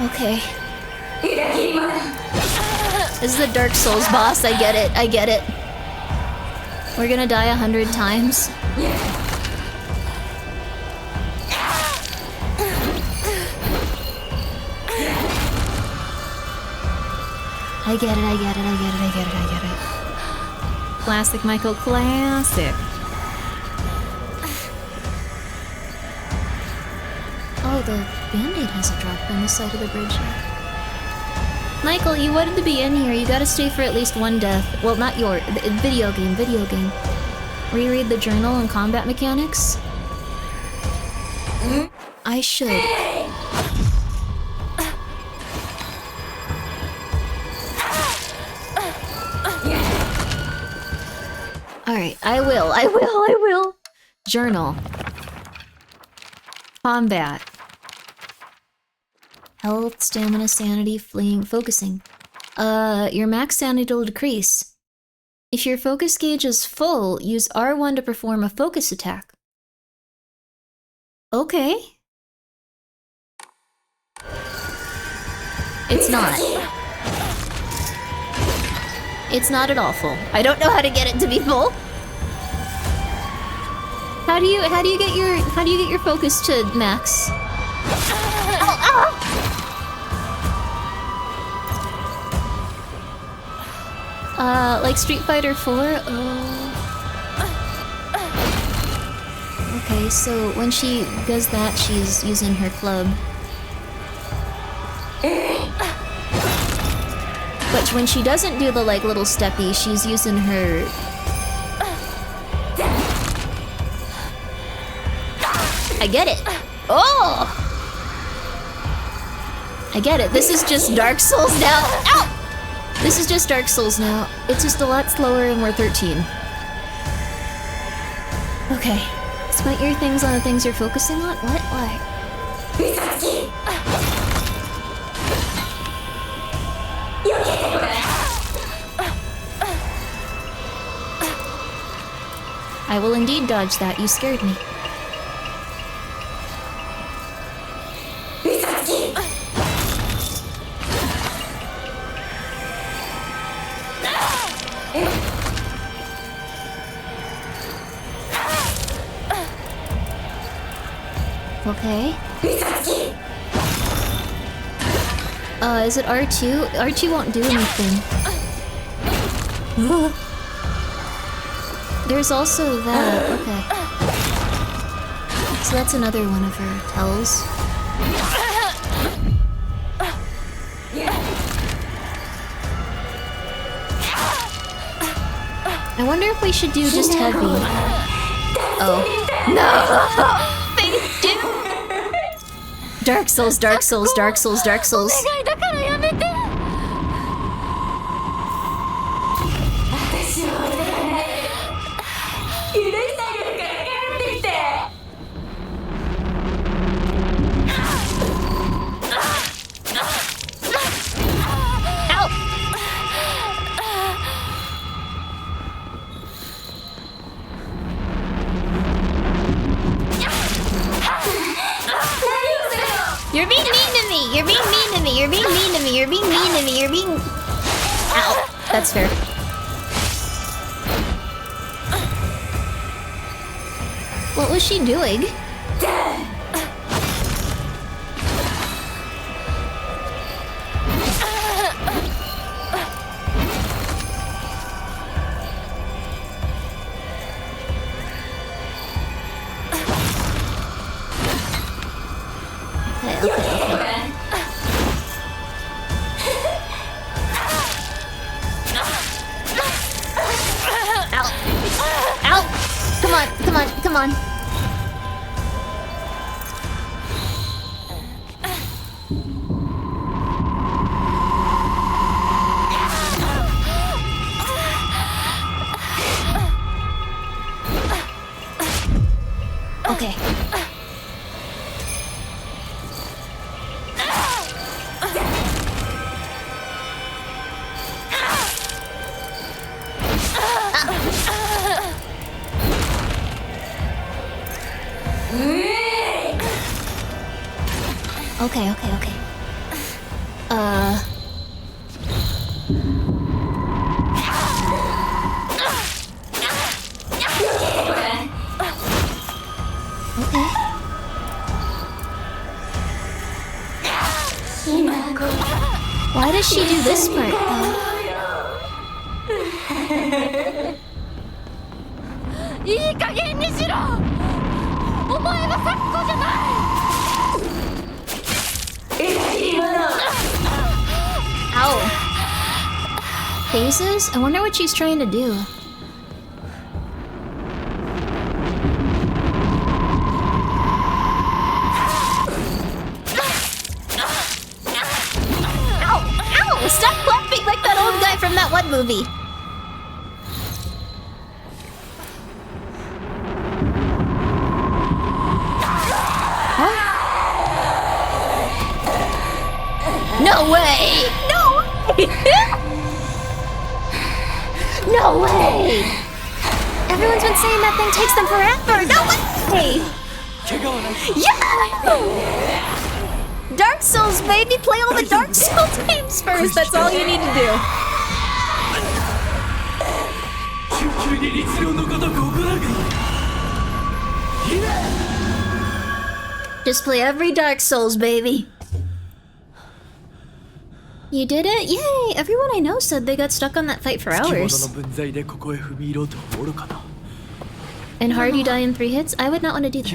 Speaker 1: Okay. This is the Dark Souls boss, I get it, I get it. We're gonna die 100 times. I get it, I get it, I get it, I get it, I get it. Classic, Michael, classic. Oh, the band-aid hasn't dropped on the side of the bridge yet. Michael, you wanted to be in here. You gotta stay for at least one death. Well, not your... Video game, video game. Reread the journal and combat mechanics? I should. Alright, I will. Journal. Combat. Health, stamina, sanity, fleeing, focusing. Your max sanity will decrease. If your focus gauge is full, use R1 to perform a focus attack. Okay. It's not. It's not at all full. I don't know how to get it to be full. How do you get your focus to max? Like Street Fighter 4? Okay, so when she does that, she's using her club. But when she doesn't do the like little steppy, she's using her... I get it! Oh! I get it. This is just Dark Souls now. Ow! This is just Dark Souls now. It's just a lot slower and we're 13. Okay. Spent your things on the things you're focusing on? What? Why? I will indeed dodge that. You scared me. Okay. Is it R2? R2 won't do anything. There's also that. Okay. So that's another one of her tells. I wonder if we should do just heavy. Oh. No! Dark Souls, Dark Souls, Dark Souls, Dark Souls. You're being mean to me! You're being mean to me! You're being mean to me! You're being mean to me! You're being... Ow! That's fair. What was she doing? come on.
Speaker 3: Okay. Okay.
Speaker 1: Why does she do this part, though?
Speaker 18: いい加減にしろ。お前はサッコじゃない。今だ。
Speaker 1: Ow. Phases? I wonder what she's trying to do. Ow! Stop clapping like that old guy from that one movie. No way! No way! No way! Everyone's been saying that thing takes them forever! No way! Yeah! Dark Souls, baby! Play all the Dark Souls games first! That's all you need to do. Just play every Dark Souls, baby. You did it? Yay! Everyone I know said they got stuck on that fight for hours. And hard you die in 3 hits? I would not want to do that.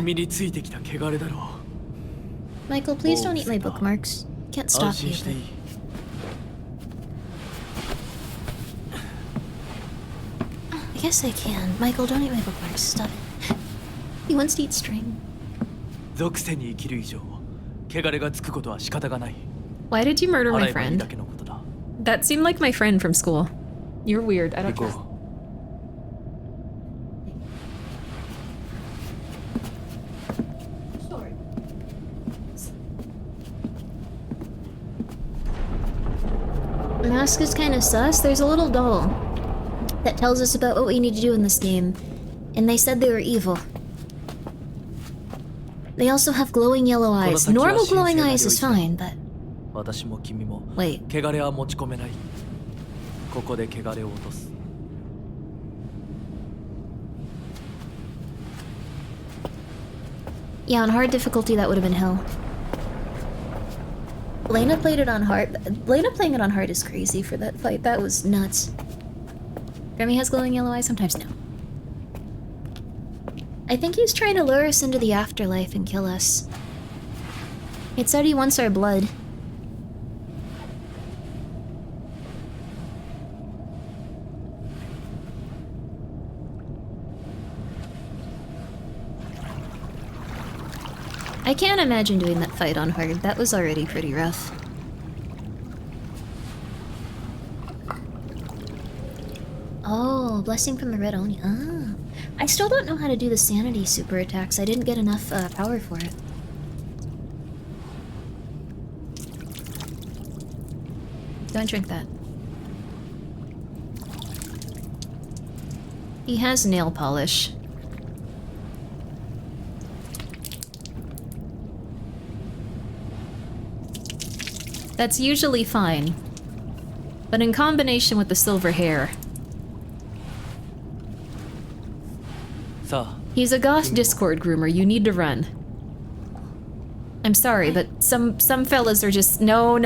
Speaker 1: Michael, please don't eat my bookmarks. Can't stop you. I guess I can. Michael, don't eat my bookmarks. Stop it. He wants to eat string.
Speaker 2: Why did you murder my friend? That seemed like my friend from school. You're weird. I don't trust.
Speaker 1: Mask is kind of sus. There's a little doll that tells us about what we need to do in this game, and they said they were evil. They also have glowing yellow eyes. Normal glowing eyes is fine, but... Wait. Yeah, on hard difficulty that would have been hell. Lena played it on hard. Lena playing it on hard is crazy for that fight. That was nuts. Grimmi has glowing yellow eyes? Sometimes no. I think he's trying to lure us into the afterlife and kill us. It said he wants our blood. I can't imagine doing that fight on hard. That was already pretty rough. Oh, blessing from the red Oni. Ah. I still don't know how to do the sanity super attacks. I didn't get enough power for it.
Speaker 2: Don't drink that.
Speaker 1: He has nail polish.
Speaker 2: That's usually fine. But in combination with the silver hair... He's a goth Discord groomer, you need to run. I'm sorry, but some fellas are just... No.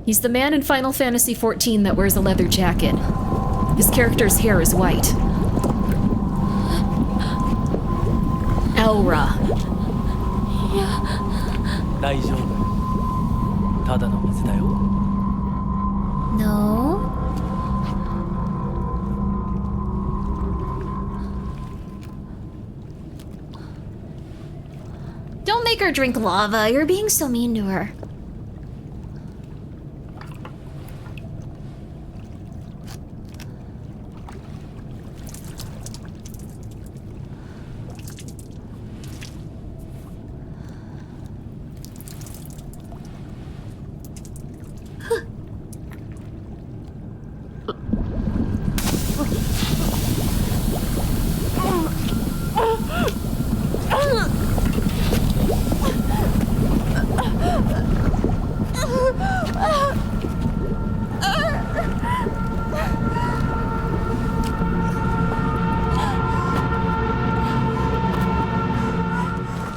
Speaker 2: He's the man in Final Fantasy XIV that wears a leather jacket. His character's hair is white. Elra.
Speaker 1: No. Don't make her drink lava. You're being so mean to her.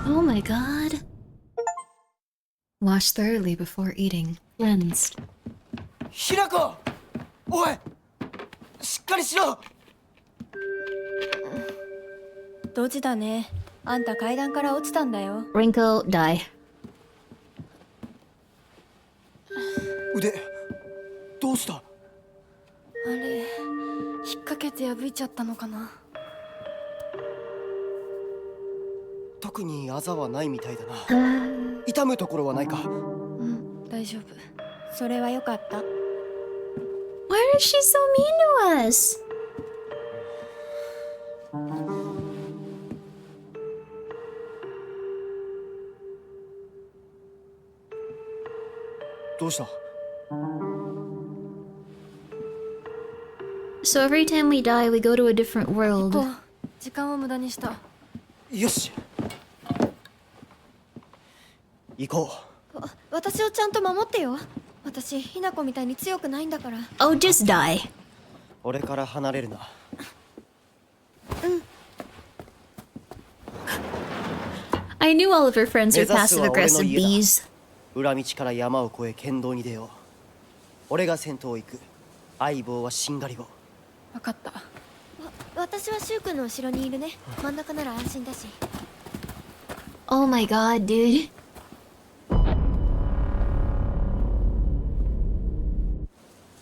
Speaker 2: Oh my god. Wash thoroughly before eating. Cleansed.
Speaker 7: ひなこおいしっかりしろ
Speaker 10: ドジだね。あんた階段から落ちたんだよ。
Speaker 1: Wrinkle, die.
Speaker 7: 腕どうした
Speaker 10: あれ、引っ掛けて破いちゃったのかな。
Speaker 7: 特にあざはないみたいだな。痛むところはないか。
Speaker 10: うん、大丈夫。それはよかった。
Speaker 1: Why is she so mean to us?
Speaker 7: どうした
Speaker 1: So every time we die, we go to a different world.
Speaker 10: 時間を無駄にした。
Speaker 7: よし行こう。
Speaker 10: 私をちゃんと守ってよ。私、ひなこみたいに強くないんだから。
Speaker 1: Oh, just die.
Speaker 7: 俺から離れるな。
Speaker 1: I knew all of her friends were passive-aggressive bees.
Speaker 7: 裏道から山を越え県道に出よう。俺が先頭を行く。相棒はしんがりを。
Speaker 10: わかった。私はシュウ君の後ろにいるね。真ん中なら安心だし。
Speaker 1: Oh my god, dude.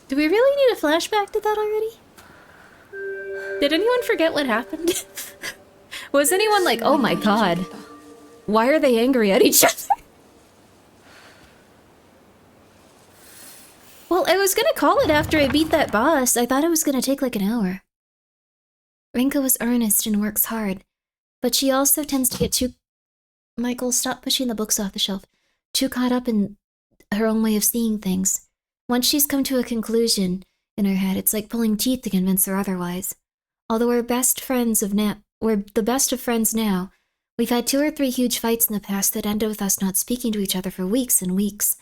Speaker 1: Do we really need a flashback to that already? Did anyone forget what happened? Was anyone like, oh my god, why are they angry at each other? Well, I was gonna call it after I beat that boss. I thought it was gonna take like an hour. Rinka was earnest and works hard, but she also tends to get too... Michael, stop pushing the books off the shelf. Too caught up in her own way of seeing things. Once she's come to a conclusion in her head, it's like pulling teeth to convince her otherwise. Although we're the best of friends now, we've had 2 or 3 huge fights in the past that ended with us not speaking to each other for weeks and weeks.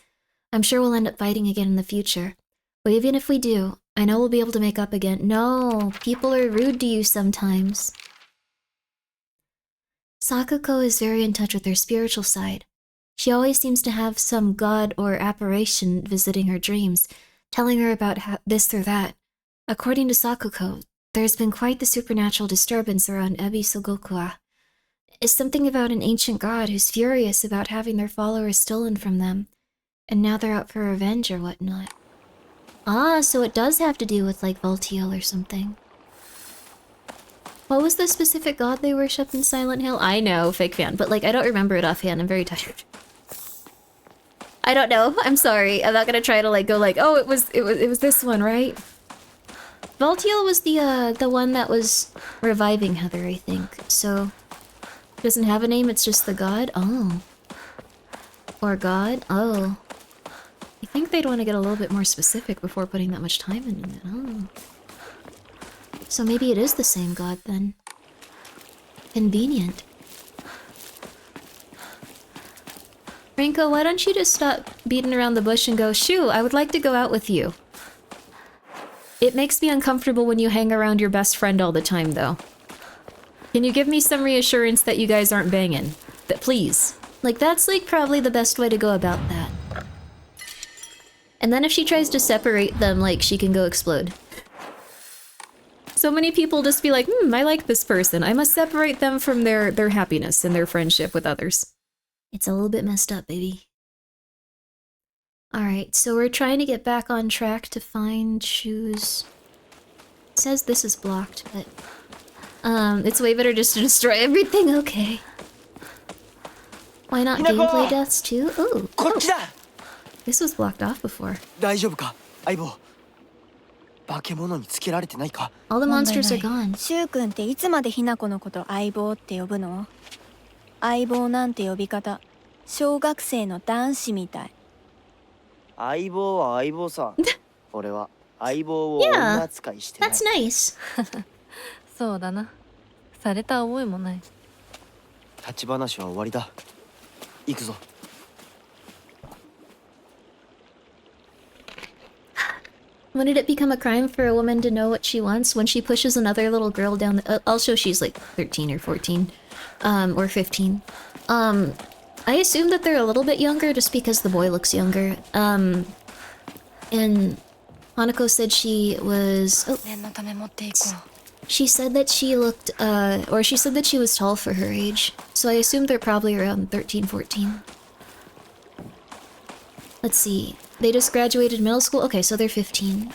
Speaker 1: I'm sure we'll end up fighting again in the future. But even if we do, I know we'll be able to make up again. No, people are rude to you sometimes. Sakuko is very in touch with her spiritual side. She always seems to have some god or apparition visiting her dreams, telling her about this or that. According to Sakuko, there's been quite the supernatural disturbance around Ebi Sogokua. It's something about an ancient god who's furious about having their followers stolen from them, and now they're out for revenge or whatnot. Ah, so it does have to do with like Voltiel or something. What was the specific god they worshipped in Silent Hill? I know, fake fan, but like I don't remember it offhand. I'm very tired. I don't know. I'm sorry. I'm not gonna try to like go like, oh, it was this one, right? Voltiel was the one that was reviving Heather, I think. So it doesn't have a name. It's just the god. Oh, or god. Oh, I think they'd want to get a little bit more specific before putting that much time into it. Oh, so maybe it is the same god then. Convenient. Rinko, why don't you just stop beating around the bush and go, shoo, I would like to go out with you. It makes me uncomfortable when you hang around your best friend all the time, though. Can you give me some reassurance that you guys aren't banging? That please. Like, that's like probably the best way to go about that. And then if she tries to separate them, like, she can go explode. So many people just be like, I like this person. I must separate them from their happiness and their friendship with others. It's a little bit messed up, baby. Alright, so we're trying to get back on track to find shoes. It says this is blocked, but... it's way better just to destroy everything, okay. Why not gameplay deaths too? Ooh. Oh. This was blocked off before.
Speaker 7: 大丈夫か相棒化け物につけられてないか
Speaker 1: All the monsters are gone.
Speaker 10: シュウ君っていつまでひな子のこと相棒って呼ぶの？相棒なんて呼び方小学生の男子みたい。
Speaker 7: 相棒は相棒さ俺は相棒を女扱いしてない
Speaker 1: That's nice.
Speaker 18: そうだな。された覚えもない。
Speaker 7: 立ち話は終わりだ行くぞ
Speaker 1: When did it become a crime for a woman to know what she wants? When she pushes another little girl down the... also, she's like 13 or 14. Or 15. I assume that they're a little bit younger just because the boy looks younger. And Hanako said she was... Oh. She said that she looked, or she said that she was tall for her age. So I assume they're probably around 13, 14. Let's see. They just graduated middle school? Okay, so they're 15.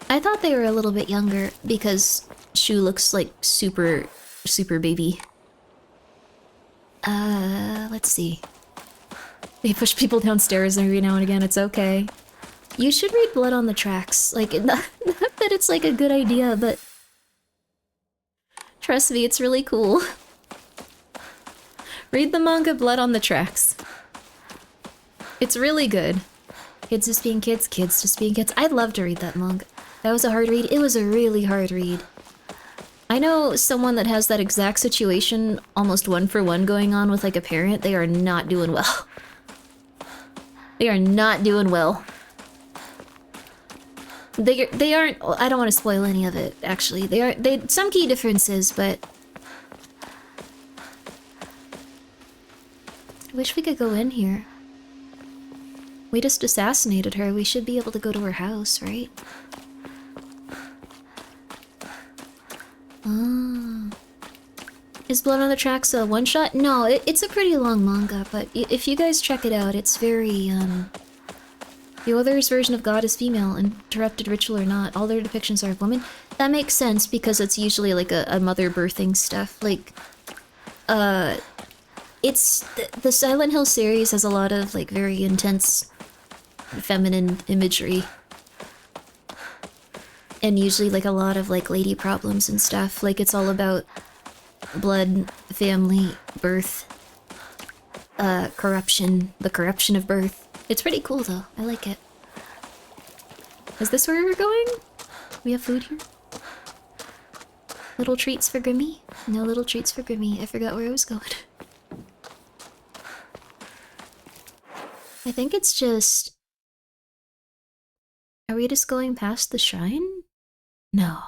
Speaker 1: I thought they were a little bit younger because Shu looks like super baby. Let's see. They push people downstairs every now and again, it's okay. You should read Blood on the Tracks. Like, not that it's like a good idea, but... Trust me, it's really cool. Read the manga Blood on the Tracks. It's really good. Kids just being kids, kids just being kids. I'd love to read that manga. That was a hard read. It was a really hard read. I know someone that has that exact situation, almost one for one going on with like a parent. They are not doing well. They are not doing well. They aren't... I don't want to spoil any of it, actually. They some key differences, but... I wish we could go in here. We just assassinated her. We should be able to go to her house, right? Ah. Is Blood on the Tracks a one-shot? No, it's a pretty long manga, but if you guys check it out, it's very, The author's version of God is female, interrupted ritual or not. All their depictions are of women. That makes sense because it's usually like a mother birthing stuff. Like, it's... The Silent Hill series has a lot of, like, very intense feminine imagery. And usually, like, a lot of, like, lady problems and stuff. Like, it's all about blood, family, birth, corruption, the corruption of birth. It's pretty cool, though. I like it. Is this where we're going? We have food here? Little treats for Grimmi? No little treats for Grimmi. I forgot where I was going. I think it's just... Are we just going past the shrine? No.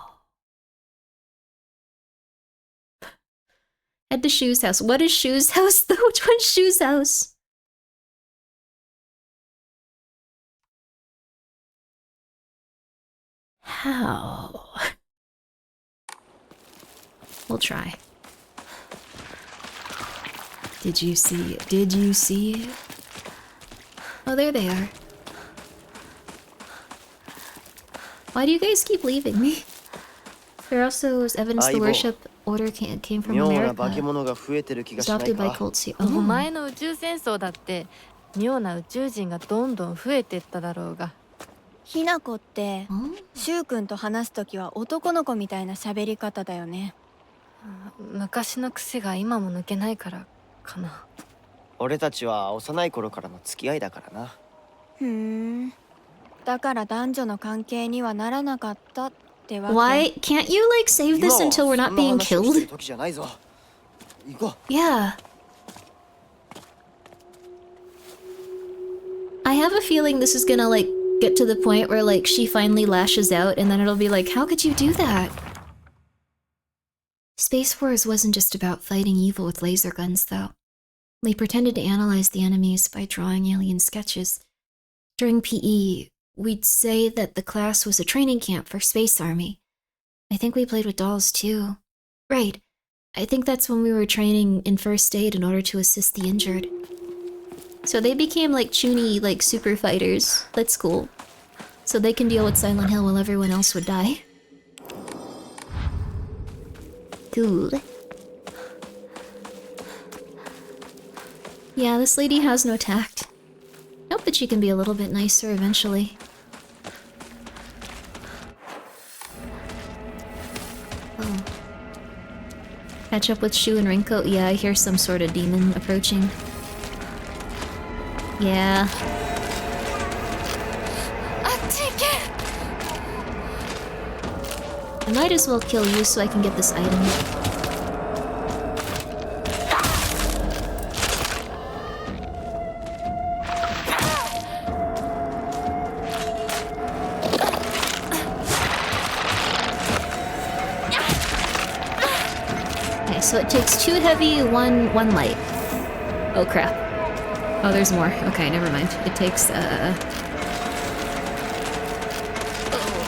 Speaker 1: Head to Shu's house. What is Shu's house though? Which one's Shu's house? How? We'll try. Did you see it? Did you see it? Oh, there they are. Why do you guys keep leaving me? There also is evidence the worship order came from America. Adopted by cults here.
Speaker 18: 前の宇宙戦争だって妙な宇宙人がどんどん増えてっただろうが。
Speaker 10: ひなこってシュウ君と話すときは男の子みたいな喋り方だよね。
Speaker 18: 昔の癖が今も抜けないからかな。
Speaker 7: 俺たちは幼い頃からの付き合いだからな。
Speaker 10: ふーん。だから男女の関係にはならなかったってわけ。
Speaker 1: Why can't you like save this until we're not being killed? Yeah. I have a feeling this is gonna like get to the point where like she finally lashes out and then it'll be like, how could you do that? Space Wars wasn't just about fighting evil with laser guns though. They pretended to analyze the enemies by drawing alien sketches. During PE, we'd say that the class was a training camp for Space Army. I think we played with dolls too. Right. I think that's when we were training in first aid in order to assist the injured. So they became like chuny, like super fighters. That's cool. So they can deal with Silent Hill while everyone else would die. Cool.
Speaker 2: Yeah, this lady has no tact. I hope that she can be a little bit nicer eventually. Oh. Catch up with Shu and Rinko? Yeah, I hear some sort of demon approaching. Yeah. I might as well kill you so I can get this item. Okay, so it takes 2 heavy, one light. Oh crap. Oh, there's more. Okay, never mind. It takes,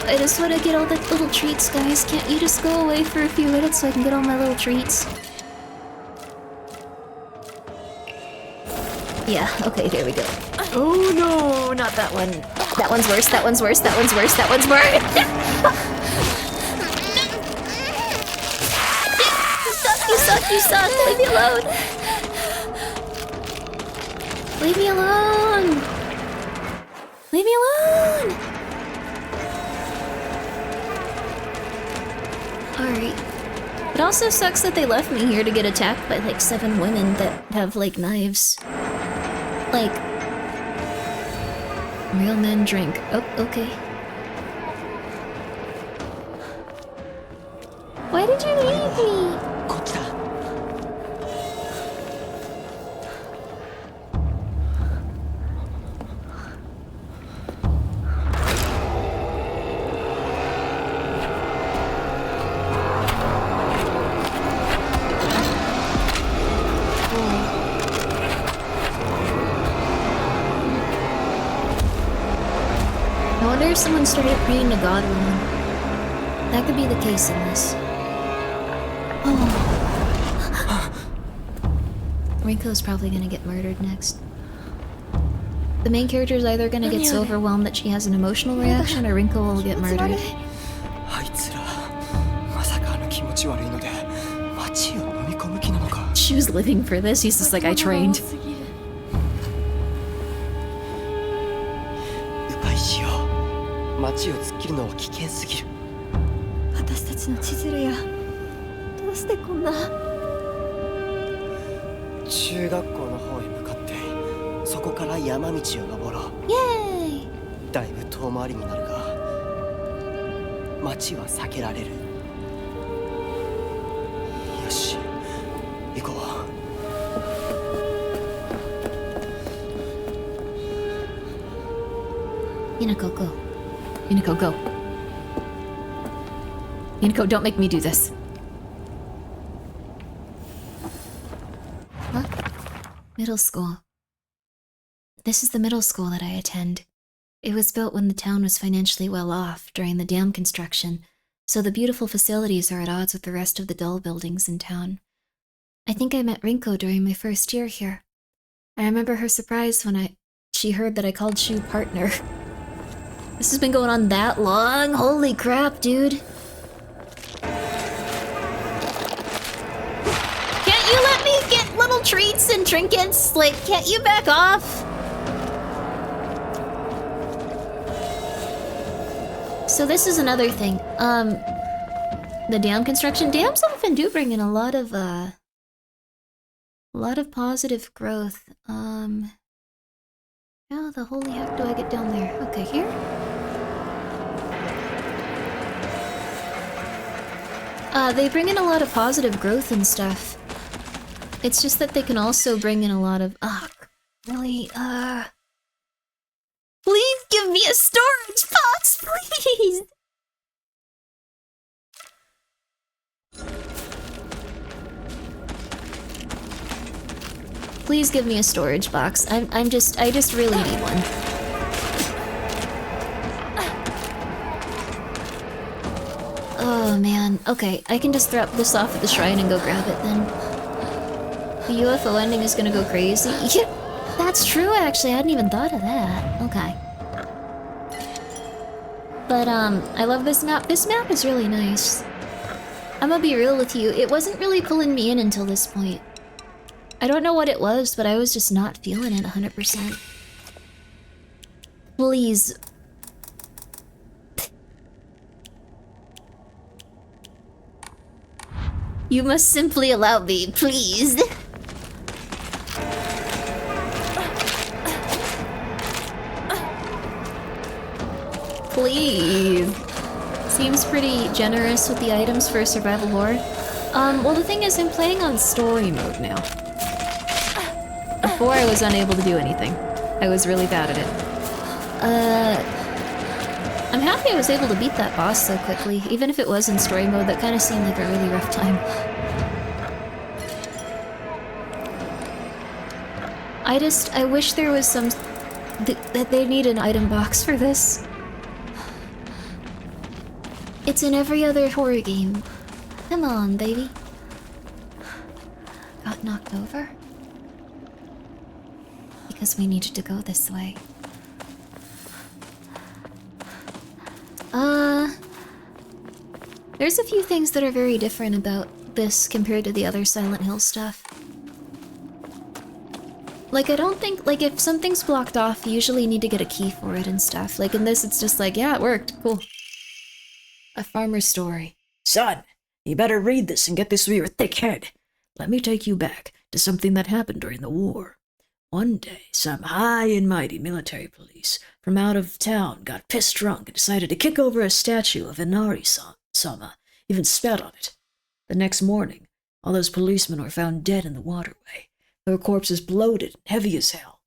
Speaker 2: I just want to get all the little treats, guys. Can't you just go away for a few minutes so I can get all my little treats? Yeah, okay, there we go. Oh no, not that one. That one's worse, that one's worse, that one's worse, that one's worse! You suck, you suck! Leave me alone! Leave me alone! Leave me alone! Alright. It also sucks that they left me here to get attacked by like 7 women that have like knives. Like... Real men drink. Oh, okay. Why did you leave me? I wonder if someone started praying to God wrong. That could be the case in this. Oh. Rinko's probably gonna get murdered next. The main character is either gonna get so overwhelmed that she has an emotional reaction, or Rinko will get murdered. She was living for this. He's just like, I trained. Yay!
Speaker 7: だいぶ遠回りになるが、街は避けられる。よし、行こう。
Speaker 2: Minako, go. Minako, go. Minako, don't make me do this. Look. Middle school. This is the middle school that I attend. It was built when the town was financially well off during the dam construction, so the beautiful facilities are at odds with the rest of the dull buildings in town. I think I met Rinko during my first year here. I remember her surprise when she heard that I called Shu partner. This has been going on that long? Holy crap, dude. Can't you let me get little treats and trinkets? Like, can't you back off? So this is another thing. The dam construction. Dams often do bring in a lot of positive growth. How the holy heck do I get down there? Okay, here? They bring in a lot of positive growth and stuff. It's just that they can also bring in a lot of... really, Please give me a storage box, please! Please give me a storage box. I just really need one. Oh man, okay, I can just drop this off at the shrine and go grab it then. The UFO ending is gonna go crazy. Yeah, that's true actually, I hadn't even thought of that. Okay. But I love this map. This map is really nice. I'm gonna be real with you, it wasn't really pulling me in until this point.
Speaker 1: I don't know what it was, but I was just not feeling it 100%. Please. You must simply allow me, please. Please. Seems pretty generous with the items for survival horror. Well, the thing is, I'm playing on story mode now. Before, I was unable to do anything. I was really bad at it. I'm happy I was able to beat that boss so quickly. Even if it was in story mode, that kind of seemed like a really rough time. I wish there was some... that they need an item box for this. It's in every other horror game. Come on, baby. Got knocked over? Because we needed to go this way. There's a few things that are very different about this compared to the other Silent Hill stuff. Like, I don't think, like, if something's blocked off, you usually need to get a key for it and stuff. Like, in this, it's just like, yeah, it worked, cool.
Speaker 14: A farmer's story. Son, you better read this and get this through your thick head. Let me take you back to something that happened during the war. One day, some high and mighty military police from out of town got pissed drunk and decided to kick over a statue of Inari-sama, even spat on it. The next morning, all those policemen were found dead in the waterway. Their corpses bloated and heavy as hell.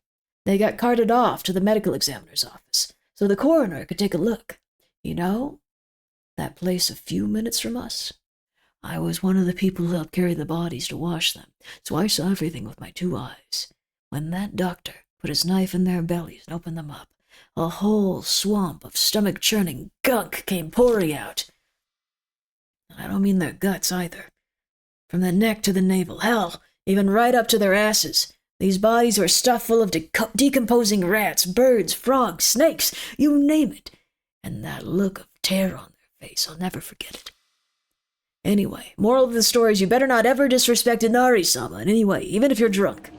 Speaker 14: They got carted off to the medical examiner's office so the coroner could take a look. You know, that place a few minutes from us? I was one of the people who helped carry the bodies to wash them, so I saw everything with my 2 eyes. When that doctor put his knife in their bellies and opened them up, a whole swamp of stomach-churning gunk came pouring out. And I don't mean their guts either. From the neck to the navel, hell, even right up to their asses. These bodies were stuffed full of decomposing rats, birds, frogs, snakes, you name it. And that look of terror on their face, I'll never forget it. Anyway, moral of the story is you better not ever disrespect Inari-sama in any way, even if you're drunk.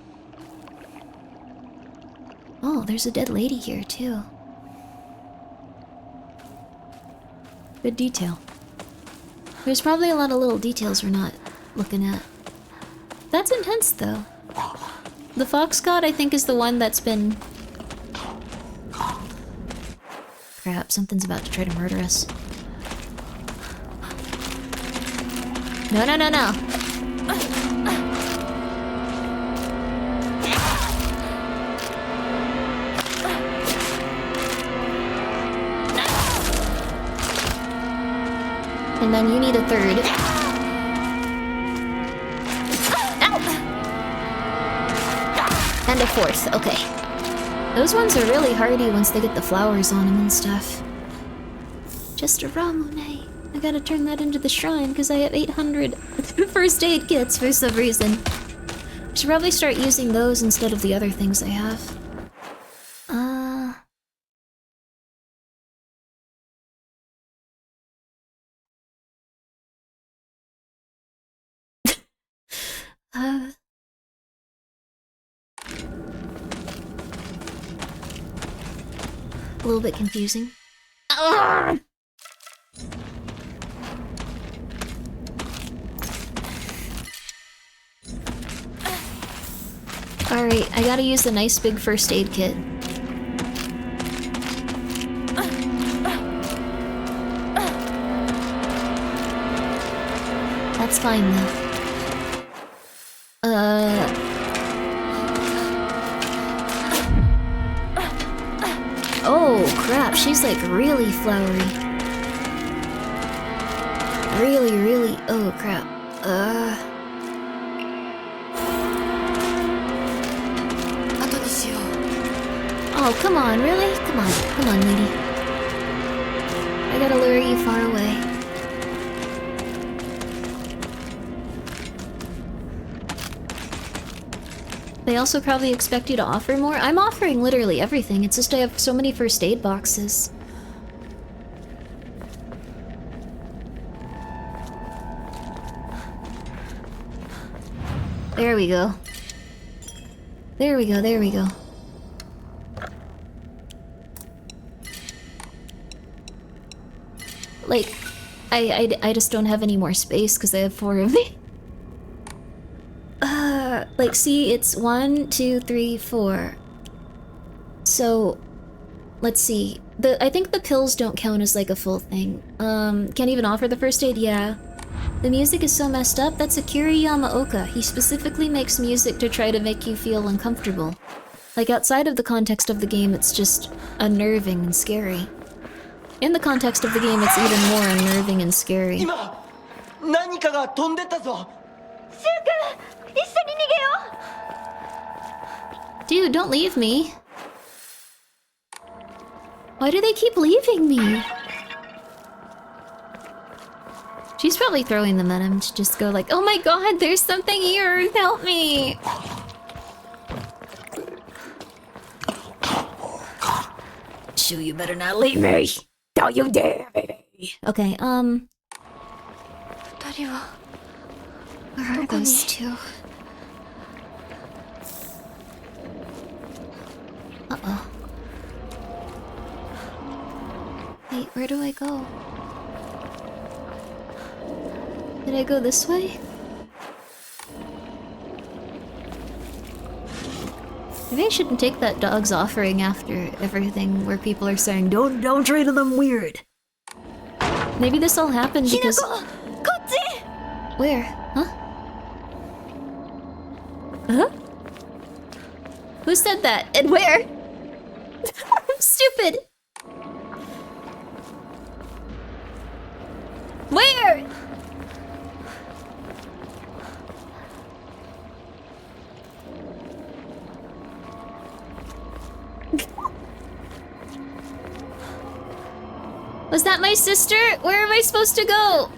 Speaker 1: Oh, there's a dead lady here, too.
Speaker 14: Good detail.
Speaker 1: There's probably a lot of little details we're not looking at. That's intense, though. The fox god, I think, is the one that's been... Crap, something's about to try to murder us. No, no, no, no! And then you need a third. And a fourth, okay. Those ones are really hardy once they get the flowers on them and stuff. Just a Ramune. I gotta turn that into the shrine because I have 800 first aid kits for some reason. I should probably start using those instead of the other things I have. A little bit confusing. Alright, I gotta use the nice big first aid kit. That's fine though. Oh crap, she's like really flowery. Really, oh crap. Oh, come on, really? Come on, lady. I gotta lure you far away. They also probably expect you to offer more. I'm offering literally everything. It's just I have so many first aid boxes. There we go. There we go, there we go. Like, I just don't have any more space because I have 4 of me. Like, see, it's 1, 2, 3, 4. So, let's see. I think the pills don't count as like a full thing. Can't even offer the first aid, yeah. The music is so messed up, that's Akira Yamaoka. He specifically makes music to try to make you feel uncomfortable. Like, outside of the context of the game, it's just unnerving and scary. In the context of the game, it's even more unnerving and scary. Dude, don't leave me. Why do they keep leaving me? She's probably throwing them at him to just go like, oh my god, there's something here, help me!
Speaker 14: Shoo, you better not leave me! Don't you dare, baby!
Speaker 1: Okay,
Speaker 15: Where are those two?
Speaker 1: Uh-oh. Wait, where do I go? Did I go this way? Maybe I shouldn't take that dog's offering after everything where people are saying, don't treat them weird. Maybe this all happened because... Where? Huh? Huh? Who said that? And where? I'm stupid! Where? Was that my sister? Where am I supposed to go?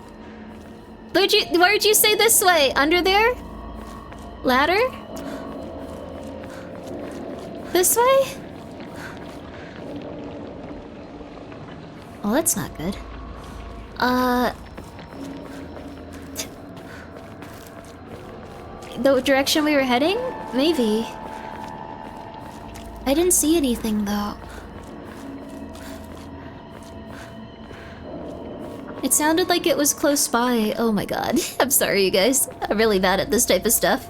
Speaker 1: Where'd you say this way? Under there? Ladder? This way? Oh, that's not good. The direction we were heading? Maybe. I didn't see anything though. It sounded like it was close by. Oh my god. I'm sorry, you guys. I'm really bad at this type of stuff.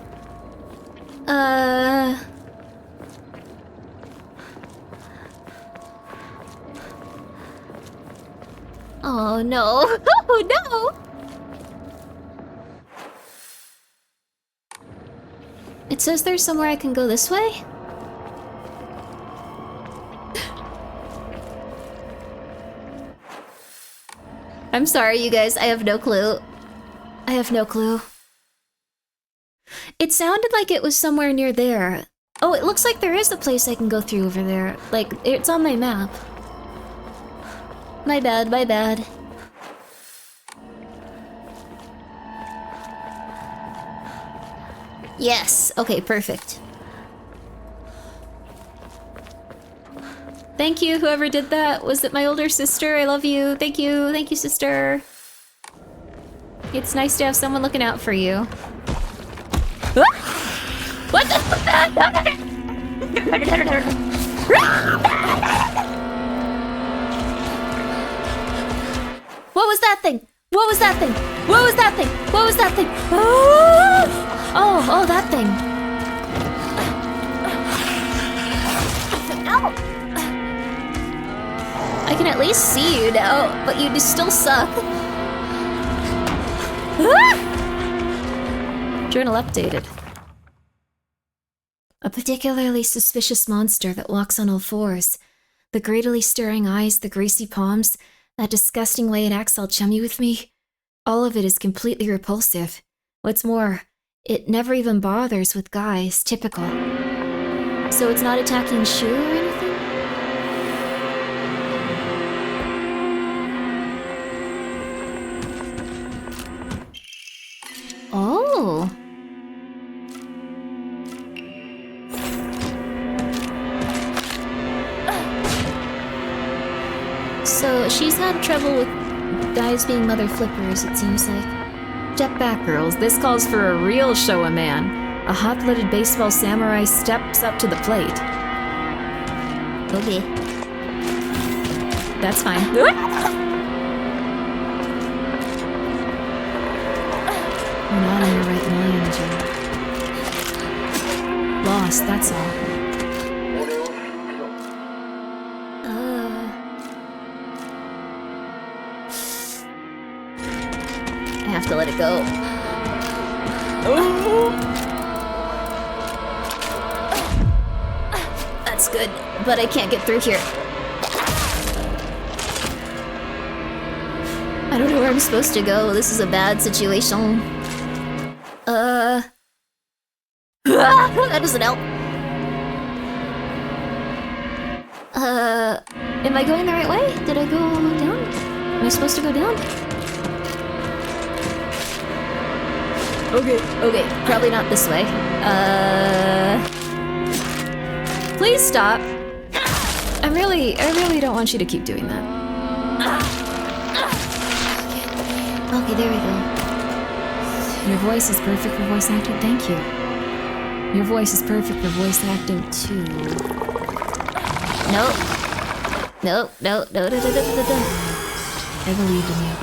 Speaker 1: Oh no. Oh no! It says there's somewhere I can go this way? I'm sorry, you guys. I have no clue. I have no clue. It sounded like it was somewhere near there. Oh, it looks like there is a place I can go through over there. Like, it's on my map. My bad, my bad. Yes! Okay, perfect. Thank you, whoever did that. Was it my older sister? I love you. Thank you. Thank you, sister. It's nice to have someone looking out for you. What the fuck? What was that thing? What was that thing? What was that thing? What was that thing? Oh, that thing. Ow! I can at least see you now, but you just still suck. Journal updated. A particularly suspicious monster that walks on all fours. The greedily staring eyes, the greasy palms, that disgusting way it acts all chummy with me. All of it is completely repulsive. What's more, it never even bothers with guys, typical. So it's not attacking Shu or anything? Oh. So she's had trouble with guys being mother flippers, it seems like. Step back, girls. This calls for a real show a man.
Speaker 2: A hot-blooded baseball samurai steps up to the plate.
Speaker 1: Okay.
Speaker 2: That's fine. You're not in your right mind, Joe. Lost, that's all.
Speaker 1: I have to let it go. That's good, but I can't get through here. I don't know where I'm supposed to go. This is a bad situation. That doesn't help. Am I going the right way? Did I go down? Am I supposed to go down? Okay, probably not this way. Please stop. I really don't want you to keep doing that. Okay, there we go.
Speaker 2: Your voice is perfect for voice acting. Thank you. Your voice is perfect for voice acting too.
Speaker 1: No. No.
Speaker 2: I believed in you.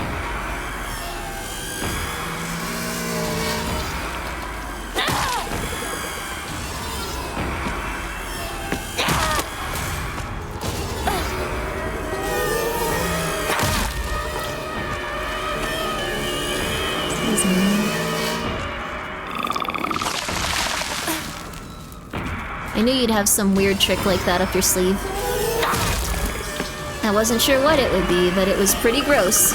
Speaker 1: I knew you'd have some weird trick like that up your sleeve. I wasn't sure what it would be, but it was pretty gross.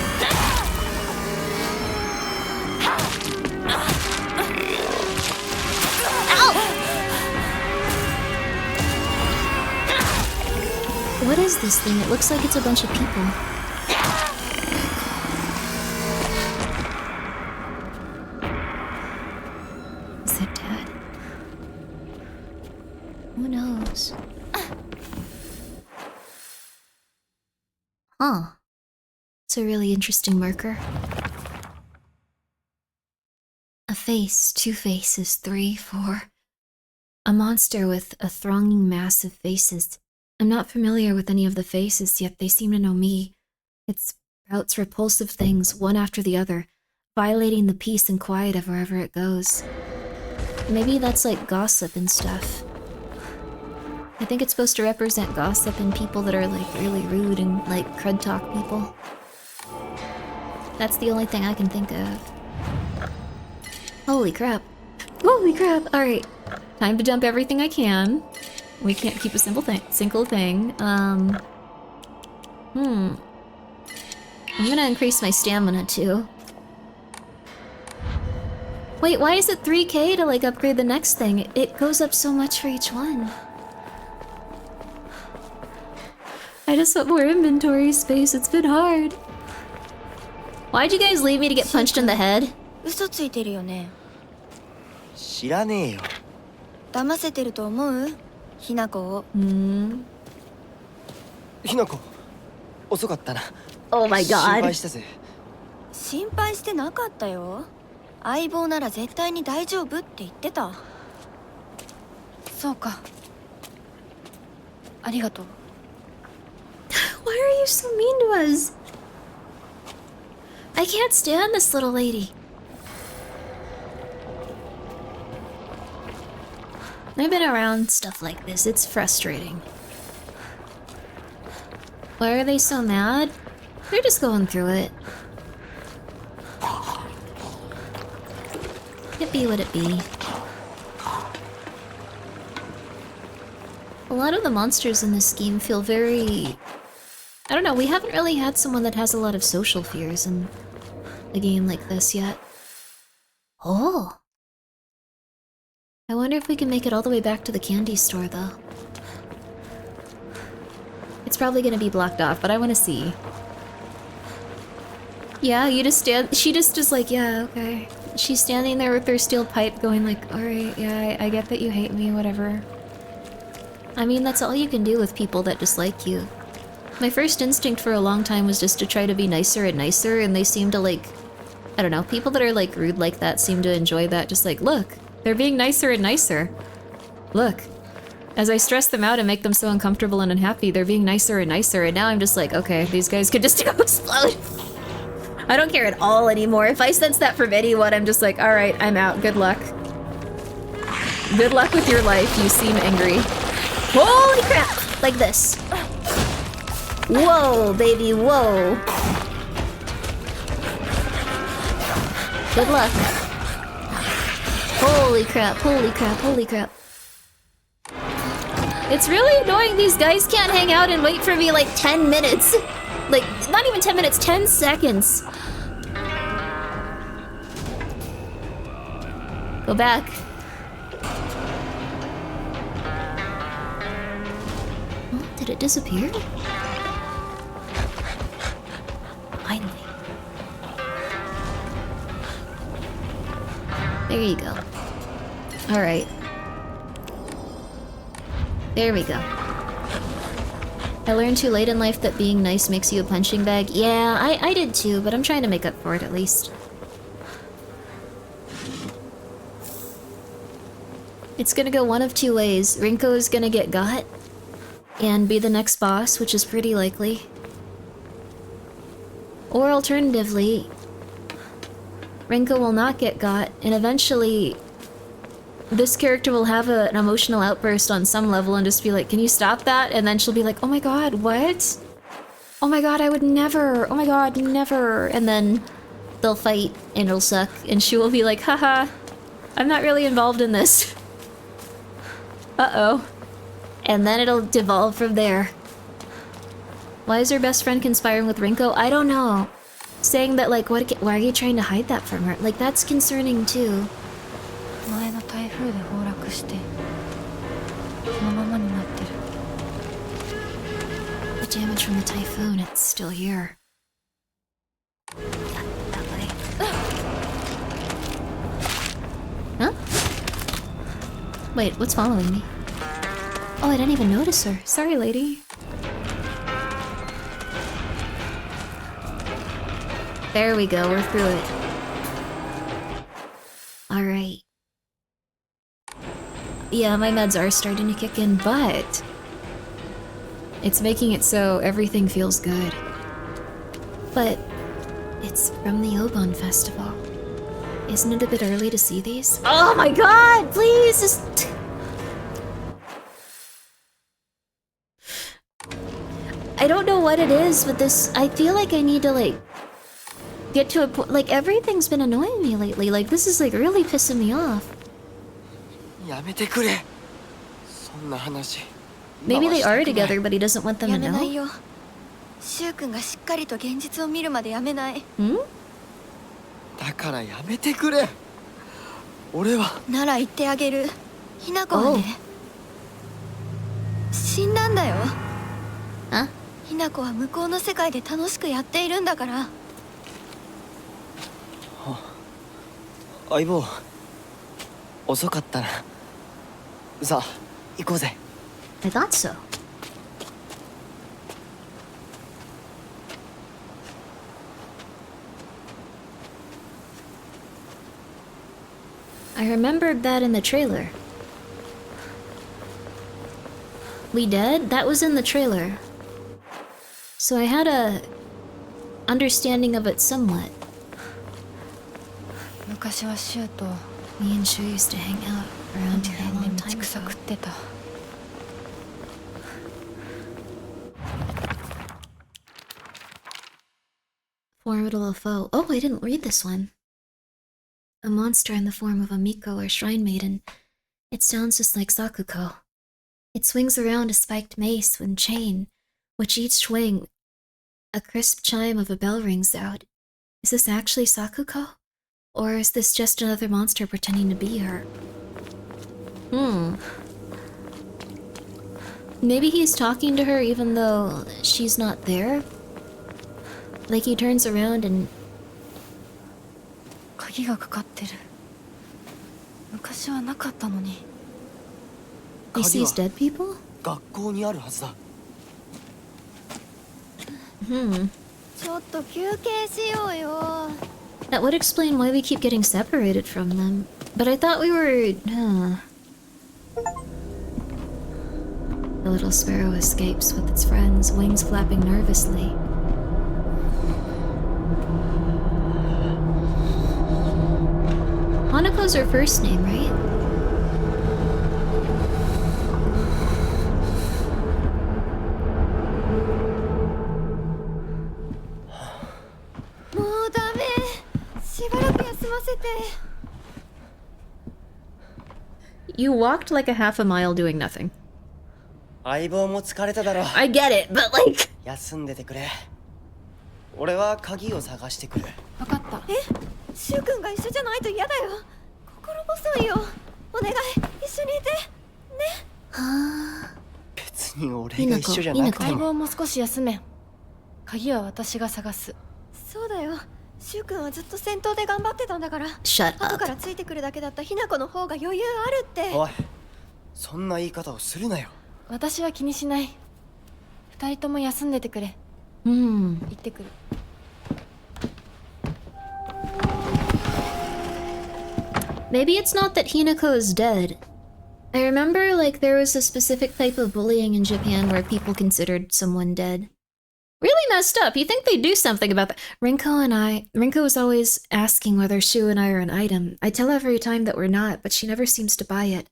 Speaker 1: Ow! What is this thing? It looks like it's a bunch of people.
Speaker 2: Is it dead?
Speaker 1: Who knows? Huh. It's a really interesting marker.
Speaker 2: A face, 2 faces, 3, 4. A monster with a thronging mass of faces. I'm not familiar with any of the faces, yet they seem to know me. It sprouts repulsive things, one after the other, violating the peace and quiet of wherever it goes.
Speaker 1: Maybe that's like gossip and stuff. I think it's supposed to represent gossip and people that are like really rude and like crud talk people. That's the only thing I can think of. Holy crap.
Speaker 2: Holy crap! Alright, time to dump everything I can. We can't keep a single thing. I'm
Speaker 1: gonna increase my stamina too. Wait, why is it 3k to like upgrade the next thing? It goes up so much for each one.
Speaker 2: I just want more inventory space, it's been hard.
Speaker 1: Why'd you guys leave me to get punched in the head?
Speaker 10: 嘘ついてるよね。
Speaker 7: 知らねえよ。
Speaker 10: 騙せてると思う？ひなこを。
Speaker 7: ひなこ、遅かったな。
Speaker 1: Oh my god.
Speaker 7: 心配したぜ。
Speaker 10: 心配してなかったよ。相棒なら絶対に大丈夫って言ってた。そうか。ありがとう。
Speaker 1: Why are you so mean to us? I can't stand this little lady. I've been around stuff like this. It's frustrating. Why are they so mad? They're just going through it. It be what it be. A lot of the monsters in this game feel very... I don't know, we haven't really had someone that has a lot of social fears in a game like this yet. Oh! I wonder if we can make it all the way back to the candy store, though. It's probably gonna be blocked off, but I want to see. Yeah, you just stand... She just is like, yeah, okay. She's standing there with her steel pipe going like, alright, yeah, I get that you hate me, whatever. I mean, that's all you can do with people that dislike you. My first instinct for a long time was just to try to be nicer and nicer, and they seem to like... I don't know, people that are like rude like that seem to enjoy that, just like, look,
Speaker 2: They're being nicer and nicer. Look. As I stress them out and make them so uncomfortable and unhappy, they're being nicer and nicer, and now I'm just like, okay, these guys could just go explode. I don't care at all anymore. If I sense that from anyone, I'm just like, alright, I'm out. Good luck. Good luck with your life. You seem angry. Holy crap! Like this. Whoa, baby, whoa. Good luck. Holy crap, holy crap, holy crap. It's really annoying these guys can't hang out and wait for me like 10 minutes. Like, not even 10 minutes, 10 seconds. Go back. Oh, did it disappear? Finally. There you go. Alright. There we go. I learned too late in life that being nice makes you a punching bag. Yeah, I did too, but I'm trying to make up for it at least. It's gonna go one of two ways. Rinko is gonna get got and be the next boss, which is pretty likely. Or alternatively, Rinko will not get got, and eventually this character will have an emotional outburst on some level and just be like, can you stop that? And then she'll be like, oh my god, what? Oh my god, I would never. Oh my god, never. And then they'll fight and it'll suck. And she will be like, haha, I'm not really involved in this. Uh-oh. And then it'll devolve from there. Why is her best friend conspiring with Rinko? I don't know. Saying that, like, why are you trying to hide that from her? Like, that's concerning too. The damage from the typhoon, it's still here. That way. Huh? Wait, what's following me? Oh, I didn't even notice her. Sorry, lady. There we go, we're through it. Alright. Yeah, my meds are starting to kick in, but it's making it so everything feels good. But it's from the Obon Festival. Isn't it a bit early to see these? Oh my god, please! Just... I don't know what it is with this. I feel like I need to, like, get to a point. Like, everything's been annoying me lately. Like, this is, like, really pissing me off. Maybe they are together, but he doesn't want them to know. Hmm?
Speaker 7: だからやめてくれ。俺は
Speaker 10: なら言ってあげる。ひなこはね、死んだんだよ。
Speaker 2: あ？
Speaker 10: ひなこは向こうの世界で楽しくやっているんだから。
Speaker 7: 相棒、遅かったな。さあ、行こうぜ。
Speaker 2: I thought so. I remembered that in the trailer. We dead? That was in the trailer. So I had a understanding of it somewhat. Me and Shu used to hang out around here a long time ago. Formidable foe. Oh, I didn't read this one. A monster in the form of a Miko or shrine maiden. It sounds just like Sakuko. It swings around a spiked mace with chain, which each swing, a crisp chime of a bell rings out. Is this actually Sakuko? Or is this just another monster pretending to be her? Maybe he's talking to her even though she's not there? Like he turns around and... He sees dead people?
Speaker 7: 学校にあるはずだ。
Speaker 10: ちょっと休憩しようよ。
Speaker 3: That would explain why we keep getting separated from them. But I thought we were... The little sparrow escapes with its friends, wings flapping nervously. Hanako's her first name, right? You walked like a half a mile doing nothing. I get it, but like...
Speaker 7: 休んでてくれ。俺は鍵を探してくる。
Speaker 10: 分かった。シュウ君が一緒じゃないと嫌だよ。心細いよ。お願い、一緒にいて。ね。
Speaker 7: はあ。別に俺が一緒じゃなくても。
Speaker 10: 相棒も少し休め。鍵は私が探す。そうだよ。シュウ君はずっと先頭で頑張ってたんだから。
Speaker 3: Shut up.
Speaker 10: 後からついてくるだけだったひな子の方が余裕あるって。
Speaker 7: おい、そんな言い方をするなよ。
Speaker 10: 私は気にしない。二人とも休んでてくれ。
Speaker 3: 行
Speaker 10: ってくる。
Speaker 3: Maybe it's not that Hinako is dead. I remember, like, there was a specific type of bullying in Japan where people considered someone dead. Really messed up. You think they'd do something about that? Rinko is always asking whether Shu and I are an item. I tell her every time that we're not, but she never seems to buy it.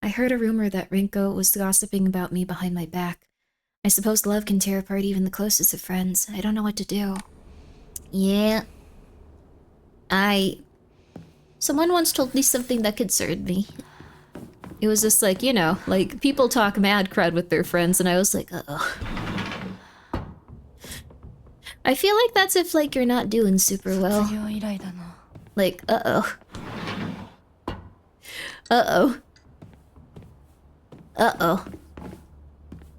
Speaker 3: I heard a rumor that Rinko was gossiping about me behind my back. I suppose love can tear apart even the closest of friends. I don't know what to do. Yeah. Someone once told me something that concerned me. It was just like, you know, like, people talk mad crud with their friends, and I was like, uh-oh. I feel like that's if, like, you're not doing super well. Like, uh-oh. Uh-oh. Uh-oh.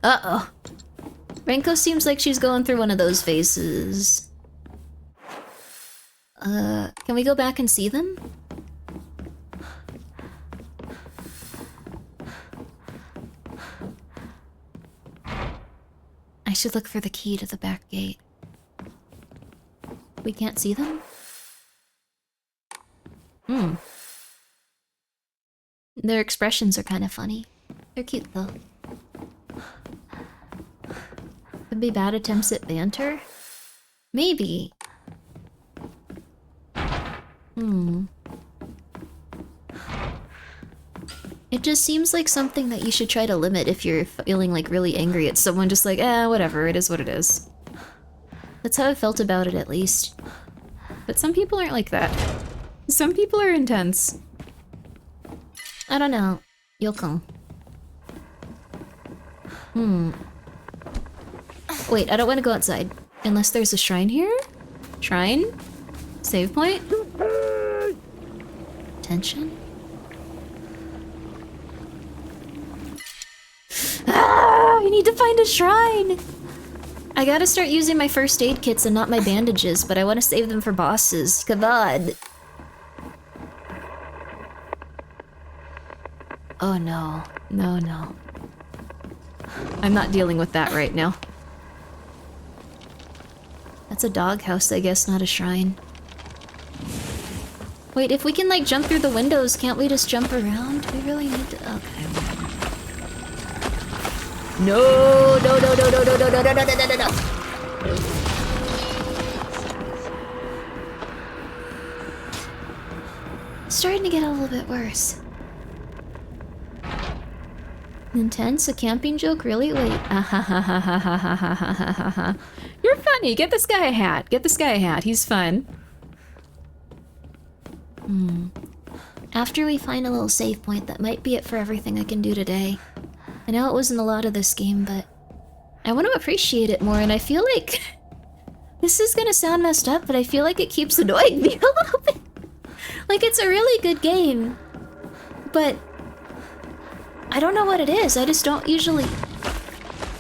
Speaker 3: Uh-oh. Renko seems like she's going through one of those phases. Can we go back and see them? I should look for the key to the back gate. We can't see them? Their expressions are kind of funny. They're cute though. Could be bad attempts at banter? Maybe. It just seems like something that you should try to limit if you're feeling like really angry at someone, just like, whatever, it is what it is. That's how I felt about it, at least. But some people aren't like that. Some people are intense. I don't know. Yokon. Wait, I don't want to go outside. Unless there's a shrine here? Shrine? Save point? Tension? I need to find a shrine! I gotta start using my first aid kits and not my bandages, but I want to save them for bosses. Come on! Oh no. No. I'm not dealing with that right now. That's a doghouse, I guess, not a shrine. Wait, if we can, like, jump through the windows, can't we just jump around? We really need to... Okay. No! It's starting to get a little bit worse. Intense? A camping joke? Really? Wait. You're funny. Get this guy a hat. Get this guy a hat. He's fun. After we find a little save point, that might be it for everything I can do today. I know it wasn't a lot of this game, but I want to appreciate it more, and I feel like... This is gonna sound messed up, but I feel like it keeps annoying me a little bit. Like, it's a really good game, but... I don't know what it is. I just don't usually...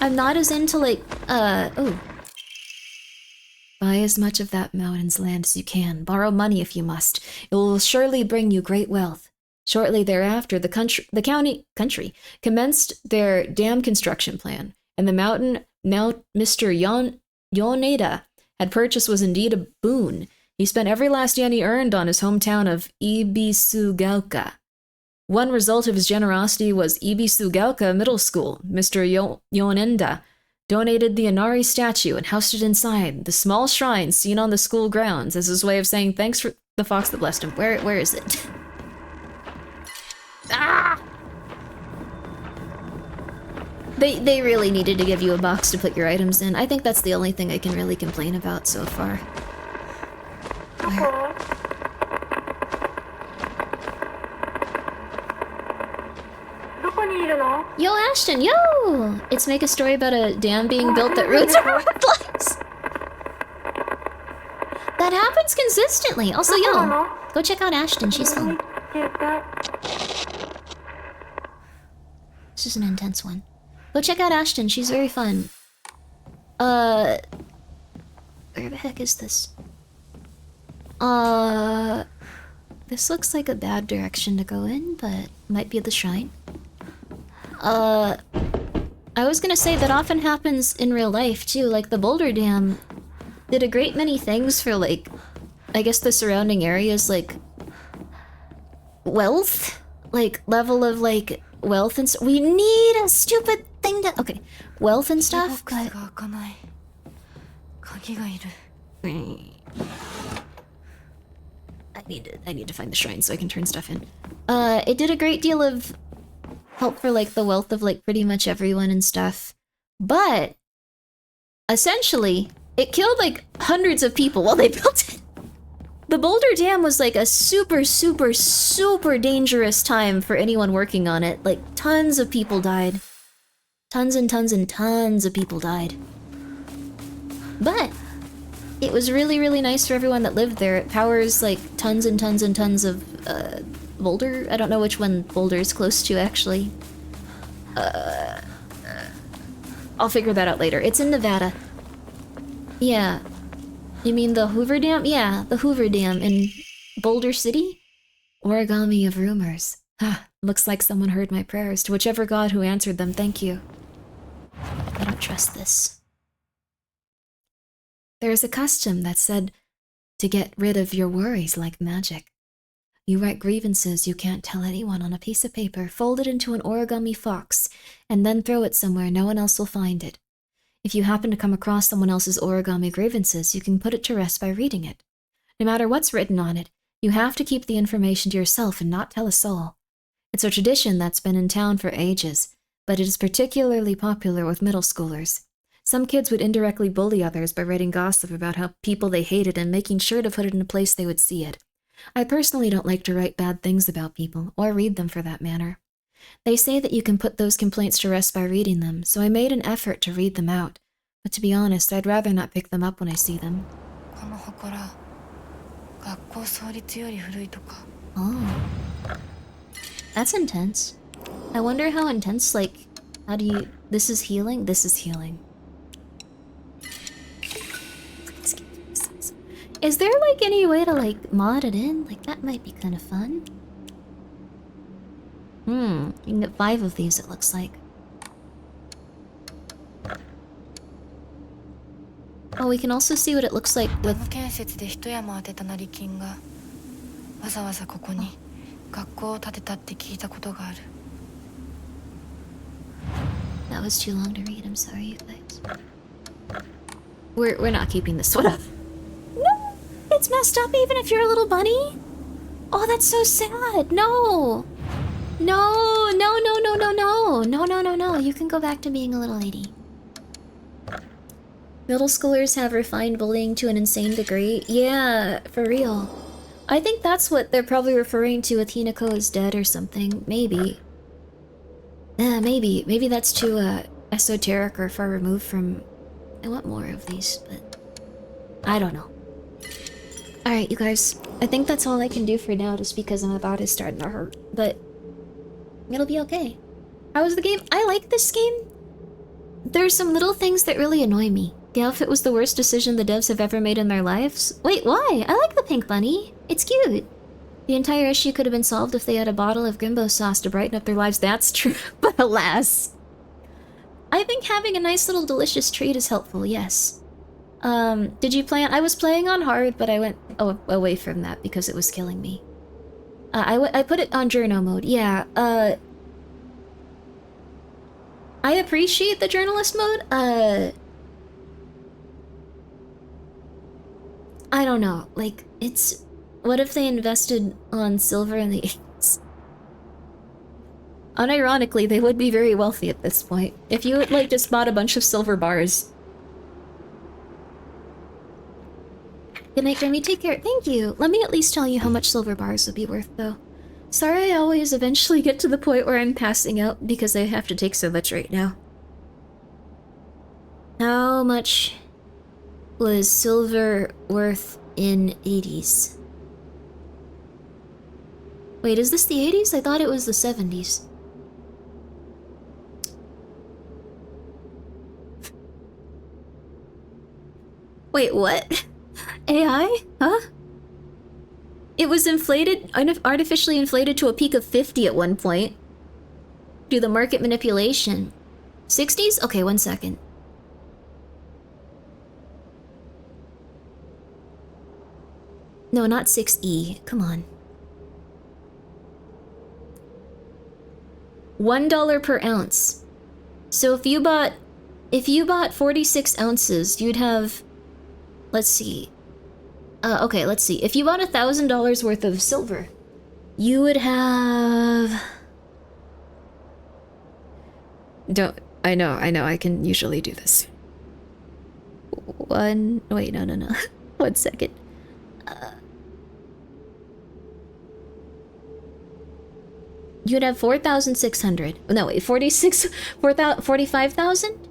Speaker 3: I'm not as into, like, oh. Buy as much of that mountain's land as you can. Borrow money if you must. It will surely bring you great wealth. Shortly thereafter, the county commenced their dam construction plan, and the mountain now Mr. Yoneda had purchased was indeed a boon.
Speaker 2: He spent every last yen he earned on his hometown of Ibisugaoka. One result of his generosity was Ibisugaoka Middle School. Mr. Yonenda donated the Inari statue and housed it inside the small shrine seen on the school grounds as his way of saying thanks for the fox that blessed him. Where is it? Ah! They really needed to give you a box to put your items in. I think that's the only thing I can really complain about so far. Where? Yo, Ashton, yo! It's make a story about a dam being built that ruins our lives. That happens consistently. Also, yo, go check out Ashton. She's fun. This is an intense one. Go check out Ashton. She's very fun. Where the heck is this? This looks like a bad direction to go in, but might be the shrine. I was gonna say that often happens in real life too, like the Boulder Dam did a great many things for, like, I guess the surrounding areas, like, wealth? Like, level of, like, wealth and we need a stupid thing to- okay, wealth and stuff, but... I need to find the shrine so I can turn stuff in. It did a great deal of help for, like, the wealth of, like, pretty much everyone and stuff. But, essentially, it killed, like, hundreds of people while they built it. The Boulder Dam was, like, a super, super, super dangerous time for anyone working on it. Like, tons of people died. Tons and tons and tons of people died. But it was really, really nice for everyone that lived there. It powers, like, tons and tons and tons of, Boulder? I don't know which one Boulder is close to, actually. I'll figure that out later. It's in Nevada. Yeah. You mean the Hoover Dam? Yeah, the Hoover Dam in Boulder City? Origami of rumors. Ah, looks like someone heard my prayers. To whichever god who answered them, thank you. I don't trust this. There is a custom that said to get rid of your worries like magic. You write grievances you can't tell anyone on a piece of paper, fold it into an origami fox, and then throw it somewhere no one else will find it. If you happen to come across someone else's origami grievances, you can put it to rest by reading it. No matter what's written on it, you have to keep the information to yourself and not tell a soul. It's a tradition that's been in town for ages, but it is particularly popular with middle schoolers. Some kids would indirectly bully others by writing gossip about how people they hated and making sure to put it in a place they would see it. I personally don't like to write bad things about people, or read them for that matter. They say that you can put those complaints to rest by reading them, so I made an effort to read them out. But to be honest, I'd rather not pick them up when I see them. Oh. That's intense. I wonder how intense, like, how do you... This is healing? This is healing. Is there, like, any way to, like, mod it in? Like, that might be kind of fun. You can get 5 of these, it looks like. Oh, we can also see what it looks like with... That was too long to read, I'm sorry, you guys. We're not keeping this one up. No! It's messed up even if you're a little bunny? Oh, that's so sad! No! No, no, no, no, no, no! No, no, no, no, you can go back to being a little lady. Middle schoolers have refined bullying to an insane degree. Yeah, for real. I think that's what they're probably referring to with Hinako is dead or something. Maybe. Maybe. Maybe that's too, esoteric or far removed from... I want more of these, but... I don't know. Alright, you guys. I think that's all I can do for now, just because my body's starting to hurt. But... it'll be okay. How was the game? I like this game. There's some little things that really annoy me. The outfit was the worst decision the devs have ever made in their lives. Wait, why? I like the pink bunny. It's cute. The entire issue could have been solved if they had a bottle of Grimbo sauce to brighten up their lives. That's true, but alas. I think having a nice little delicious treat is helpful, yes. Did you play on... I was playing on hard, but I went away from that because it was killing me. I put it on journal mode. Yeah, I appreciate the journalist mode. I don't know. Like, it's... What if they invested on silver in the 80s? Unironically, they would be very wealthy at this point. If you, like, just bought a bunch of silver bars. Good night, Grimmi. Take care. Thank you. Let me at least tell you how much silver bars would be worth, though. Sorry I always eventually get to the point where I'm passing out because I have to take so much right now. How much was silver worth in 80s? Wait, is this the 80s? I thought it was the 70s. Wait, what? AI? Huh? It was inflated, artificially inflated to a peak of 50 at one point. Do the market manipulation. 60s? Okay, 1 second. No, not 6E. Come on. $1 per ounce. So if you bought 46 ounces, you'd have, let's see. Okay, let's see. If you bought $1,000 worth of silver, you would have... I know, I can usually do this. Wait, no. 1 second. You'd have 4,600. No, wait, 45,000?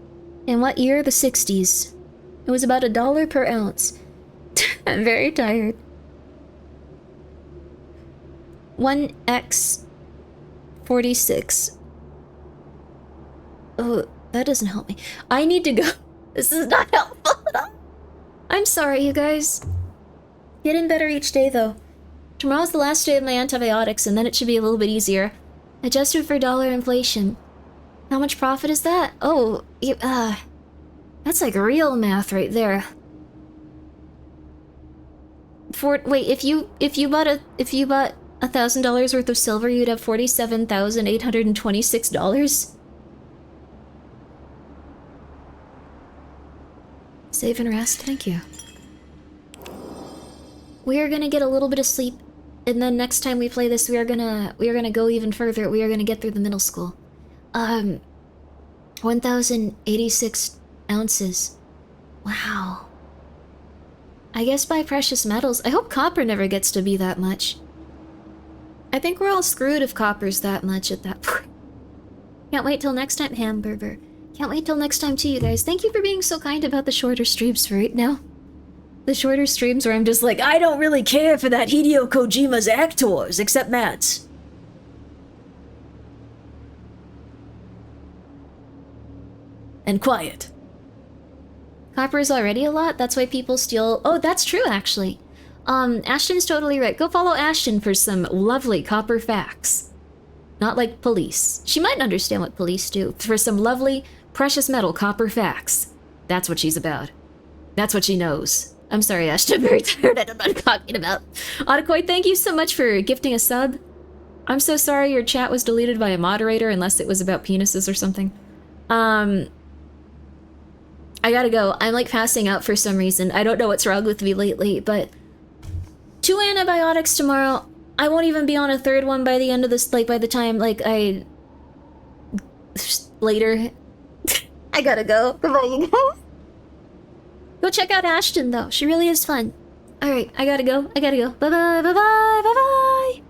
Speaker 2: In what year? The 60s. It was about $1 per ounce. I'm very tired. 1x 46. Oh, that doesn't help me. I need to go. This is not helpful at all. I'm sorry, you guys. Getting better each day, though. Tomorrow's the last day of my antibiotics, and then it should be a little bit easier. Adjusted for dollar inflation. How much profit is that? Oh, that's like real math right there. Wait, if you bought $1,000 worth of silver, you'd have $47,826. Save and rest, thank you. We are gonna get a little bit of sleep, and then next time we play this, we are gonna go even further. We are gonna get through the middle school. 1,086 ounces. Wow. I guess buy precious metals. I hope copper never gets to be that much. I think we're all screwed if copper's that much at that point. Can't wait till next time, Hamburger. Can't wait till next time too, you guys. Thank you for being so kind about the shorter streams for right now. The shorter streams where I'm just like, I don't really care for that Hideo Kojima's actors, except Matt's. And quiet. Copper is already a lot, that's why people steal... Oh, that's true, actually. Ashton's totally right. Go follow Ashton for some lovely copper facts. Not like police. She might understand what police do. For some lovely, precious metal copper facts. That's what she's about. That's what she knows. I'm sorry, Ashton, I'm very tired. I don't know what I'm talking about. Otakoi, thank you so much for gifting a sub. I'm so sorry your chat was deleted by a moderator, unless it was about penises or something. I gotta go. I'm like passing out for some reason. I don't know what's wrong with me lately, but 2 antibiotics tomorrow. I won't even be on a 3rd one by the end of this, like by the time like later. I gotta go. Goodbye, you guys. Go check out Ashton though. She really is fun. Alright, I gotta go. Bye bye, bye bye, bye bye.